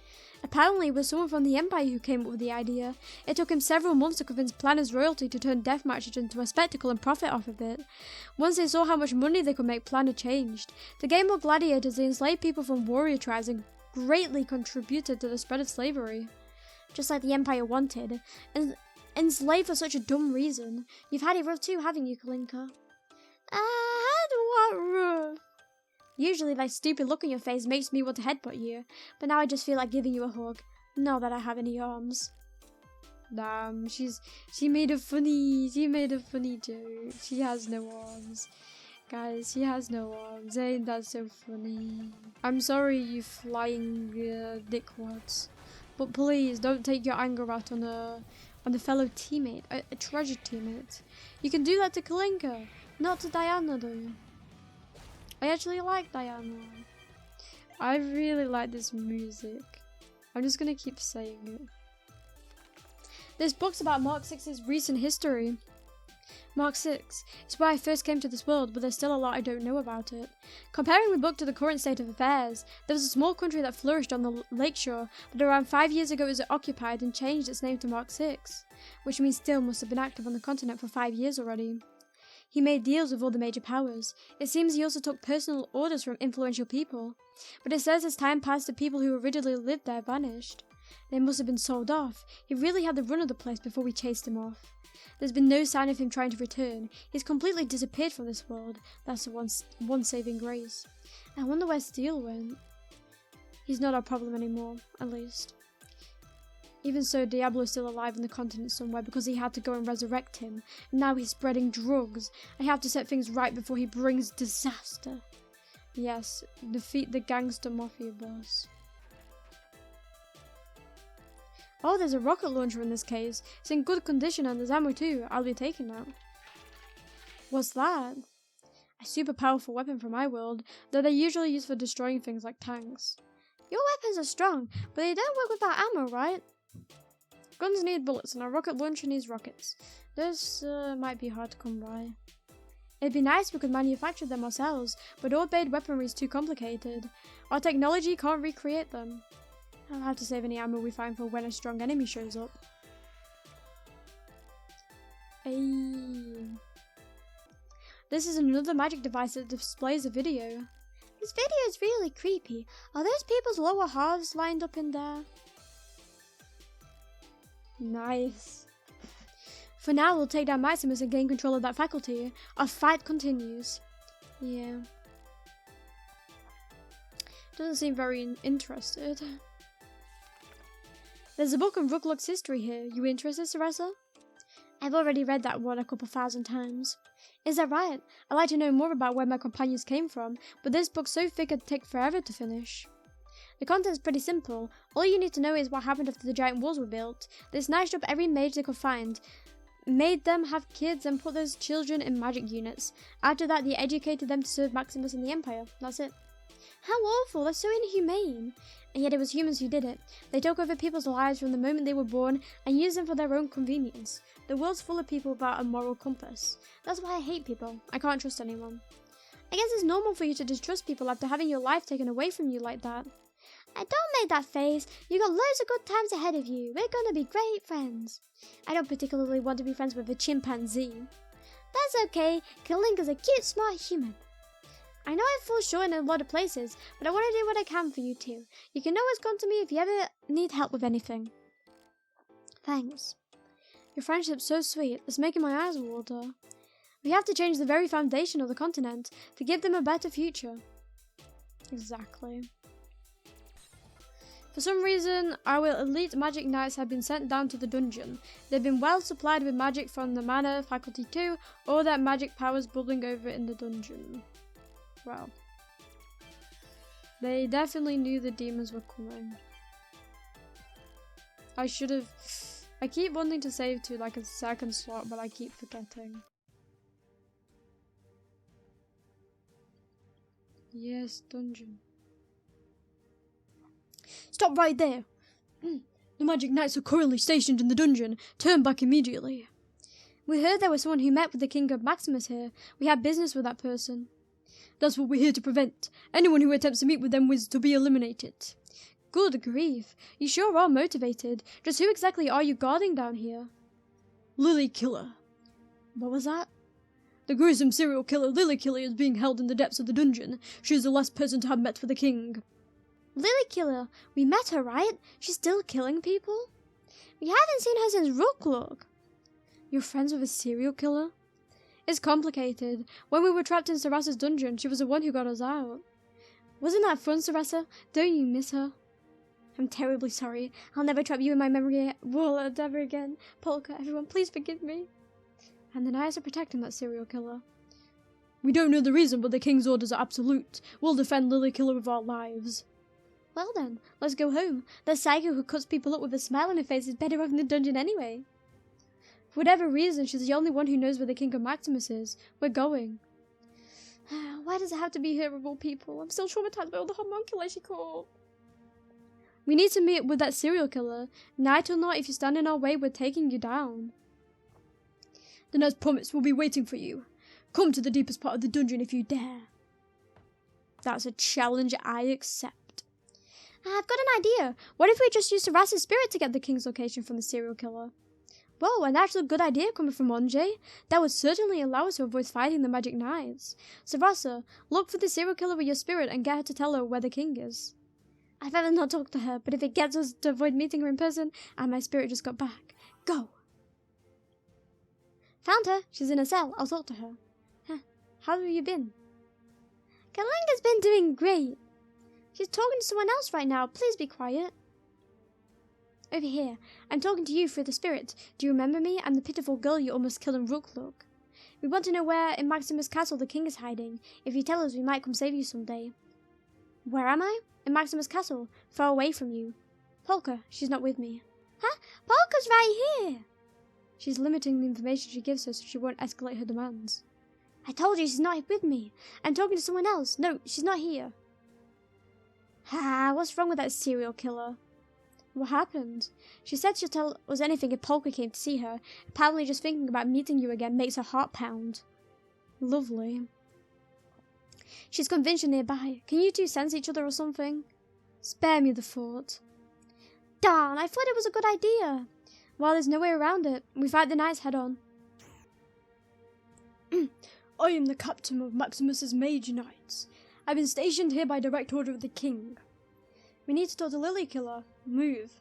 Apparently, it was someone from the Empire who came up with the idea. It took him several months to convince Planner's royalty to turn death matches into a spectacle and profit off of it. Once they saw how much money they could make, Planner changed. The game of gladiators, they enslaved people from warrior tribes and greatly contributed to the spread of slavery. Just like the Empire wanted. And enslaved for such a dumb reason. You've had it rough too, haven't you, Kalinka? I had what rough? Usually that stupid look on your face makes me want to headbutt you, but now I just feel like giving you a hug. Not that I have any arms. Damn, she made a funny joke. She has no arms. Guys, he has no arms. Ain't that so funny? I'm sorry, you flying dickwads. But please, don't take your anger out on a fellow teammate, a treasured teammate. You can do that to Kalinka, not to Diana though. I actually like Diana. I really like this music. I'm just gonna keep saying it. This book's about Mark 6's recent history. Mark 6 is where I first came to this world, but there's still a lot I don't know about it. Comparing the book to the current state of affairs, there was a small country that flourished on the lakeshore, but around 5 years ago it was occupied and changed its name to Mark 6, which means Steel must have been active on the continent for 5 years already. He made deals with all the major powers. It seems he also took personal orders from influential people, but it says as time passed the people who originally lived there vanished. They must have been sold off. He really had the run of the place before we chased him off. There's been no sign of him trying to return. He's completely disappeared from this world. That's the one saving grace. I wonder where Steel went. He's not our problem anymore, at least. Even so, Diablo's still alive on the continent somewhere because he had to go and resurrect him. And now he's spreading drugs. I have to set things right before he brings disaster. Yes, defeat the gangster mafia boss. Oh, there's a rocket launcher in this case. It's in good condition and there's ammo too. I'll be taking that. What's that? A super powerful weapon from my world, though they're usually used for destroying things like tanks. Your weapons are strong, but they don't work without ammo, right? Guns need bullets and a rocket launcher needs rockets. This might be hard to come by. It'd be nice if we could manufacture them ourselves, but Orphe weaponry is too complicated. Our technology can't recreate them. I'll have to save any ammo we find for when a strong enemy shows up. Ayy. This is another magic device that displays a video. This video is really creepy. Are those people's lower halves lined up in there? Nice. For now, we'll take down Maximus and gain control of that faculty. Our fight continues. Yeah. Doesn't seem very interested. There's a book on Rooklock's history here. You interested, Sarasa? I've already read that one a couple thousand times. Is that right? I'd like to know more about where my companions came from, but this book's so thick it'd take forever to finish. The content's pretty simple. All you need to know is what happened after the giant walls were built. They snatched up every mage they could find, made them have kids and put those children in magic units. After that, they educated them to serve Maximus and the Empire. That's it. How awful, that's so inhumane. And yet it was humans who did it. They took over people's lives from the moment they were born and used them for their own convenience. The world's full of people without a moral compass. That's why I hate people. I can't trust anyone. I guess it's normal for you to distrust people after having your life taken away from you like that. Don't make that face. You got loads of good times ahead of you. We're gonna be great friends. I don't particularly want to be friends with a chimpanzee. That's okay. Kalinka's a cute, smart human. I know I fall short in a lot of places, but I want to do what I can for you too. You can always come to me if you ever need help with anything. Thanks. Your friendship's so sweet, it's making my eyes water. We have to change the very foundation of the continent to give them a better future. Exactly. For some reason, our elite magic knights have been sent down to the dungeon. They've been well supplied with magic from the Mana Faculty 2, or their magic powers bubbling over in the dungeon. Well, they definitely knew the demons were coming. I keep wanting to save to like a second slot, but I keep forgetting. Yes, dungeon. Stop right there! The magic knights are currently stationed in the dungeon. Turn back immediately. We heard there was someone who met with the King of Maximus here. We had business with that person. That's what we're here to prevent. Anyone who attempts to meet with them is to be eliminated. Good grief. You sure are motivated. Just who exactly are you guarding down here? Lily Killer. What was that? The gruesome serial killer Lily Killer is being held in the depths of the dungeon. She is the last person to have met with the king. Lily Killer? We met her, right? She's still killing people? We haven't seen her since Rooklock. You're friends with a serial killer? It's complicated. When we were trapped in Sarasa's dungeon, she was the one who got us out. Wasn't that fun, Sarasa? Don't you miss her? I'm terribly sorry. I'll never trap you in my memory world ever again. Polka, everyone, please forgive me. And the knights are protecting that serial killer. We don't know the reason, but the king's orders are absolute. We'll defend Lily Killer with our lives. Well then, let's go home. The psycho who cuts people up with a smile on her face is better off in the dungeon anyway. For whatever reason, she's the only one who knows where the King of Maximus is. We're going. Why does it have to be her of all people? I'm still traumatized by all the homunculi she caught. We need to meet with that serial killer. Night or not, if you stand in our way, we're taking you down. Then as promised, we'll be waiting for you. Come to the deepest part of the dungeon if you dare. That's a challenge I accept. I've got an idea. What if we just use Saras's spirit to get the king's location from the serial killer? Whoa, an actual good idea coming from Onjay. That would certainly allow us to avoid fighting the magic knights. Sarasa, look for the serial killer with your spirit and get her to tell her where the king is. I'd rather not talk to her, but if it gets us to avoid meeting her in person, and my spirit just got back. Go! Found her. She's in a cell. I'll talk to her. How have you been? Kalinga's been doing great. She's talking to someone else right now. Please be quiet. Over here. I'm talking to you through the spirit. Do you remember me? I'm the pitiful girl you almost killed in Rookluk. We want to know where in Maximus Castle the king is hiding. If you tell us, we might come save you someday. Where am I? In Maximus Castle, far away from you. Polka, she's not with me. Huh? Polka's right here. She's limiting the information she gives her so she won't escalate her demands. I told you she's not with me. I'm talking to someone else. No, she's not here. What's wrong with that serial killer? What happened? She said she'll tell us anything if Polka came to see her. Apparently just thinking about meeting you again makes her heart pound. Lovely. She's convinced you're nearby. Can you two sense each other or something? Spare me the thought. Darn, I thought it was a good idea. Well, there's no way around it. We fight the knights head on. I am the captain of Maximus's Mage Knights. I've been stationed here by direct order of the king. We need to talk to Lily Killer. Move.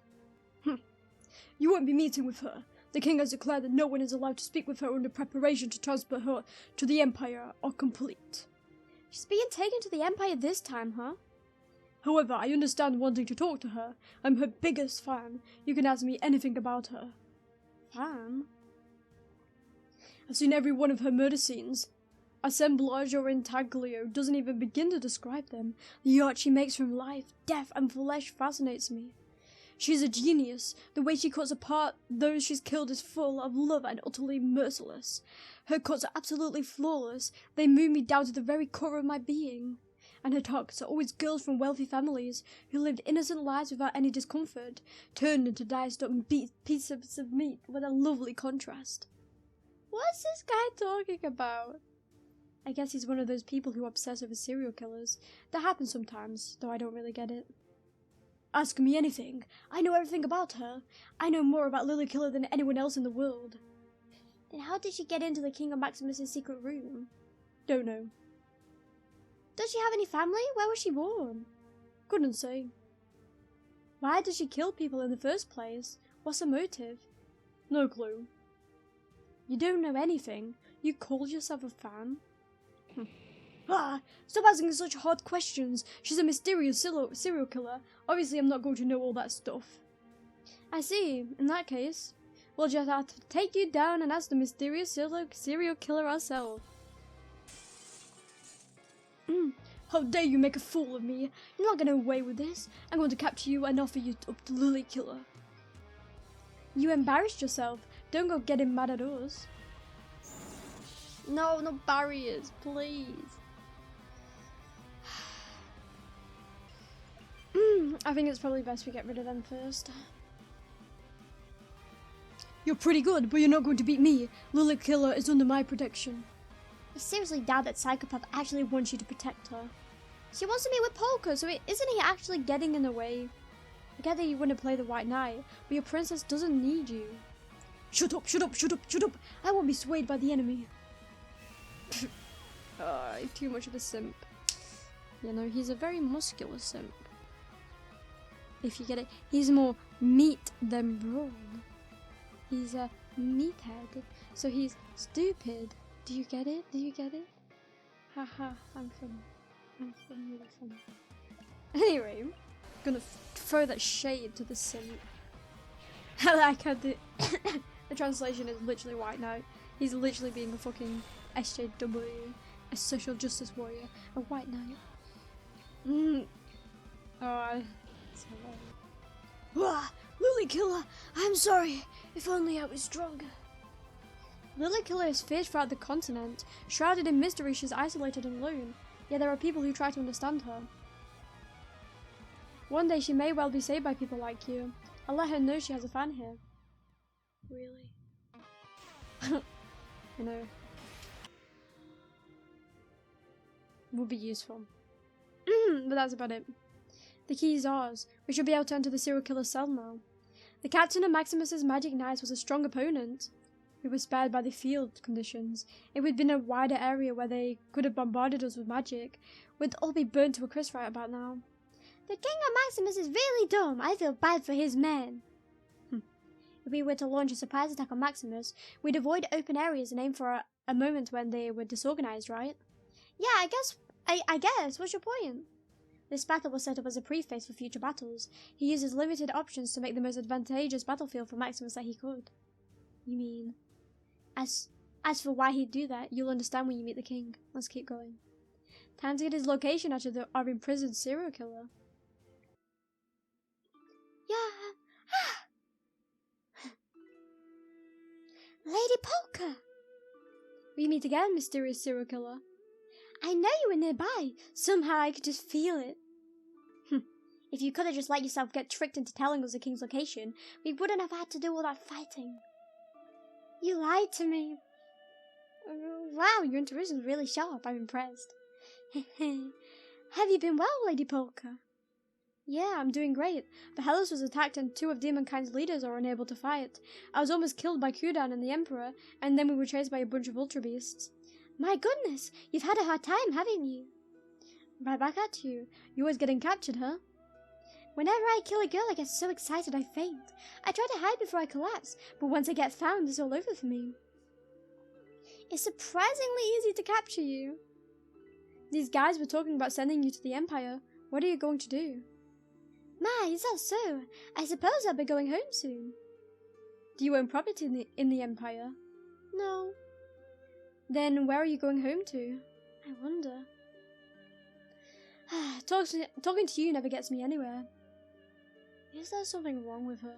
You won't be meeting with her. The king has declared that no one is allowed to speak with her under preparation to transport her to the Empire or complete. She's being taken to the Empire this time, huh? However, I understand wanting to talk to her. I'm her biggest fan. You can ask me anything about her. Fan? I've seen every one of her murder scenes. Assemblage or intaglio doesn't even begin to describe them. The art she makes from life, death, and flesh fascinates me. She's a genius. The way she cuts apart those she's killed is full of love and utterly merciless. Her cuts are absolutely flawless. They move me down to the very core of my being. And her targets are always girls from wealthy families who lived innocent lives without any discomfort, turned into diced up pieces of meat. What a lovely contrast. What's this guy talking about? I guess he's one of those people who obsess over serial killers. That happens sometimes, though I don't really get it. Ask me anything. I know everything about her. I know more about Lily Killer than anyone else in the world. Then how did she get into the King of Maximus' secret room? Don't know. Does she have any family? Where was she born? Couldn't say. Why did she kill people in the first place? What's her motive? No clue. You don't know anything? You called yourself a fan? Stop asking such hard questions. She's a mysterious serial killer. Obviously I'm not going to know all that stuff. I see. In that case, we'll just have to take you down and ask the mysterious serial killer ourselves. How dare you make a fool of me? You're not getting away with this. I'm going to capture you and offer you up to Lily Killer. You embarrassed yourself. Don't go getting mad at us. No barriers, please. I think it's probably best we get rid of them first. You're pretty good, but you're not going to beat me. Lily Killer is under my protection. I seriously doubt that psychopath actually wants you to protect her. She wants to meet with Polka, so isn't he actually getting in the way? I get that you want to play the White Knight, but your princess doesn't need you. Shut up, shut up, shut up, shut up! I won't be swayed by the enemy. Too much of a simp. You know, he's a very muscular simp. If you get it, he's more meat than brawn. He's a meathead, so he's stupid. Do you get it? Do you get it? Haha, I'm funny. I'm really funny. Anyway, I'm gonna throw that shade to the simp. I like how the translation is literally White Knight. He's literally being a fucking SJW. a social justice warrior, a white knight. Oh, so Lily Killer, I'm sorry. If only I was stronger. Lily Killer is feared throughout the continent. Shrouded in mystery, she's isolated and alone. Yet there are people who try to understand her. One day she may well be saved by people like you. I'll let her know she has a fan here. Really? I know. Would be useful. But that's about it. The key is ours. We should be able to enter the serial killer's cell now. The captain of Maximus's magic knights was a strong opponent. We were spared by the field conditions. If we'd been in a wider area where they could have bombarded us with magic, we'd all be burnt to a crisp right about now. The king of Maximus is really dumb. I feel bad for his men. If we were to launch a surprise attack on Maximus, we'd avoid open areas and aim for a moment when they were disorganized, right? Yeah, I guess. What's your point? This battle was set up as a preface for future battles. He uses limited options to make the most advantageous battlefield for Maximus that he could. You mean... As for why he'd do that, you'll understand when you meet the king. Let's keep going. Time to get his location out of our imprisoned serial killer. Yeah. Lady Polka! We meet again, mysterious serial killer. I know you were nearby. Somehow I could just feel it. If you could have just let yourself get tricked into telling us the king's location, we wouldn't have had to do all that fighting. You lied to me. Wow, your intuition's really sharp. I'm impressed. Have you been well, Lady Polka? Yeah, I'm doing great. Bohelos was attacked and 2 of Demonkind's leaders are unable to fight. I was almost killed by Kudan and the Emperor, and then we were chased by a bunch of Ultra Beasts. My goodness, you've had a hard time, haven't you? Right back at you. You always getting captured, huh? Whenever I kill a girl, I get so excited I faint. I try to hide before I collapse, but once I get found, it's all over for me. It's surprisingly easy to capture you. These guys were talking about sending you to the Empire. What are you going to do? My, is that so? I suppose I'll be going home soon. Do you own property in the Empire? No. Then where are you going home to? I wonder. Talking to you never gets me anywhere. Is there something wrong with her?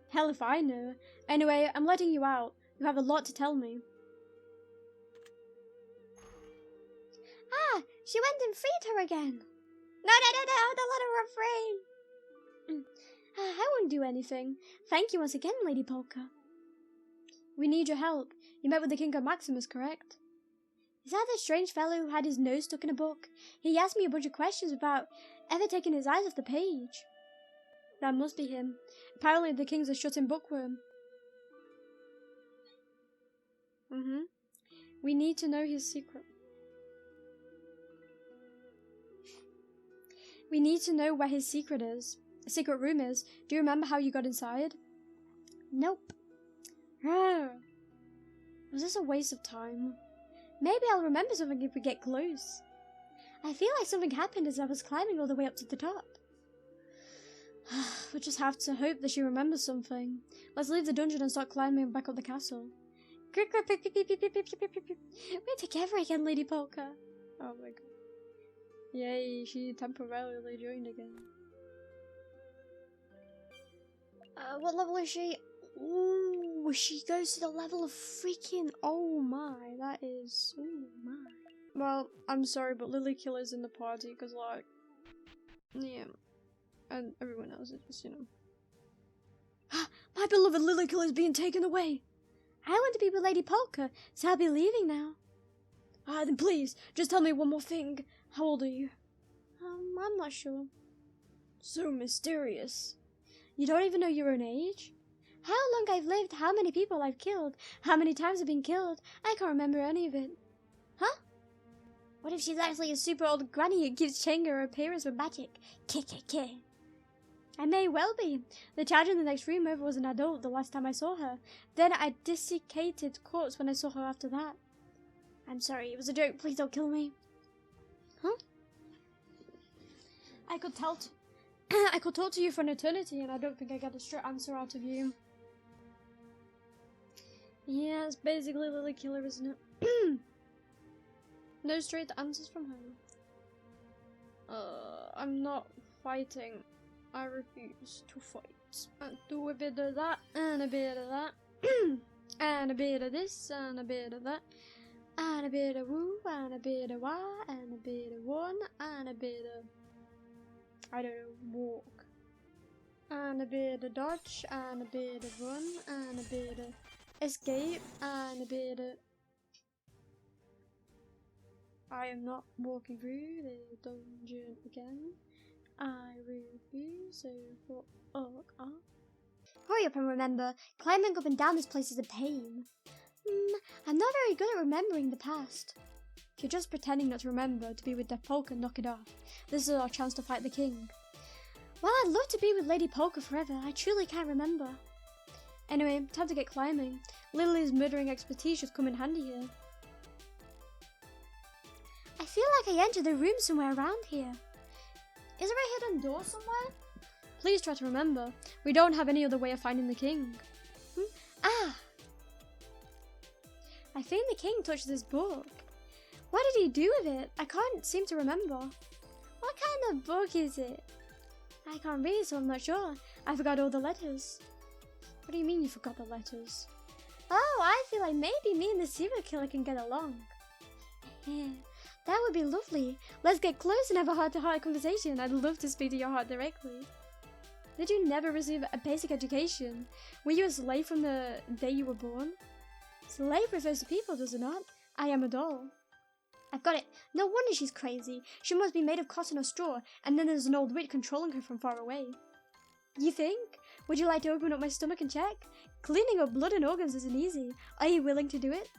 Hell if I know. Anyway, I'm letting you out. You have a lot to tell me. Ah, she went and freed her again. No, don't let her free. I won't do anything. Thank you once again, Lady Polka. We need your help. You met with the King of Maximus, correct? Is that the strange fellow who had his nose stuck in a book? He asked me a bunch of questions without ever taking his eyes off the page. That must be him. Apparently the king's a shut-in bookworm. We need to know his secret. We need to know where his secret is. A secret room is. Do you remember how you got inside? Nope. Was this a waste of time? Maybe I'll remember something if we get close. I feel like something happened as I was climbing all the way up to the top. We'll just have to hope that she remembers something. Let's leave the dungeon and start climbing back up the castle. We're together again, Lady Polka. Oh my god. Yay, she temporarily joined again. What level is she? Ooh, she goes to the level of freaking... Oh my, that is... Oh my. Well, I'm sorry, but Lily Killer's in the party, because like... Yeah. And everyone else is just, you know... My beloved Lily Killer's being taken away! I want to be with Lady Polka, so I'll be leaving now. Then please, just tell me one more thing. How old are you? I'm not sure. So mysterious. You don't even know your own age? How long I've lived, how many people I've killed, how many times I've been killed, I can't remember any of it. Huh? What if she's actually a super old granny who gives Chenga her appearance with magic? KKK. I may well be. The child in the next room over was an adult the last time I saw her. Then I desiccated corpse when I saw her after that. I'm sorry, it was a joke. Please don't kill me. Huh? I could talk to you for an eternity, and I don't think I got a straight answer out of you. Yeah, it's basically Lily Killer, isn't it? No straight answers from her. I'm not fighting. I refuse to fight. I'll do a bit of that, and a bit of that, and a bit of this, and a bit of that, and a bit of woo, and a bit of wah, and a bit of one, and a bit of, I don't know, walk. And a bit of dodge, and a bit of run, and a bit of escape, and a bit of... I am not walking through the dungeon again. I refuse to fuck up. Hurry up and remember, climbing up and down this place is a pain. I'm not very good at remembering the past. If you're just pretending not to remember to be with Death Polka, knock it off. This is our chance to fight the king. Well, I'd love to be with Lady Polka forever. I truly can't remember. Anyway, time to get climbing. Lily's murdering expertise should come in handy here. I feel like I entered the room somewhere around here. Is there a hidden door somewhere? Please try to remember. We don't have any other way of finding the king. Ah! I think the king touched this book. What did he do with it? I can't seem to remember. What kind of book is it? I can't read, so I'm not sure. I forgot all the letters. What do you mean you forgot the letters? Oh, I feel like maybe me and the serial killer can get along. That would be lovely. Let's get close and have a heart-to-heart conversation. I'd love to speak to your heart directly. Did you never receive a basic education? Were you a slave from the day you were born? Slave refers to people, does it not? I am a doll. I've got it. No wonder she's crazy. She must be made of cotton or straw, and then there's an old witch controlling her from far away. You think? Would you like to open up my stomach and check? Cleaning up blood and organs isn't easy. Are you willing to do it?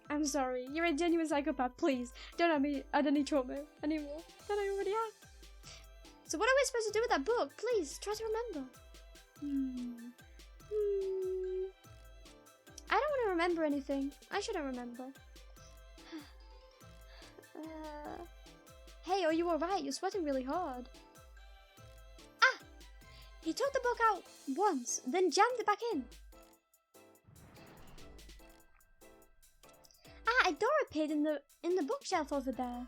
I'm sorry, you're a genuine psychopath. Please, don't have me add any trauma anymore than I already have. So what are we supposed to do with that book? Please, try to remember. I don't want to remember anything. I shouldn't remember. Hey, are you alright? You're sweating really hard. Ah! He took the book out once, then jammed it back in. Ah, a door appeared in the bookshelf over there.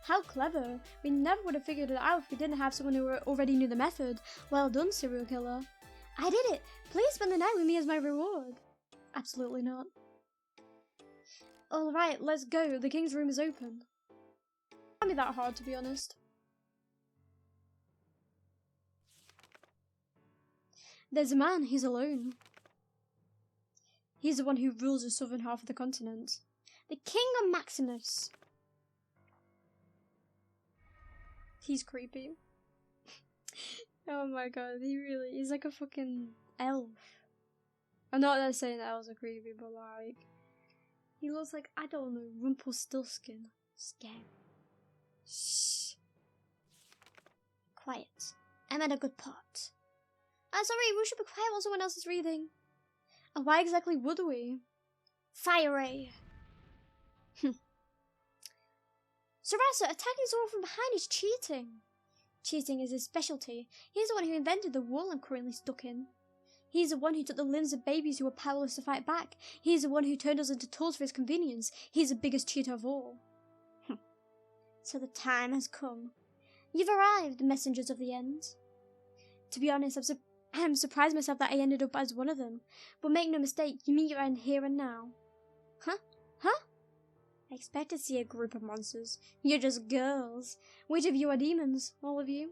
How clever. We never would have figured it out if we didn't have someone who already knew the method. Well done, serial killer. I did it. Please spend the night with me as my reward. Absolutely not. Alright, let's go. The king's room is open. Can't be that hard, to be honest. There's a man. He's alone. He's the one who rules the southern half of the continent. The King of Maximus. He's creepy. Oh my god, he's like a fucking elf. I'm not that saying that elves are creepy, but like, he looks like, I don't know, Rumpelstiltskin. Scary. Shh. Quiet. I'm at a good part. Sorry, we should be quiet while someone else is reading. And why exactly would we? Fire ray. Sarasa, attacking someone from behind is cheating. Cheating is his specialty. He's the one who invented the wall I'm currently stuck in. He's the one who took the limbs of babies who were powerless to fight back. He's the one who turned us into tools for his convenience. He's the biggest cheater of all. So the time has come. You've arrived, messengers of the end. To be honest, I'm surprised myself that I ended up as one of them. But make no mistake, you mean you're in here and now. Huh? I expect to see a group of monsters. You're just girls. Which of you are demons? All of you?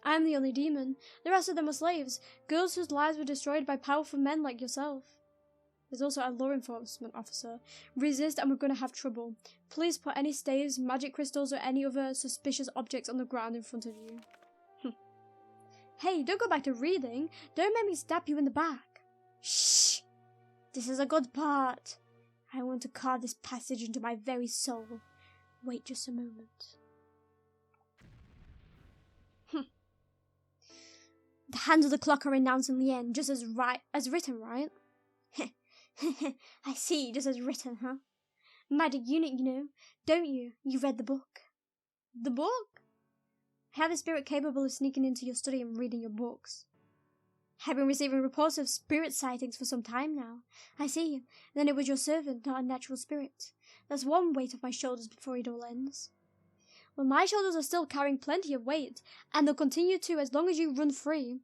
I'm the only demon. The rest of them are slaves. Girls whose lives were destroyed by powerful men like yourself. There's also a law enforcement officer. Resist and we're gonna have trouble. Please put any staves, magic crystals, or any other suspicious objects on the ground in front of you. Hey, don't go back to reading. Don't make me stab you in the back. Shh! This is a good part. I want to carve this passage into my very soul. Wait just a moment. The hands of the clock are announcing the end, just as written, right? I see, just as written, huh? Magic unit, you know, don't you? You read the book. The book? I have a spirit capable of sneaking into your study and reading your books. I've been receiving reports of spirit sightings for some time now. I see. Then it was your servant, not a natural spirit. That's one weight off my shoulders before it all ends. Well, my shoulders are still carrying plenty of weight, and they'll continue to as long as you run free.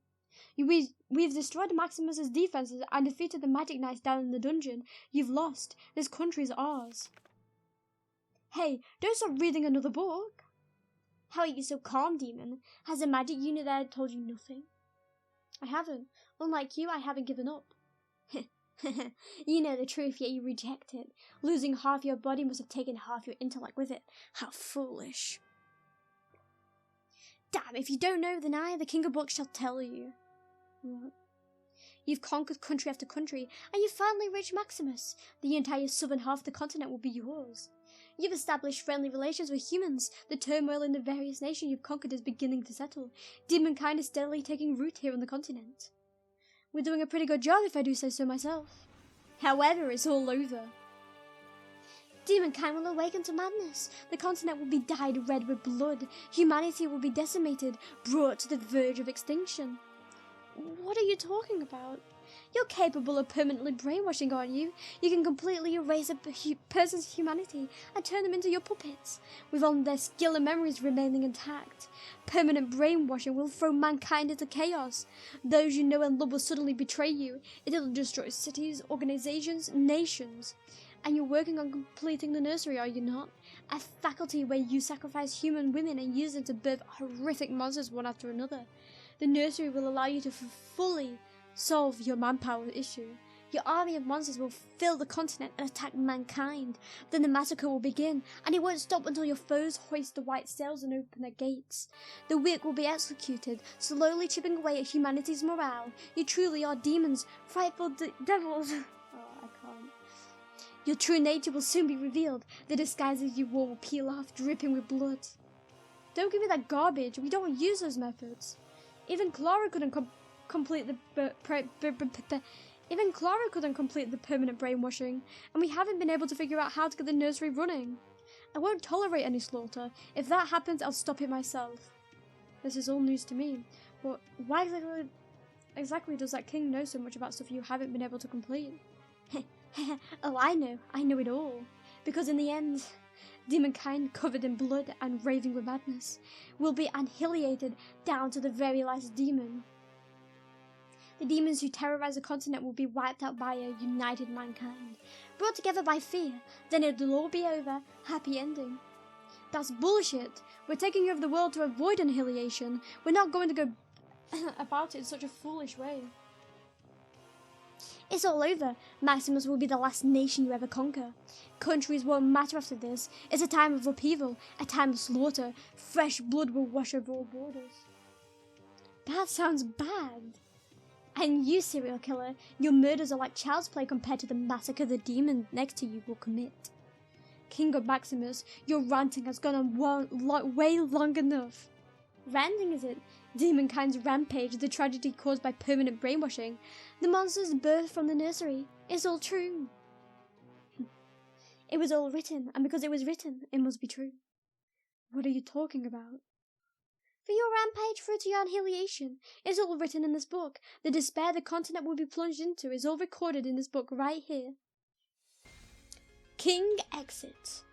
We've destroyed Maximus's defenses and defeated the magic knights down in the dungeon. You've lost. This country's ours. Hey, don't stop reading another book. How are you so calm, demon? Has the magic unit there told you nothing? I haven't. Unlike you, I haven't given up. You know the truth, yet you reject it. Losing half your body must have taken half your intellect with it. How foolish. Damn, if you don't know, then I, the King of Books, shall tell you. What? You've conquered country after country, and you've finally reached Maximus. The entire southern half of the continent will be yours. You've established friendly relations with humans. The turmoil in the various nations you've conquered is beginning to settle. Demonkind is steadily taking root here on the continent. We're doing a pretty good job, if I do say so myself. However, it's all over. Demonkind will awaken to madness. The continent will be dyed red with blood. Humanity will be decimated, brought to the verge of extinction. What are you talking about? You're capable of permanently brainwashing, aren't you? You can completely erase a person's humanity and turn them into your puppets, with only their skill and memories remaining intact. Permanent brainwashing will throw mankind into chaos. Those you know and love will suddenly betray you. It'll destroy cities, organizations, nations. And you're working on completing the nursery, are you not? A faculty where you sacrifice human women and use them to birth horrific monsters one after another. The nursery will allow you to fully solve your manpower issue. Your army of monsters will fill the continent and attack mankind. Then the massacre will begin, and it won't stop until your foes hoist the white sails and open their gates. The wick will be executed, slowly chipping away at humanity's morale. You truly are demons, frightful devils. Oh, I can't. Your true nature will soon be revealed. The disguises you wore will peel off, dripping with blood. Don't give me that garbage. We don't use those methods. Even Clara couldn't complete the permanent brainwashing, and we haven't been able to figure out how to get the nursery running. I won't tolerate any slaughter. If that happens, I'll stop it myself. This is all news to me. But why exactly does that king know so much about stuff you haven't been able to complete? Oh, I know it all. Because in the end, demonkind, covered in blood and raving with madness, will be annihilated down to the very last demon. The demons who terrorize the continent will be wiped out by a united mankind, brought together by fear. Then it'll all be over. Happy ending. That's bullshit. We're taking over the world to avoid annihilation. We're not going to go about it in such a foolish way. It's all over. Maximus will be the last nation you ever conquer. Countries won't matter after this. It's a time of upheaval, a time of slaughter. Fresh blood will wash over all borders. That sounds bad. And you, serial killer, your murders are like child's play compared to the massacre the demon next to you will commit. King of Maximus, your ranting has gone on way long enough. Ranting, is it? Demonkind's rampage, the tragedy caused by permanent brainwashing, the monster's birth from the nursery. It's all true. It was all written, and because it was written, it must be true. What are you talking about? For your rampage through to your annihilation is all written in this book. The despair the continent will be plunged into is all recorded in this book right here. King Exit.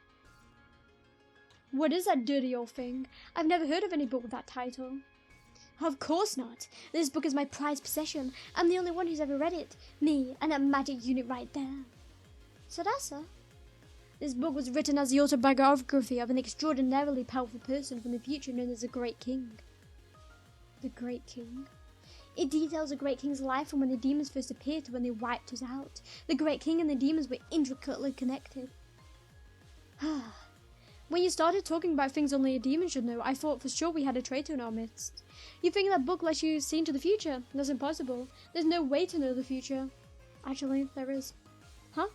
What is that dirty old thing? I've never heard of any book with that title. Of course not. This book is my prized possession. I'm the only one who's ever read it. Me and that magic unit right there. Sadasa? This book was written as the autobiography of an extraordinarily powerful person from the future known as the Great King. The Great King? It details the Great King's life from when the demons first appeared to when they wiped us out. The Great King and the demons were intricately connected. When you started talking about things only a demon should know, I thought for sure we had a traitor in our midst. You think that book lets you see into the future? That's impossible. There's no way to know the future. Actually, there is. Huh?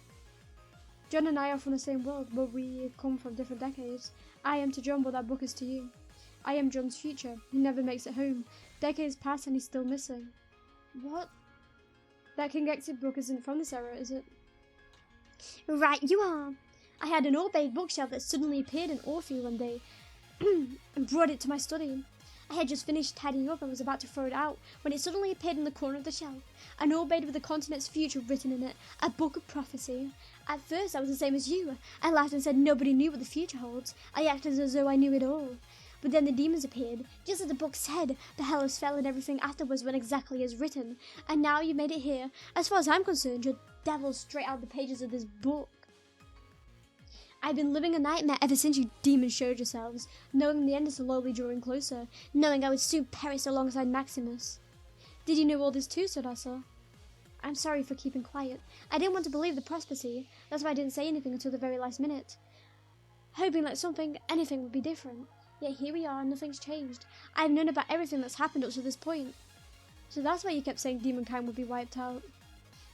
John and I are from the same world, but we come from different decades. I am to John what that book is to you. I am John's future. He never makes it home. Decades pass and he's still missing. What? That King Exit book isn't from this era, is it? Right you are. I had an old beige bookshelf that suddenly appeared in Orphe one day and brought it to my study. I had just finished tidying up and was about to throw it out when it suddenly appeared in the corner of the shelf. An old blade with the continent's future written in it, a book of prophecy. At first I was the same as you. I laughed and said nobody knew what the future holds. I acted as though I knew it all. But then the demons appeared, just as the book said. Bohelos fell and everything afterwards went exactly as written. And now you made it here. As far as I'm concerned, you're devils straight out of the pages of this book. I've been living a nightmare ever since you demons showed yourselves, knowing the end is slowly drawing closer, knowing I would soon perish alongside Maximus. Did you know all this too, Sarasa? I'm sorry for keeping quiet. I didn't want to believe the prophecy. That's why I didn't say anything until the very last minute, hoping that anything would be different. Yet here we are, and nothing's changed. I've known about everything that's happened up to this point. So that's why you kept saying demonkind would be wiped out.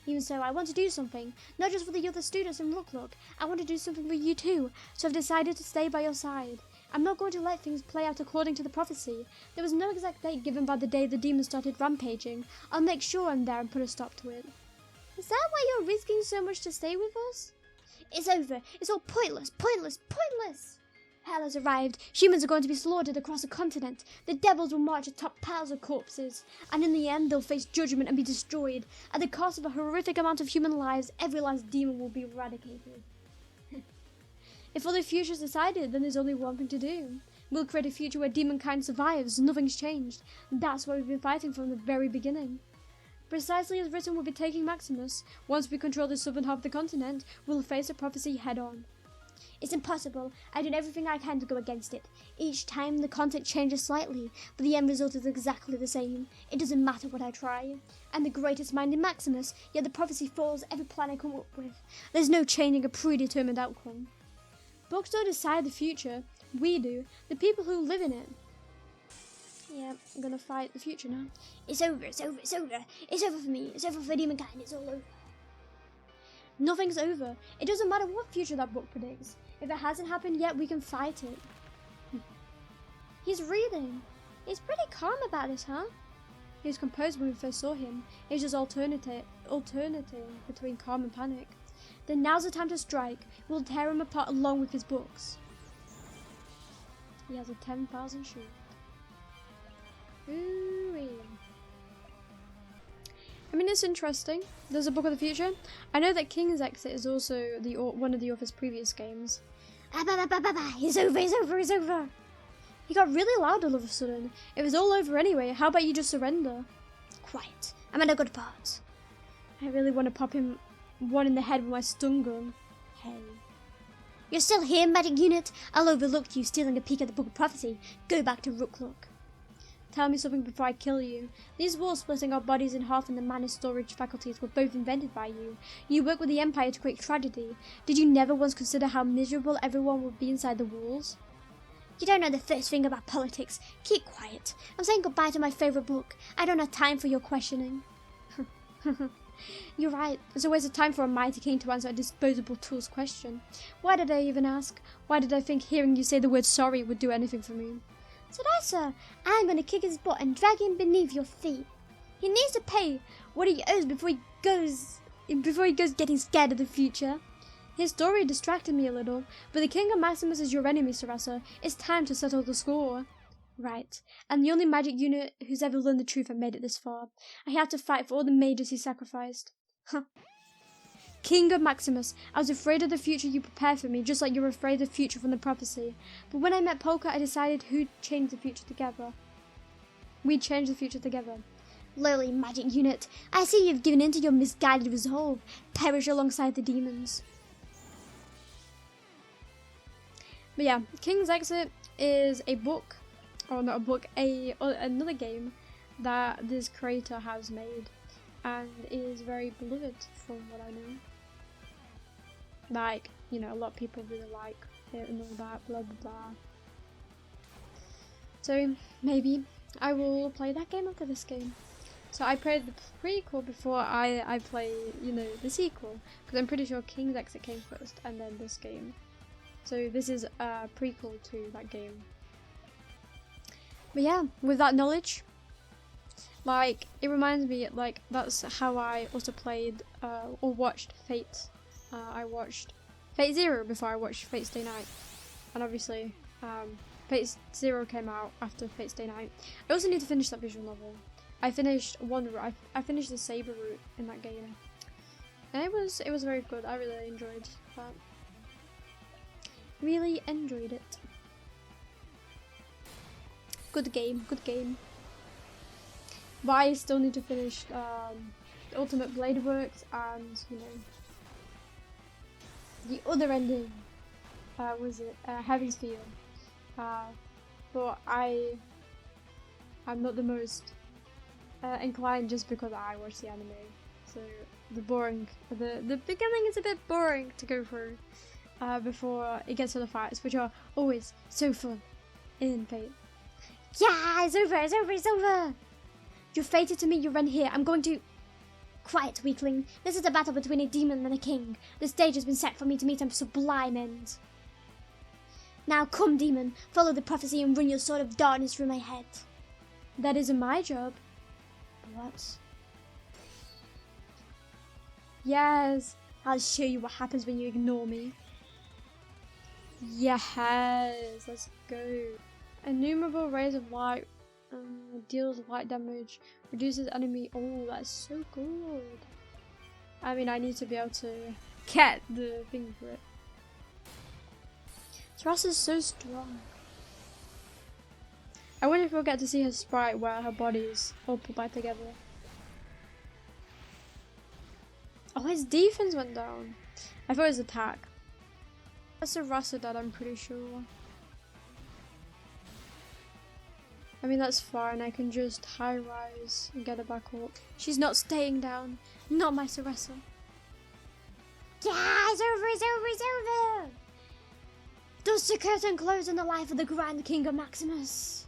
Even so, I want to do something, not just for the other students in Rooklook. I want to do something for you too, so I've decided to stay by your side. I'm not going to let things play out according to the prophecy. There was no exact date given by the day the demons started rampaging. I'll make sure I'm there and put a stop to it. Is that why you're risking so much to stay with us? It's over. It's all pointless, pointless, pointless. Hell has arrived. Humans are going to be slaughtered across the continent. The devils will march atop piles of corpses. And in the end, they'll face judgment and be destroyed. At the cost of a horrific amount of human lives, every last demon will be eradicated. If all the future's decided, then there's only one thing to do. We'll create a future where demonkind survives. Nothing's changed. That's what we've been fighting from the very beginning. Precisely as written, we'll be taking Maximus. Once we control the southern half of the continent, we'll face the prophecy head-on. It's impossible. I've done everything I can to go against it. Each time the content changes slightly, but the end result is exactly the same. It doesn't matter what I try. I'm the greatest mind in Maximus, yet the prophecy falls every plan I come up with. There's no changing a predetermined outcome. Books don't decide the future. We do. The people who live in it. Yeah, I'm gonna fight the future now. It's over, it's over, it's over. It's over for me. It's over for demonkind. It's all over. Nothing's over. It doesn't matter what future that book predicts. If it hasn't happened yet, we can fight it. He's reading. He's pretty calm about this, huh? He was composed when we first saw him. He's just alternating between calm and panic. Then now's the time to strike. We'll tear him apart along with his books. He has a 10,000 shield. Ooh-wee. I mean, it's interesting. There's a book of the future. I know that King's Exit is also one of the author's previous games. It's over, it's over, it's over. He got really loud all of a sudden. It was all over anyway. How about you just surrender? Quiet. I'm in a good part. I really want to pop him one in the head with my stun gun. Hey. You're still here, magic unit? I'll overlook you stealing a peek at the Book of Prophecy. Go back to Rooklook. Tell me something before I kill you. These walls splitting our bodies in half and the mana storage faculties were both invented by you. You work with the Empire to create tragedy. Did you never once consider how miserable everyone would be inside the walls? You don't know the first thing about politics. Keep quiet. I'm saying goodbye to my favourite book. I don't have time for your questioning. You're right. There's always a time for a mighty king to answer a disposable tool's question. Why did I even ask? Why did I think hearing you say the word sorry would do anything for me? Sarasa, I'm going to kick his butt and drag him beneath your feet. He needs to pay what he owes before he goes getting scared of the future. His story distracted me a little, but the King of Maximus is your enemy, Sarasa. It's time to settle the score. Right, and the only magic unit who's ever learned the truth and made it this far. I have to fight for all the mages he sacrificed. Huh. King of Maximus, I was afraid of the future you prepared for me, just like you're afraid of the future from the prophecy. But when I met Polka, I decided who'd change the future together. We'd change the future together. Lowly magic unit, I see you've given in to your misguided resolve. Perish alongside the demons. But yeah, King's Exit is a book, or not a book, another game that this creator has made, and is very beloved from what I know. Like, you know, a lot of people really like it and all that, blah blah blah. So maybe I will play that game after this game. So I played the prequel before I play, you know, the sequel, because I'm pretty sure King's Exit came first and then this game. So this is a prequel to that game. But yeah, with that knowledge, like, it reminds me, like, that's how I also played or watched Fate. I watched Fate Zero before I watched Fate Stay Night, and obviously Fate Zero came out after Fate Stay Night. I also need to finish that visual novel. I finished I finished the Saber route in that game, and it was very good. I really enjoyed that. Really enjoyed it. Good game, good game. But I still need to finish the Ultimate Blade Works and, you know, the other ending. Was it Heaven's Feel? But I'm not the most inclined just because I watch the anime. So the beginning is a bit boring to go through before it gets to the fights, which are always so fun in Fate. Yeah, it's over, it's over, it's over! You're fated to meet your end here. I'm going to... Quiet, weakling. This is a battle between a demon and a king. The stage has been set for me to meet a sublime end. Now come, demon. Follow the prophecy and run your sword of darkness through my head. That isn't my job. What? Yes, I'll show you what happens when you ignore me. Yes, let's go. Innumerable rays of light deals light damage, reduces enemy. Oh, that's so good. I mean, I need to be able to get the thing for it. Ross is so strong. I wonder if we'll get to see her sprite where her body is all put back together. Oh, his defense went down. I thought it was attack. That's a Rasa that I'm pretty sure. I mean, that's fine. I can just high rise and get her back up. She's not staying down. Not my Sarasa. Yeah, it's over, it's over, it's over! Thus the curtain closed on the life of the Grand King of Maximus.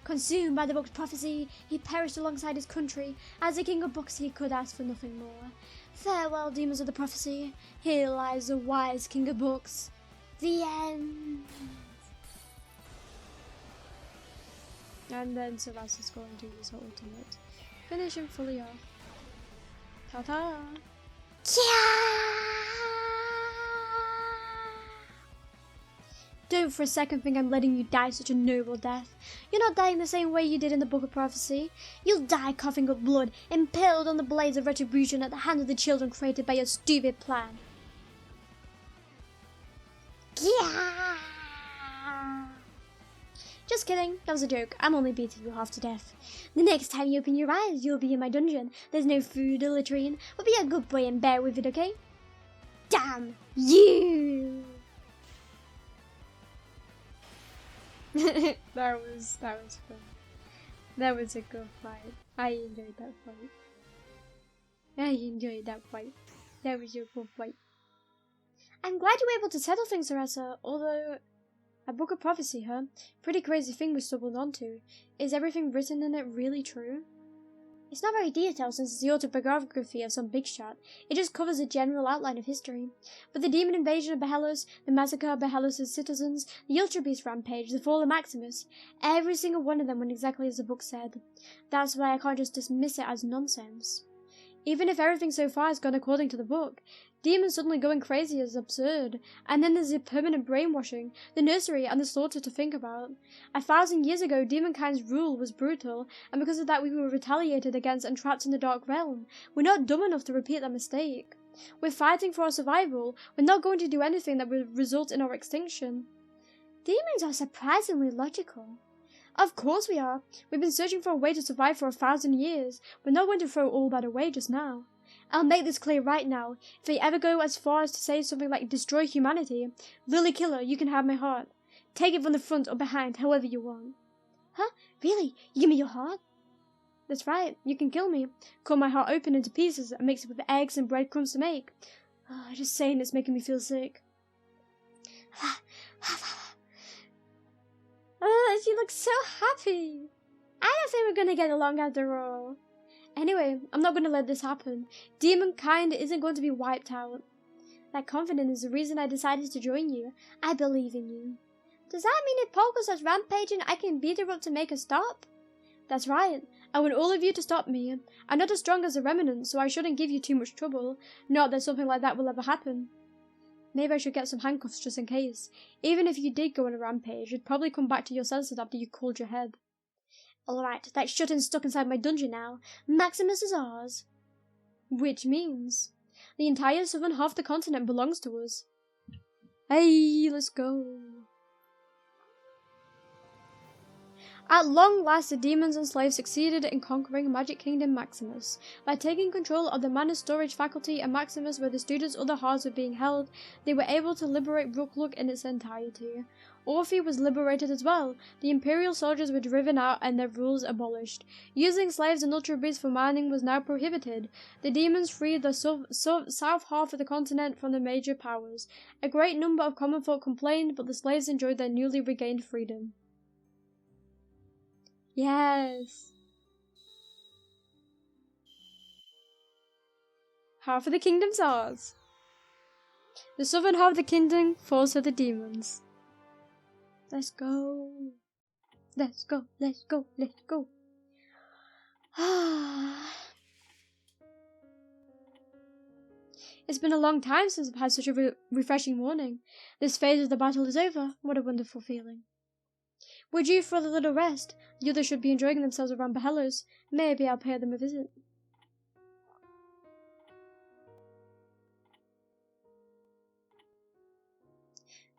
Consumed by the book's prophecy, he perished alongside his country. As the King of Books, he could ask for nothing more. Farewell, demons of the prophecy. Here lies the wise King of Books. The end. And then Sarasa's going to use her ultimate. Finish him fully off. Ta-ta! Don't for a second think I'm letting you die such a noble death. You're not dying the same way you did in the Book of Prophecy. You'll die coughing up blood, impaled on the blades of retribution at the hand of the children created by your stupid plan. Just kidding, that was a joke. I'm only beating you half to death. The next time you open your eyes, you'll be in my dungeon. There's no food or latrine, but be a good boy and bear with it, okay? Damn you! that was fun. That was a good fight. I enjoyed that fight. That was a good fight. I'm glad you were able to settle things, Sarasa, although... A Book of Prophecy, huh? Pretty crazy thing we stumbled onto. Is everything written in it really true? It's not very detailed since it's the autobiography of some big shot. It just covers a general outline of history. But the demon invasion of Bohelos, the massacre of Bohelos' citizens, the Ultra Beast rampage, the fall of Maximus, every single one of them went exactly as the book said. That's why I can't just dismiss it as nonsense. Even if everything so far has gone according to the book, demons suddenly going crazy is absurd. And then there's the permanent brainwashing, the nursery, and the slaughter to think about. 1,000 years ago, demonkind's rule was brutal, and because of that we were retaliated against and trapped in the dark realm. We're not dumb enough to repeat that mistake. We're fighting for our survival. We're not going to do anything that would result in our extinction. Demons are surprisingly logical. Of course we are. We've been searching for a way to survive for 1,000 years. We're not going to throw all that away just now. I'll make this clear right now. If they ever go as far as to say something like destroy humanity, Lily Killer, you can have my heart. Take it from the front or behind, however you want. Huh? Really? You give me your heart? That's right. You can kill me. Cut my heart open into pieces and mix it with eggs and breadcrumbs to make. Oh, just saying it's making me feel sick. Oh, she looks so happy. I don't think we're going to get along after all. Anyway, I'm not going to let this happen. Demonkind isn't going to be wiped out. That confidence is the reason I decided to join you. I believe in you. Does that mean if Polka starts rampaging, I can beat her up to make her stop? That's right. I want all of you to stop me. I'm not as strong as the Remnant, so I shouldn't give you too much trouble. Not that something like that will ever happen. Maybe I should get some handcuffs just in case. Even if you did go on a rampage, you'd probably come back to your senses after you cooled your head. Alright, that's shut and stuck inside my dungeon now. Maximus is ours. Which means the entire southern half of the continent belongs to us. Hey, let's go. At long last, the demons and slaves succeeded in conquering Magic Kingdom Maximus. By taking control of the mana storage faculty and Maximus where the students' other hearts were being held, they were able to liberate Brookluk in its entirety. Orphe was liberated as well. The Imperial soldiers were driven out and their rules abolished. Using slaves and ultra beasts for mining was now prohibited. The demons freed the south half of the continent from the major powers. A great number of common folk complained, but the slaves enjoyed their newly regained freedom. Yes. Half of the kingdom's ours. The southern half of the kingdom falls to the demons. Let's go. Let's go, let's go, let's go. It's been a long time since I've had such a refreshing morning. This phase of the battle is over. What a wonderful feeling. We're due for a little rest. The others should be enjoying themselves around Bohelos. Maybe I'll pay them a visit.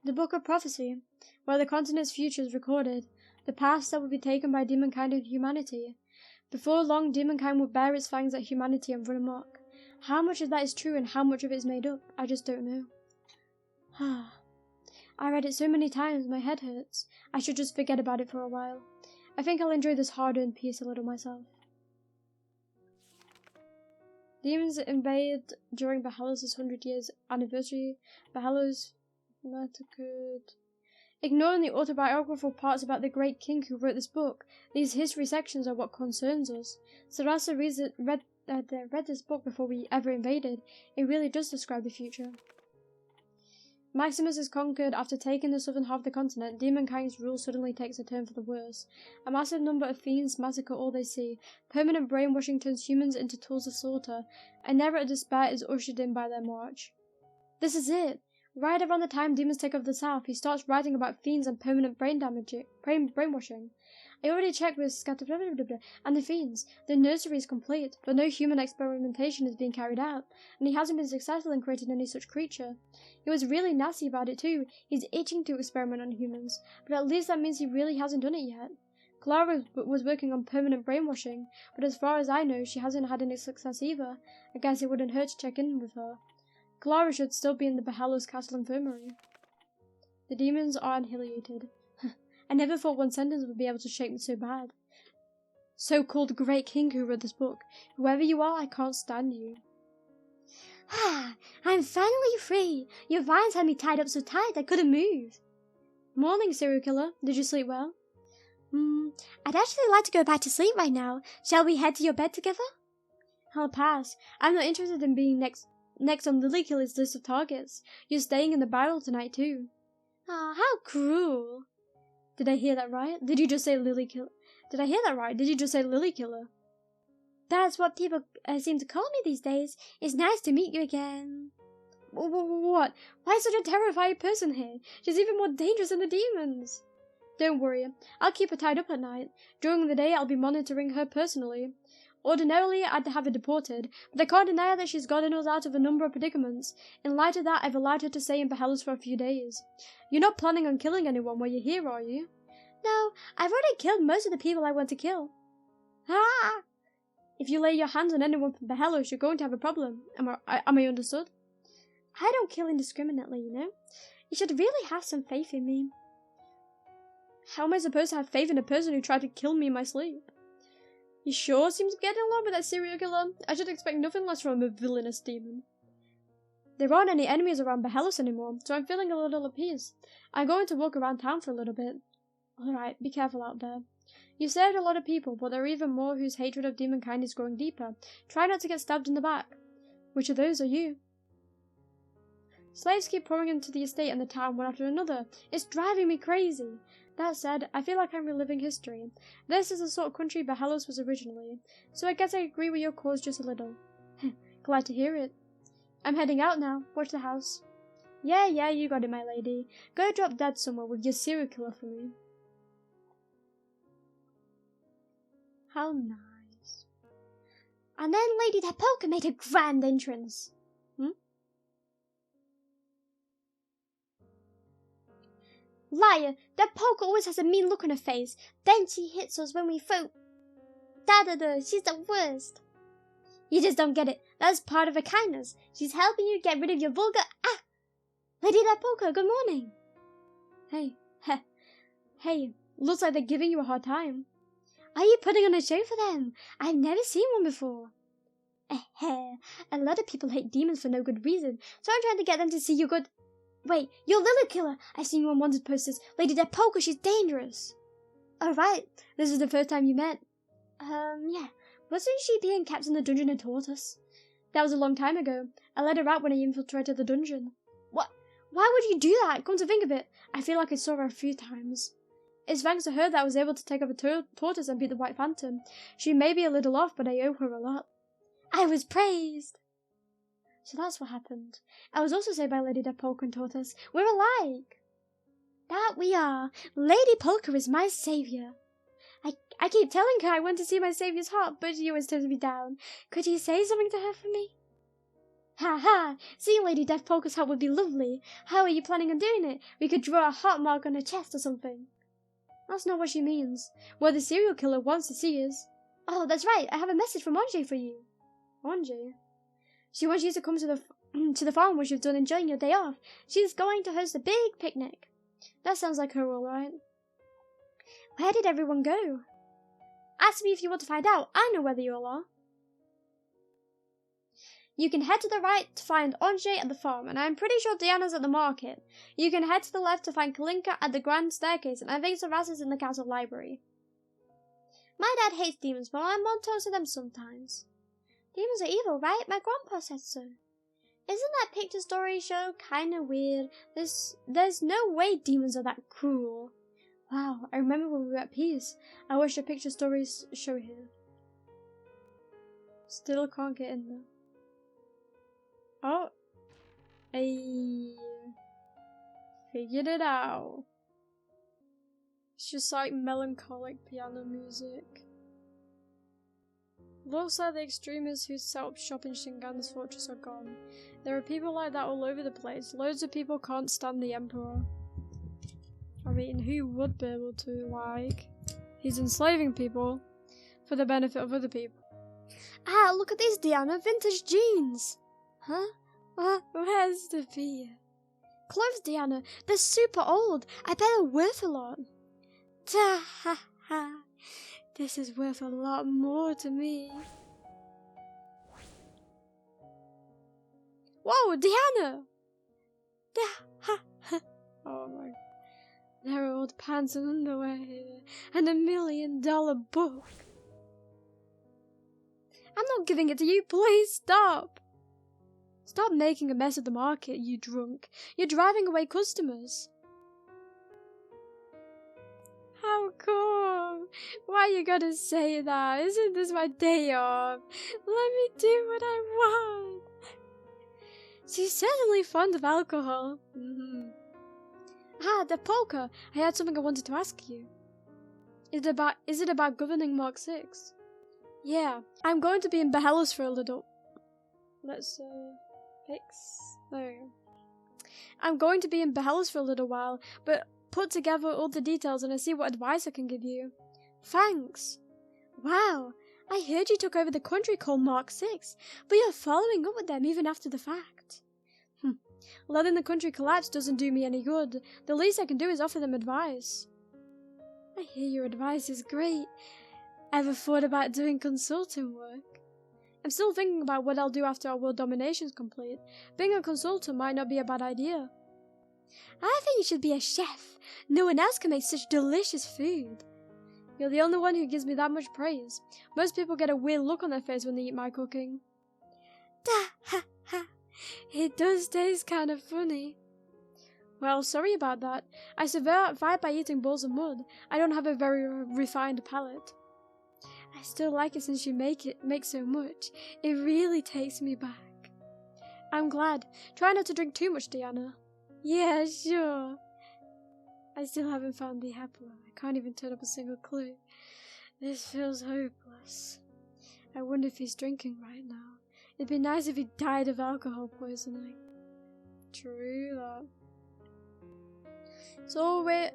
The Book of Prophecy, where the continent's future is recorded, the paths that will be taken by demonkind and humanity. Before long, demonkind will bear its fangs at humanity and run amok. How much of that is true and how much of it is made up, I just don't know. I read it so many times, my head hurts. I should just forget about it for a while. I think I'll enjoy this hard-earned peace a little myself. Demons invade during Bohelos' 100 years anniversary. Bohelos massacred. Ignoring the autobiographical parts about the great king who wrote this book, these history sections are what concerns us. Sarasa read this book before we ever invaded. It really does describe the future. Maximus is conquered. After taking the southern half of the continent, demonkind's rule suddenly takes a turn for the worse. A massive number of fiends massacre all they see. Permanent brainwashing turns humans into tools of slaughter. An era of despair is ushered in by their march. This is it! Right around the time demons take over the south, he starts writing about fiends and permanent brainwashing. I already checked with and the fiends. The nursery is complete, but no human experimentation is being carried out, and he hasn't been successful in creating any such creature. He was really nasty about it too. He's itching to experiment on humans, but at least that means he really hasn't done it yet. Clara was working on permanent brainwashing, but as far as I know, she hasn't had any success either. I guess it wouldn't hurt to check in with her. Clara should still be in the Bohelos Castle Infirmary. The demons are annihilated. I never thought one sentence would be able to shake me so bad. So-called great king who wrote this book. Whoever you are, I can't stand you. I'm finally free. Your vines had me tied up so tight I couldn't move. Morning, serial killer. Did you sleep well? I'd actually like to go back to sleep right now. Shall we head to your bed together? I'll pass. I'm not interested in being next on Lily Killer's list of targets. You're staying in the barrel tonight too. Ah, how cruel. Did I hear that right? Did you just say Lily Killer? Did I hear that right? Did you just say Lily Killer? That's what people seem to call me these days. It's nice to meet you again. What? Why such a terrified person here? She's even more dangerous than the demons. Don't worry. I'll keep her tied up at night. During the day, I'll be monitoring her personally. Ordinarily, I'd have her deported, but I can't deny that she's gotten us out of a number of predicaments. In light of that, I've allowed her to stay in Bohelos for a few days. You're not planning on killing anyone while you're here, are you? No, I've already killed most of the people I want to kill. Ah! If you lay your hands on anyone from Bohelos, you're going to have a problem. Am I understood? I don't kill indiscriminately, you know? You should really have some faith in me. How am I supposed to have faith in a person who tried to kill me in my sleep? You sure seems to be getting along with that serial killer? I should expect nothing less from a villainous demon. There aren't any enemies around Bohelos anymore, so I'm feeling a little appeased. I'm going to walk around town for a little bit. Alright, be careful out there. You saved a lot of people, but there are even more whose hatred of demonkind is growing deeper. Try not to get stabbed in the back. Which of those are you? Slaves keep pouring into the estate and the town one after another. It's driving me crazy. That said, I feel like I'm reliving history. This is the sort of country Bohelos was originally, so I guess I agree with your cause just a little. Glad to hear it. I'm heading out now. Watch the house. Yeah, you got it, my lady. Go drop dead somewhere with your serial killer for me. How nice. And then Lady Polka made a grand entrance. Liar, that Polka always has a mean look on her face. Then she hits us when we throw. She's the worst. You just don't get it. That's part of her kindness. She's helping you get rid of your vulgar. Lady Polka, good morning. Hey, looks like they're giving you a hard time. Are you putting on a show for them? I've never seen one before. A lot of people hate demons for no good reason, so I'm trying to get them to see you're good. Wait, you're Lily Killer. I've seen you on wanted posters. Lady Polka, she's dangerous. Oh, right. This is the first time you met. Yeah. Wasn't she being kept in the dungeon and taught us? That was a long time ago. I let her out when I infiltrated the dungeon. What? Why would you do that? Come to think of it, I feel like I saw her a few times. It's thanks to her that I was able to take over tortoise and beat the White Phantom. She may be a little off, but I owe her a lot. I was praised. So that's what happened. I was also saved by Lady Polka and Tortoise. We're alike. That we are. Lady Polka is my saviour. I keep telling her I want to see my saviour's heart, but she always turns me down. Could you say something to her for me? Ha! Seeing Lady Polka's heart would be lovely. How are you planning on doing it? We could draw a heart mark on her chest or something. That's not what she means. Well, the serial killer wants to see us. Oh, that's right. I have a message from Ange for you. Ange? She wants you to come to the farm where you've done enjoying your day off. She's going to host a big picnic. That sounds like her, all right. Where did everyone go? Ask me if you want to find out. I know where they all are. You can head to the right to find Ange at the farm, and I'm pretty sure Diana's at the market. You can head to the left to find Kalinka at the grand staircase, and I think Saras is in the castle library. My dad hates demons, but my mom talks to them sometimes. Demons are evil, right? My grandpa said so. Isn't that picture story show kinda weird? There's no way demons are that cruel. Wow, I remember when we were at peace. I wish a picture stories show here. Still can't get in there. Oh, I figured it out. It's just like melancholic piano music. Looks like the extremists who set up shop in Shingan's fortress are gone. There are people like that all over the place. Loads of people can't stand the Emperor. I mean, who would be able to, like? He's enslaving people for the benefit of other people. Ah, look at these, Diana, vintage jeans! Huh? Where's the beer? Clothes, Diana, they're super old. I bet they're worth a lot. Ta ha ha. This is worth a lot more to me. Whoa, Diana! Oh my god. There are old pants and underwear here, and $1 million book. I'm not giving it to you, please stop! Stop making a mess of the market, you drunk. You're driving away customers. How come? Why you gotta say that? Isn't this my day off? Let me do what I want. She's certainly fond of alcohol. Ah, the polka. I had something I wanted to ask you. Is it about governing Mark 6? Yeah, I'm going to be in Bohelos for a little. Let's fix. There we go. I'm going to be in Bohelos for a little while, but put together all the details and I see what advice I can give you. Thanks. Wow, I heard you took over the country called Mark 6, but you're following up with them even after the fact. Letting the country collapse doesn't do me any good. The least I can do is offer them advice. I hear your advice is great. Ever thought about doing consulting work? I'm still thinking about what I'll do after our world domination's complete. Being a consultant might not be a bad idea. I think you should be a chef. No one else can make such delicious food. You're the only one who gives me that much praise. Most people get a weird look on their face when they eat my cooking. Ha ha. It does taste kind of funny. Well, sorry about that. I survive by eating balls of mud. I don't have a very refined palate. I still like it since you make so much. It really takes me back. I'm glad. Try not to drink too much, Diana. Yeah, sure. I still haven't found the apple. I can't even turn up a single clue. This feels hopeless. I wonder if he's drinking right now. It'd be nice if he died of alcohol poisoning. True that.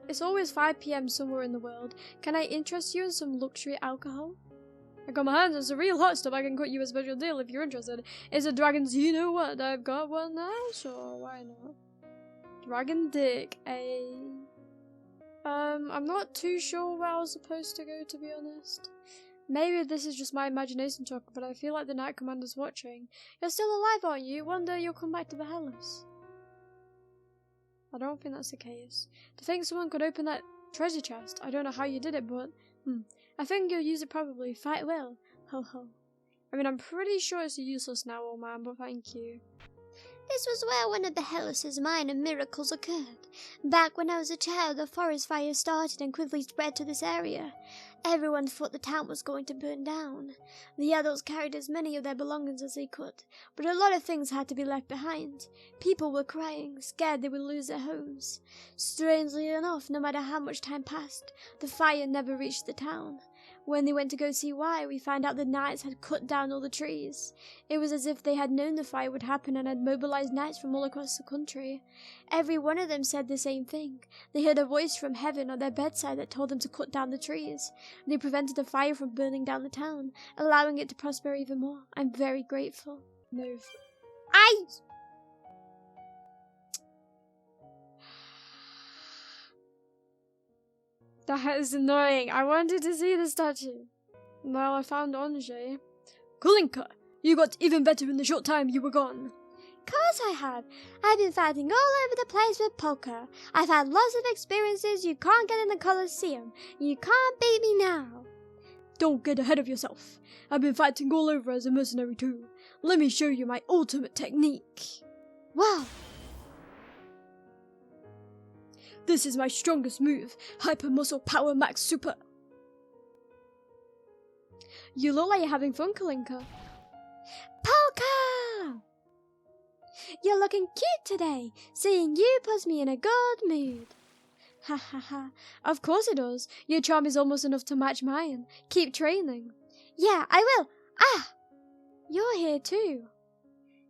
It's always 5 PM somewhere in the world. Can I interest you in some luxury alcohol? I got my hands on some real hot stuff. I can cut you a special deal if you're interested. It's a dragon's you know what? I've got one now, sure, why not? Dragon dick, I'm not too sure where I was supposed to go, to be honest. Maybe this is just my imagination talking, but I feel like the Knight Commander's watching. You're still alive, aren't you? One day you'll come back to Bohelos. I don't think that's the case. To think someone could open that treasure chest. I don't know how you did it, but I think you'll use it probably. Fight well. Ho ho. I mean, I'm pretty sure it's useless now, old man, but thank you. This was where one of Bohelos' minor miracles occurred. Back when I was a child, a forest fire started and quickly spread to this area. Everyone thought the town was going to burn down. The adults carried as many of their belongings as they could, but a lot of things had to be left behind. People were crying, scared they would lose their homes. Strangely enough, no matter how much time passed, the fire never reached the town. When they went to go see why, we found out the knights had cut down all the trees. It was as if they had known the fire would happen and had mobilized knights from all across the country. Every one of them said the same thing. They heard a voice from heaven at their bedside that told them to cut down the trees. They prevented the fire from burning down the town, allowing it to prosper even more. I'm very grateful. Move. That is annoying. I wanted to see the statue. Well, I found Ange. Kalinka, you got even better in the short time you were gone. Course I have. I've been fighting all over the place with poker. I've had lots of experiences you can't get in the Colosseum. You can't beat me now. Don't get ahead of yourself. I've been fighting all over as a mercenary too. Let me show you my ultimate technique. Wow. This is my strongest move, Hyper Muscle Power Max Super. You look like you're having fun, Kalinka. Polka! You're looking cute today. Seeing you puts me in a good mood. Ha ha ha. Of course it does. Your charm is almost enough to match mine. Keep training. Yeah, I will. Ah! You're here too.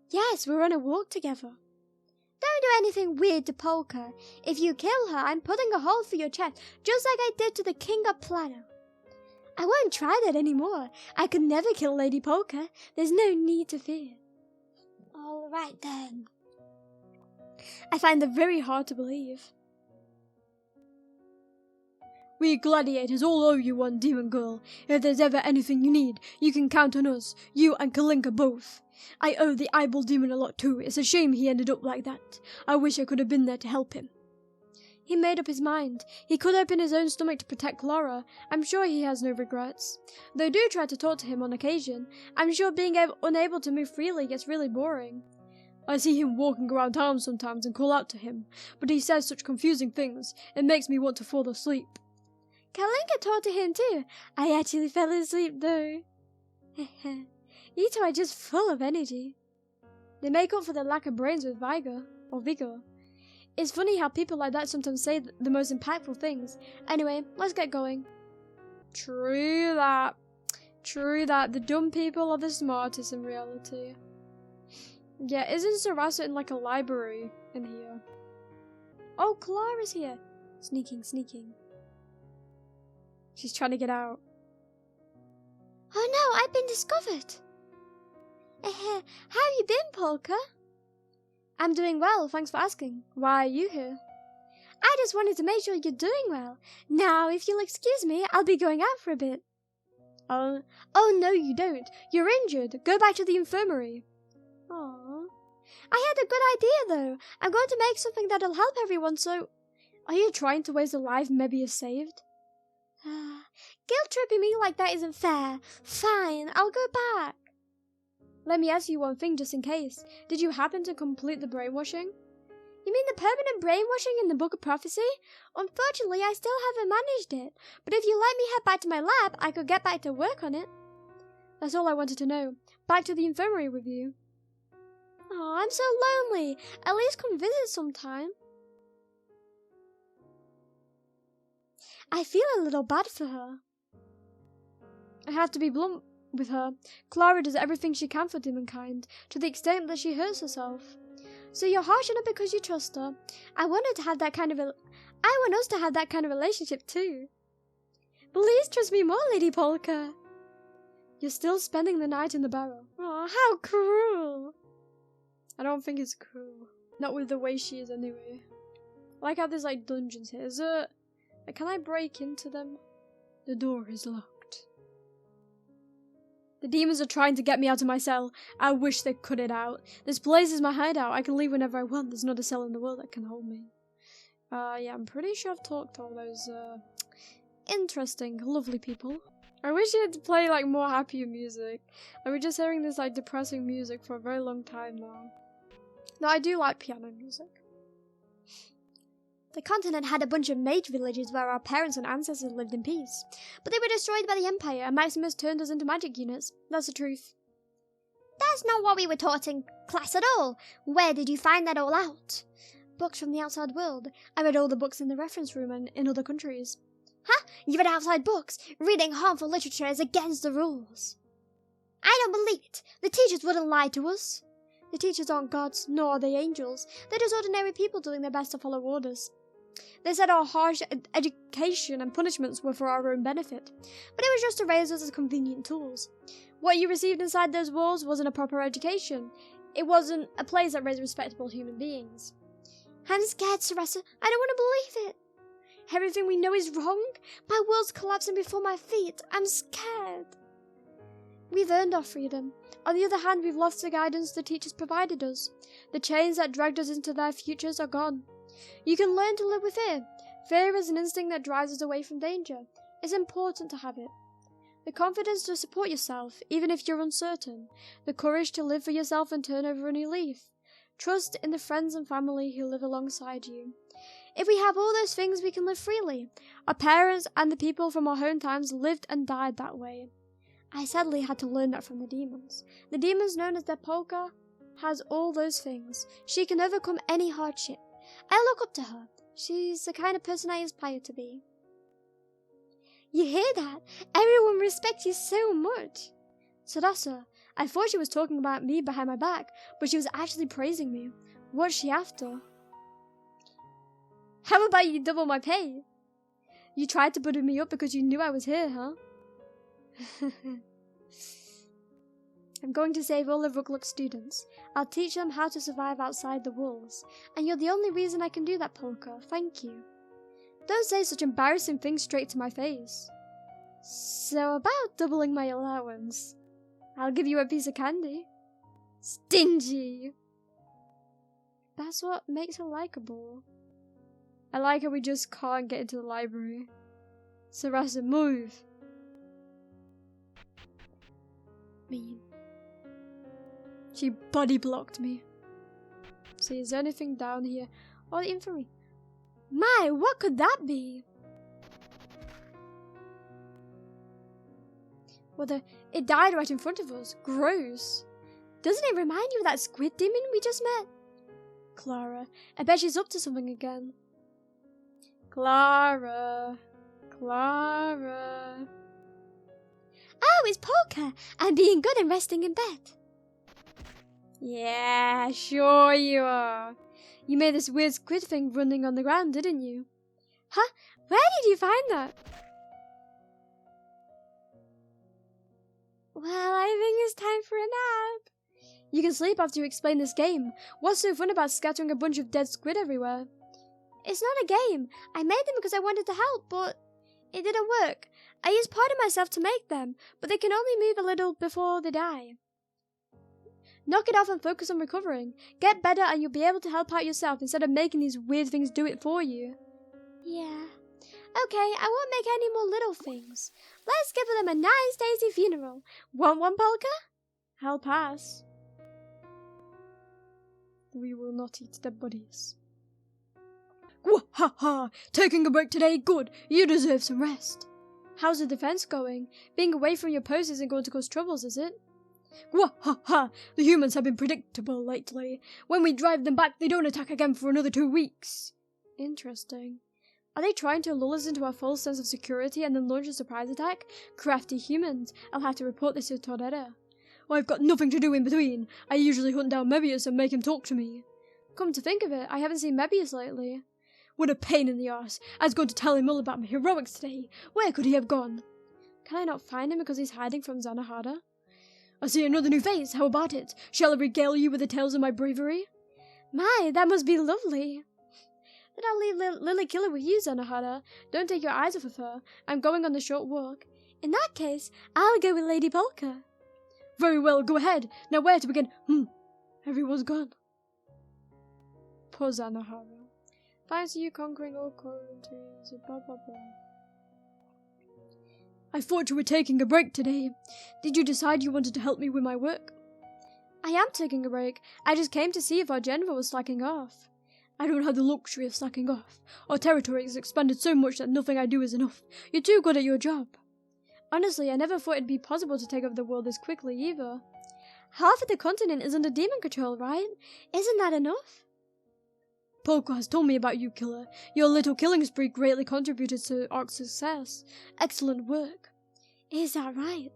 Yes, we're on a walk together. Don't do anything weird to Polka. If you kill her, I'm putting a hole through your chest, just like I did to the King of Plano. I won't try that anymore. I could never kill Lady Polka. There's no need to fear. All right then. I find that very hard to believe. We gladiators all owe you one, demon girl. If there's ever anything you need, you can count on us, you and Kalinka both. I owe the eyeball demon a lot too. It's a shame he ended up like that. I wish I could have been there to help him. He made up his mind. He could open his own stomach to protect Clara. I'm sure he has no regrets. Though I do try to talk to him on occasion. I'm sure being unable to move freely gets really boring. I see him walking around town sometimes and call out to him, but he says such confusing things, it makes me want to fall asleep. Kalinka talked to him too. I actually fell asleep though. You two are just full of energy. They make up for their lack of brains with vigor. It's funny how people like that sometimes say the most impactful things. Anyway, let's get going. True that. The dumb people are the smartest in reality. Yeah, isn't Sarasa in like a library in here? Oh, Clara's here. Sneaking. She's trying to get out. Oh no, I've been discovered. How have you been, Polka? I'm doing well, thanks for asking. Why are you here? I just wanted to make sure you're doing well. Now, if you'll excuse me, I'll be going out for a bit. Oh no you don't. You're injured. Go back to the infirmary. Aww. I had a good idea though. I'm going to make something that'll help everyone, so... Are you trying to waste a life Mebi saved? Guilt-tripping me like that isn't fair. Fine, I'll go back. Let me ask you one thing just in case. Did you happen to complete the brainwashing? You mean the permanent brainwashing in the Book of Prophecy? Unfortunately, I still haven't managed it. But if you let me head back to my lab, I could get back to work on it. That's all I wanted to know. Back to the infirmary with you. Oh, I'm so lonely. At least come visit sometime. I feel a little bad for her. I have to be blunt with her. Clara does everything she can for humankind, to the extent that she hurts herself. So you're harsh on her because you trust her. I want us to have that kind of relationship too. Please trust me more, Lady Polka. You're still spending the night in the barrow. Oh, how cruel. I don't think it's cruel. Not with the way she is anyway. I like how there's like dungeons here. Is it... Can I break into them? The door is locked. The demons are trying to get me out of my cell. I wish they cut it out. This place is my hideout. I can leave whenever I want. There's not a cell in the world that can hold me. Yeah, I'm pretty sure I've talked to all those, interesting, lovely people. I wish you had to play, like, more happier music. We're just hearing this, like, depressing music for a very long time now. No, I do like piano music. The continent had a bunch of mage villages where our parents and ancestors lived in peace. But they were destroyed by the Empire, and Maximus turned us into magic units. That's the truth. That's not what we were taught in class at all. Where did you find that all out? Books from the outside world. I read all the books in the reference room and in other countries. Huh? You read outside books? Reading harmful literature is against the rules. I don't believe it. The teachers wouldn't lie to us. The teachers aren't gods, nor are they angels. They're just ordinary people doing their best to follow orders. They said our harsh education and punishments were for our own benefit, but it was just to raise us as convenient tools. What you received inside those walls wasn't a proper education. It wasn't a place that raised respectable human beings. I'm scared, Sarasa. I don't want to believe it. Everything we know is wrong. My world's collapsing before my feet. I'm scared. We've earned our freedom. On the other hand, we've lost the guidance the teachers provided us. The chains that dragged us into their futures are gone. You can learn to live with fear. Fear is an instinct that drives us away from danger. It's important to have it. The confidence to support yourself, even if you're uncertain. The courage to live for yourself and turn over a new leaf. Trust in the friends and family who live alongside you. If we have all those things, we can live freely. Our parents and the people from our home times lived and died that way. I sadly had to learn that from the demons. The demons known as the Polka has all those things. She can overcome any hardship. I look up to her. She's the kind of person I aspire to be. You hear that? Everyone respects you so much. Sarasa, I thought she was talking about me behind my back, but she was actually praising me. What's she after? How about you double my pay? You tried to butter me up because you knew I was here, huh? I'm going to save all the Rugluk students. I'll teach them how to survive outside the walls. And you're the only reason I can do that, Polka. Thank you. Don't say such embarrassing things straight to my face. So about doubling my allowance. I'll give you a piece of candy. Stingy. That's what makes her likable. I like how we just can't get into the library. Sarasa, move. Mean. She body blocked me. See, is there anything down here? Oh, the infirmary. My, what could that be? Well, it died right in front of us. Gross. Doesn't it remind you of that squid demon we just met? Clara, I bet she's up to something again. Clara. Clara. Oh, it's Polka. I'm being good and resting in bed. Yeah, sure you are. You made this weird squid thing running on the ground, didn't you? Huh? Where did you find that? Well, I think it's time for a nap. You can sleep after you explain this game. What's so fun about scattering a bunch of dead squid everywhere? It's not a game. I made them because I wanted to help, but it didn't work. I used part of myself to make them, but they can only move a little before they die. Knock it off and focus on recovering. Get better and you'll be able to help out yourself instead of making these weird things do it for you. Yeah. Okay, I won't make any more little things. Let's give them a nice daisy funeral. Want one, Polka? I'll pass. We will not eat dead bodies. Ha! Taking a break today? Good. You deserve some rest. How's the defense going? Being away from your post isn't going to cause troubles, is it? Ha! The humans have been predictable lately. When we drive them back, they don't attack again for another 2 weeks. Interesting. Are they trying to lull us into a false sense of security and then launch a surprise attack? Crafty humans. I'll have to report this to Tornado. Well, I've got nothing to do in between. I usually hunt down Mebius and make him talk to me. Come to think of it, I haven't seen Mebius lately. What a pain in the arse. I was going to tell him all about my heroics today. Where could he have gone? Can I not find him because he's hiding from Zanahada? I see another new face. How about it? Shall I regale you with the tales of my bravery? My, that must be lovely. Then I'll leave Lily Killer with you, Zanahada. Don't take your eyes off of her. I'm going on the short walk. In that case, I'll go with Lady Polka. Very well, go ahead. Now where to begin? Everyone's gone. Poor Zanahada. Thanks to you conquering all quarantines, blah blah blah. I thought you were taking a break today. Did you decide you wanted to help me with my work? I am taking a break. I just came to see if our general was slacking off. I don't have the luxury of slacking off. Our territory has expanded so much that nothing I do is enough. You're too good at your job. Honestly, I never thought it'd be possible to take over the world this quickly either. Half of the continent is under demon control, right? Isn't that enough? Polka has told me about you, Killer. Your little killing spree greatly contributed to our success. Excellent work. Is that right?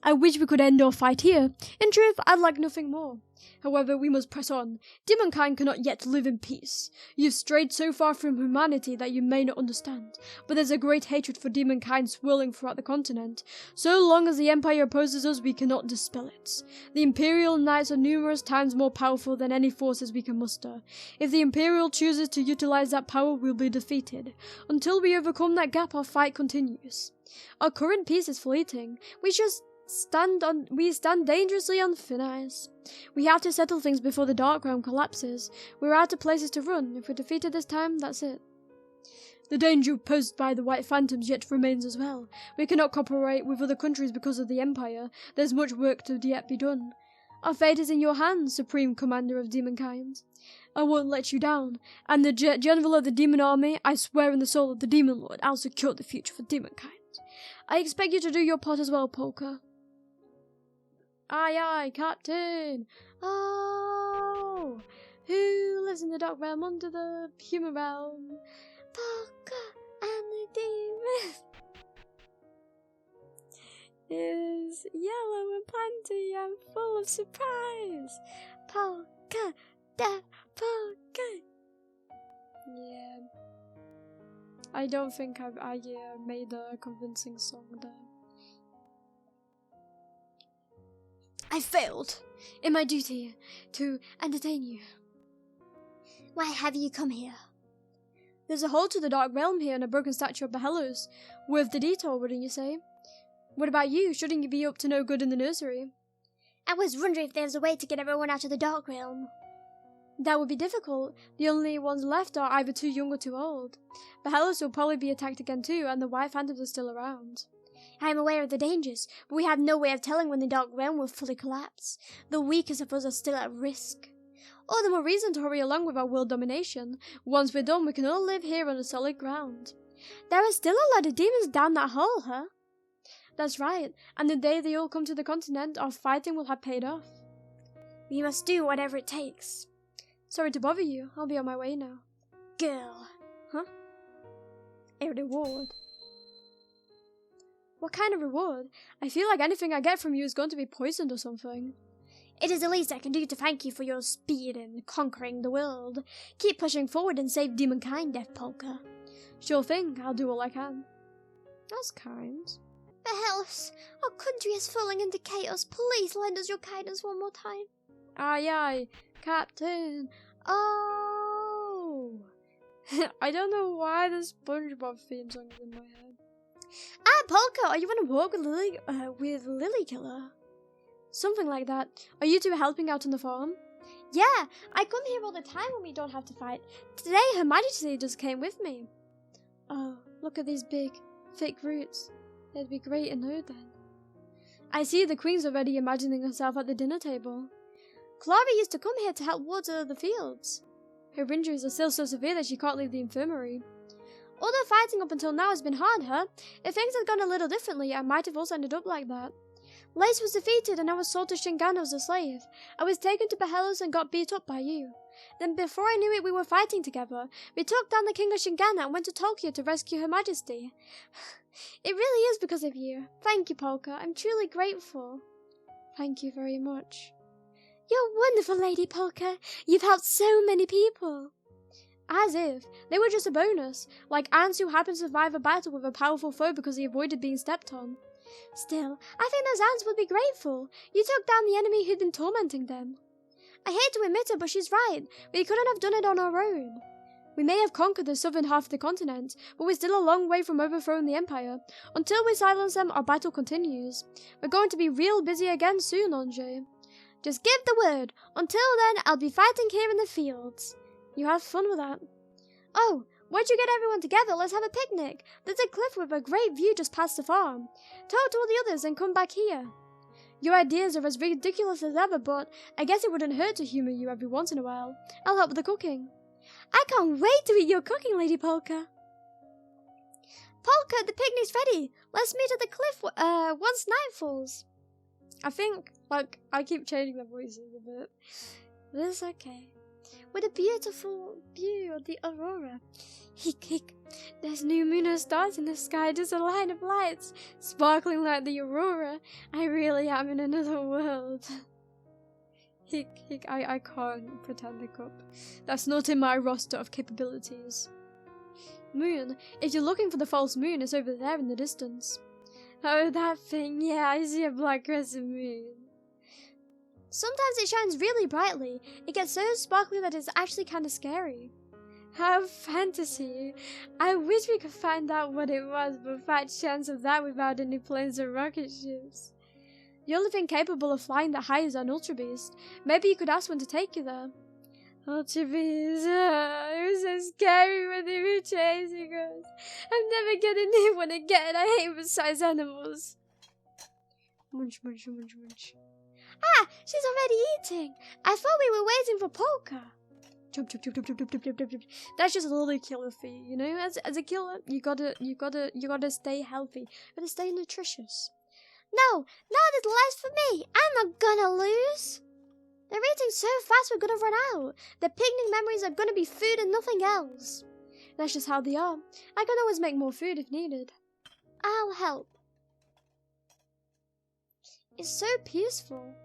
I wish we could end our fight here. In truth, I'd like nothing more. However, we must press on. Demonkind cannot yet live in peace. You've strayed so far from humanity that you may not understand, but there's a great hatred for demonkind swirling throughout the continent. So long as the Empire opposes us, we cannot dispel it. The Imperial Knights are numerous times more powerful than any forces we can muster. If the Imperial chooses to utilize that power, we'll be defeated. Until we overcome that gap, our fight continues. Our current peace is fleeting. We stand dangerously on thin ice. We have to settle things before the Dark Realm collapses. We're out of places to run. If we're defeated this time, that's it. The danger posed by the White Phantoms yet remains as well. We cannot cooperate with other countries because of the Empire. There's much work to yet be done. Our fate is in your hands, Supreme Commander of Demonkind. I won't let you down. And the General of the Demon Army, I swear in the soul of the Demon Lord, I'll secure the future for Demonkind. I expect you to do your part as well, Polka. Aye, aye, Captain! Oh! Who lives in the Dark Realm under the Human Realm? Polka and the demon is yellow and plenty and full of surprise. Polka, da polka. Yeah. I don't think I made a convincing song there. I failed in my duty to entertain you. Why have you come here? There's a hole to the Dark Realm here and a broken statue of Bohelos. Worth the detour, wouldn't you say? What about you? Shouldn't you be up to no good in the nursery? I was wondering if there's a way to get everyone out of the Dark Realm. That would be difficult. The only ones left are either too young or too old. Bohelos will probably be attacked again too, and the White Phantoms are still around. I am aware of the dangers, but we have no way of telling when the Dark Realm will fully collapse. The weakest of us are still at risk. All the more reason to hurry along with our world domination. Once we're done, we can all live here on a solid ground. There are still a lot of demons down that hole, huh? That's right, and the day they all come to the continent, our fighting will have paid off. We must do whatever it takes. Sorry to bother you. I'll be on my way now. Girl. Huh? A reward. What kind of reward? I feel like anything I get from you is going to be poisoned or something. It is the least I can do to thank you for your speed in conquering the world. Keep pushing forward and save Demonkind, Death Polka. Sure thing, I'll do all I can. That's kind. Bohelos, our country is falling into chaos. Please lend us your guidance one more time. Aye, aye, Captain. Oh! I don't know why the SpongeBob theme song is in my head. Ah, Polka, are you on a walk with Lily Killer? Something like that. Are you two helping out on the farm? Yeah, I come here all the time when we don't have to fight. Today, Her Majesty just came with me. Oh, look at these big, thick roots. They'd be great in her then. I see the Queen's already imagining herself at the dinner table. Clara used to come here to help water the fields. Her injuries are still so severe that she can't leave the infirmary. All the fighting up until now has been hard, huh? If things had gone a little differently, I might have also ended up like that. Lace was defeated and I was sold to Shingano as a slave. I was taken to Bohelos and got beat up by you. Then before I knew it, we were fighting together. We took down the king of Shingano and went to Tokyo to rescue Her Majesty. It really is because of you. Thank you, Polka. I'm truly grateful. Thank you very much. You're wonderful, Lady Polka. You've helped so many people. As if. They were just a bonus. Like ants who happened to survive a battle with a powerful foe because he avoided being stepped on. Still, I think those ants would be grateful. You took down the enemy who'd been tormenting them. I hate to admit it, but she's right. We couldn't have done it on our own. We may have conquered the southern half of the continent, but we're still a long way from overthrowing the Empire. Until we silence them, our battle continues. We're going to be real busy again soon, Ange. Just give the word. Until then, I'll be fighting here in the fields. You have fun with that. Oh, where'd you get everyone together? Let's have a picnic. There's a cliff with a great view just past the farm. Talk to all the others and come back here. Your ideas are as ridiculous as ever, but I guess it wouldn't hurt to humour you every once in a while. I'll help with the cooking. I can't wait to eat your cooking, Lady Polka. Polka, the picnic's ready. Let's meet at the cliff once night falls. I think, I keep changing the voices a bit. But it's okay. With a beautiful view of the aurora. Hick, hick. There's new moon and stars in the sky, just a line of lights, sparkling like the aurora. I really am in another world. Hick, hick. I can't pretend hiccup. That's not in my roster of capabilities. Moon. If you're looking for the false moon, it's over there in the distance. Oh, that thing. Yeah, I see a black crescent moon. Sometimes it shines really brightly. It gets so sparkly that it's actually kind of scary. How fantasy. I wish we could find out what it was, but fat chance of that without any planes or rocket ships. The only thing capable of flying that high is an Ultra Beast. Maybe you could ask one to take you there. Ultra Beast, it was so scary when they were chasing us. I'm never getting near one again. I hate precise animals. Munch, munch, munch, munch. Ah, she's already eating. I thought we were waiting for Polka. Chop, chop, chop, chop, chop, chop, chop, chop, chop. That's just a little killer for you, you know. As a killer, you gotta stay healthy. You gotta stay nutritious. No, now there's less for me. I'm not gonna lose. They're eating so fast we're gonna run out. The picnic memories are gonna be food and nothing else. That's just how they are. I can always make more food if needed. I'll help. It's so peaceful.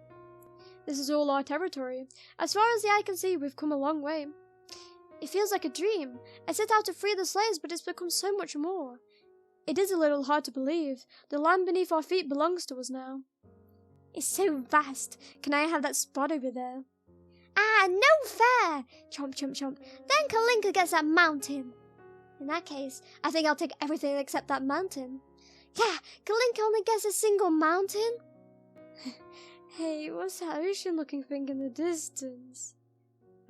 This is all our territory. As far as the eye can see, we've come a long way. It feels like a dream. I set out to free the slaves, but it's become so much more. It is a little hard to believe. The land beneath our feet belongs to us now. It's so vast. Can I have that spot over there? Ah, no fair! Chomp, chomp, chomp. Then Kalinka gets that mountain. In that case, I think I'll take everything except that mountain. Yeah, Kalinka only gets a single mountain. Hey, what's that ocean-looking thing in the distance?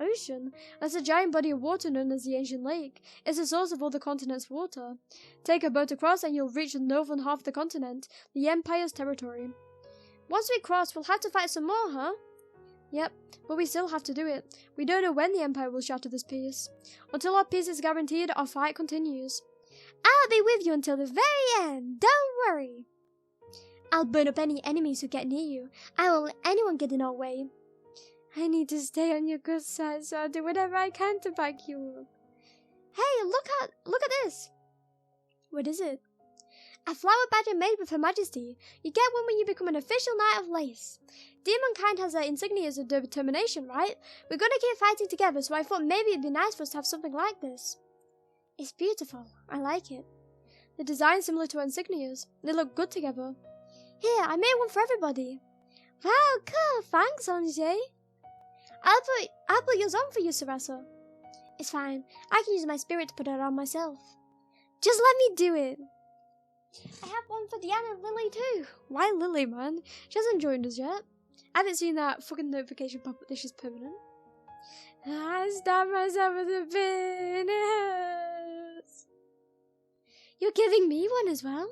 Ocean? That's a giant body of water known as the Ancient Lake. It's the source of all the continent's water. Take a boat across and you'll reach the northern half of the continent, the Empire's territory. Once we cross, we'll have to fight some more, huh? Yep, but we still have to do it. We don't know when the Empire will shatter this peace. Until our peace is guaranteed, our fight continues. I'll be with you until the very end, don't worry. I'll burn up any enemies who get near you. I won't let anyone get in our way. I need to stay on your good side, so I'll do whatever I can to back you up. Hey, look at this. What is it? A flower badge made with Her Majesty. You get one when you become an official Knight of Lace. Demonkind has their insignias of determination, right? We're gonna keep fighting together, so I thought maybe it'd be nice for us to have something like this. It's beautiful. I like it. The design's similar to our insignias. They look good together. Here, I made one for everybody. Wow, cool. Thanks, Ange. I'll put yours on for you, Sarasa. It's fine. I can use my spirit to put it on myself. Just let me do it. I have one for Diana and Lily too. Why Lily, man? She hasn't joined us yet. I haven't seen that fucking notification pop up that she's permanent. I stabbed myself with a pin. It hurts. You're giving me one as well?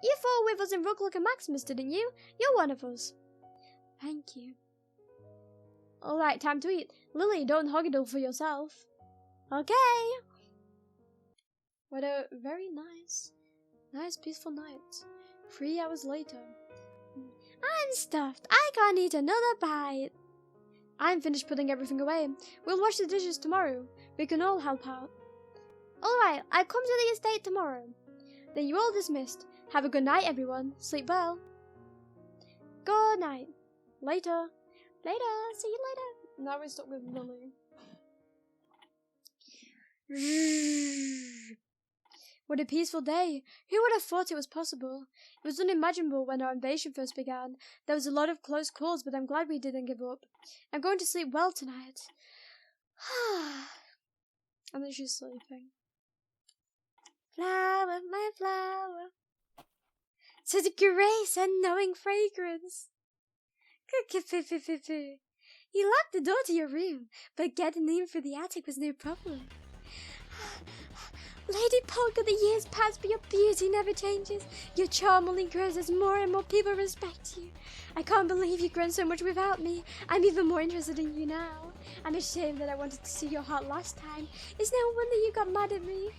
You fought with us in Rooklook and Maximus, didn't you? You're one of us. Thank you. Alright, time to eat. Lily, don't hog it all for yourself. Okay. What a very nice peaceful night. 3 hours later. I'm stuffed. I can't eat another bite. I'm finished putting everything away. We'll wash the dishes tomorrow. We can all help out. Alright, I'll come to the estate tomorrow. Then you're all dismissed. Have a good night, everyone. Sleep well. Good night. Later. Later. See you later. Now we're stuck with Lily. What a peaceful day. Who would have thought it was possible? It was unimaginable when our invasion first began. There was a lot of close calls, but I'm glad we didn't give up. I'm going to sleep well tonight. And then she's sleeping. Flower, my flower. Such a grace and knowing fragrance. You locked the door to your room, but getting in through the attic was no problem. Lady Polka, the years pass, but your beauty never changes. Your charm only grows as more and more people respect you. I can't believe you've grown so much without me. I'm even more interested in you now. I'm ashamed that I wanted to see your heart last time. It's no wonder you got mad at me.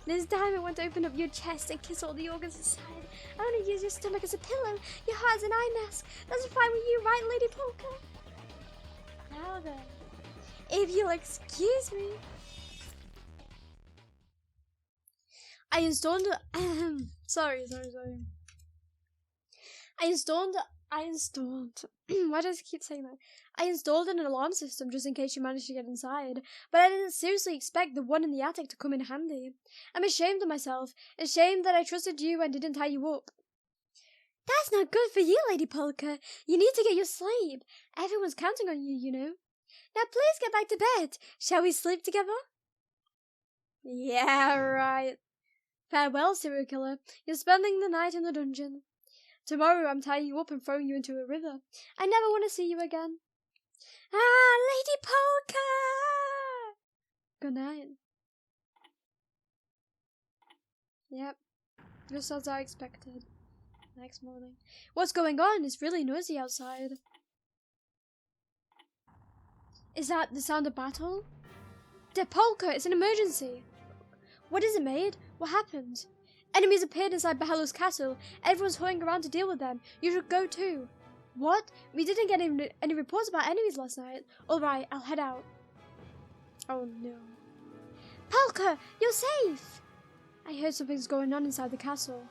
This time I want to open up your chest and kiss all the organs inside. I want to use your stomach as a pillow, your heart as an eye mask. That's fine with you, right, Lady Polka? Now then, if you'll excuse me. I installed sorry. I installed why do I keep saying that? I installed an alarm system just in case you managed to get inside, but I didn't seriously expect the one in the attic to come in handy. I'm ashamed of myself, ashamed that I trusted you and didn't tie you up. That's not good for you, Lady Polka. You need to get your sleep. Everyone's counting on you, you know. Now please get back to bed. Shall we sleep together? Yeah, right. Farewell, serial killer. You're spending the night in the dungeon. Tomorrow I'm tying you up and throwing you into a river. I never want to see you again. Ah, Lady Polka! Good night. Yep, just as I expected. Next morning. What's going on? It's really noisy outside. Is that the sound of battle? The Polka! It's an emergency! What is it, maid? What happened? Enemies appeared inside Bohelos castle. Everyone's hurrying around to deal with them. You should go too. What? We didn't get any reports about enemies last night. Alright, I'll head out. Oh no. Polka, you're safe! I heard something's going on inside the castle.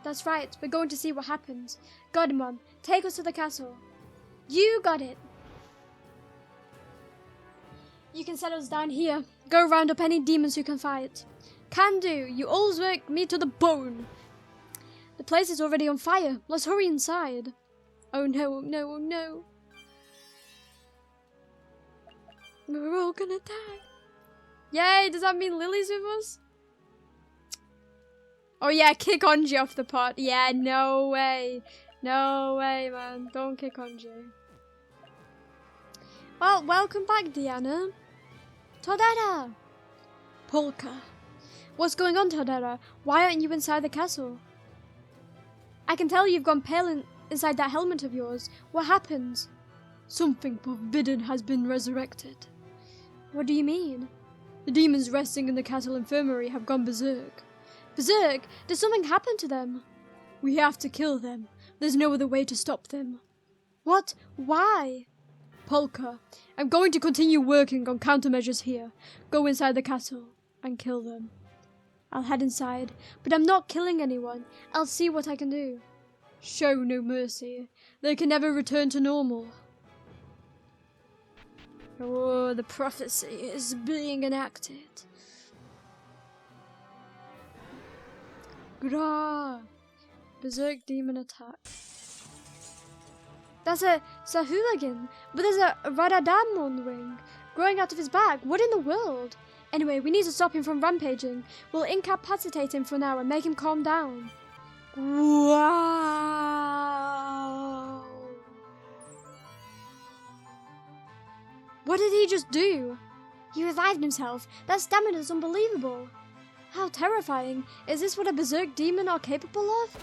That's right, we're going to see what happens. Godmom, take us to the castle. You got it. You can set us down here. Go round up any demons you can fight. Can do. You always work me to the bone. The place is already on fire. Let's hurry inside. Oh no, oh no, oh no. We're all gonna die. Yay, does that mean Lily's with us? Oh yeah, kick Onji off the pot. Yeah, no way. No way, man. Don't kick Onji. Well, welcome back, Diana. Todera! Polka. What's going on, Todera? Why aren't you inside the castle? I can tell you've gone pale inside that helmet of yours. What happened? Something forbidden has been resurrected. What do you mean? The demons resting in the castle infirmary have gone berserk. Berserk? Did something happen to them? We have to kill them. There's no other way to stop them. What? Why? Polka, I'm going to continue working on countermeasures here. Go inside the castle and kill them. I'll head inside, but I'm not killing anyone. I'll see what I can do. Show no mercy. They can never return to normal. Oh, the prophecy is being enacted. Gra! Berserk demon attack. That's a hooligan, but there's a Radadamon ring growing out of his back. What in the world? Anyway, we need to stop him from rampaging. We'll incapacitate him for now and make him calm down. Wow! What did he just do? He revived himself. That stamina is unbelievable. How terrifying. Is this what a berserk demon are capable of?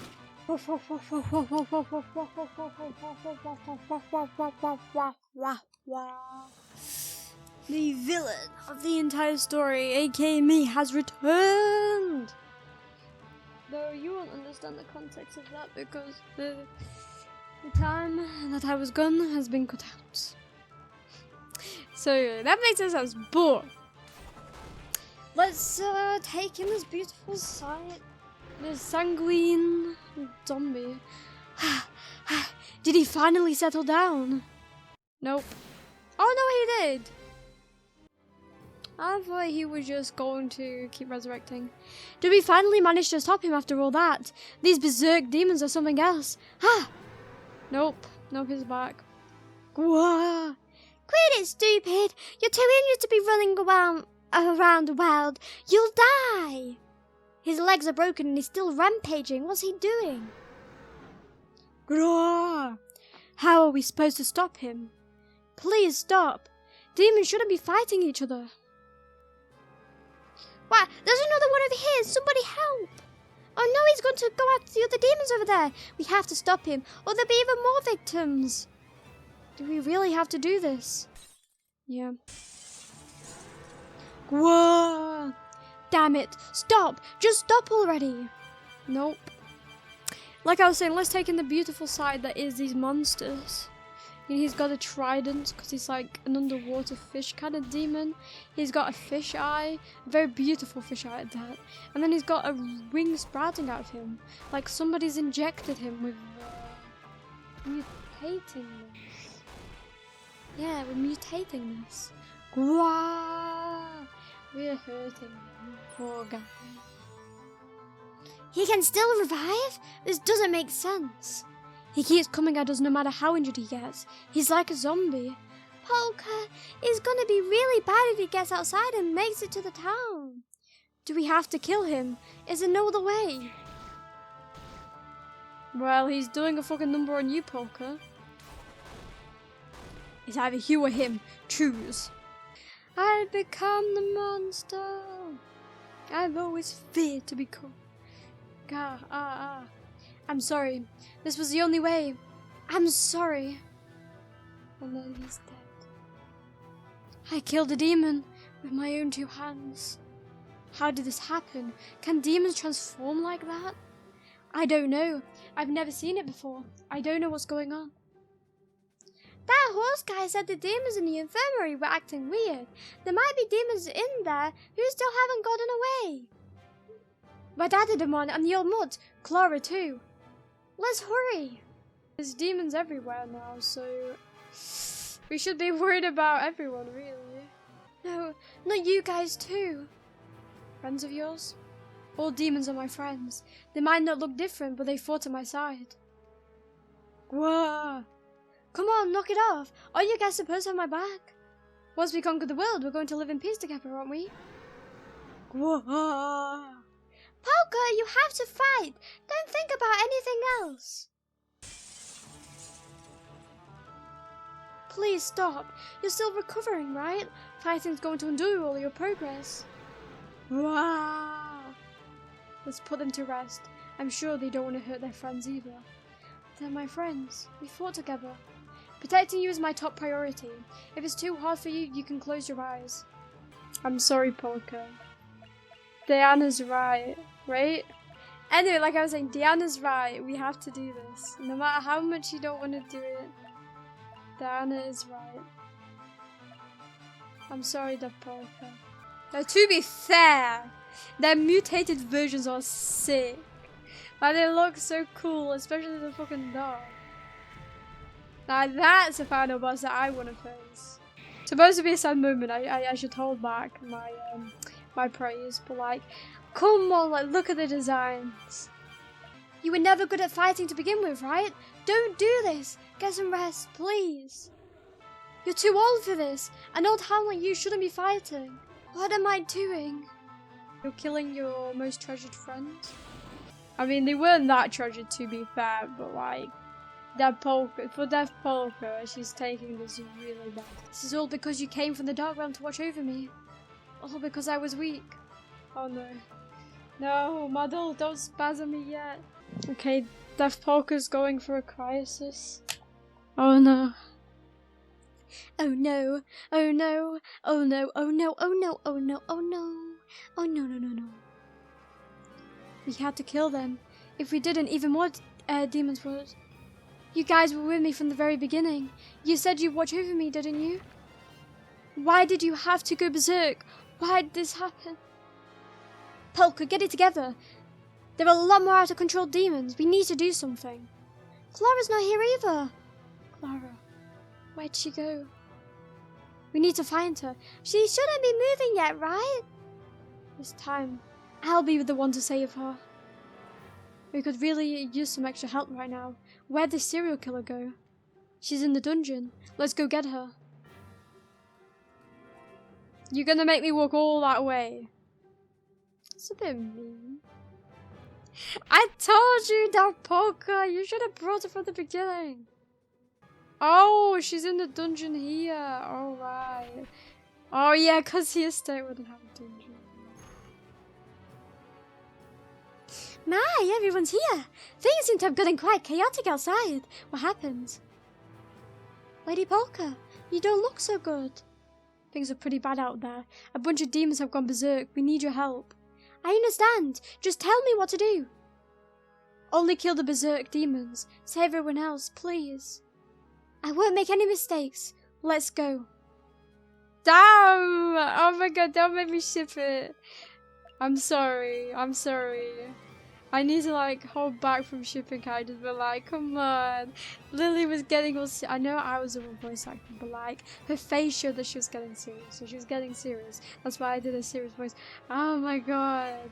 The villain of the entire story, aka me, has returned. Though you won't understand the context of that because The time that I was gone has been cut out. So that makes us sound bored. Let's take in this beautiful sight. This sanguine zombie. Did he finally settle down? Nope. Oh no, he did. I thought he was just going to keep resurrecting. Did we finally manage to stop him after all that? These berserk demons are something else. Nope. Nope, he's back. Whoa. Quit it, stupid! You're too injured to be running around the world. You'll die! His legs are broken and he's still rampaging. What's he doing? Grrrr. How are we supposed to stop him? Please stop. Demons shouldn't be fighting each other. What? There's another one over here. Somebody help! Oh no, he's going to go after the other demons over there. We have to stop him or there'll be even more victims. Do we really have to do this? Yeah. Whoa! Damn it! Stop! Just stop already! Nope. Like I was saying, let's take in the beautiful side that is these monsters. He's got a trident because he's like an underwater fish kind of demon. He's got a fish eye, a very beautiful fish eye at that. And then he's got a wing sprouting out of him. Like somebody's injected him with mutating this. Yeah, we're mutating this. Wow! We're hurting him. Poor guy. He can still revive? This doesn't make sense. He keeps coming at us no matter how injured he gets. He's like a zombie. Polka is gonna be really bad if he gets outside and makes it to the town. Do we have to kill him? Is there no other way? Well, he's doing a fucking number on you, Polka. It's either you or him. Choose. I'll become the monster I've always feared to become. I'm sorry. This was the only way. I'm sorry. And then he's dead. I killed a demon with my own 2 hands. How did this happen? Can demons transform like that? I don't know. I've never seen it before. I don't know what's going on. That horse guy said the demons in the infirmary were acting weird. There might be demons in there who still haven't gotten away. My dad did one and the old mutt, Clara too. Let's hurry. There's demons everywhere now, so we should be worried about everyone, really. No, not you guys too. Friends of yours? All demons are my friends. They might not look different, but they fought at my side. Whoa! Come on, knock it off. Are you guys supposed to have my back? Once we conquer the world, we're going to live in peace together, aren't we? Whoa! Polka, you have to fight. Don't think about anything else. Please stop. You're still recovering, right? Fighting's going to undo all your progress. Wow. Let's put them to rest. I'm sure they don't want to hurt their friends either. They're my friends. We fought together. Protecting you is my top priority. If it's too hard for you, you can close your eyes. I'm sorry, Polka. Diana's right? Anyway, like I was saying, Diana's right. We have to do this. No matter how much you don't want to do it, Diana is right. I'm sorry, Dev Polka. Now, to be fair, their mutated versions are sick. Like, they look so cool, especially the fucking dog. Now, that's a final boss that I want to face. Supposed to be a sad moment. I should hold back my praise, but like, come on, like, look at the designs. You were never good at fighting to begin with, right? Don't do this. Get some rest, please. You're too old for this. An old hound like you shouldn't be fighting. What am I doing? You're killing your most treasured friends. I mean, they weren't that treasured, to be fair, but like, Dev Polka, she's taking this really bad. This is all because you came from the dark realm to watch over me. All because I was weak. Oh no. No, Muddle, don't spasm me yet. Okay, Dev Polka's going for a crisis. Oh no. Oh no, oh no, oh no, oh no, oh no, oh no, oh no. Oh no, no, no, no. We had to kill them. If we didn't, even more demons would. You guys were with me from the very beginning. You said you'd watch over me, didn't you? Why did you have to go berserk? Why did this happen? Polka, get it together. There are a lot more out of control demons. We need to do something. Clara's not here either. Clara, where'd she go? We need to find her. She shouldn't be moving yet, right? This time, I'll be the one to save her. We could really use some extra help right now. Where'd the serial killer go? She's in the dungeon. Let's go get her. You're gonna make me walk all that way. It's a bit mean. I told you that Polka. You should have brought her from the beginning. Oh, she's in the dungeon here. Alright. Oh yeah, because the estate wouldn't have a dungeon. My, everyone's here. Things seem to have gotten quite chaotic outside. What happened? Lady Polka, you don't look so good. Things are pretty bad out there. A bunch of demons have gone berserk. We need your help. I understand. Just tell me what to do. Only kill the berserk demons. Save everyone else, please. I won't make any mistakes. Let's go. Damn! Oh my god, don't make me ship it. I'm sorry. I'm sorry. I need to like hold back from shipping characters, but like, come on. Lily was getting all I know I was a voice actor, but like, her face showed that she was getting serious. So she was getting serious. That's why I did a serious voice. Oh my god.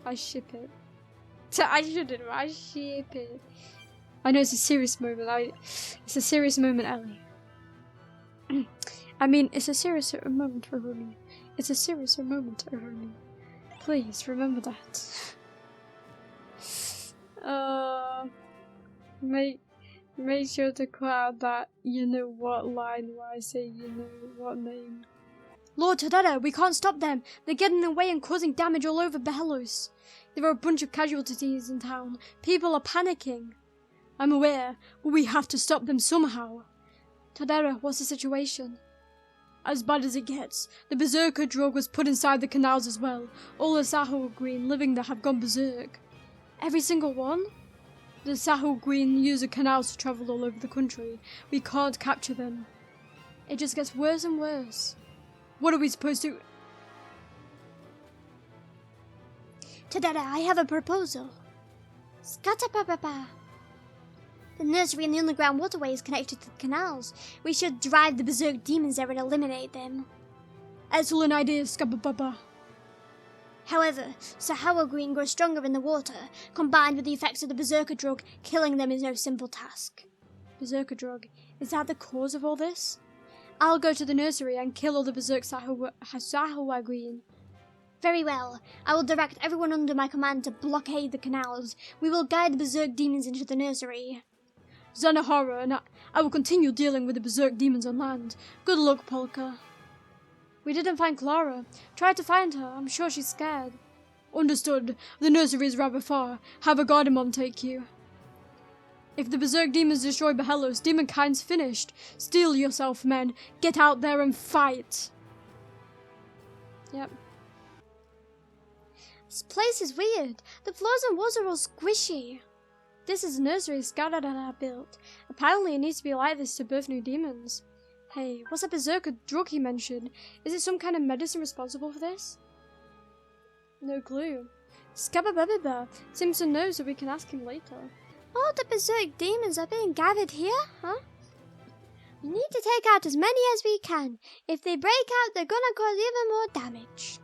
I ship it. I shouldn't. I ship it. I know it's a serious moment. It's a serious moment, Ellie. I mean, it's a serious moment for Iromi. It's a serious moment, Iromi. Please remember that. Make sure to cut out that you know what line where I say you know what name. Lord Tadada, we can't stop them. They're getting away and causing damage all over Bohelos. There are a bunch of casualties in town. People are panicking. I'm aware, but we have to stop them somehow. Tadara, what's the situation? As bad as it gets. The berserker drug was put inside the canals as well. All the Sahel Green living there have gone berserk. Every single one? The Sahel Green use the canals to travel all over the country. We can't capture them. It just gets worse and worse. What are we supposed to... Tadada, I have a proposal. Scatapapapa. The nursery and the underground waterway is connected to the canals. We should drive the berserk demons there and eliminate them. Excellent idea, Scabababa. However, Sahara Green grows stronger in the water. Combined with the effects of the berserker drug, killing them is no simple task. Berserker drug? Is that the cause of all this? I'll go to the nursery and kill all the berserk Sahara Green. Very well. I will direct everyone under my command to blockade the canals. We will guide the berserk demons into the nursery. Zanahara, and I will continue dealing with the berserk demons on land. Good luck, Polka. We didn't find Clara. Try to find her. I'm sure she's scared. Understood. The nursery is rather far. Have a Guardian take you. If the berserk demons destroy Bohelos, demonkind's finished. Steel yourself, men. Get out there and fight. Yep. This place is weird. The floors and walls are all squishy. This is a nursery Skadadada built. Apparently it needs to be like this to birth new demons. Hey, what's that berserker drug he mentioned? Is it some kind of medicine responsible for this? No clue. Skababababa. Simpson knows, so we can ask him later. All the berserk demons are being gathered here, huh? We need to take out as many as we can. If they break out, they're gonna cause even more damage.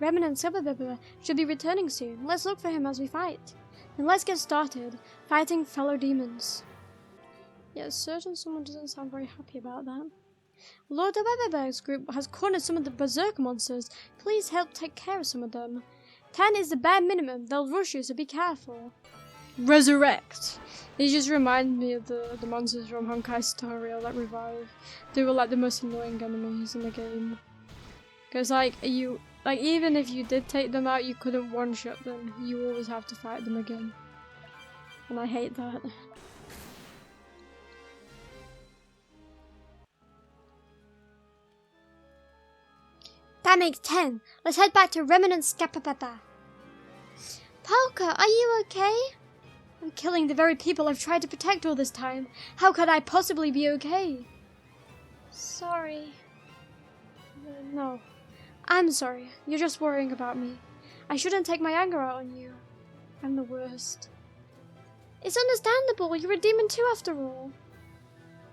Remen and Skabababa should be returning soon. Let's look for him as we fight. Then let's get started, fighting fellow demons. Yeah, certain someone doesn't sound very happy about that. Lord Weberberg's group has cornered some of the berserk monsters. Please help take care of some of them. 10 is the bare minimum. They'll rush you, so be careful. Resurrect. These just remind me of the monsters from Honkai's tutorial that revive. They were like the most annoying enemies in the game. Because even if you did take them out, you couldn't one-shot them. You always have to fight them again. And I hate that. That makes 10. Let's head back to Remnant Scapapapa. Polka, are you okay? I'm killing the very people I've tried to protect all this time. How could I possibly be okay? Sorry. No. I'm sorry. You're just worrying about me. I shouldn't take my anger out on you. I'm the worst. It's understandable. You're a demon too, after all.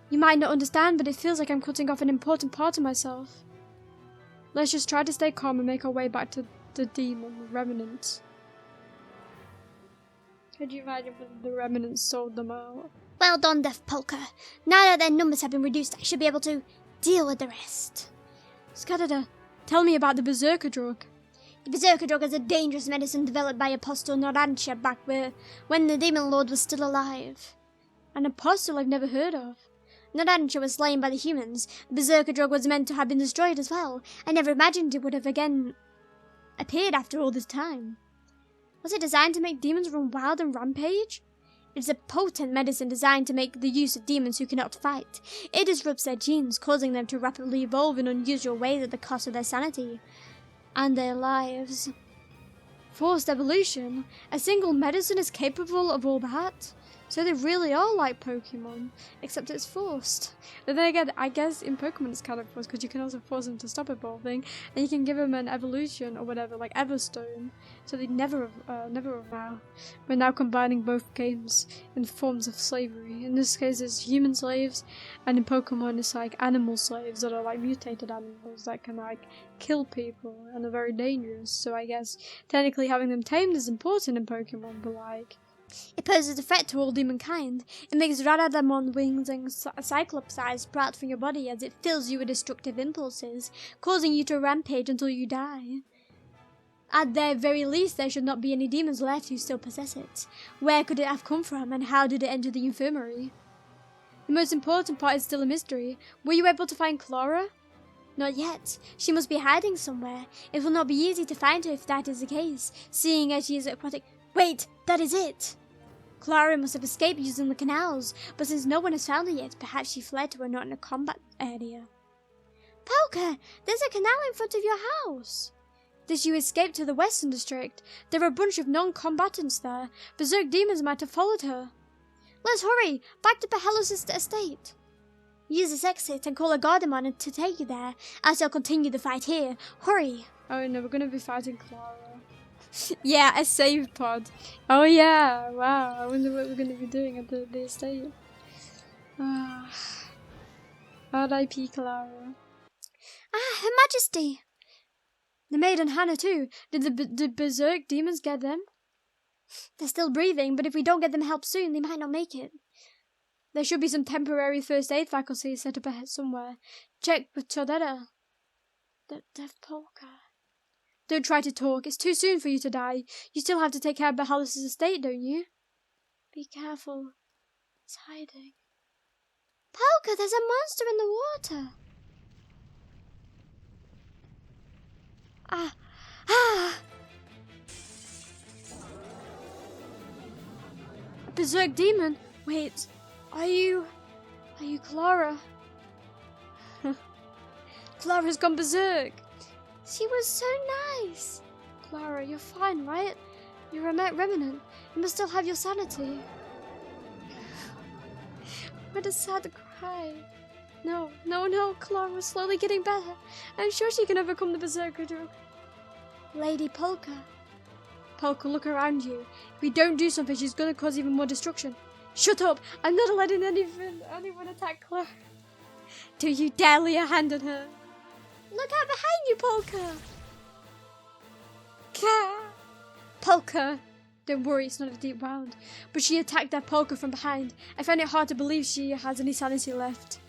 You might not understand, but it feels like I'm cutting off an important part of myself. Let's just try to stay calm and make our way back to the demon remnants. Could you imagine if the remnants sold them out? Well done, Death Polka. Now that their numbers have been reduced, I should be able to deal with the rest. Skadada, tell me about the Berserker drug. The Berserker drug is a dangerous medicine developed by Apostle Norantia back when the Demon Lord was still alive. An apostle I've never heard of. Norantia was slain by the humans. The Berserker drug was meant to have been destroyed as well. I never imagined it would have again appeared after all this time. Was it designed to make demons run wild and rampage? It is a potent medicine designed to make the use of demons who cannot fight. It disrupts their genes, causing them to rapidly evolve in unusual ways at the cost of their sanity and their lives. Forced evolution? A single medicine is capable of all that? So they really are like Pokemon, except it's forced. But then again, I guess in Pokemon it's kind of forced because you can also force them to stop evolving, and you can give them an evolution or whatever, like Everstone. So they never now. We're now combining both games in forms of slavery. In this case, it's human slaves, and in Pokemon, it's like animal slaves that are like mutated animals that can like kill people and are very dangerous. So I guess technically having them tamed is important in Pokemon, but like. It poses a threat to all demonkind. It makes Radadamon wings and Cyclops eyes sprout from your body as it fills you with destructive impulses, causing you to rampage until you die. At the very least, there should not be any demons left who still possess it. Where could it have come from, and how did it enter the infirmary? The most important part is still a mystery. Were you able to find Clara? Not yet. She must be hiding somewhere. It will not be easy to find her if that is the case, seeing as she is aquatic. Wait, that is it! Clara must have escaped using the canals, but since no one has found her yet, perhaps she fled to a not in a combat area. Polka, there's a canal in front of your house. Did you escape to the Western District? There are a bunch of non-combatants there. Berserk demons might have followed her. Let's hurry, back to Bohelos' estate. Use this exit and call a Gardemon to take you there, as they'll continue the fight here. Hurry! Oh no, we're gonna be fighting Clara. Yeah, a save pod. Oh yeah, wow. I wonder what we're going to be doing at the estate. R.I.P. Clara. Her Majesty! The maid and Hannah too. Did the berserk demons get them? They're still breathing, but if we don't get them help soon, they might not make it. There should be some temporary first aid faculty set up ahead somewhere. Check with Chodetta. Death Polka. Don't try to talk. It's too soon for you to die. You still have to take care of Bohelos' estate, don't you? Be careful. It's hiding. Polka, there's a monster in the water. A berserk demon? Wait, are you Clara? Clara's gone berserk. She was so nice. Clara, you're fine, right? You're a remnant. You must still have your sanity. What a sad cry. No, Clara's slowly getting better. I'm sure she can overcome the berserker drug. Lady Polka. Polka, look around you. If we don't do something, she's gonna cause even more destruction. Shut up! I'm not letting anyone attack Clara. Do you dare lay a hand on her? Look out behind you, Polka! Polka! Don't worry, it's not a deep wound. But she attacked that Polka from behind. I find it hard to believe she has any sanity left.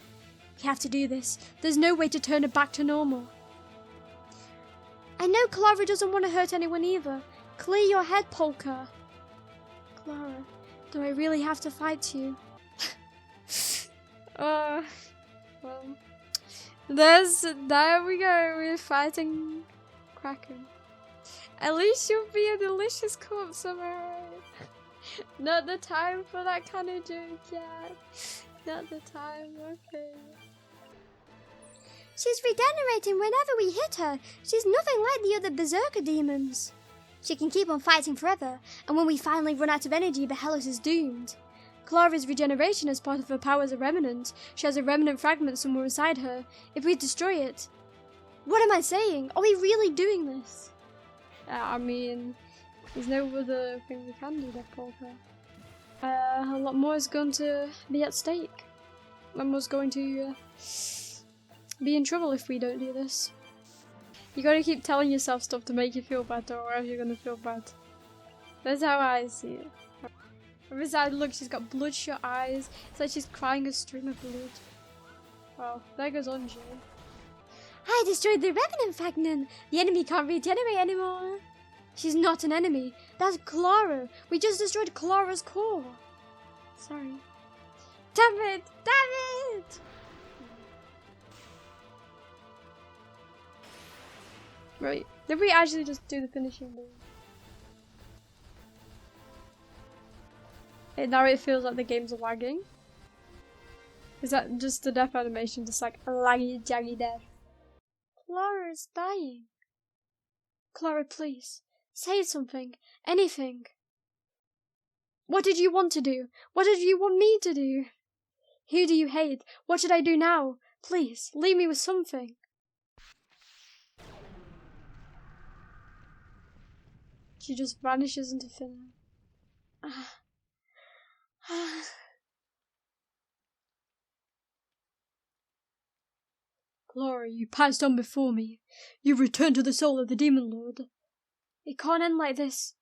We have to do this. There's no way to turn her back to normal. I know Clara doesn't want to hurt anyone either. Clear your head, Polka. Clara, do I really have to fight you? Well... There we go, we're fighting Kraken. At least you'll be a delicious corpse, am I right? Not the time for that kind of joke yet. Not the time, okay. She's regenerating whenever we hit her. She's nothing like the other berserker demons. She can keep on fighting forever, and when we finally run out of energy, Bohelos is doomed. Clara's regeneration is part of her power as a remnant. She has a remnant fragment somewhere inside her. If we destroy it... What am I saying? Are we really doing this? I mean, there's no other thing we can do there, Polka. A lot more is going to be at stake. Mama's going to be in trouble if we don't do this. You gotta keep telling yourself stuff to make you feel better, or else you're gonna feel bad. That's how I see it. From his side, look, she's got bloodshot eyes. It's like she's crying a stream of blood. Well, there goes Anji. I destroyed the remnant fragment. The enemy can't regenerate anymore. She's not an enemy. That's Clara. We just destroyed Clara's core. Sorry. Damn it! Damn it! Right. Did we actually just do the finishing move? Now it feels like the game's lagging. Is that just the death animation? Just like a laggy, jaggy death. Clara's dying. Clara, please. Say something. Anything. What did you want to do? What did you want me to do? Who do you hate? What should I do now? Please, leave me with something. She just vanishes into thin air. Clara, you passed on before me. You returned to the soul of the Demon Lord. It can't end like this.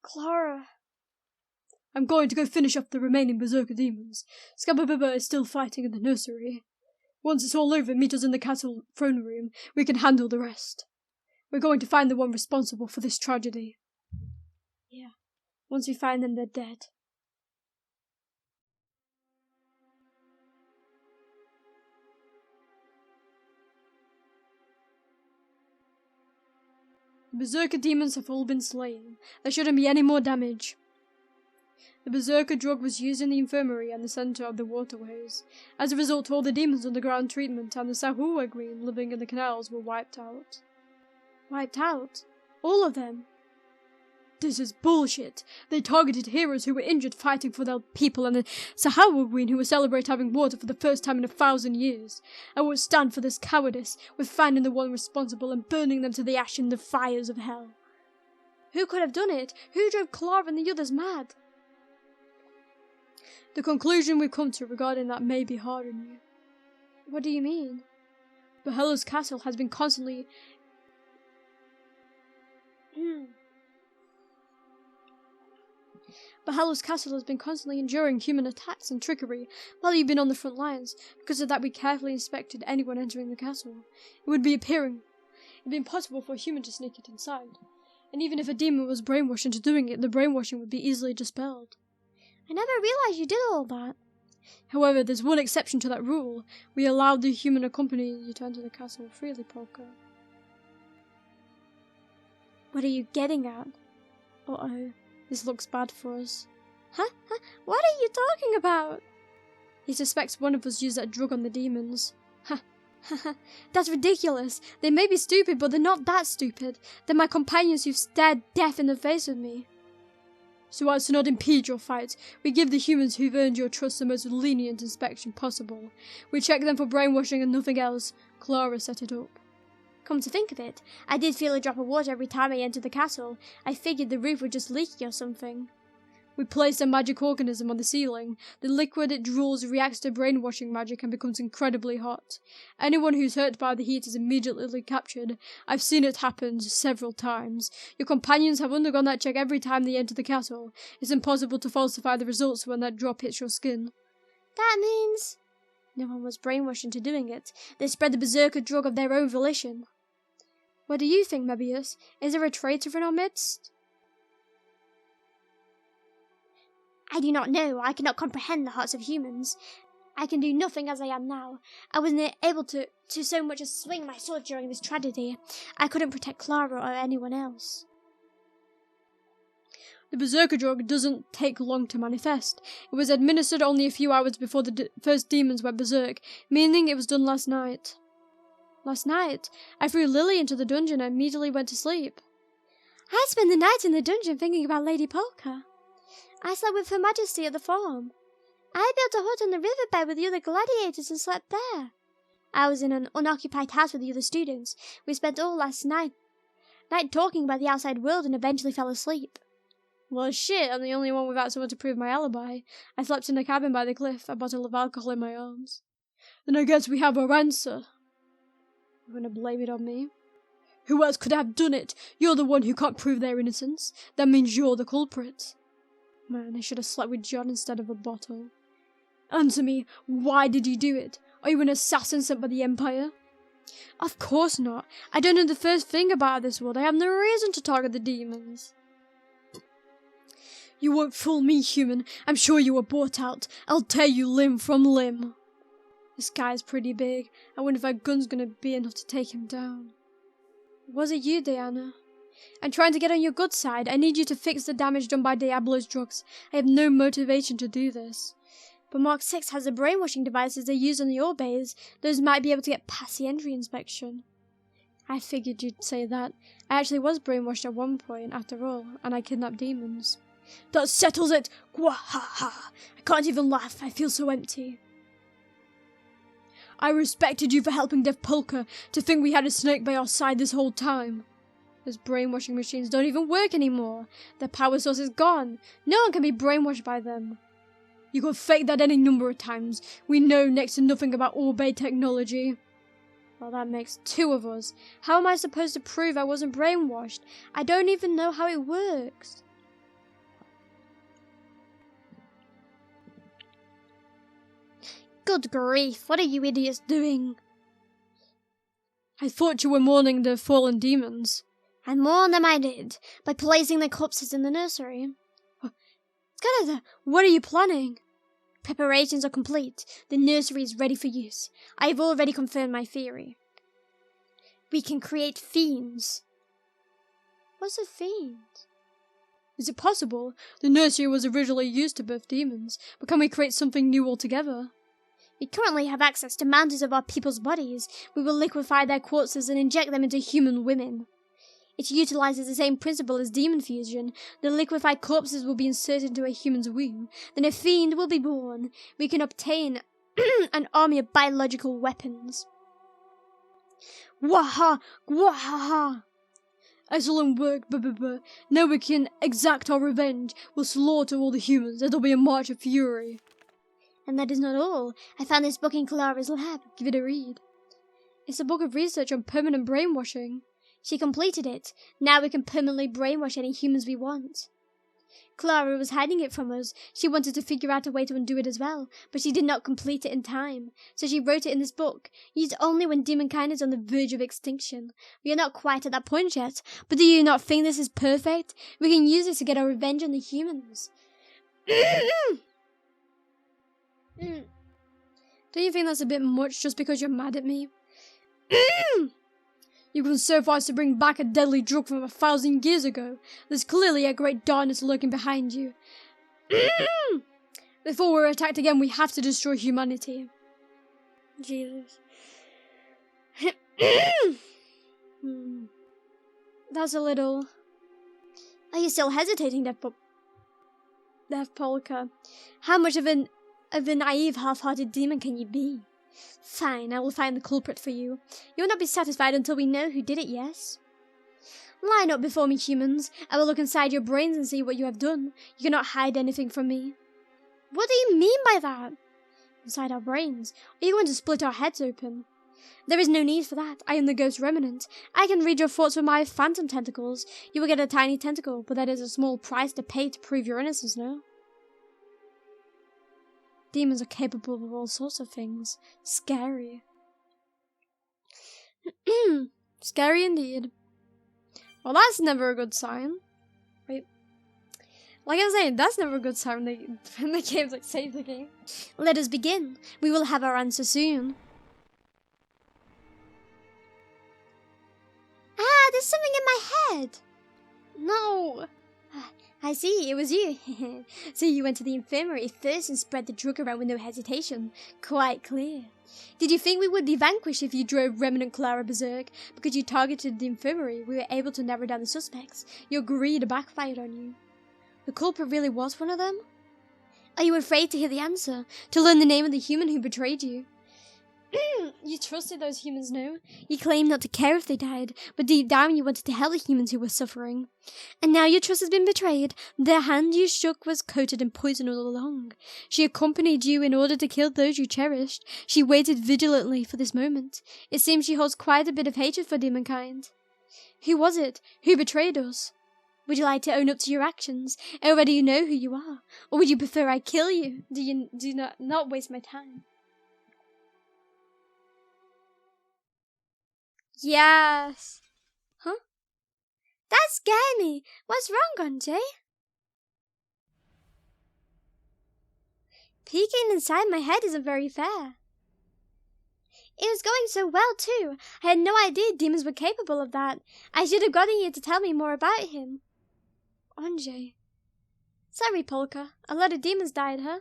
Clara. I'm going to go finish off the remaining Berserker demons. Skabababa is still fighting in the nursery. Once it's all over, meet us in the castle throne room. We can handle the rest. We're going to find the one responsible for this tragedy. Yeah. Once we find them, they're dead. The Berserker demons have all been slain. There shouldn't be any more damage. The Berserker drug was used in the infirmary and the centre of the waterways. As a result, all the demons underground treatment and the Sahua Green living in the canals were wiped out. Wiped out? All of them? This is bullshit. They targeted heroes who were injured fighting for their people and the Sahua Green who will celebrate having water for the first time in 1,000 years. I won't stand for this cowardice with finding the one responsible and burning them to the ash in the fires of hell. Who could have done it? Who drove Clara and the others mad? The conclusion we've come to regarding that may be hard on you. What do you mean? Bohelos Castle has been constantly... Bohelos Castle has been constantly enduring human attacks and trickery while you've been on the front lines. Because of that, we carefully inspected anyone entering the castle. It would be impossible for a human to sneak it inside. And even if a demon was brainwashed into doing it, the brainwashing would be easily dispelled. I never realized you did all that. However, there's one exception to that rule. We allowed the human accompanying you to enter the castle freely, Polka. What are you getting at? Uh-oh. This looks bad for us. Huh? What are you talking about? He suspects one of us used that drug on the demons. Ha! That's ridiculous. They may be stupid, but they're not that stupid. They're my companions who've stared death in the face with me. So as to not impede your fight, we give the humans who've earned your trust the most lenient inspection possible. We check them for brainwashing and nothing else. Clara set it up. Come to think of it, I did feel a drop of water every time I entered the castle. I figured the roof was just leaky or something. We placed a magic organism on the ceiling. The liquid it draws reacts to brainwashing magic and becomes incredibly hot. Anyone who's hurt by the heat is immediately captured. I've seen it happen several times. Your companions have undergone that check every time they enter the castle. It's impossible to falsify the results when that drop hits your skin. That means... No one was brainwashed into doing it. They spread the berserker drug of their own volition. What do you think, Mebius? Is there a traitor in our midst? I do not know. I cannot comprehend the hearts of humans. I can do nothing as I am now. I wasn't able to so much as swing my sword during this tragedy. I couldn't protect Clara or anyone else. The berserker drug doesn't take long to manifest. It was administered only a few hours before the first demons went berserk, meaning it was done last night. Last night, I threw Lily into the dungeon and immediately went to sleep. I spent the night in the dungeon thinking about Lady Polka. I slept with Her Majesty at the farm. I built a hut on the riverbed with the other gladiators and slept there. I was in an unoccupied house with the other students. We spent all last night talking about the outside world and eventually fell asleep. Well, shit, I'm the only one without someone to prove my alibi. I slept in a cabin by the cliff, a bottle of alcohol in my arms. Then I guess we have our answer. You're gonna blame it on me? Who else could have done it? You're the one who can't prove their innocence. That means you're the culprit. Man, I should have slept with John instead of a bottle. Answer me, why did you do it? Are you an assassin sent by the Empire? Of course not. I don't know the first thing about this world. I have no reason to target the demons. You won't fool me, human. I'm sure you were bought out. I'll tear you limb from limb. This guy's pretty big. I wonder if our gun's gonna be enough to take him down. Was it you, Diana? I'm trying to get on your good side. I need you to fix the damage done by Diablo's drugs. I have no motivation to do this. But Mark 6 has the brainwashing devices they use on the Orbes. Those might be able to get past the entry inspection. I figured you'd say that. I actually was brainwashed at one point, after all, and I kidnapped demons. That settles it! Gwahaha! I can't even laugh. I feel so empty. I respected you for helping Deaf Polka. To think we had a snake by our side this whole time. Those brainwashing machines don't even work anymore. Their power source is gone. No one can be brainwashed by them. You could fake that any number of times. We know next to nothing about Orbe technology. Well, that makes two of us. How am I supposed to prove I wasn't brainwashed? I don't even know how it works. Good grief, what are you idiots doing? I thought you were mourning the fallen demons. And mourn them I did, by placing their corpses in the nursery. Canada, what are you planning? Preparations are complete. The nursery is ready for use. I have already confirmed my theory. We can create fiends. What's a fiend? Is it possible? The nursery was originally used to birth demons, but can we create something new altogether? We currently have access to mountains of our people's bodies. We will liquefy their corpses and inject them into human women. It utilizes the same principle as demon fusion. The liquefied corpses will be inserted into a human's womb. Then a fiend will be born. We can obtain an army of biological weapons. Waha! Wahaha! Excellent work, Now we can exact our revenge. We'll slaughter all the humans. It'll be a march of fury. And that is not all. I found this book in Clara's lab. Give it a read. It's a book of research on permanent brainwashing. She completed it. Now we can permanently brainwash any humans we want. Clara was hiding it from us. She wanted to figure out a way to undo it as well, but she did not complete it in time. So she wrote it in this book, used only when demonkind is on the verge of extinction. We are not quite at that point yet, but do you not think this is perfect? We can use it to get our revenge on the humans. Don't you think that's a bit much just because you're mad at me? You've gone so far as to bring back a deadly drug from 1,000 years ago. There's clearly a great darkness lurking behind you. Before we're attacked again, we have to destroy humanity. Jesus. That's a little... Are you still hesitating, Deaf Polka? How much of a naive, half-hearted demon can you be? Fine, I will find the culprit for you. You will not be satisfied until we know who did it, yes? Line up before me, humans. I will look inside your brains and see what you have done. You cannot hide anything from me. What do you mean by that? Inside our brains? Are you going to split our heads open? There is no need for that. I am the ghost remnant. I can read your thoughts with my phantom tentacles. You will get a tiny tentacle, but that is a small price to pay to prove your innocence, no? Demons are capable of all sorts of things. Scary. Scary indeed. Well, that's never a good sign. Wait. Like I was saying, that's never a good sign when the game's like save the game. Let us begin. We will have our answer soon. There's something in my head. No. I see, it was you. So you went to the infirmary first and spread the drug around with no hesitation. Quite clear. Did you think we would be vanquished if you drove Remnant Clara berserk? Because you targeted the infirmary, we were able to narrow down the suspects. Your greed backfired on you. The culprit really was one of them? Are you afraid to hear the answer? To learn the name of the human who betrayed you? You trusted those humans, no? You claimed not to care if they died, but deep down you wanted to help the humans who were suffering. And now your trust has been betrayed. The hand you shook was coated in poison all along. She accompanied you in order to kill those you cherished. She waited vigilantly for this moment. It seems she holds quite a bit of hatred for demonkind. Who was it? Who betrayed us? Would you like to own up to your actions? Already you know who you are. Or would you prefer I kill you? Do not waste my time. Yes. Huh? That scared me. What's wrong, Anjay? Peeking inside my head isn't very fair. It was going so well, too. I had no idea demons were capable of that. I should have gotten you to tell me more about him. Anjay. Sorry, Polka. A lot of demons died, huh?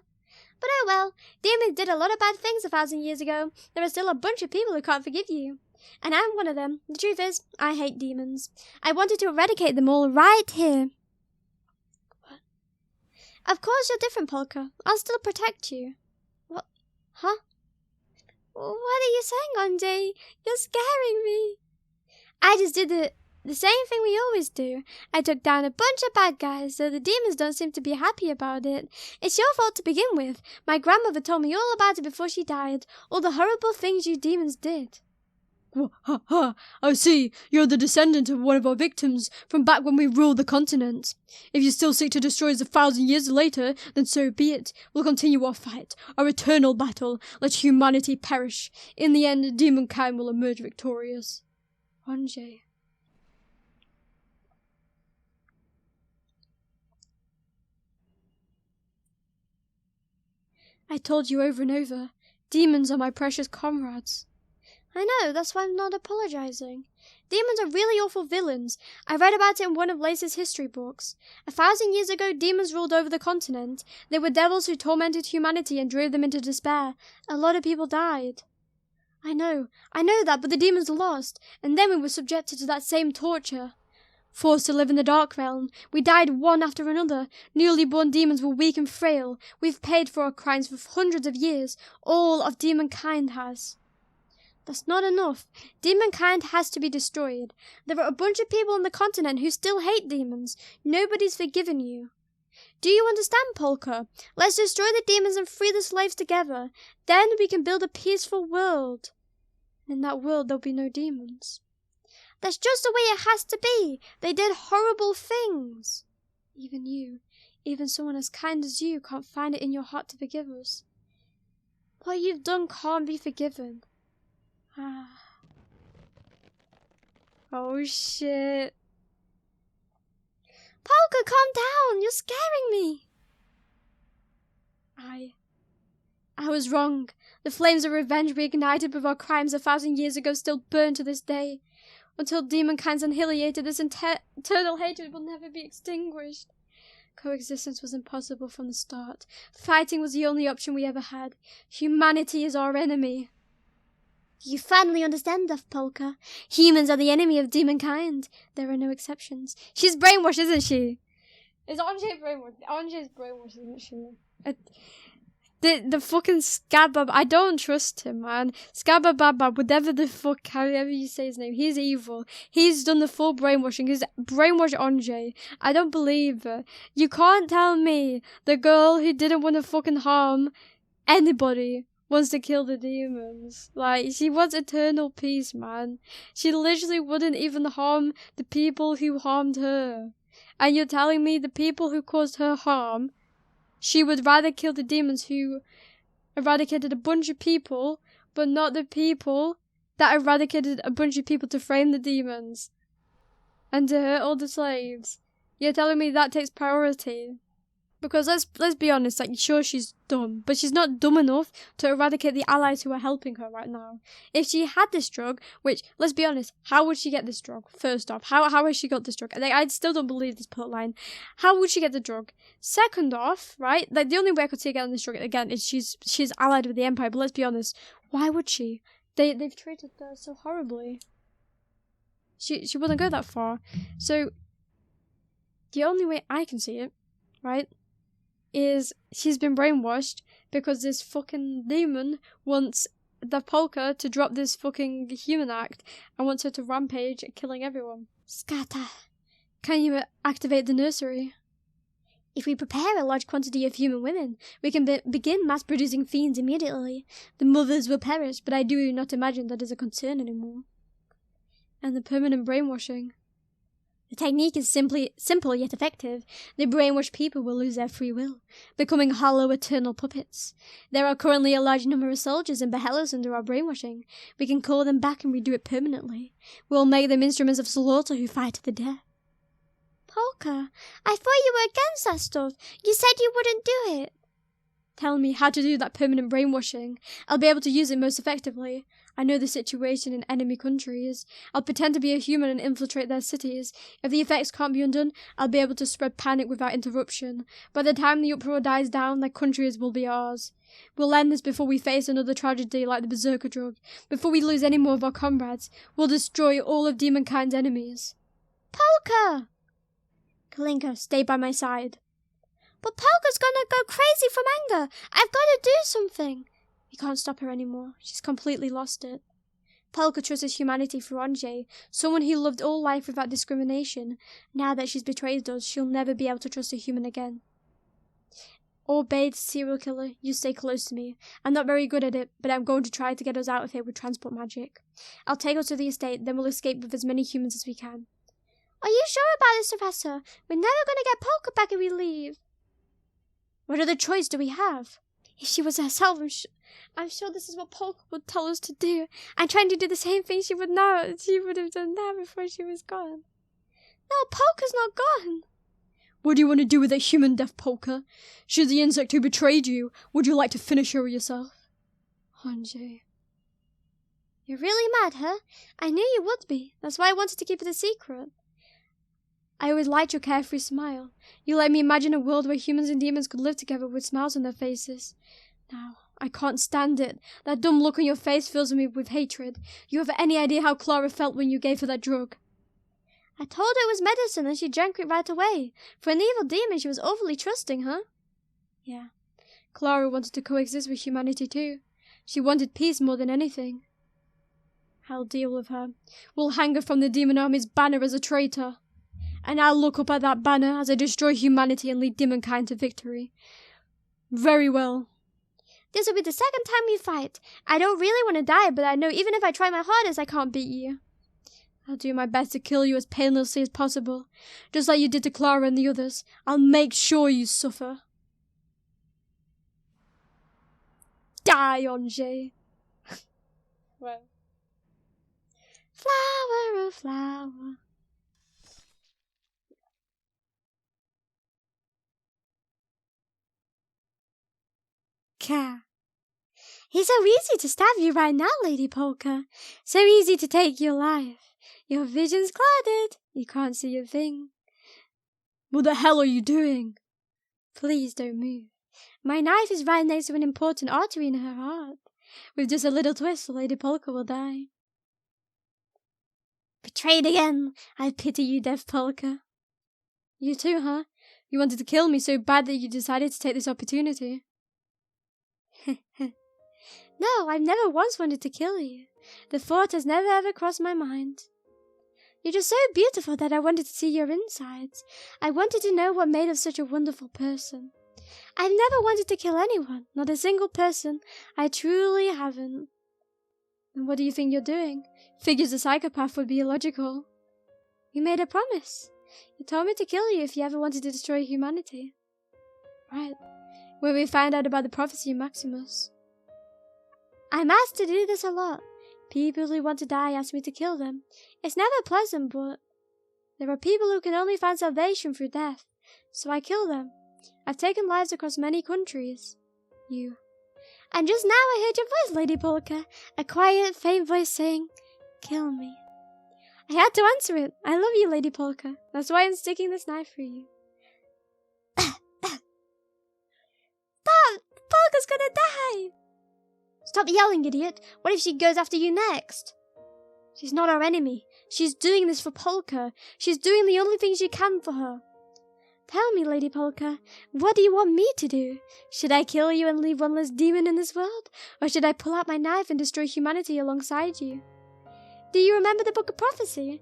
But oh well. Demons did a lot of bad things 1,000 years ago. There are still a bunch of people who can't forgive you. And I'm one of them. The truth is, I hate demons. I wanted to eradicate them all right here. What? Of course you're different, Polka. I'll still protect you. What? Huh? What are you saying, Anjay? You're scaring me. I just did the same thing we always do. I took down a bunch of bad guys, though the demons don't seem to be happy about it. It's your fault to begin with. My grandmother told me all about it before she died. All the horrible things you demons did. Ha ha! I see, you're the descendant of one of our victims from back when we ruled the continent. If you still seek to destroy us 1,000 years later, then so be it. We'll continue our fight, our eternal battle. Let humanity perish. In the end, demonkind will emerge victorious. Anjay. I told you over and over, demons are my precious comrades. I know, that's why I'm not apologizing. Demons are really awful villains. I read about it in one of Lace's history books. 1,000 years ago, demons ruled over the continent. They were devils who tormented humanity and drove them into despair. A lot of people died. I know that, but the demons lost, and then we were subjected to that same torture. Forced to live in the dark realm, we died one after another. Newly born demons were weak and frail. We've paid for our crimes for hundreds of years. All of demonkind has. That's not enough. Demonkind has to be destroyed. There are a bunch of people on the continent who still hate demons. Nobody's forgiven you. Do you understand, Polka? Let's destroy the demons and free the slaves together. Then we can build a peaceful world. In that world there'll be no demons. That's just the way it has to be. They did horrible things. Even you, even someone as kind as you, can't find it in your heart to forgive us. What you've done can't be forgiven. Oh shit. Polka, calm down. You're scaring me. I was wrong. The flames of revenge we ignited with our crimes 1,000 years ago still burn to this day. Until demonkind's annihilated, this eternal hatred will never be extinguished. Coexistence was impossible from the start. Fighting was the only option we ever had. Humanity is our enemy. You finally understand that, Polka. Humans are the enemy of demonkind. There are no exceptions. She's brainwashed, isn't she? Is Anjay brainwashed? Anjay's brainwashed, isn't she? The fucking Scabab, I don't trust him, man. Scabababa, whatever the fuck, however you say his name, he's evil. He's done the full brainwashing. He's brainwashed Anjay. I don't believe it. You can't tell me the girl who didn't want to fucking harm anybody wants to kill the demons. Like, she wants eternal peace, man. She literally wouldn't even harm the people who harmed her. And you're telling me the people who caused her harm, she would rather kill the demons who eradicated a bunch of people, but not the people that eradicated a bunch of people to frame the demons and to hurt all the slaves. You're telling me that takes priority? Because let's be honest, like, sure, she's dumb, but she's not dumb enough to eradicate the allies who are helping her right now. If she had this drug, which, let's be honest, how would she get this drug? First off, how has she got this drug? Like, I still don't believe this plot line. How would she get the drug? Second off, right, like, the only way I could see her getting this drug, again, is she's allied with the Empire, but let's be honest, why would she? They've treated her so horribly. She wouldn't go that far. So, the only way I can see it, right, is she's been brainwashed because this fucking demon wants the Polka to drop this fucking human act and wants her to rampage, killing everyone. Scatter. Can you activate the nursery? If we prepare a large quantity of human women, we can begin mass-producing fiends immediately. The mothers will perish, but I do not imagine that is a concern anymore. And the permanent brainwashing. The technique is simple yet effective. The brainwashed people will lose their free will, becoming hollow eternal puppets. There are currently a large number of soldiers in Bohelos under our brainwashing. We can call them back and redo it permanently. We'll make them instruments of slaughter who fight to the death. Polka, I thought you were against that stuff. You said you wouldn't do it. Tell me how to do that permanent brainwashing. I'll be able to use it most effectively. I know the situation in enemy countries. I'll pretend to be a human and infiltrate their cities. If the effects can't be undone, I'll be able to spread panic without interruption. By the time the uproar dies down, their countries will be ours. We'll end this before we face another tragedy like the Berserker drug. Before we lose any more of our comrades, we'll destroy all of Demonkind's enemies. Polka! Kalinka, stay by my side. But Polka's gonna go crazy from anger. I've gotta do something. We can't stop her anymore. She's completely lost it. Polka trusts humanity for Anjay, someone he loved all life without discrimination. Now that she's betrayed us, she'll never be able to trust a human again. Bathed serial killer, you stay close to me. I'm not very good at it, but I'm going to try to get us out of here with transport magic. I'll take us to the estate, then we'll escape with as many humans as we can. Are you sure about this, Professor? We're never gonna get Polka back if we leave. What other choice do we have? If she was herself, I'm sure this is what Polka would tell us to do. I'm trying to do the same thing she would now. She would have done that before she was gone. No, Polka's not gone. What do you want to do with that human deaf Polka? She's the insect who betrayed you. Would you like to finish her yourself? Anjay. You're really mad, huh? I knew you would be. That's why I wanted to keep it a secret. I always liked your carefree smile. You let me imagine a world where humans and demons could live together with smiles on their faces. Now, I can't stand it. That dumb look on your face fills me with hatred. You have any idea how Clara felt when you gave her that drug? I told her it was medicine and she drank it right away. For an evil demon, she was overly trusting, huh? Yeah. Clara wanted to coexist with humanity too. She wanted peace more than anything. I'll deal with her. We'll hang her from the demon army's banner as a traitor. And I'll look up at that banner as I destroy humanity and lead demonkind to victory. Very well. This will be the second time we fight. I don't really want to die, but I know even if I try my hardest, I can't beat you. I'll do my best to kill you as painlessly as possible. Just like you did to Clara and the others. I'll make sure you suffer. Die, Anjay. Well. Flower, oh flower. It's so easy to stab you right now, Lady Polka. So easy to take your life. Your vision's clouded. You can't see a thing. What the hell are you doing? Please don't move. My knife is right next to an important artery in her heart. With just a little twist, Lady Polka will die. Betrayed again. I pity you, deaf Polka. You too, huh? You wanted to kill me so bad that you decided to take this opportunity. No, I've never once wanted to kill you. The thought has never ever crossed my mind. You're just so beautiful that I wanted to see your insides. I wanted to know what made of such a wonderful person. I've never wanted to kill anyone, not a single person. I truly haven't. And what do you think you're doing? Figures a psychopath would be illogical. You made a promise. You told me to kill you if you ever wanted to destroy humanity. Right. When we find out about the prophecy of Maximus. I'm asked to do this a lot. People who want to die ask me to kill them. It's never pleasant, but there are people who can only find salvation through death, so I kill them. I've taken lives across many countries. You. And just now I heard your voice, Lady Polka. A quiet, faint voice saying, "Kill me." I had to answer it. I love you, Lady Polka. That's why I'm sticking this knife through you. Stop! Polka's gonna die! Stop yelling, idiot. What if she goes after you next? She's not our enemy. She's doing this for Polka. She's doing the only thing she can for her. Tell me, Lady Polka, what do you want me to do? Should I kill you and leave one less demon in this world? Or should I pull out my knife and destroy humanity alongside you? Do you remember the Book of Prophecy?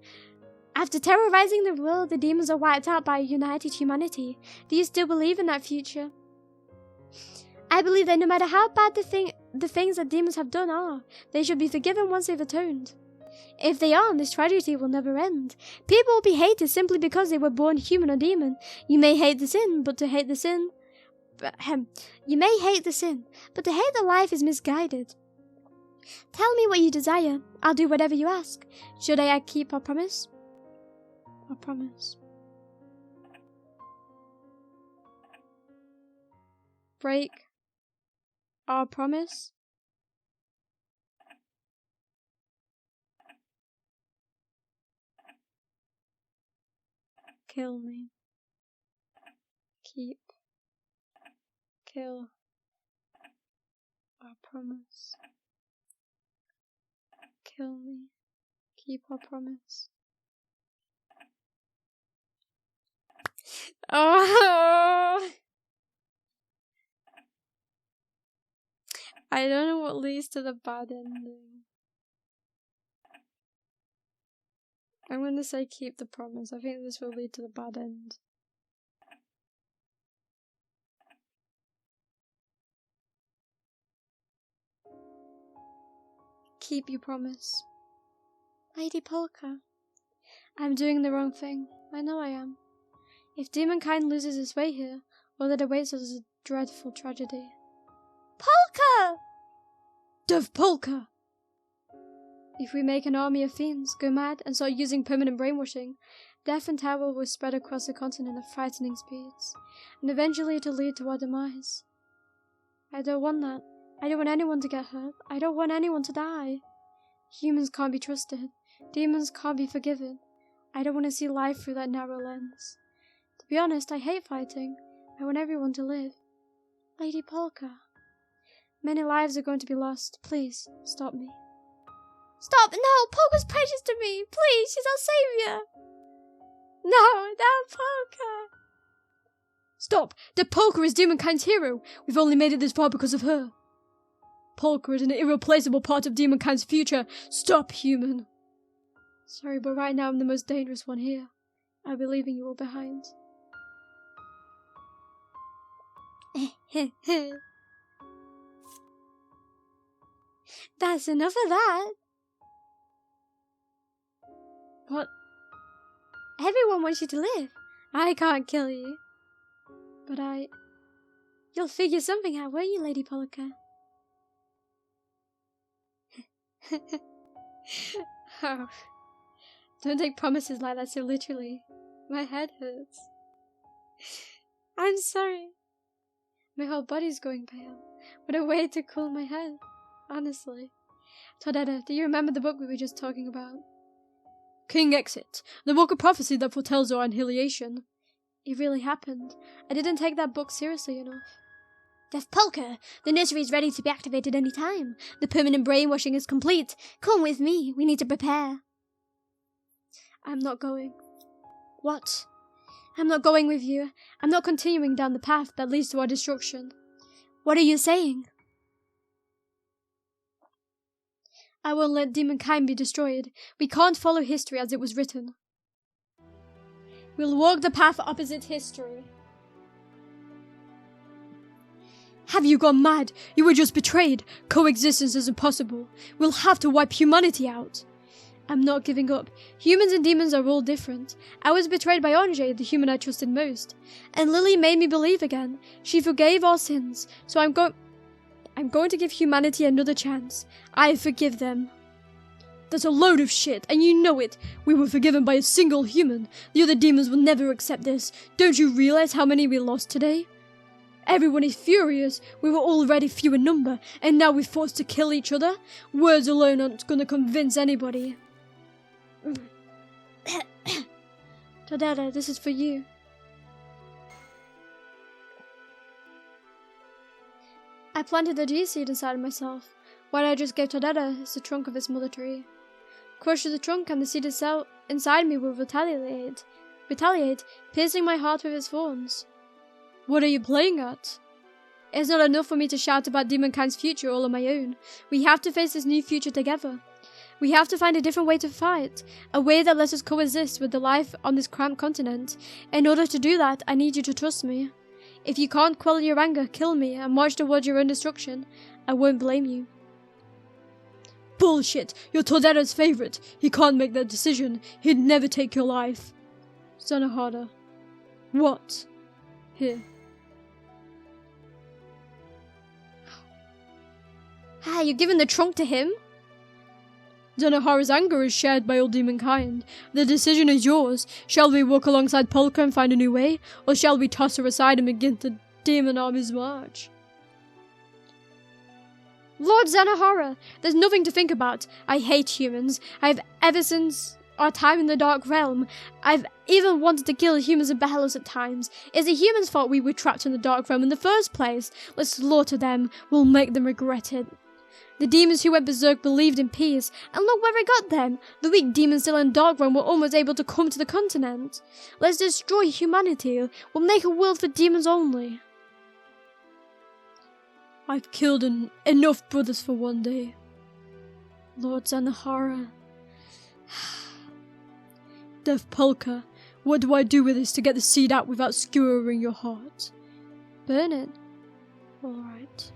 After terrorizing the world, the demons are wiped out by a united humanity. Do you still believe in that future? I believe that no matter how bad the things that demons have done are, they should be forgiven once they've atoned. If they aren't, this tragedy will never end. People will be hated simply because they were born human or demon. You may hate the sin, but to hate the life is misguided. Tell me what you desire. I'll do whatever you ask. Should I keep our promise? Our promise. Break our promise? Kill me. Keep. Kill. Our promise. Kill me. Keep our promise. Oh! I don't know what leads to the bad ending. I'm going to say keep the promise. I think this will lead to the bad end. Keep your promise. Lady Polka. I'm doing the wrong thing. I know I am. If demonkind loses its way here, all that awaits us is a dreadful tragedy. Polka! Dove Polka! If we make an army of fiends, go mad, and start using permanent brainwashing, death and terror will spread across the continent at frightening speeds, and eventually it'll lead to our demise. I don't want that. I don't want anyone to get hurt. I don't want anyone to die. Humans can't be trusted. Demons can't be forgiven. I don't want to see life through that narrow lens. To be honest, I hate fighting. I want everyone to live. Lady Polka. Many lives are going to be lost. Please, stop me. Stop! No! Polka's precious to me! Please, she's our savior! No, Polka! Stop! The Polka is demonkind's hero! We've only made it this far because of her. Polka is an irreplaceable part of demonkind's future. Stop, human! Sorry, but right now I'm the most dangerous one here. I'll be leaving you all behind. That's enough of that. What? Everyone wants you to live. I can't kill you. But you'll figure something out, won't you, Lady Polka? Oh. Don't take promises like that so literally. My head hurts. I'm sorry. My whole body's going pale. What a way to cool my head. Honestly. Todetta, do you remember the book we were just talking about? King Exit, the book of prophecy that foretells our annihilation. It really happened. I didn't take that book seriously enough. Deaf Polka, the nursery is ready to be activated any time. The permanent brainwashing is complete. Come with me, we need to prepare. I'm not going. What? I'm not going with you. I'm not continuing down the path that leads to our destruction. What are you saying? I won't let demonkind be destroyed. We can't follow history as it was written. We'll walk the path opposite history. Have you gone mad? You were just betrayed. Coexistence is impossible. We'll have to wipe humanity out. I'm not giving up. Humans and demons are all different. I was betrayed by Andre, the human I trusted most. And Lily made me believe again. She forgave our sins, so I'm going to give humanity another chance. I forgive them. That's a load of shit, and you know it. We were forgiven by a single human. The other demons will never accept this. Don't you realize how many we lost today? Everyone is furious. We were already few in number, and now we're forced to kill each other? Words alone aren't gonna convince anybody. Todera, this is for you. I planted the G-seed inside myself. Why not just give Todera the trunk of its mother tree? Crush the trunk and the seed itself inside me will retaliate, piercing my heart with its thorns. What are you playing at? It's not enough for me to shout about demonkind's future all on my own. We have to face this new future together. We have to find a different way to fight, a way that lets us coexist with the life on this cramped continent. In order to do that, I need you to trust me. If you can't quell your anger, kill me and march towards your own destruction. I won't blame you. Bullshit! You're Todera's favorite. He can't make that decision. He'd never take your life. Zanohara. What? Here. Ah, you're giving the trunk to him? Zanohara's anger is shared by all demonkind. The decision is yours. Shall we walk alongside Polka and find a new way? Or shall we toss her aside and begin the demon army's march? Lord Zanohara, there's nothing to think about. I hate humans. I've ever since our time in the Dark Realm. I've even wanted to kill humans in Bohelos at times. It's the humans' fault we were trapped in the Dark Realm in the first place. Let's slaughter them. We'll make them regret it. The demons who went berserk believed in peace, and look where it got them. The weak demons still in Dark Realm were almost able to come to the continent. Let's destroy humanity. We'll make a world for demons only. I've killed enough brothers for one day. Lord Zanohara. Deaf Polka, what do I do with this to get the seed out without skewering your heart? Burn it. Alright.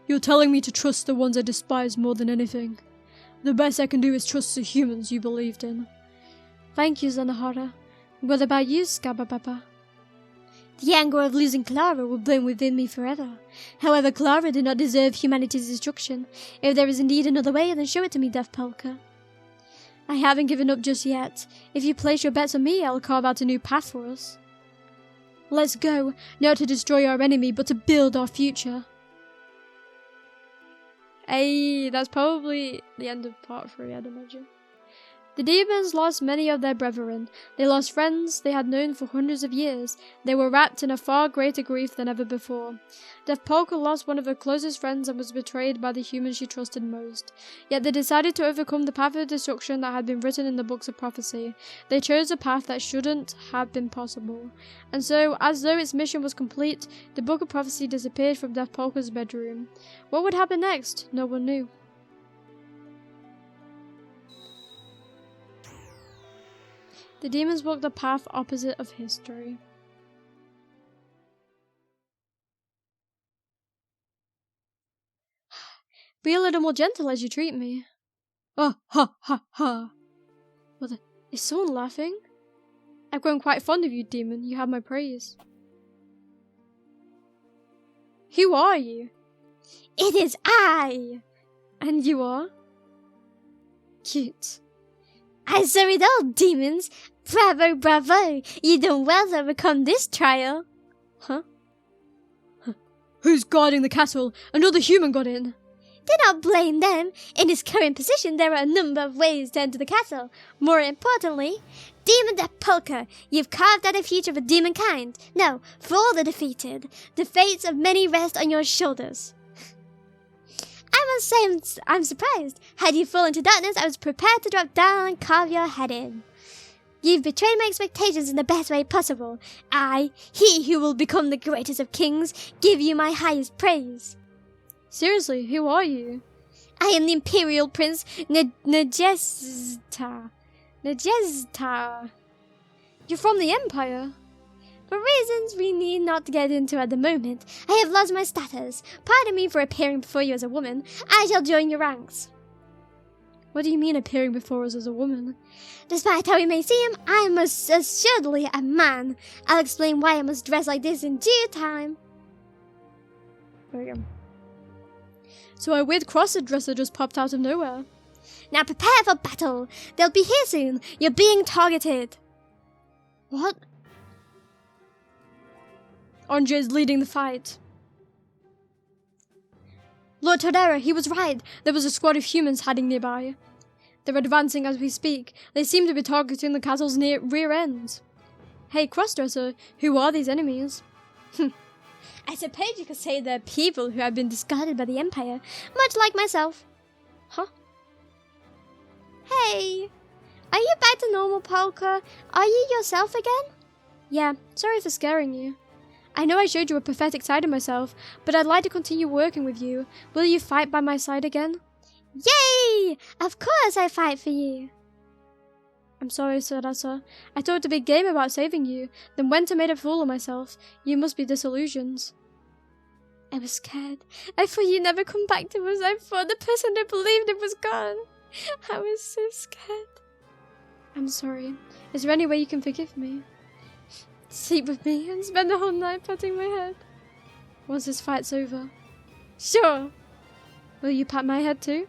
You're telling me to trust the ones I despise more than anything. The best I can do is trust the humans you believed in. Thank you, Zanohara. What about you, Skabababa? The anger of losing Clara will burn within me forever. However, Clara did not deserve humanity's destruction. If there is indeed another way, then show it to me, Deaf Polka. I haven't given up just yet. If you place your bets on me, I'll carve out a new path for us. Let's go, not to destroy our enemy, but to build our future. Hey, that's probably the end of part 3, I'd imagine. The demons lost many of their brethren. They lost friends they had known for hundreds of years. They were wrapped in a far greater grief than ever before. Deaf Polka lost one of her closest friends and was betrayed by the humans she trusted most. Yet they decided to overcome the path of destruction that had been written in the books of prophecy. They chose a path that shouldn't have been possible. And so, as though its mission was complete, the book of prophecy disappeared from Deaf Polka's bedroom. What would happen next? No one knew. The demons walked the path opposite of history. Be a little more gentle as you treat me. Oh, ha, ha, ha. What is someone laughing? I've grown quite fond of you, demon. You have my praise. Who are you? It is I! And you are? Cute. I saw it all, demons! Bravo, bravo! You done well to overcome this trial. Huh? Who's guarding the castle? Another human got in. Do not blame them. In his current position, there are a number of ways to enter the castle. More importantly, Demon Deaf Polka, you've carved out a future for demonkind. No, for all the defeated. The fates of many rest on your shoulders. I must say I'm surprised. Had you fallen to darkness, I was prepared to drop down and carve your head in. You've betrayed my expectations in the best way possible. I, he who will become the greatest of kings, give you my highest praise. Seriously, who are you? I am the Imperial Prince Najesta. You're from the Empire? For reasons we need not get into at the moment, I have lost my status. Pardon me for appearing before you as a woman. I shall join your ranks. What do you mean appearing before us as a woman? Despite how we may seem, I am most assuredly a man. I'll explain why I must dress like this in due time. There we go. So a weird cross-dresser just popped out of nowhere. Now prepare for battle. They'll be here soon. You're being targeted. What? Andre's leading the fight. Lord Todera, he was right. There was a squad of humans hiding nearby. They're advancing as we speak. They seem to be targeting the castle's rear end. Hey, crossdresser, who are these enemies? I suppose you could say they're people who have been discarded by the Empire, much like myself. Huh? Hey, are you back to normal, Polka? Are you yourself again? Yeah, sorry for scaring you. I know I showed you a pathetic side of myself, but I'd like to continue working with you. Will you fight by my side again? Yay! Of course I fight for you. I'm sorry, Sarasa. I talked a big game about saving you, then went and made a fool of myself. You must be disillusioned. I was scared. I thought you'd never come back to us. I thought the person who believed it was gone. I was so scared. I'm sorry. Is there any way you can forgive me? Sleep with me and spend the whole night patting my head. Once this fight's over. Sure. Will you pat my head too?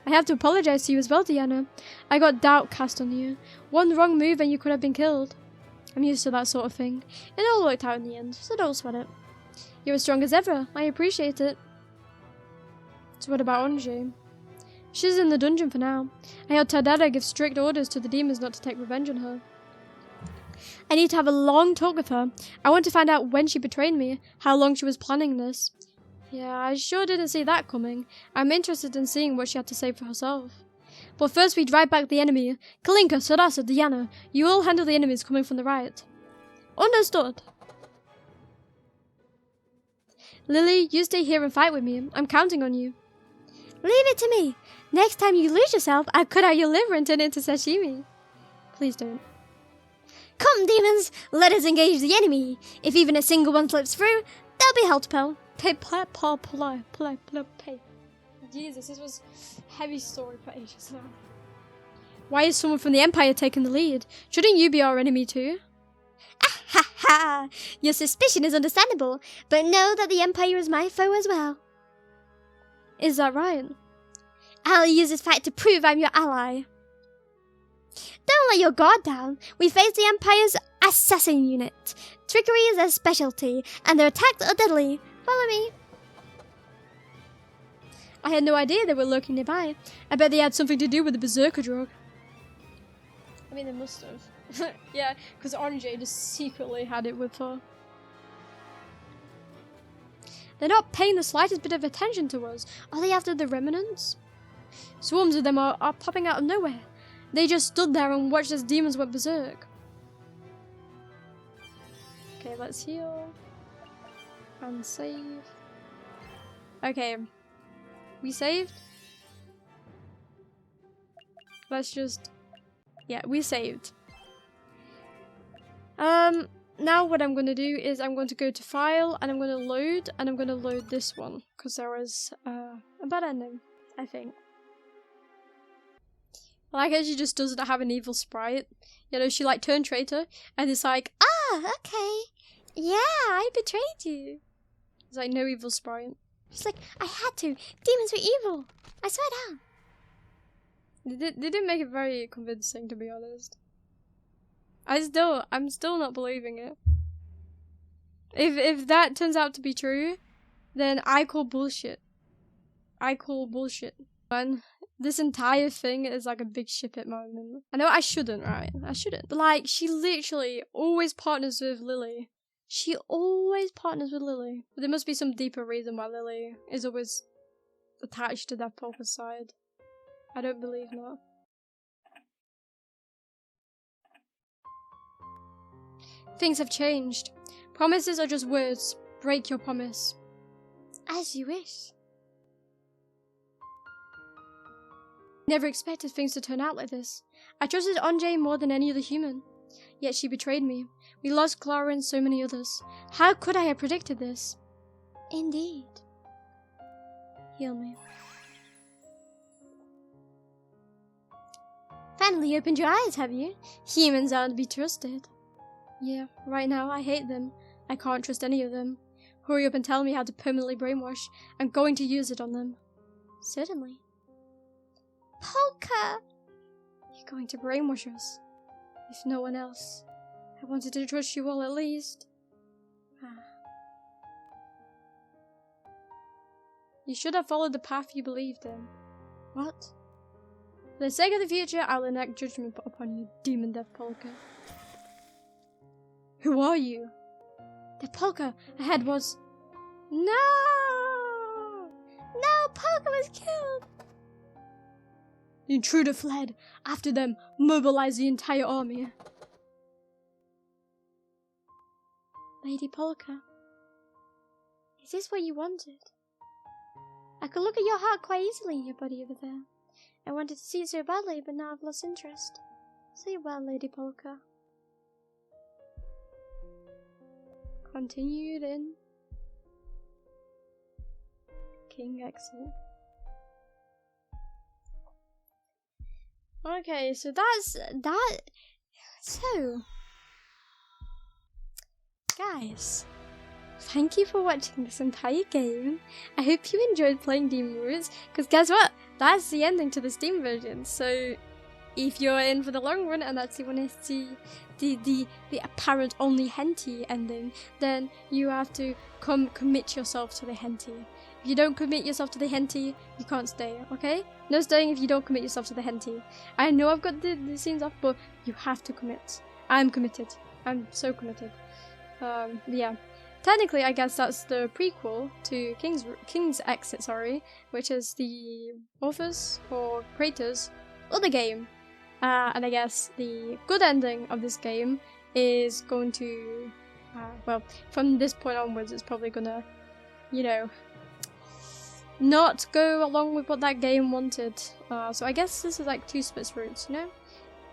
I have to apologize to you as well, Diana. I got doubt cast on you. One wrong move and you could have been killed. I'm used to that sort of thing. It all worked out in the end, so don't sweat it. You're as strong as ever. I appreciate it. So what about Ange? She's in the dungeon for now. I heard Tadada give strict orders to the demons not to take revenge on her. I need to have a long talk with her. I want to find out when she betrayed me, how long she was planning this. Yeah, I sure didn't see that coming. I'm interested in seeing what she had to say for herself. But first we drive back the enemy. Kalinka, Sarasa, Diana, you all handle the enemies coming from the right. Understood. Lily, you stay here and fight with me. I'm counting on you. Leave it to me. Next time you lose yourself, I'll cut out your liver and turn it into sashimi. Please don't. Come, demons, let us engage the enemy. If even a single one slips through, they'll be held to pell. Pay. Jesus, this was heavy story for ages now. Why is someone from the Empire taking the lead? Shouldn't you be our enemy too? Ah ha ha! Your suspicion is understandable, but know that the Empire is my foe as well. Is that right? I'll use this fight to prove I'm your ally. Don't let your guard down. We face the Empire's assassin unit. Trickery is their specialty, and their attacks are deadly. Follow me. I had no idea they were lurking nearby. I bet they had something to do with the berserker drug. I mean, they must have. Yeah, because Ange just secretly had it with her. They're not paying the slightest bit of attention to us. Are they after the remnants? Swarms of them are popping out of nowhere. They just stood there and watched as demons went berserk. Okay, let's heal. And save. Okay. We saved. Let's just... Yeah, we saved. Now what I'm going to do is I'm going to go to File, and I'm going to load, and I'm going to load this one. Because there was a bad ending, I think. I like how she just doesn't have an evil sprite. You know, she like turned traitor, and it's like, ah, okay. Yeah, I betrayed you. There's like no evil sprite. She's like, I had to. Demons were evil. I swear down. They didn't make it very convincing, to be honest. I'm still not believing it. If that turns out to be true, then I call bullshit. I call bullshit. And this entire thing is like a big ship it moment. I know I shouldn't, right? I shouldn't. But like, she literally always partners with Lily. She always partners with Lily. But there must be some deeper reason why Lily is always attached to that Polka's side. I don't believe not. Things have changed. Promises are just words. Break your promise. As you wish. Never expected things to turn out like this. I trusted Ange more than any other human. Yet she betrayed me. We lost Clara and so many others. How could I have predicted this? Indeed. Heal me. Finally opened your eyes, have you? Humans aren't to be trusted. Yeah, right now I hate them. I can't trust any of them. Hurry up and tell me how to permanently brainwash. I'm going to use it on them. Certainly. Polka! You're going to brainwash us. If no one else. I wanted to trust you all at least. You should have followed the path you believed in. What? For the sake of the future, I'll enact judgment upon you, demon death Polka. Who are you? The Polka ahead was... No! No, Polka was killed! The intruder fled. After them, mobilize the entire army. Lady Polka. Is this what you wanted? I could look at your heart quite easily in your body over there. I wanted to see it so badly, but now I've lost interest. Sleep well, Lady Polka. Continued in King Exit. Okay, so that's that. So, guys, thank you for watching this entire game. I hope you enjoyed playing Demon Roots, because guess what? That's the ending to the Steam version. So, if you're in for the long run and actually want to see the apparent only henty ending, then you have to commit yourself to the henty. If you don't commit yourself to the henty, you can't stay, okay? No staying if you don't commit yourself to the henty. I know I've got the scenes off, but you have to commit. I'm committed. I'm so committed. Yeah. Technically, I guess that's the prequel to King's Exit, sorry, which is the Orphe's or Kratos' other game. And I guess the good ending of this game is going to, well, from this point onwards, it's probably gonna, you know, not go along with what that game wanted. So I guess this is like two split routes, you know?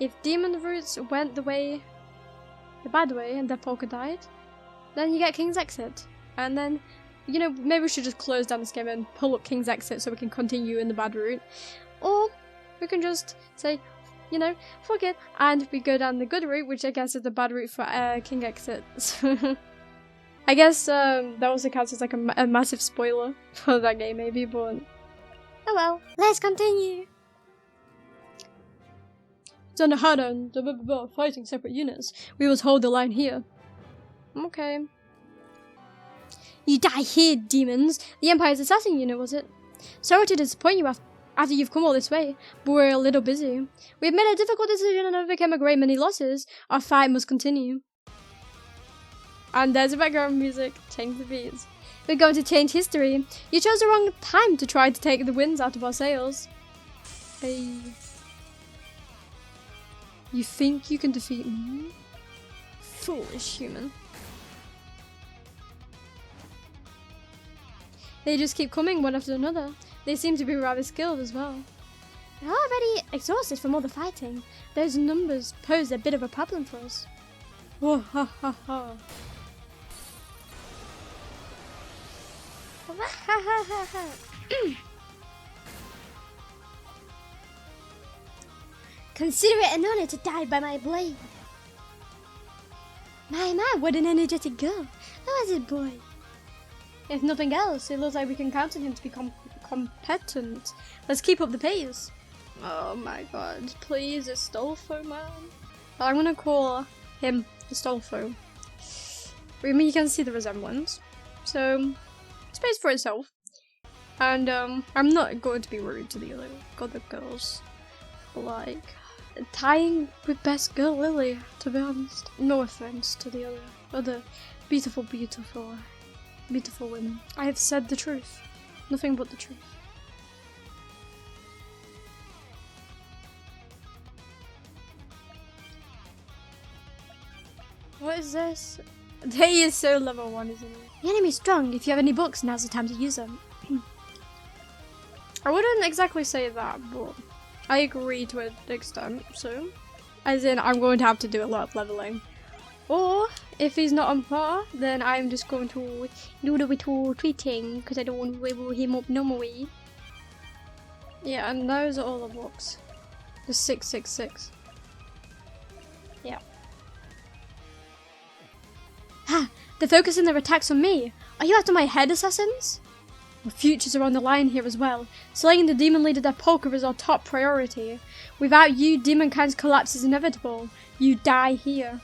If Demon Roots went the bad way, and Death Polka died, then you get King's Exit. And then, you know, maybe we should just close down this game and pull up King's Exit so we can continue in the bad route. Or we can just say, you know, fuck it, and we go down the good route, which I guess is the bad route for King Exit. I guess that also counts as like a massive spoiler for that game, maybe, but oh well, let's continue. Zanahara and fighting separate units. We must hold the line here. Okay. You die here, demons! The Empire's assassin unit, was it? Sorry to disappoint you after you've come all this way, but we're a little busy. We've made a difficult decision and overcame a great many losses. Our fight must continue. And there's the background music. Change the beats. We're going to change history. You chose the wrong time to try to take the winds out of our sails. Hey. You think you can defeat me? Foolish human. They just keep coming one after another. They seem to be rather skilled as well. We're already exhausted from all the fighting. Those numbers pose a bit of a problem for us. Oh, ha ha ha. Consider it an honor to die by my blade. My, what an energetic girl. How is it, boy? If nothing else, it looks like we can count on him to be competent. Let's keep up the pace. Oh my god, please, Astolfo, man. I'm gonna call him Astolfo. I mean, you can see the resemblance. So, it speaks for itself. And, I'm not going to be rude to the other girls. Like, tying with best girl Lily, to be honest. No offense to the other beautiful women. I have said the truth. Nothing but the truth. What is this? He is so level 1, isn't he? The enemy's strong. If you have any books, now's the time to use them. I wouldn't exactly say that, but I agree to an extent, so. As in, I'm going to have to do a lot of leveling. Or, if he's not on par, then I'm just going to do the little tweeting, because I don't want to level him up no more. Yeah, and those are all the books. The 666. Yeah. Ha! They're focusing their attacks on me. Are you after my head, assassins? Our futures are on the line here as well. Slaying the demon leader Polka is our top priority. Without you, demonkind's collapse is inevitable. You die here.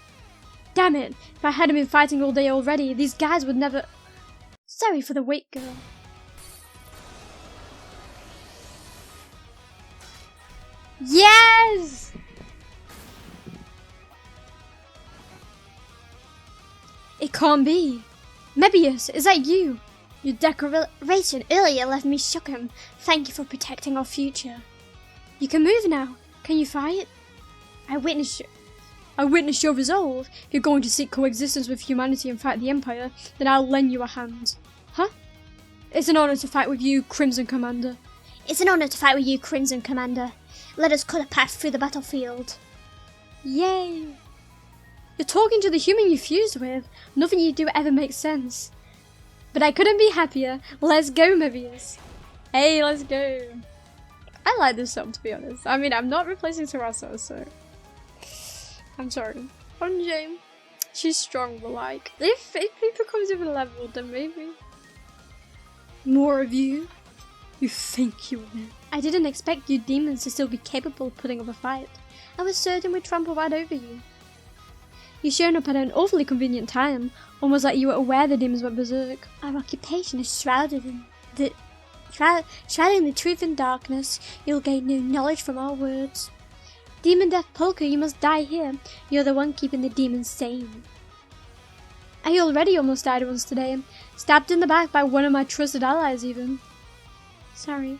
Damn it, if I hadn't been fighting all day already, these guys would never... Sorry for the wait, girl. Yes! It can't be. Mebius, is that you? Your declaration earlier left me shook'em. Thank you for protecting our future. You can move now. Can you fight? I witnessed your resolve. If you're going to seek coexistence with humanity and fight the Empire, then I'll lend you a hand. Huh? It's an honor to fight with you, Crimson Commander. It's an honor to fight with you, Crimson Commander. Let us cut a path through the battlefield. Yay! You're talking to the human you fused with. Nothing you do ever makes sense. But I couldn't be happier. Let's go, Mebius. Hey, let's go. I like this song, to be honest. I mean, I'm not replacing Terasa, so... I'm sorry. Onjay, she's strong, but like, if he becomes even leveled, then maybe. More of you? You think you win? I didn't expect you demons to still be capable of putting up a fight. I was certain we'd trample right over you. You showed up at an awfully convenient time, almost like you were aware the demons went berserk. Our occupation is shrouded in the truth in darkness. You'll gain new knowledge from our words. Demon Death Polka, you must die here. You're the one keeping the demons sane. I already almost died once today. Stabbed in the back by one of my trusted allies even. Sorry.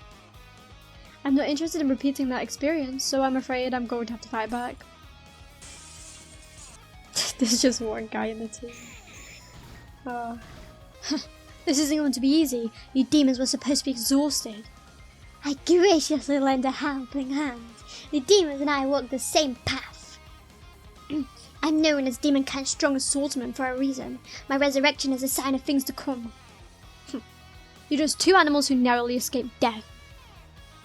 I'm not interested in repeating that experience, so I'm afraid I'm going to have to fight back. There's just one guy in the team. Oh. This isn't going to be easy. You demons were supposed to be exhausted. I graciously lend a helping hand. The demons and I walk the same path. I'm known as demonkind's strongest swordsman for a reason. My resurrection is a sign of things to come. You're just two animals who narrowly escaped death.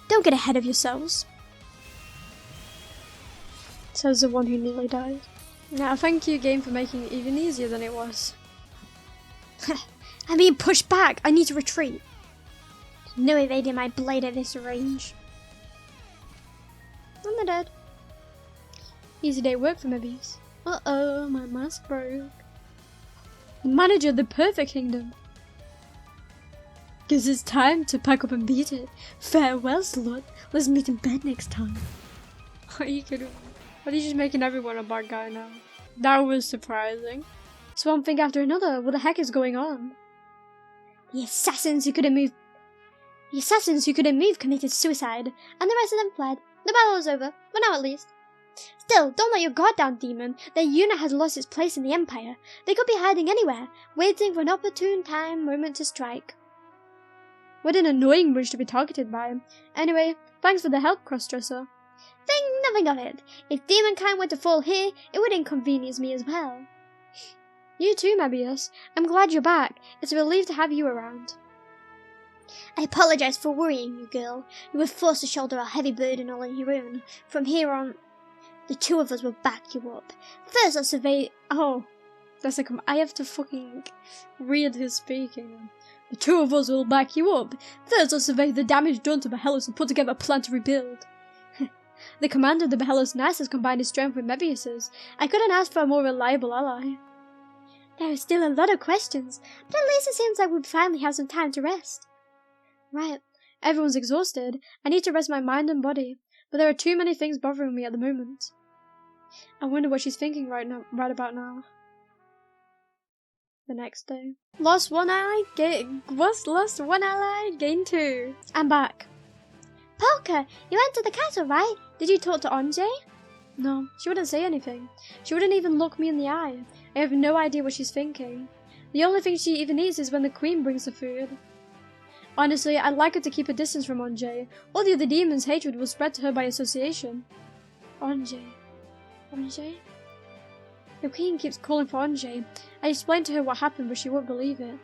Don't get ahead of yourselves. Says the one who nearly died. Now, thank you, game, for making it even easier than it was. I'm being pushed back. I need to retreat. No evading my blade at this range. And they're dead. Easy day work for Mebius. Uh-oh, my mask broke. Manager of the Perfect Kingdom. Guess it's time to pack up and beat it. Farewell, slut. Let's meet in bed next time. Are you kidding me? Are you just making everyone a bad guy now? That was surprising. It's one thing after another. What the heck is going on? The assassins who couldn't move committed suicide, and the rest of them fled. The battle is over, for now at least. Still, don't let your guard down, demon. Their unit has lost its place in the Empire. They could be hiding anywhere, waiting for an opportune moment to strike. What an annoying bunch to be targeted by. Anyway, thanks for the help, Crossdresser. Think nothing of it. If demonkind were to fall here, it would inconvenience me as well. You too, Mebius. I'm glad you're back. It's a relief to have you around. I apologize for worrying you, girl. You were forced to shoulder a heavy burden all on your own. From here on, the two of us will back you up. First, I'll survey... Oh, that's a I have to fucking read his speaking. The two of us will back you up. First, I'll survey the damage done to Bohelos and put together a plan to rebuild. The commander of the Bohelos Knights has combined his strength with Mebius's. I couldn't ask for a more reliable ally. There are still a lot of questions, but at least it seems like we'll finally have some time to rest. Right. Everyone's exhausted. I need to rest my mind and body, but there are too many things bothering me at the moment. I wonder what she's thinking right about now. The next day. Lost one ally, gain 2. I'm back. Polka, you went to the castle, right? Did you talk to Onjay? No, she wouldn't say anything. She wouldn't even look me in the eye. I have no idea what she's thinking. The only thing she even eats is when the queen brings the food. Honestly, I'd like her to keep a distance from Onjay. All the other demons' hatred will spread to her by association. Onjay. Onjay? The queen keeps calling for Onjay. I explained to her what happened, but she won't believe it.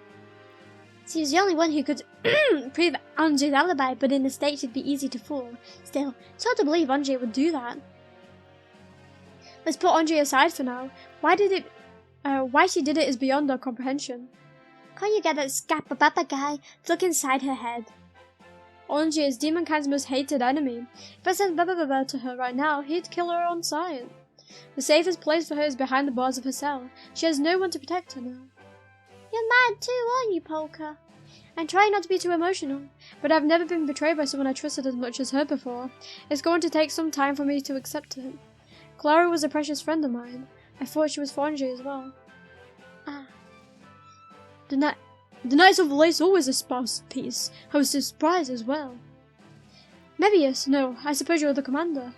She was the only one who could prove Onjay's alibi, but in the state she'd be easy to fool. Still, it's hard to believe Onjay would do that. Let's put Onjay aside for now. Why she did it is beyond our comprehension. Can't you get that scapababa guy to look inside her head? Angie is Demonkind's most hated enemy. If I sent Baba to her right now, he'd kill her on sight. The safest place for her is behind the bars of her cell. She has no one to protect her now. You're mad too, aren't you, Polka? I'm trying not to be too emotional, but I've never been betrayed by someone I trusted as much as her before. It's going to take some time for me to accept it. Clara was a precious friend of mine. I thought she was for Angie as well. Ah. The Knights of the Lace always a spouse piece. I was surprised as well. Mebius, no, I suppose you're the commander.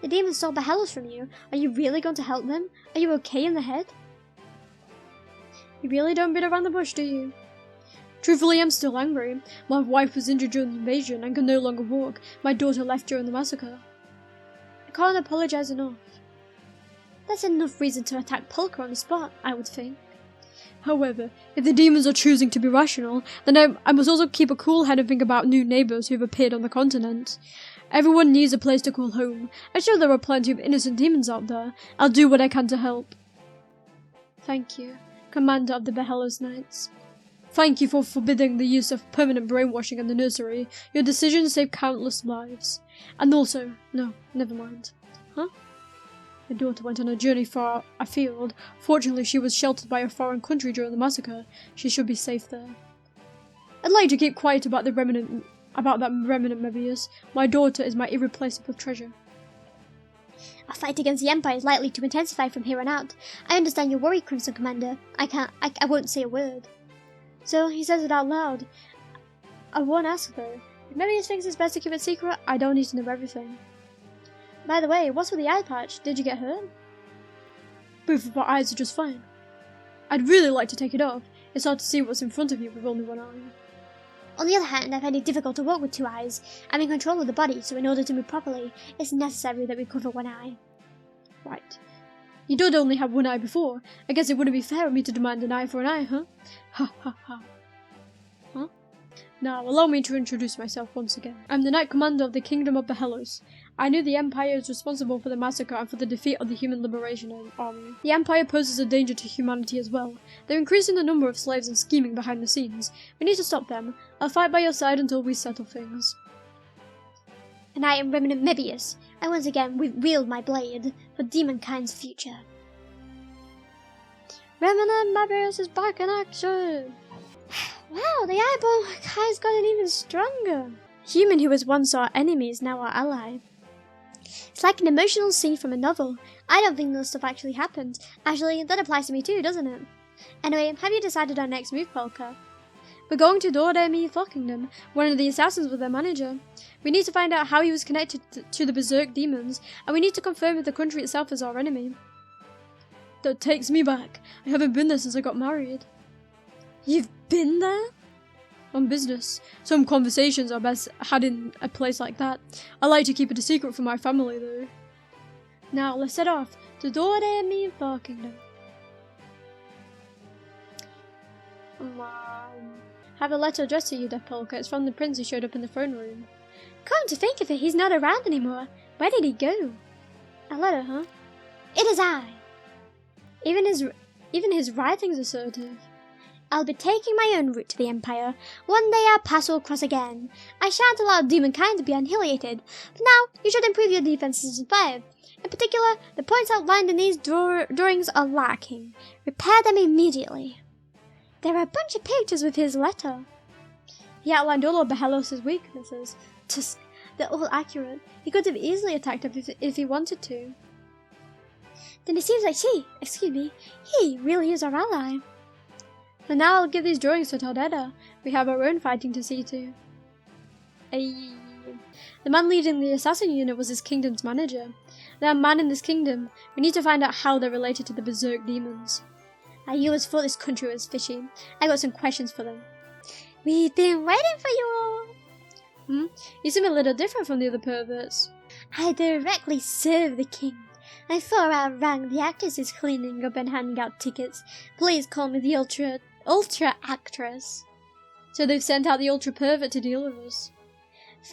The demons stole Bohelos from you. Are you really going to help them? Are you okay in the head? You really don't beat around the bush, do you? Truthfully, I'm still angry. My wife was injured during the invasion and could no longer walk. My daughter left during the massacre. I can't apologize enough. That's enough reason to attack Polka on the spot, I would think. However, if the demons are choosing to be rational, then I must also keep a cool head and think about new neighbours who have appeared on the continent. Everyone needs a place to call home. I'm sure there are plenty of innocent demons out there. I'll do what I can to help. Thank you, Commander of the Bohelos Knights. Thank you for forbidding the use of permanent brainwashing in the nursery. Your decision saved countless lives. And also, no, never mind. Huh? My daughter went on a journey far afield. Fortunately, she was sheltered by a foreign country during the massacre. She should be safe there. I'd like to keep quiet about that remnant Mebius. My daughter is my irreplaceable treasure. Our fight against the Empire is likely to intensify from here on out. I understand your worry, Crimson Commander. I won't say a word. So he says it out loud. I won't ask though. If Mebius thinks it's best to keep it secret, I don't need to know everything. By the way, what's with the eye patch? Did you get hurt? Both of our eyes are just fine. I'd really like to take it off. It's hard to see what's in front of you with only one eye. On the other hand, I find it difficult to walk with two eyes. I'm in control of the body, so in order to move properly, it's necessary that we cover one eye. Right. You did only have one eye before. I guess it wouldn't be fair of me to demand an eye for an eye, huh? Ha ha ha. Huh? Now, allow me to introduce myself once again. I'm the Knight Commander of the Kingdom of Bohelos. I knew the Empire is responsible for the massacre and for the defeat of the Human Liberation Army. The Empire poses a danger to humanity as well. They're increasing the number of slaves and scheming behind the scenes. We need to stop them. I'll fight by your side until we settle things. And I am Remnant Mebius. I once again wield my blade for Demonkind's future. Remnant Mebius is back in action! Wow, the eyeball guy's gotten even stronger. Human who was once our enemy is now our ally. It's like an emotional scene from a novel. I don't think this stuff actually happened. Actually, that applies to me too, doesn't it? Anyway, have you decided our next move, Polka? We're going to DoReMi Kingdom. One of the assassins was their manager. We need to find out how he was connected to the Berserk demons, and we need to confirm if the country itself is our enemy. That takes me back. I haven't been there since I got married. You've been there? On business. Some conversations are best had in a place like that. I like to keep it a secret from my family though. Now let's set off to DoReMi Kingdom. Have a letter addressed to you, Deaf Polka. It's from the prince who showed up in the throne room. Come to think of it, he's not around anymore. Where did he go? A letter, huh? It is I. Even his writing's assertive. I'll be taking my own route to the Empire. One day our paths will cross again. I shan't allow Demonkind to be annihilated. For now, you should improve your defenses and fire. In particular, the points outlined in these drawings are lacking. Repair them immediately. There are a bunch of pictures with his letter. He outlined all of Bohelos' weaknesses. They're all accurate. He could have easily attacked us if he wanted to. Then it seems like he really is our ally. And now I'll give these drawings to Taldeda. We have our own fighting to see to. The man leading the assassin unit was his kingdom's manager. They are man in this kingdom. We need to find out how they're related to the Berserk demons. I always thought this country was fishy. I got some questions for them. We've been waiting for you all. You seem a little different from the other perverts. I directly serve the king. I thought our rank, the actress is cleaning up and handing out tickets. Please call me the ultra actress. So they've sent out the ultra pervert to deal with us.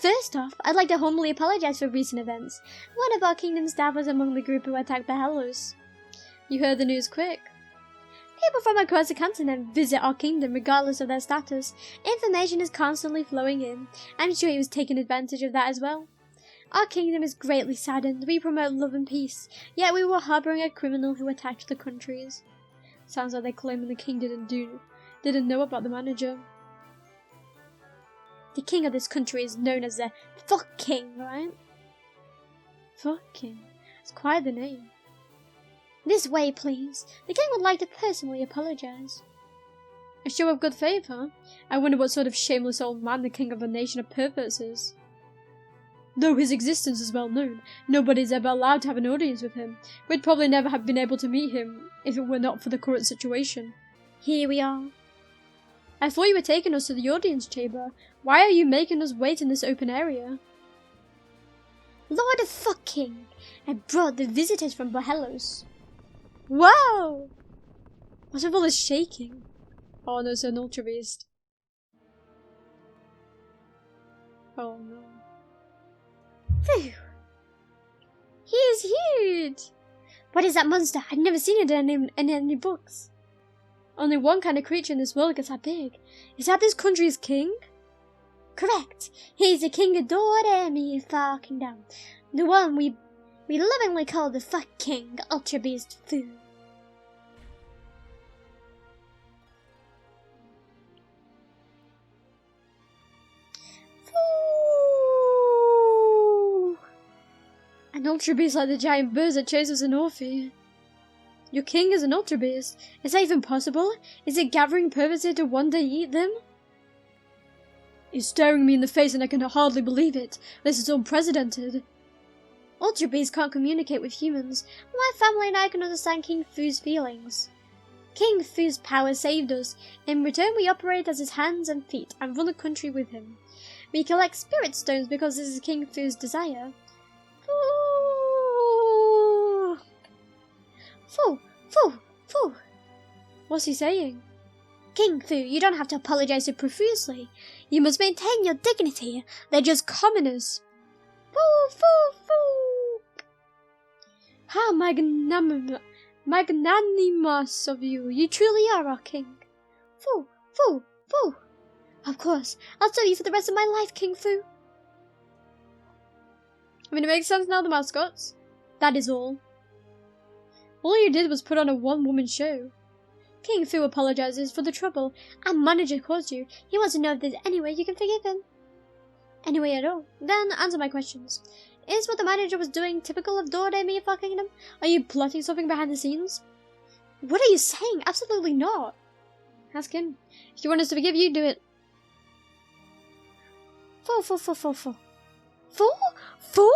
First off, I'd like to humbly apologize for recent events. One of our kingdom staff was among the group who attacked Bohelos. You heard the news quick. People from across the continent visit our kingdom regardless of their status. Information is constantly flowing in. I'm sure he was taking advantage of that as well. Our kingdom is greatly saddened. We promote love and peace, yet we were harboring a criminal who attacked the countries. Sounds like they're claiming the king didn't know about the manager. The king of this country is known as the Fuck King, right? Fuck King. It's quite the name. This way, please. The king would like to personally apologize. A show of good faith, huh? I wonder what sort of shameless old man the king of a nation of perverts is. Though his existence is well known, nobody's ever allowed to have an audience with him. We'd probably never have been able to meet him if it were not for the current situation. Here we are. I thought you were taking us to the audience chamber. Why are you making us wait in this open area? Lord of Fuck King, I brought the visitors from Bohelos. Wow! What of all this shaking? Oh no, it's an ultra beast. Oh no. Phew. He is huge! What is that monster? I've never seen it in any books. Only one kind of creature in this world gets that big. Is that this country's king? Correct. He's the king of DoReMi Far Kingdom. The one we lovingly call the Fuck King, Ultra Beast Fu. An ultra beast like the giant birds that chase us in Orphe. Your king is an ultra beast. Is that even possible? Is it gathering perverts here to one day eat them? He's staring me in the face and I can hardly believe it. This is unprecedented. Ultra beasts can't communicate with humans. My family and I can understand King Fu's feelings. King Fu's power saved us. In return, we operate as his hands and feet and run the country with him. We collect spirit stones because this is King Fu's desire. Fu. What's he saying? King Fu, you don't have to apologize so profusely. You must maintain your dignity. They're just commoners. Fu. How magnanimous of you. You truly are our king. Fu. Of course, I'll serve you for the rest of my life, King Fu. I mean, it makes sense now, the mascots. That is all. All you did was put on a one-woman show. King Fu apologizes for the trouble our manager caused you. He wants to know if there's any way you can forgive him. Any way at all. Then answer my questions. Is what the manager was doing typical of DoReMi Far Kingdom? Are you plotting something behind the scenes? What are you saying? Absolutely not. Ask him. If you want us to forgive you, do it. Fuck!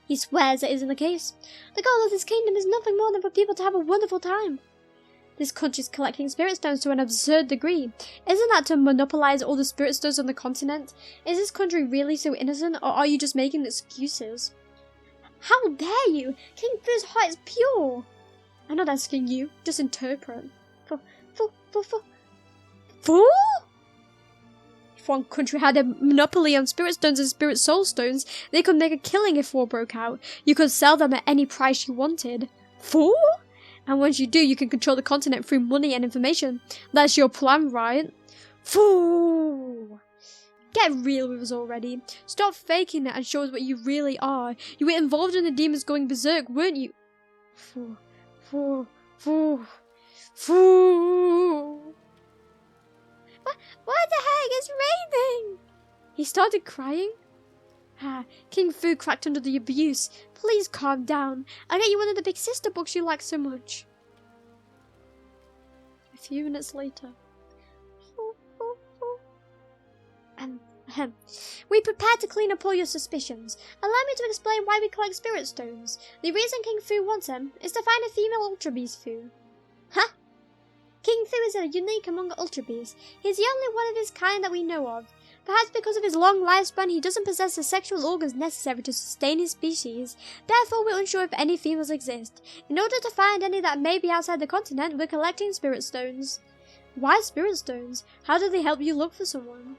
He swears it isn't the case. The goal of this kingdom is nothing more than for people to have a wonderful time. This country's collecting spirit stones to an absurd degree. Isn't that to monopolize all the spirit stones on the continent? Is this country really so innocent, or are you just making excuses? How dare you? King Fu's heart is pure. I'm not asking you, just interpret. Fu? If one country had a monopoly on spirit stones and spirit soul stones, they could make a killing if war broke out. You could sell them at any price you wanted. Fu? And once you do, you can control the continent through money and information. That's your plan, right? Fu! Get real with us already. Stop faking it and show us what you really are. You were involved in the demons going berserk, weren't you? Fu. What the heck? It's raining! He started crying. King Fu cracked under the abuse. Please calm down. I'll get you one of the Big Sister books you like so much. A few minutes later. We prepared to clean up all your suspicions. Allow me to explain why we collect spirit stones. The reason King Fu wants them is to find a female Ultra Beast Fu. Huh? King Fu is a unique among Ultra Beasts. He's the only one of his kind that we know of. Perhaps because of his long lifespan, he doesn't possess the sexual organs necessary to sustain his species. Therefore, we're unsure if any females exist. In order to find any that may be outside the continent, we're collecting spirit stones. Why spirit stones? How do they help you look for someone?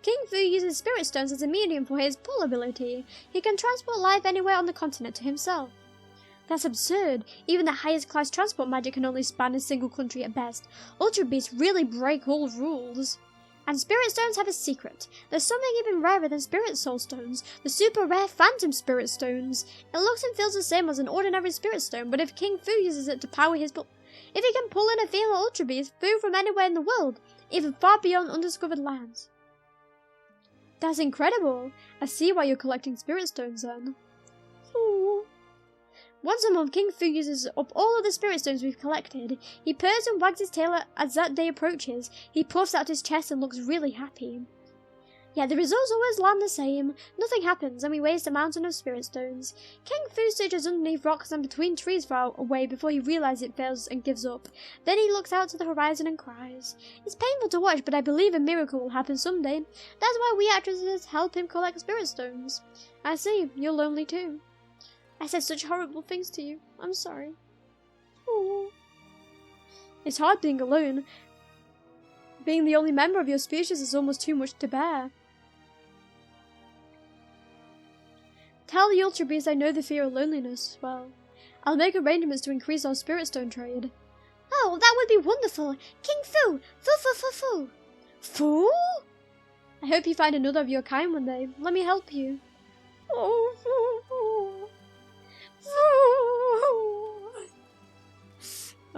King Fu uses spirit stones as a medium for his pull ability. He can transport life anywhere on the continent to himself. That's absurd. Even the highest class transport magic can only span a single country at best. Ultra beasts really break all rules. And spirit stones have a secret. There's something even rarer than spirit soul stones. The super rare phantom spirit stones. It looks and feels the same as an ordinary spirit stone, but if King Fu uses it to power his if he can pull in a female ultra beast, Fu from anywhere in the world, even far beyond undiscovered lands. That's incredible. I see why you're collecting spirit stones then. Ooh. Once a month, King Fu uses up all of the spirit stones we've collected. He purrs and wags his tail as that day approaches. He puffs out his chest and looks really happy. Yet the results always land the same. Nothing happens, and we waste a mountain of spirit stones. King Fu searches underneath rocks and between trees far away before he realizes it fails and gives up. Then he looks out to the horizon and cries. It's painful to watch, but I believe a miracle will happen someday. That's why we actresses help him collect spirit stones. I see, you're lonely too. I said such horrible things to you. I'm sorry. Aww. It's hard being alone. Being the only member of your species is almost too much to bear. Tell the Ultra Beast I know the fear of loneliness. Well, I'll make arrangements to increase our spirit stone trade. Oh, that would be wonderful. King Fu! Fu! Fu? I hope you find another of your kind one day. Let me help you.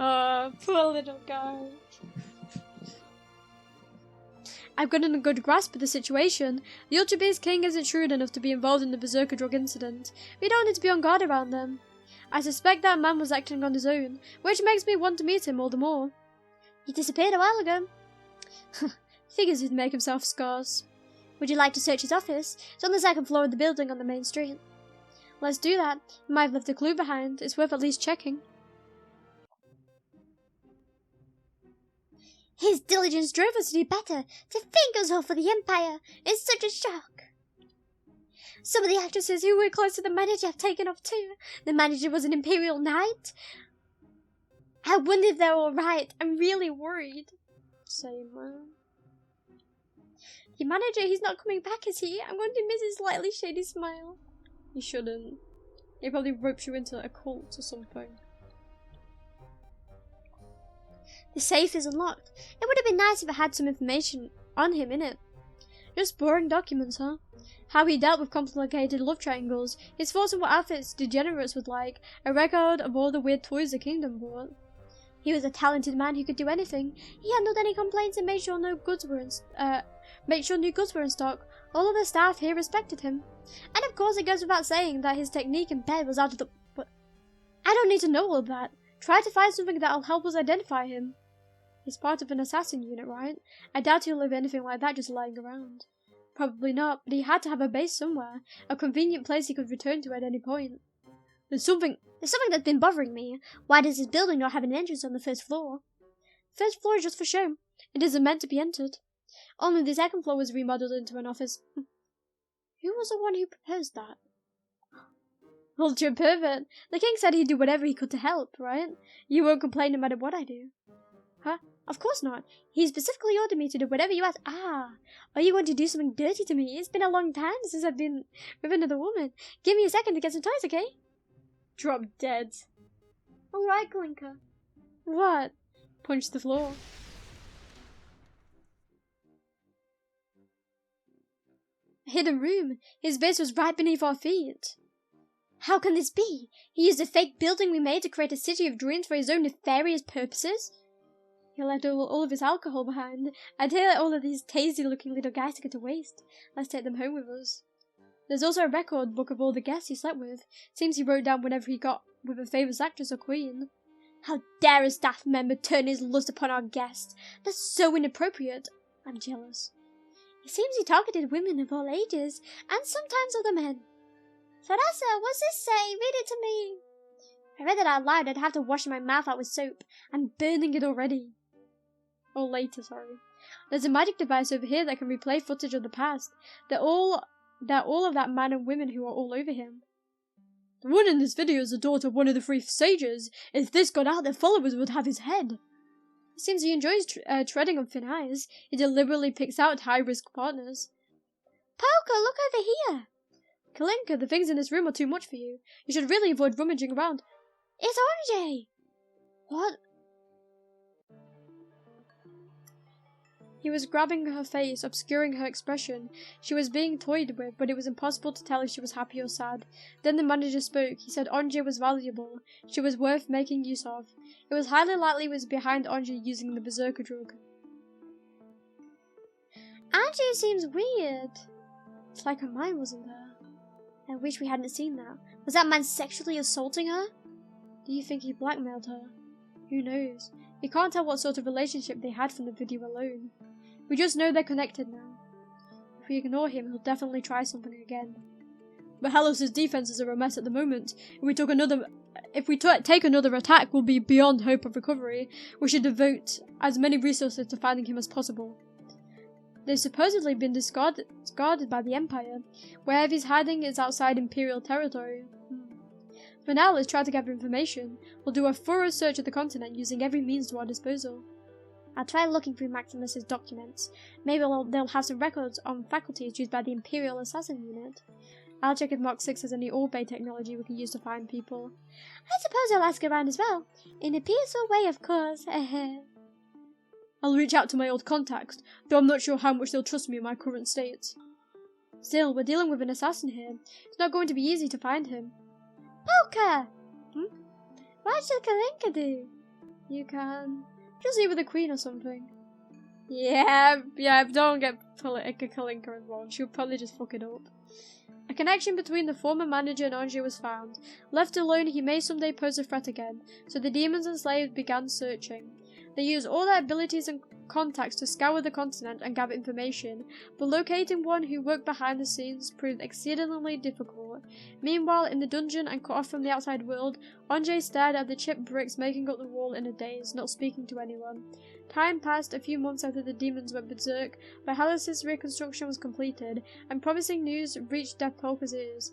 Oh, poor little guy. I've gotten a good grasp of the situation. The Ultra Beast King isn't shrewd enough to be involved in the Berserker drug incident. We don't need to be on guard around them. I suspect that man was acting on his own, which makes me want to meet him all the more. He disappeared a while ago. Figures he'd make himself scarce. Would you like to search his office? It's on the second floor of the building on the main street. Let's do that. He might have left a clue behind. It's worth at least checking. His diligence drove us to do better. To think it was all for the Empire. It's such a shock. Some of the actresses who were close to the manager have taken off too. The manager was an Imperial Knight. I wonder if they're alright. I'm really worried. Same, man. The manager, he's not coming back, is he? I'm going to miss his slightly shady smile. You shouldn't. He probably ropes you into a cult or something. The safe is unlocked. It would have been nice if it had some information on him in it. Just boring documents, huh? How he dealt with complicated love triangles, his thoughts on what outfits degenerates would like, a record of all the weird toys the kingdom bought. He was a talented man who could do anything. He handled any complaints and made sure new goods were in stock. All of the staff here respected him. And of course it goes without saying that his technique in bed was out of the... But I don't need to know all of that. Try to find something that'll help us identify him. He's part of an assassin unit, right? I doubt he'll leave anything like that just lying around. Probably not, but he had to have a base somewhere. A convenient place he could return to at any point. There's something that's been bothering me. Why does this building not have an entrance on the first floor? First floor is just for show. It isn't meant to be entered. Only the second floor was remodeled into an office. Who was the one who proposed that? Ultra pervert. The king said he'd do whatever he could to help, right? You won't complain no matter what I do. Huh? Of course not. He specifically ordered me to do whatever you ask. Ah, are you going to do something dirty to me? It's been a long time since I've been with another woman. Give me a second to get some toys, okay? Drop dead. Alright, Kalinka. What? Punch the floor. A hidden room. His base was right beneath our feet. How can this be? He used a fake building we made to create a city of dreams for his own nefarious purposes? He left all of his alcohol behind. I'd hate all of these tasty-looking little guys to go to waste. Let's take them home with us. There's also a record book of all the guests he slept with. Seems he wrote down whenever he got with a famous actress or queen. How dare a staff member turn his lust upon our guest? That's so inappropriate. I'm jealous. It seems he targeted women of all ages, and sometimes other men. Sarasa, what's this say? Read it to me. If I read it out loud, I'd have to wash my mouth out with soap. I'm burning it already. Or later, sorry. There's a magic device over here that can replay footage of the past. They're all of that man and women who are all over him. The one in this video is the daughter of one of the 3 sages. If this got out, their followers would have his head. It seems he enjoys treading on thin ice. He deliberately picks out high-risk partners. Poker, look over here. Kalinka, the things in this room are too much for you. You should really avoid rummaging around. It's RJ! What? He was grabbing her face, obscuring her expression. She was being toyed with, but it was impossible to tell if she was happy or sad. Then the manager spoke. He said Anjay was valuable. She was worth making use of. It was highly likely he was behind Anjay using the berserker drug. Anjay seems weird. It's like her mind wasn't there. I wish we hadn't seen that. Was that man sexually assaulting her? Do you think he blackmailed her? Who knows? We can't tell what sort of relationship they had from the video alone. We just know they're connected now. If we ignore him, he'll definitely try something again. Bohelos' defenses are a mess at the moment. If we take another attack, we'll be beyond hope of recovery. We should devote as many resources to finding him as possible. They've supposedly been discarded by the Empire. Wherever he's hiding is outside Imperial territory. For now, let's try to gather information. We'll do a thorough search of the continent using every means to our disposal. I'll try looking through Maximus's documents. Maybe they'll have some records on faculties used by the Imperial Assassin Unit. I'll check if Mark 6 has any Orphe technology we can use to find people. I suppose I'll ask around as well. In a peaceful way, of course. I'll reach out to my old contacts, though I'm not sure how much they'll trust me in my current state. Still, we're dealing with an assassin here. It's not going to be easy to find him. Poker! What should Kalinka do? You can just leave with the queen or something. Yeah, don't get Kalinka involved. She'll probably just fuck it up. A connection between the former manager and Anjay was found. Left alone, he may someday pose a threat again, so the demons and slaves began searching. They used all their abilities and contacts to scour the continent and gather information, but locating one who worked behind the scenes proved exceedingly difficult. Meanwhile, in the dungeon and cut off from the outside world, Anjay stared at the chipped bricks making up the wall in a daze, not speaking to anyone. Time passed. A few months after the demons went berserk, Bohelos' reconstruction was completed, and promising news reached Polka's ears.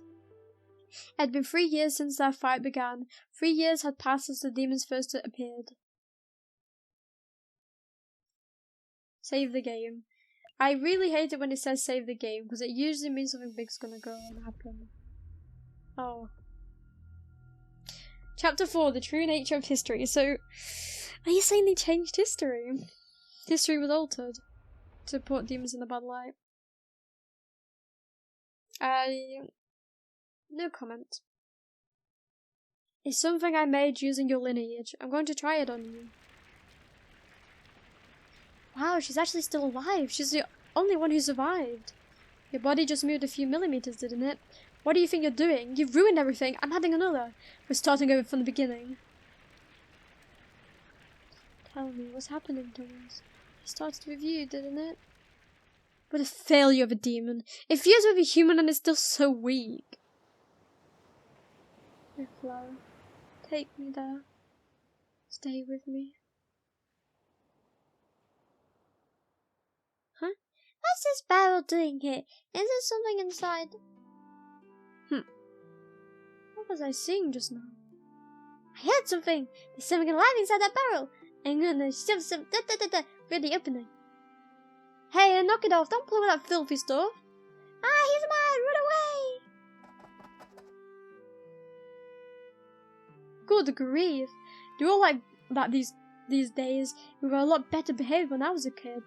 It had been 3 years since their fight began. 3 years had passed since the demons first appeared. Save the game. I really hate it when it says save the game, because it usually means something big's gonna go and happen. Oh. Chapter 4, The True Nature of History. So, are you saying they changed history? History was altered to put demons in a bad light. No comment. It's something I made using your lineage. I'm going to try it on you. Wow, she's actually still alive. She's the only one who survived. Your body just moved a few millimeters, didn't it? What do you think you're doing? You've ruined everything. I'm adding another. We're starting over from the beginning. Tell me, what's happening to us? It started with you, didn't it? What a failure of a demon. It fused with a human and is still so weak. My flower, take me there. Stay with me. Huh? What's this barrel doing here? Is there something inside? What was I seeing just now? I heard something. There's something alive inside that barrel. I'm gonna shove some through the opening. Hey, knock it off. Don't play with that filthy stuff. Ah, he's mine. Run away. Good grief. They're all like that these days. We were a lot better behaved when I was a kid.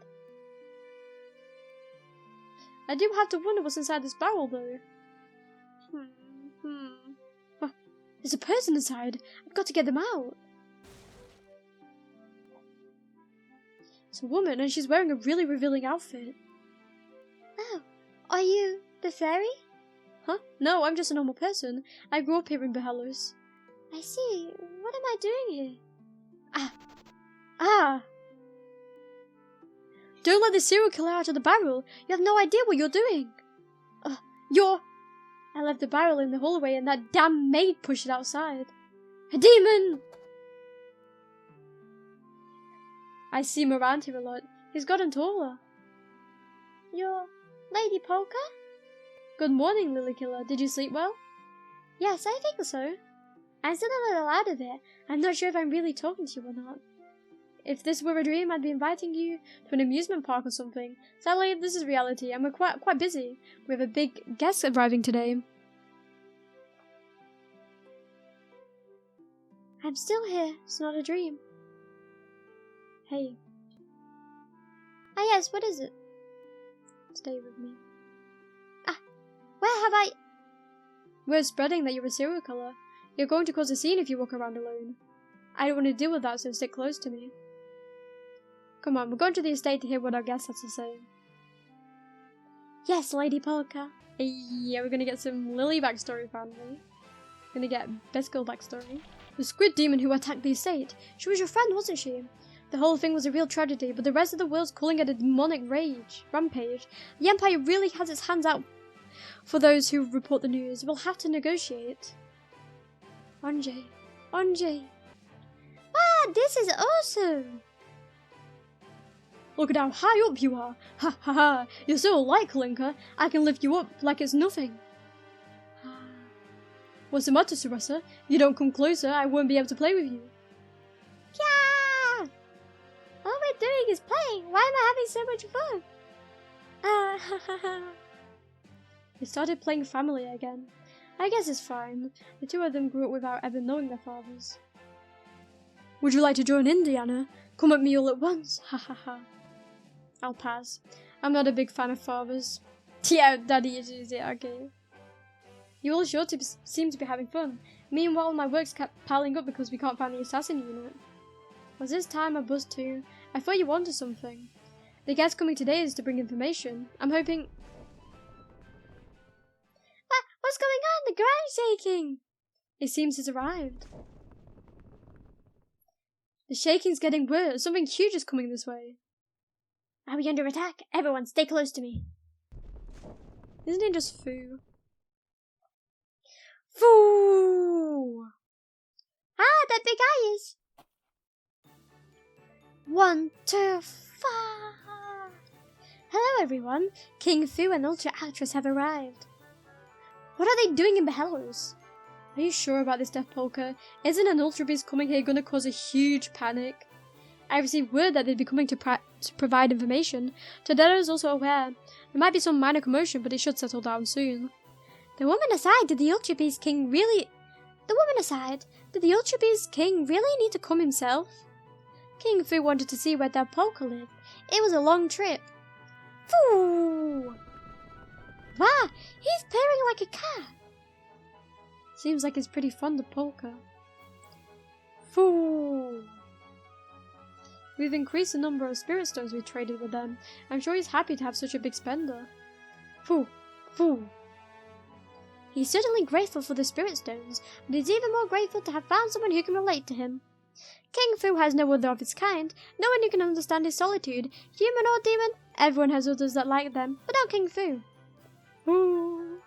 I do have to wonder what's inside this barrel, though. Oh, there's a person inside. I've got to get them out. It's a woman, and she's wearing a really revealing outfit. Oh, are you the fairy? Huh? No, I'm just a normal person. I grew up here in Bohelos. I see. What am I doing here? Ah! Don't let the serial killer out of the barrel. You have no idea what you're doing. I left the barrel in the hallway and that damn maid pushed it outside. A demon! I see him around here a lot. He's gotten taller. You're Lady Polka? Good morning, Lily Killer. Did you sleep well? Yes, I think so. I'm still a little out of it. I'm not sure if I'm really talking to you or not. If this were a dream, I'd be inviting you to an amusement park or something. Sadly, this is reality, and we're quite busy. We have a big guest arriving today. I'm still here. It's not a dream. Hey. Ah yes, what is it? Stay with me. Where have I... We're spreading that you're a serial killer. You're going to cause a scene if you walk around alone. I don't want to deal with that, so stick close to me. Come on, we're going to the estate to hear what our guest has to say. Yes, Lady Polka. Yeah, we're gonna get some Lily backstory, apparently. Gonna get Biscuit backstory. The squid demon who attacked the estate. She was your friend, wasn't she? The whole thing was a real tragedy, but the rest of the world's calling it a demonic rampage. The Empire really has its hands out for those who report the news. We'll have to negotiate. Anjay. Wow, this is awesome! Look at how high up you are. Ha ha ha. You're so alike, Linka. I can lift you up like it's nothing. What's the matter, Sarasa? If you don't come closer, I won't be able to play with you. Yeah! All we're doing is playing. Why am I having so much fun? Ha ha ha. They started playing family again. I guess it's fine. The two of them grew up without ever knowing their fathers. Would you like to join in, Diana? Come at me all at once. Ha ha ha. I'll pass. I'm not a big fan of fathers. Yeah, Daddy is it, okay. You all sure seem to be having fun. Meanwhile, my work's kept piling up because we can't find the assassin unit. Was this time a bust too? I thought you wanted something. The guest coming today is to bring information. I'm hoping... What's going on? The ground's shaking! It seems he's arrived. The shaking's getting worse. Something huge is coming this way. Are we under attack? Everyone, stay close to me. Isn't it just foo? Foo! Ah, that big eye is. 1, 2, 5. Hello, everyone. King Fu and Ultra Actress have arrived. What are they doing in Bohelos? Are you sure about this, Death Polka? Isn't an Ultra Beast coming here going to cause a huge panic? I received word that they'd be coming to provide information. Todero is also aware. There might be some minor commotion, but it should settle down soon. The woman aside, did the Ultra Beast King really need to come himself? King Fu wanted to see where Death Polka lived. It was a long trip. Foo! Wow, he's purring like a cat. Seems like he's pretty fond of polka. Foo! We've increased the number of spirit stones we've traded with them. I'm sure he's happy to have such a big spender. Foo! Foo! He's certainly grateful for the spirit stones, but he's even more grateful to have found someone who can relate to him. King Fu has no other of his kind, no one who can understand his solitude, human or demon. Everyone has others that like them, but not King Fu. Ooh.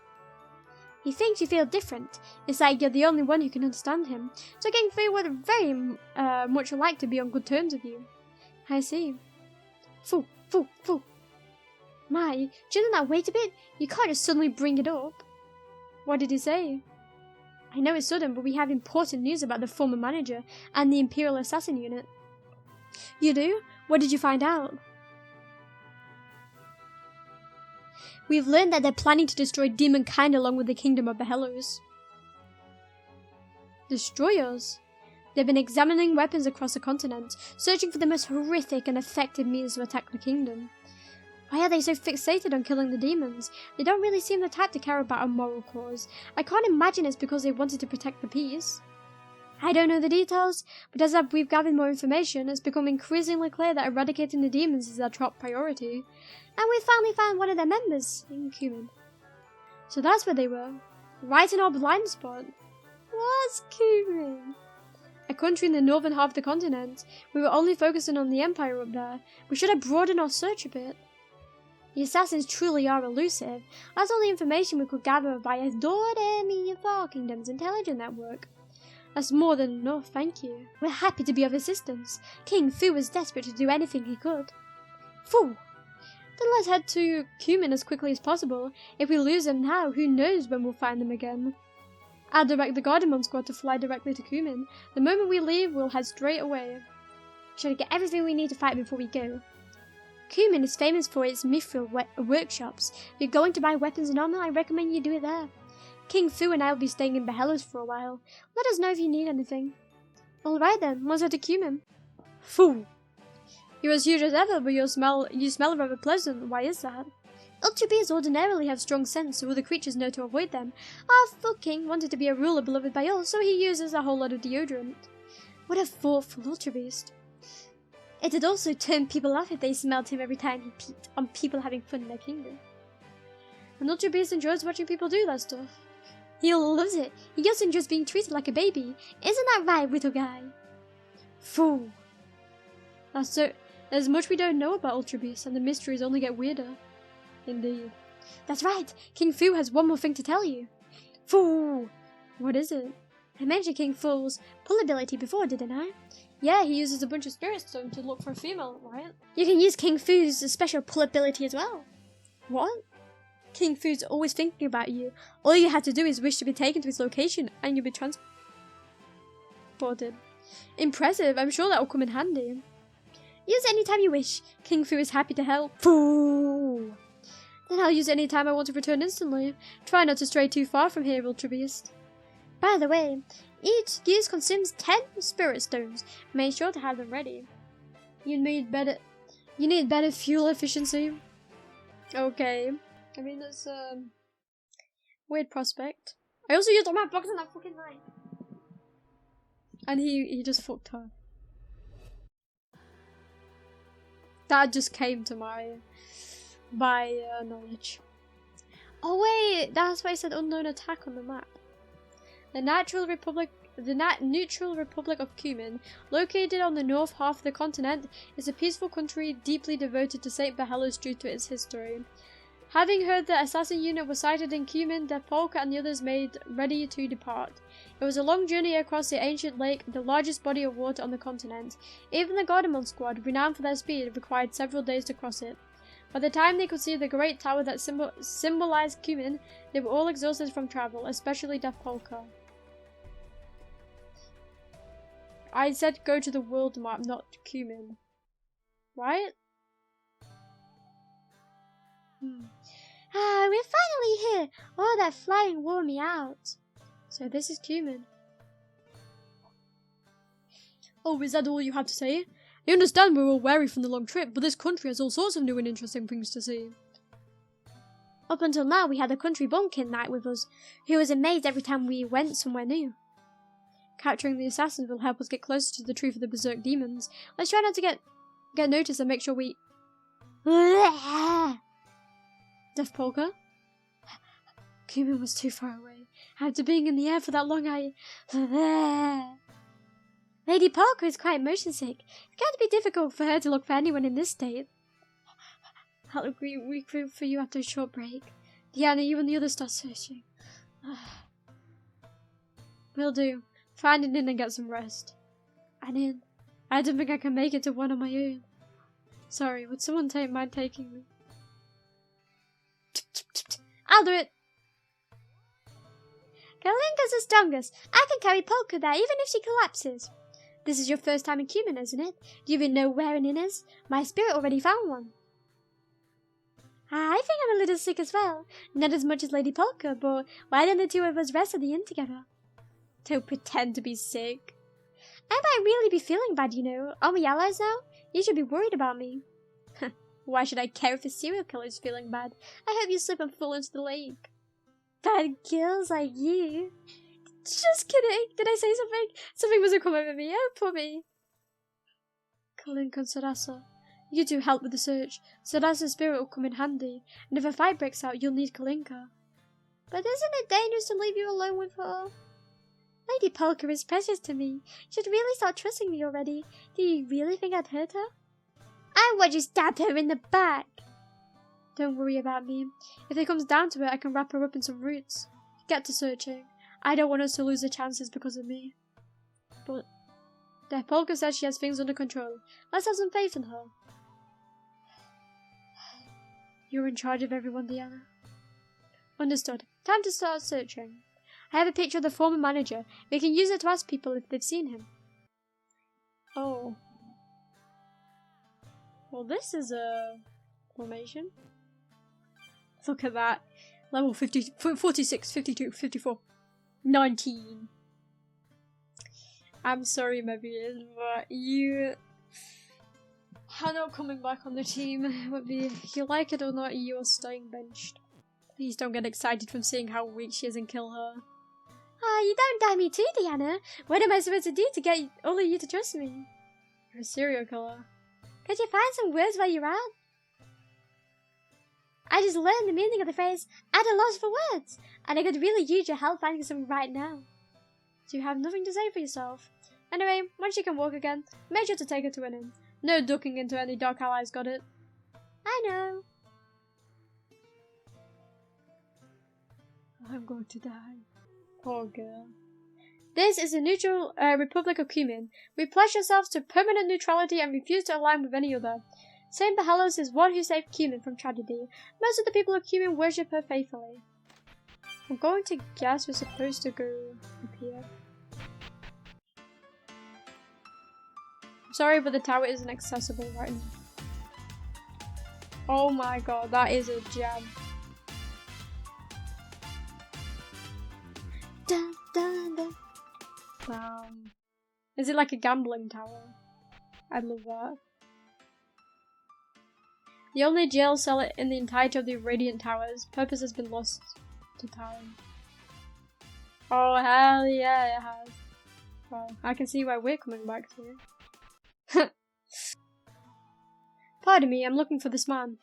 He thinks you feel different. It's like you're the only one who can understand him. So King Fu would very much like to be on good terms with you. I see. Fu. My, shouldn't that wait a bit? You can't just suddenly bring it up. What did he say? I know it's sudden, but we have important news about the former manager and the Imperial Assassin unit. You do? What did you find out? We've learned that they're planning to destroy demonkind along with the kingdom of Bohelos. Destroy us? They've been examining weapons across the continent, searching for the most horrific and effective means to attack the kingdom. Why are they so fixated on killing the demons? They don't really seem the type to care about a moral cause. I can't imagine it's because they wanted to protect the peace. I don't know the details, but as we've gathered more information, it's become increasingly clear that eradicating the demons is their top priority. And we finally found one of their members, in Kumin. So that's where they were, right in our blind spot. What's Kumin? A country in the northern half of the continent. We were only focusing on the Empire up there. We should have broadened our search a bit. The assassins truly are elusive. That's all the information we could gather via DoReMi, Far Kingdom's intelligence network. That's more than enough, thank you. We're happy to be of assistance. King Fu was desperate to do anything he could. Fu! Then let's head to Kumin as quickly as possible. If we lose them now, who knows when we'll find them again. I'll direct the Guardian squad to fly directly to Kumin. The moment we leave, we'll head straight away. Should get everything we need to fight before we go. Kumin is famous for its mithril workshops. If you're going to buy weapons and armor, I recommend you do it there. King Fu and I will be staying in Bohelos for a while. Let us know if you need anything. Alright then, let's head to Cumin. Fool! You're as huge as ever, but you smell rather pleasant. Why is that? Ultra bees ordinarily have strong scents, so other creatures know to avoid them. Our full king wanted to be a ruler beloved by all, so he uses a whole lot of deodorant. What a thoughtful ultra beast. It'd also turn people off if they smelled him every time he peeked on people having fun in their kingdom. An ultra beast enjoys watching people do that stuff. He loves it. He also enjoys being treated like a baby. Isn't that right, little guy? Fool. There's much we don't know about ultra beasts, and the mysteries only get weirder. Indeed. That's right. King Fu has one more thing to tell you. Fool! What is it? I mentioned King Fu's pull ability before, didn't I? Yeah, he uses a bunch of spirit stone to look for a female, right? You can use King Fu's special pull ability as well. What? King Fu's always thinking about you. All you have to do is wish to be taken to his location, and you'll be transported. Impressive. I'm sure that'll come in handy. Use it anytime you wish. King Fu is happy to help. Fool! Then I'll use it anytime I want to return instantly. Try not to stray too far from here, Ultra Beast. By the way, each use consumes 10 spirit stones. Make sure to have them ready. You need better fuel efficiency. Okay. I mean, that's a weird prospect. I also used all my blocks on that fucking night. And he just fucked her. That just came to my knowledge. Oh wait, that's why it said unknown attack on the map. The neutral Republic of Cumin, located on the north half of the continent, is a peaceful country deeply devoted to St. Bohelos due to its history. Having heard the assassin unit was sighted in Cumin, STALK and the others made ready to depart. It was a long journey across the ancient lake, the largest body of water on the continent. Even the Gardermon squad, renowned for their speed, required several days to cross it. By the time they could see the great tower that symbolized Cumin, they were all exhausted from travel, especially STALK. I said go to the world map, not Cumin. Right? Ah, we're finally here! All that flying wore me out. So this is Cumin. Oh, is that all you have to say? I understand we're all weary from the long trip, but this country has all sorts of new and interesting things to see. Up until now, we had a country bumpkin knight with us, who was amazed every time we went somewhere new. Capturing the assassins will help us get closer to the truth of the berserk demons. Let's try not to get noticed and make sure we... Death Polka? Cumin was too far away. After being in the air for that long, Lady Polka is quite motion sick. It's going to be difficult for her to look for anyone in this state. I'll regroup for you after a short break. Diana, you and the others start searching. Will do. Find an inn and get some rest. An inn? I don't think I can make it to one on my own. Sorry, would someone mind taking me? I'll do it. Kalinka's the strongest. I can carry Polka there even if she collapses. This is your first time in Cumin, isn't it? Do you even know where an inn is? My spirit already found one. I think I'm a little sick as well. Not as much as Lady Polka, but why don't the two of us rest at the inn together? Don't pretend to be sick. I might really be feeling bad, you know. Are we allies now? You should be worried about me. Why should I care if a serial killer is feeling bad? I hope you slip and fall into the lake. Bad girls like you. Just kidding. Did I say something? Something must have come over me. Oh, poor me. Kalinka and Sarasa. You two help with the search. Sarasa's spirit will come in handy. And if a fight breaks out, you'll need Kalinka. But isn't it dangerous to leave you alone with her? Lady Polka is precious to me. You should really start trusting me already. Do you really think I'd hurt her? I would just stab her in the back. Don't worry about me. If it comes down to it, I can wrap her up in some roots. Get to searching. I don't want us to lose the chances because of me. But the Polka says she has things under control. Let's have some faith in her. You're in charge of everyone, Diana. Understood. Time to start searching. I have a picture of the former manager. We can use it to ask people if they've seen him. Oh. Well, this is a formation. Look at that. Level 50, 46, 52, 54, 19. I'm sorry, my viewers, but you are not coming back on the team. Would be, if you like it or not, you are staying benched. Please don't get excited from seeing how weak she is and kill her. You don't dare me too, Diana. What am I supposed to do to get all of you to trust me? You're a serial killer. Could you find some words while you're out? I just learned the meaning of the phrase, at a loss for words, and I could really use your help finding some right now. Do you have nothing to say for yourself? Anyway, once she can walk again, make sure to take her to an inn. No ducking into any dark allies, got it? I know. I'm going to die. Poor girl. This is the neutral Republic of Cumin. We pledge ourselves to permanent neutrality and refuse to align with any other. Saint Bohelos is one who saved Cumin from tragedy. Most of the people of Cumin worship her faithfully. I'm going to guess we're supposed to go up here. I'm sorry, but the tower isn't accessible right now. Oh my god, that is a gem. Dun, dun, dun. Is it like a gambling tower? I'd love that. The only jail cell in the entirety of the Radiant Towers. Purpose has been lost to time. Oh hell yeah, it has. Well, I can see why we're coming back to. Pardon me, I'm looking for this man.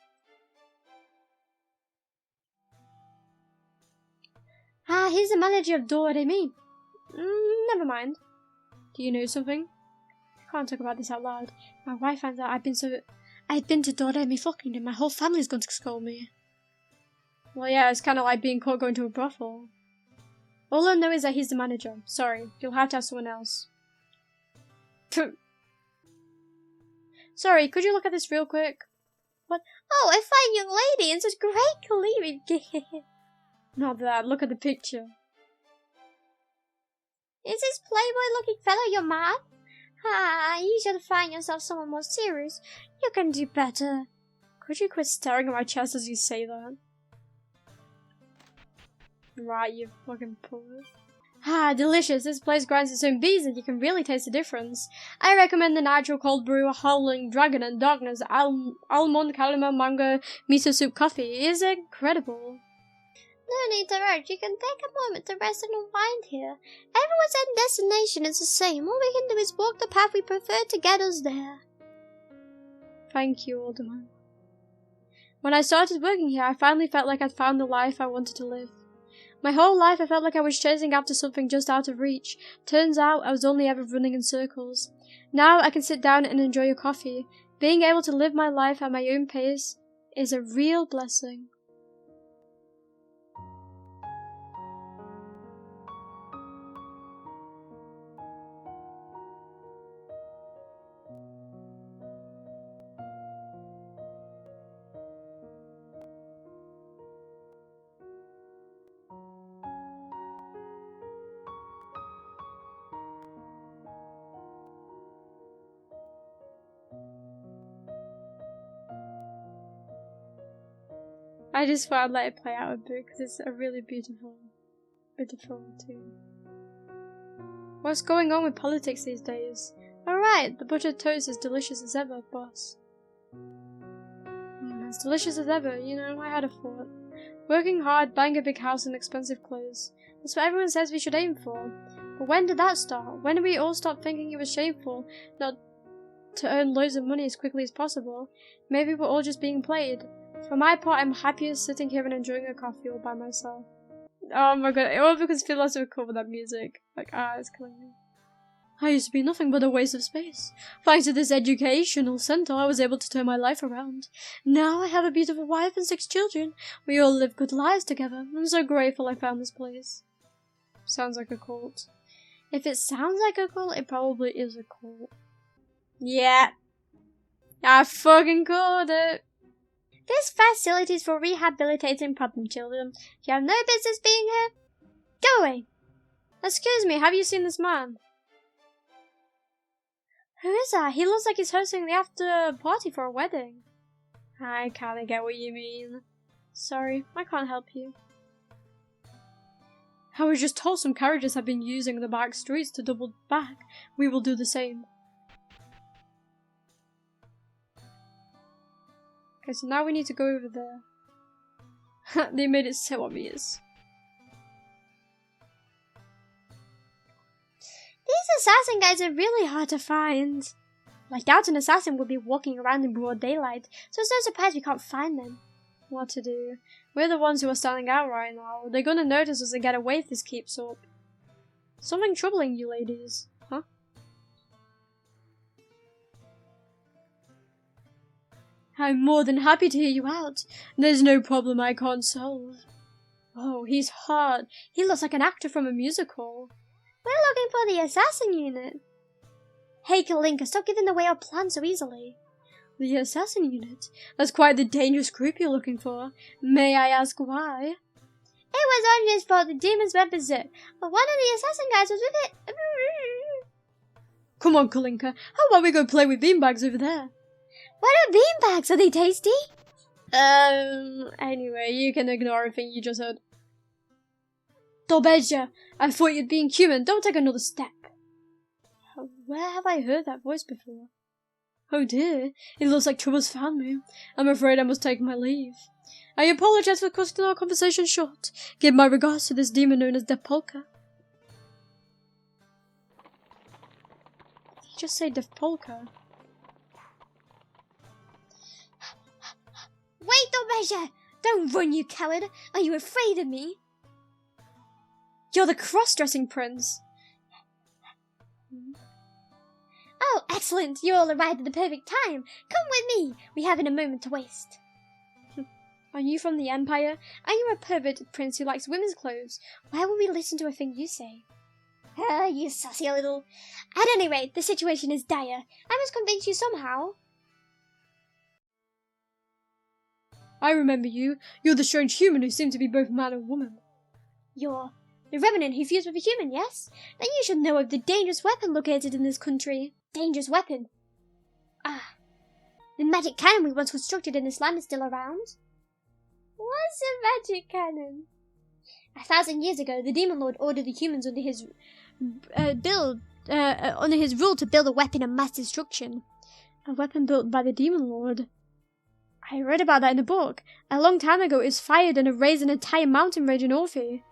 He's the manager of DoReMi. Never mind. Do you know something? I can't talk about this out loud. My wife finds out I've been to DoReMi fucking and my whole family's going to scold me. Well yeah, it's kinda like being caught going to a brothel. All I know is that he's the manager. Sorry, you'll have to ask someone else. Sorry, could you look at this real quick? What? Oh, a fine young lady in such great cleavage. Not that, look at the picture. Is this playboy-looking fellow your man? You should find yourself someone more serious. You can do better. Could you quit staring at my chest as you say that? Right, you fucking poor. Delicious. This place grinds its own bees and you can really taste the difference. I recommend the natural cold brew, howling dragon and darkness, almond, calima, mango, miso soup coffee. It is incredible. No need to rush. You can take a moment to rest and unwind here. Everyone's end destination is the same. All we can do is walk the path we prefer to get us there. Thank you, Alderman. When I started working here, I finally felt like I'd found the life I wanted to live. My whole life I felt like I was chasing after something just out of reach. Turns out I was only ever running in circles. Now I can sit down and enjoy a coffee. Being able to live my life at my own pace is a real blessing. I just thought I'd let it play out a bit because it's a really beautiful tune. What's going on with politics these days? Alright, the buttered toast is delicious as ever, boss. As delicious as ever, you know, I had a thought. Working hard, buying a big house and expensive clothes. That's what everyone says we should aim for. But when did that start? When did we all stop thinking it was shameful not to earn loads of money as quickly as possible? Maybe we're all just being played. For my part, I'm happiest sitting here and enjoying a coffee all by myself. Oh my god, all because Phil is so cool with that music. Like, it's killing me. I used to be nothing but a waste of space. Thanks to this educational center, I was able to turn my life around. Now I have a beautiful wife and 6 children. We all live good lives together. I'm so grateful I found this place. Sounds like a cult. If it sounds like a cult, it probably is a cult. Yeah. I fucking called it. This facility is for rehabilitating problem children. You have no business being here. Go away. Excuse me, have you seen this man? Who is that? He looks like he's hosting the after party for a wedding. I kinda get what you mean. Sorry, I can't help you. I was just told some carriages have been using the back streets to double back. We will do the same. Okay, so now we need to go over there. They made it so obvious. These assassin guys are really hard to find. I doubt an assassin would be walking around in broad daylight, so it's no surprise we can't find them. What to do? We're the ones who are standing out right now. They're gonna notice us and get away if this keeps up. Something troubling you ladies, huh? I'm more than happy to hear you out. There's no problem I can't solve. Oh, he's hot. He looks like an actor from a musical. We're looking for the assassin unit. Hey, Kalinka, stop giving away our plan so easily. The assassin unit? That's quite the dangerous group you're looking for. May I ask why? It was Anya's fault the demon's weapon zip, but one of the assassin guys was with it. Come on, Kalinka. How about we go play with beanbags over there? What are beanbags? Are they tasty? Anyway, you can ignore everything you just heard. Dorbeja, I thought you'd be human. Don't take another step. Where have I heard that voice before? Oh dear, it looks like trouble's found me. I'm afraid I must take my leave. I apologize for cutting our conversation short. Give my regards to this demon known as Defpolka. Did he just say Defpolka? Wait, Dorbeja! Don't run, you coward! Are you afraid of me? You're the cross-dressing prince. Oh, excellent! You all arrived at the perfect time. Come with me. We haven't a moment to waste. Are you from the Empire? Are you a perverted prince who likes women's clothes? Why would we listen to a thing you say? You sassy little... At any rate, the situation is dire. I must convince you somehow. I remember you. You're the strange human who seemed to be both man and woman. You're the revenant who fused with a human, yes? Then you should know of the dangerous weapon located in this country. Dangerous weapon? Ah. The magic cannon we once constructed in this land is still around? What's a magic cannon? 1,000 years ago, the Demon Lord ordered the humans under his rule to build a weapon of mass destruction. A weapon built by the Demon Lord? I read about that in a book. A long time ago it was fired and erased an entire mountain range in Orphe.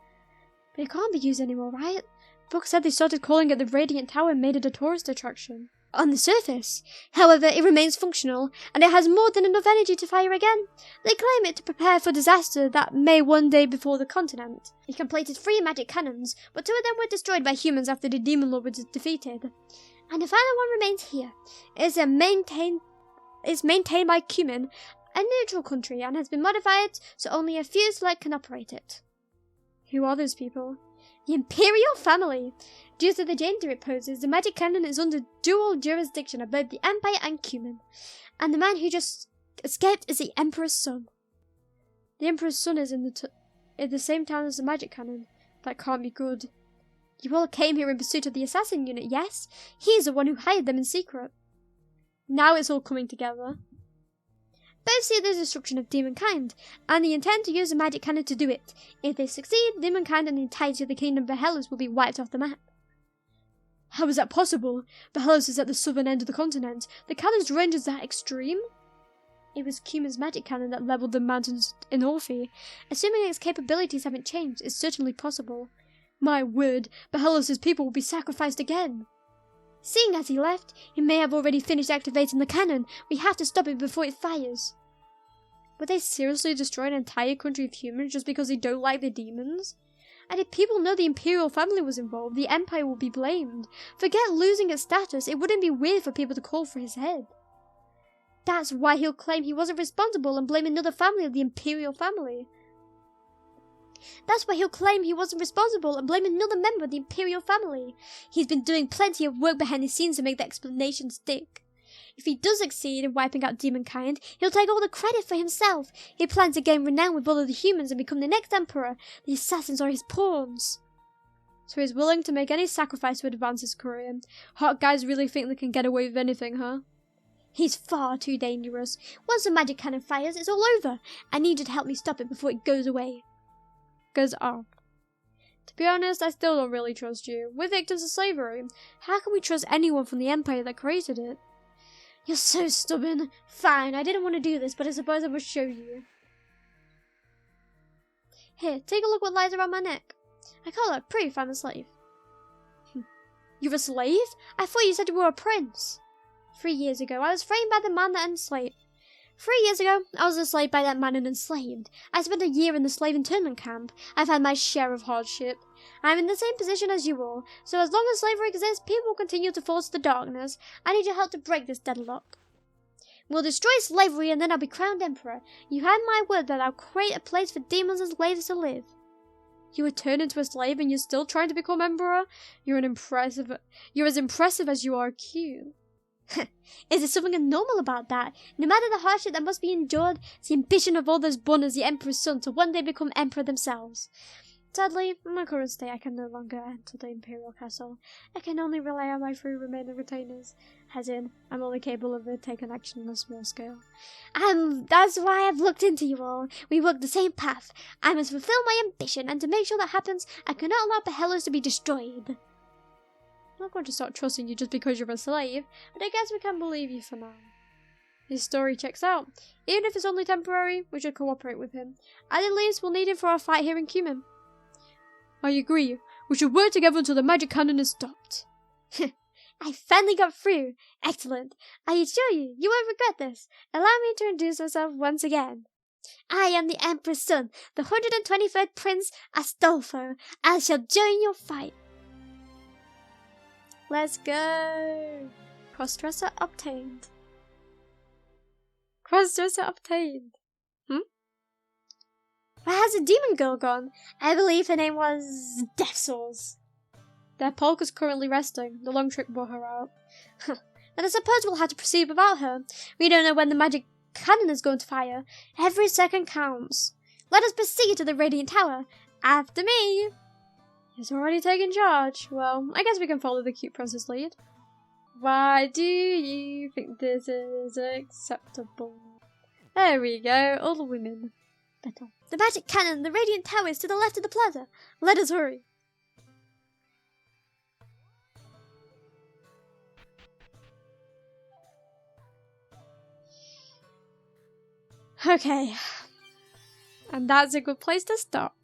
But it can't be used anymore, right? The book said they started calling it the Radiant Tower and made it a tourist attraction. On the surface, however, it remains functional, and it has more than enough energy to fire again. They claim it to prepare for disaster that may one day befall the continent. It completed 3 magic cannons, but 2 of them were destroyed by humans after the Demon Lord was defeated. And the final one remains here. It is maintained by Cumin, a neutral country, and has been modified so only a few select can operate it. Who are those people? The Imperial family. Due to the danger it poses, the magic cannon is under dual jurisdiction of both the Empire and Cumin. And the man who just escaped is the Emperor's son. The Emperor's son is in the same town as the magic cannon. That can't be good. You all came here in pursuit of the assassin unit, yes? He's the one who hired them in secret. Now it's all coming together. Both see the destruction of demonkind, and they intend to use the magic cannon to do it. If they succeed, demonkind and the entirety of the kingdom of Bohelos will be wiped off the map. How is that possible? Bohelos is at the southern end of the continent. The cannon's range is that extreme? It was Kuma's magic cannon that leveled the mountains in Orphe. Assuming its capabilities haven't changed, it's certainly possible. My word, Bohelos' people will be sacrificed again. Seeing as he left, he may have already finished activating the cannon. We have to stop it before it fires. Would they seriously destroy an entire country of humans just because they don't like the demons? And if people know the Imperial family was involved, the Empire will be blamed. Forget losing its status, it wouldn't be weird for people to call for his head. That's why he'll claim he wasn't responsible and blame another family of the Imperial family. That's why he'll claim he wasn't responsible and blame another member of the Imperial family. He's been doing plenty of work behind the scenes to make the explanation stick. If he does succeed in wiping out demonkind, he'll take all the credit for himself. He plans to gain renown with all of the humans and become the next emperor. The assassins are his pawns. So he's willing to make any sacrifice to advance his career. Hot guys really think they can get away with anything, huh? He's far too dangerous. Once the magic cannon fires, it's all over. I need you to help me stop it before it goes away. Goes off. To be honest, I still don't really trust you. We're victims of slavery. How can we trust anyone from the empire that created it? You're so stubborn. Fine, I didn't want to do this, but I suppose I must show you. Here, take a look what lies around my neck. I call it proof I'm a slave. You're a slave? I thought you said you were a prince. 3 years ago, I was framed by the man that enslaved. 3 years ago, I was enslaved by that man and enslaved. I spent a year in the slave internment camp. I've had my share of hardship. I'm in the same position as you all, so as long as slavery exists, people will continue to fall to the darkness. I need your help to break this deadlock. We'll destroy slavery and then I'll be crowned emperor. You have my word that I'll create a place for demons and slaves to live. You were turned into a slave and you're still trying to become emperor? You're as impressive as you are cute. Is there something abnormal about that? No matter the hardship that must be endured, it's the ambition of all those born as the emperor's son to one day become emperor themselves. Sadly, in my current state, I can no longer enter the imperial castle. I can only rely on my 3 remaining retainers. As in, I'm only capable of taking action on a small scale. That's why I've looked into you all. We walk the same path. I must fulfill my ambition, and to make sure that happens, I cannot allow Bohelos to be destroyed. I'm not going to start trusting you just because you're a slave, but I guess we can believe you for now. His story checks out. Even if it's only temporary, we should cooperate with him. At the least, we'll need him for our fight here in Cumin. I agree. We should work together until the magic cannon is stopped. I finally got through. Excellent. I assure you, you won't regret this. Allow me to introduce myself once again. I am the Emperor's son, the 123rd Prince Astolfo. I shall join your fight. Let's go. Crossdresser obtained. Crossdresser obtained. Where has the demon girl gone? I believe her name was Death Souls. Their polka's currently resting. The long trip wore her out. Then I suppose we'll have to proceed without her. We don't know when the magic cannon is going to fire. Every second counts. Let us proceed to the Radiant Tower. After me. He's already taken charge. Well, I guess we can follow the cute princess lead. Why do you think this is acceptable? There we go, all the women. Better. The magic cannon, the Radiant Tower is to the left of the plaza. Let us hurry. Okay. And that's a good place to stop.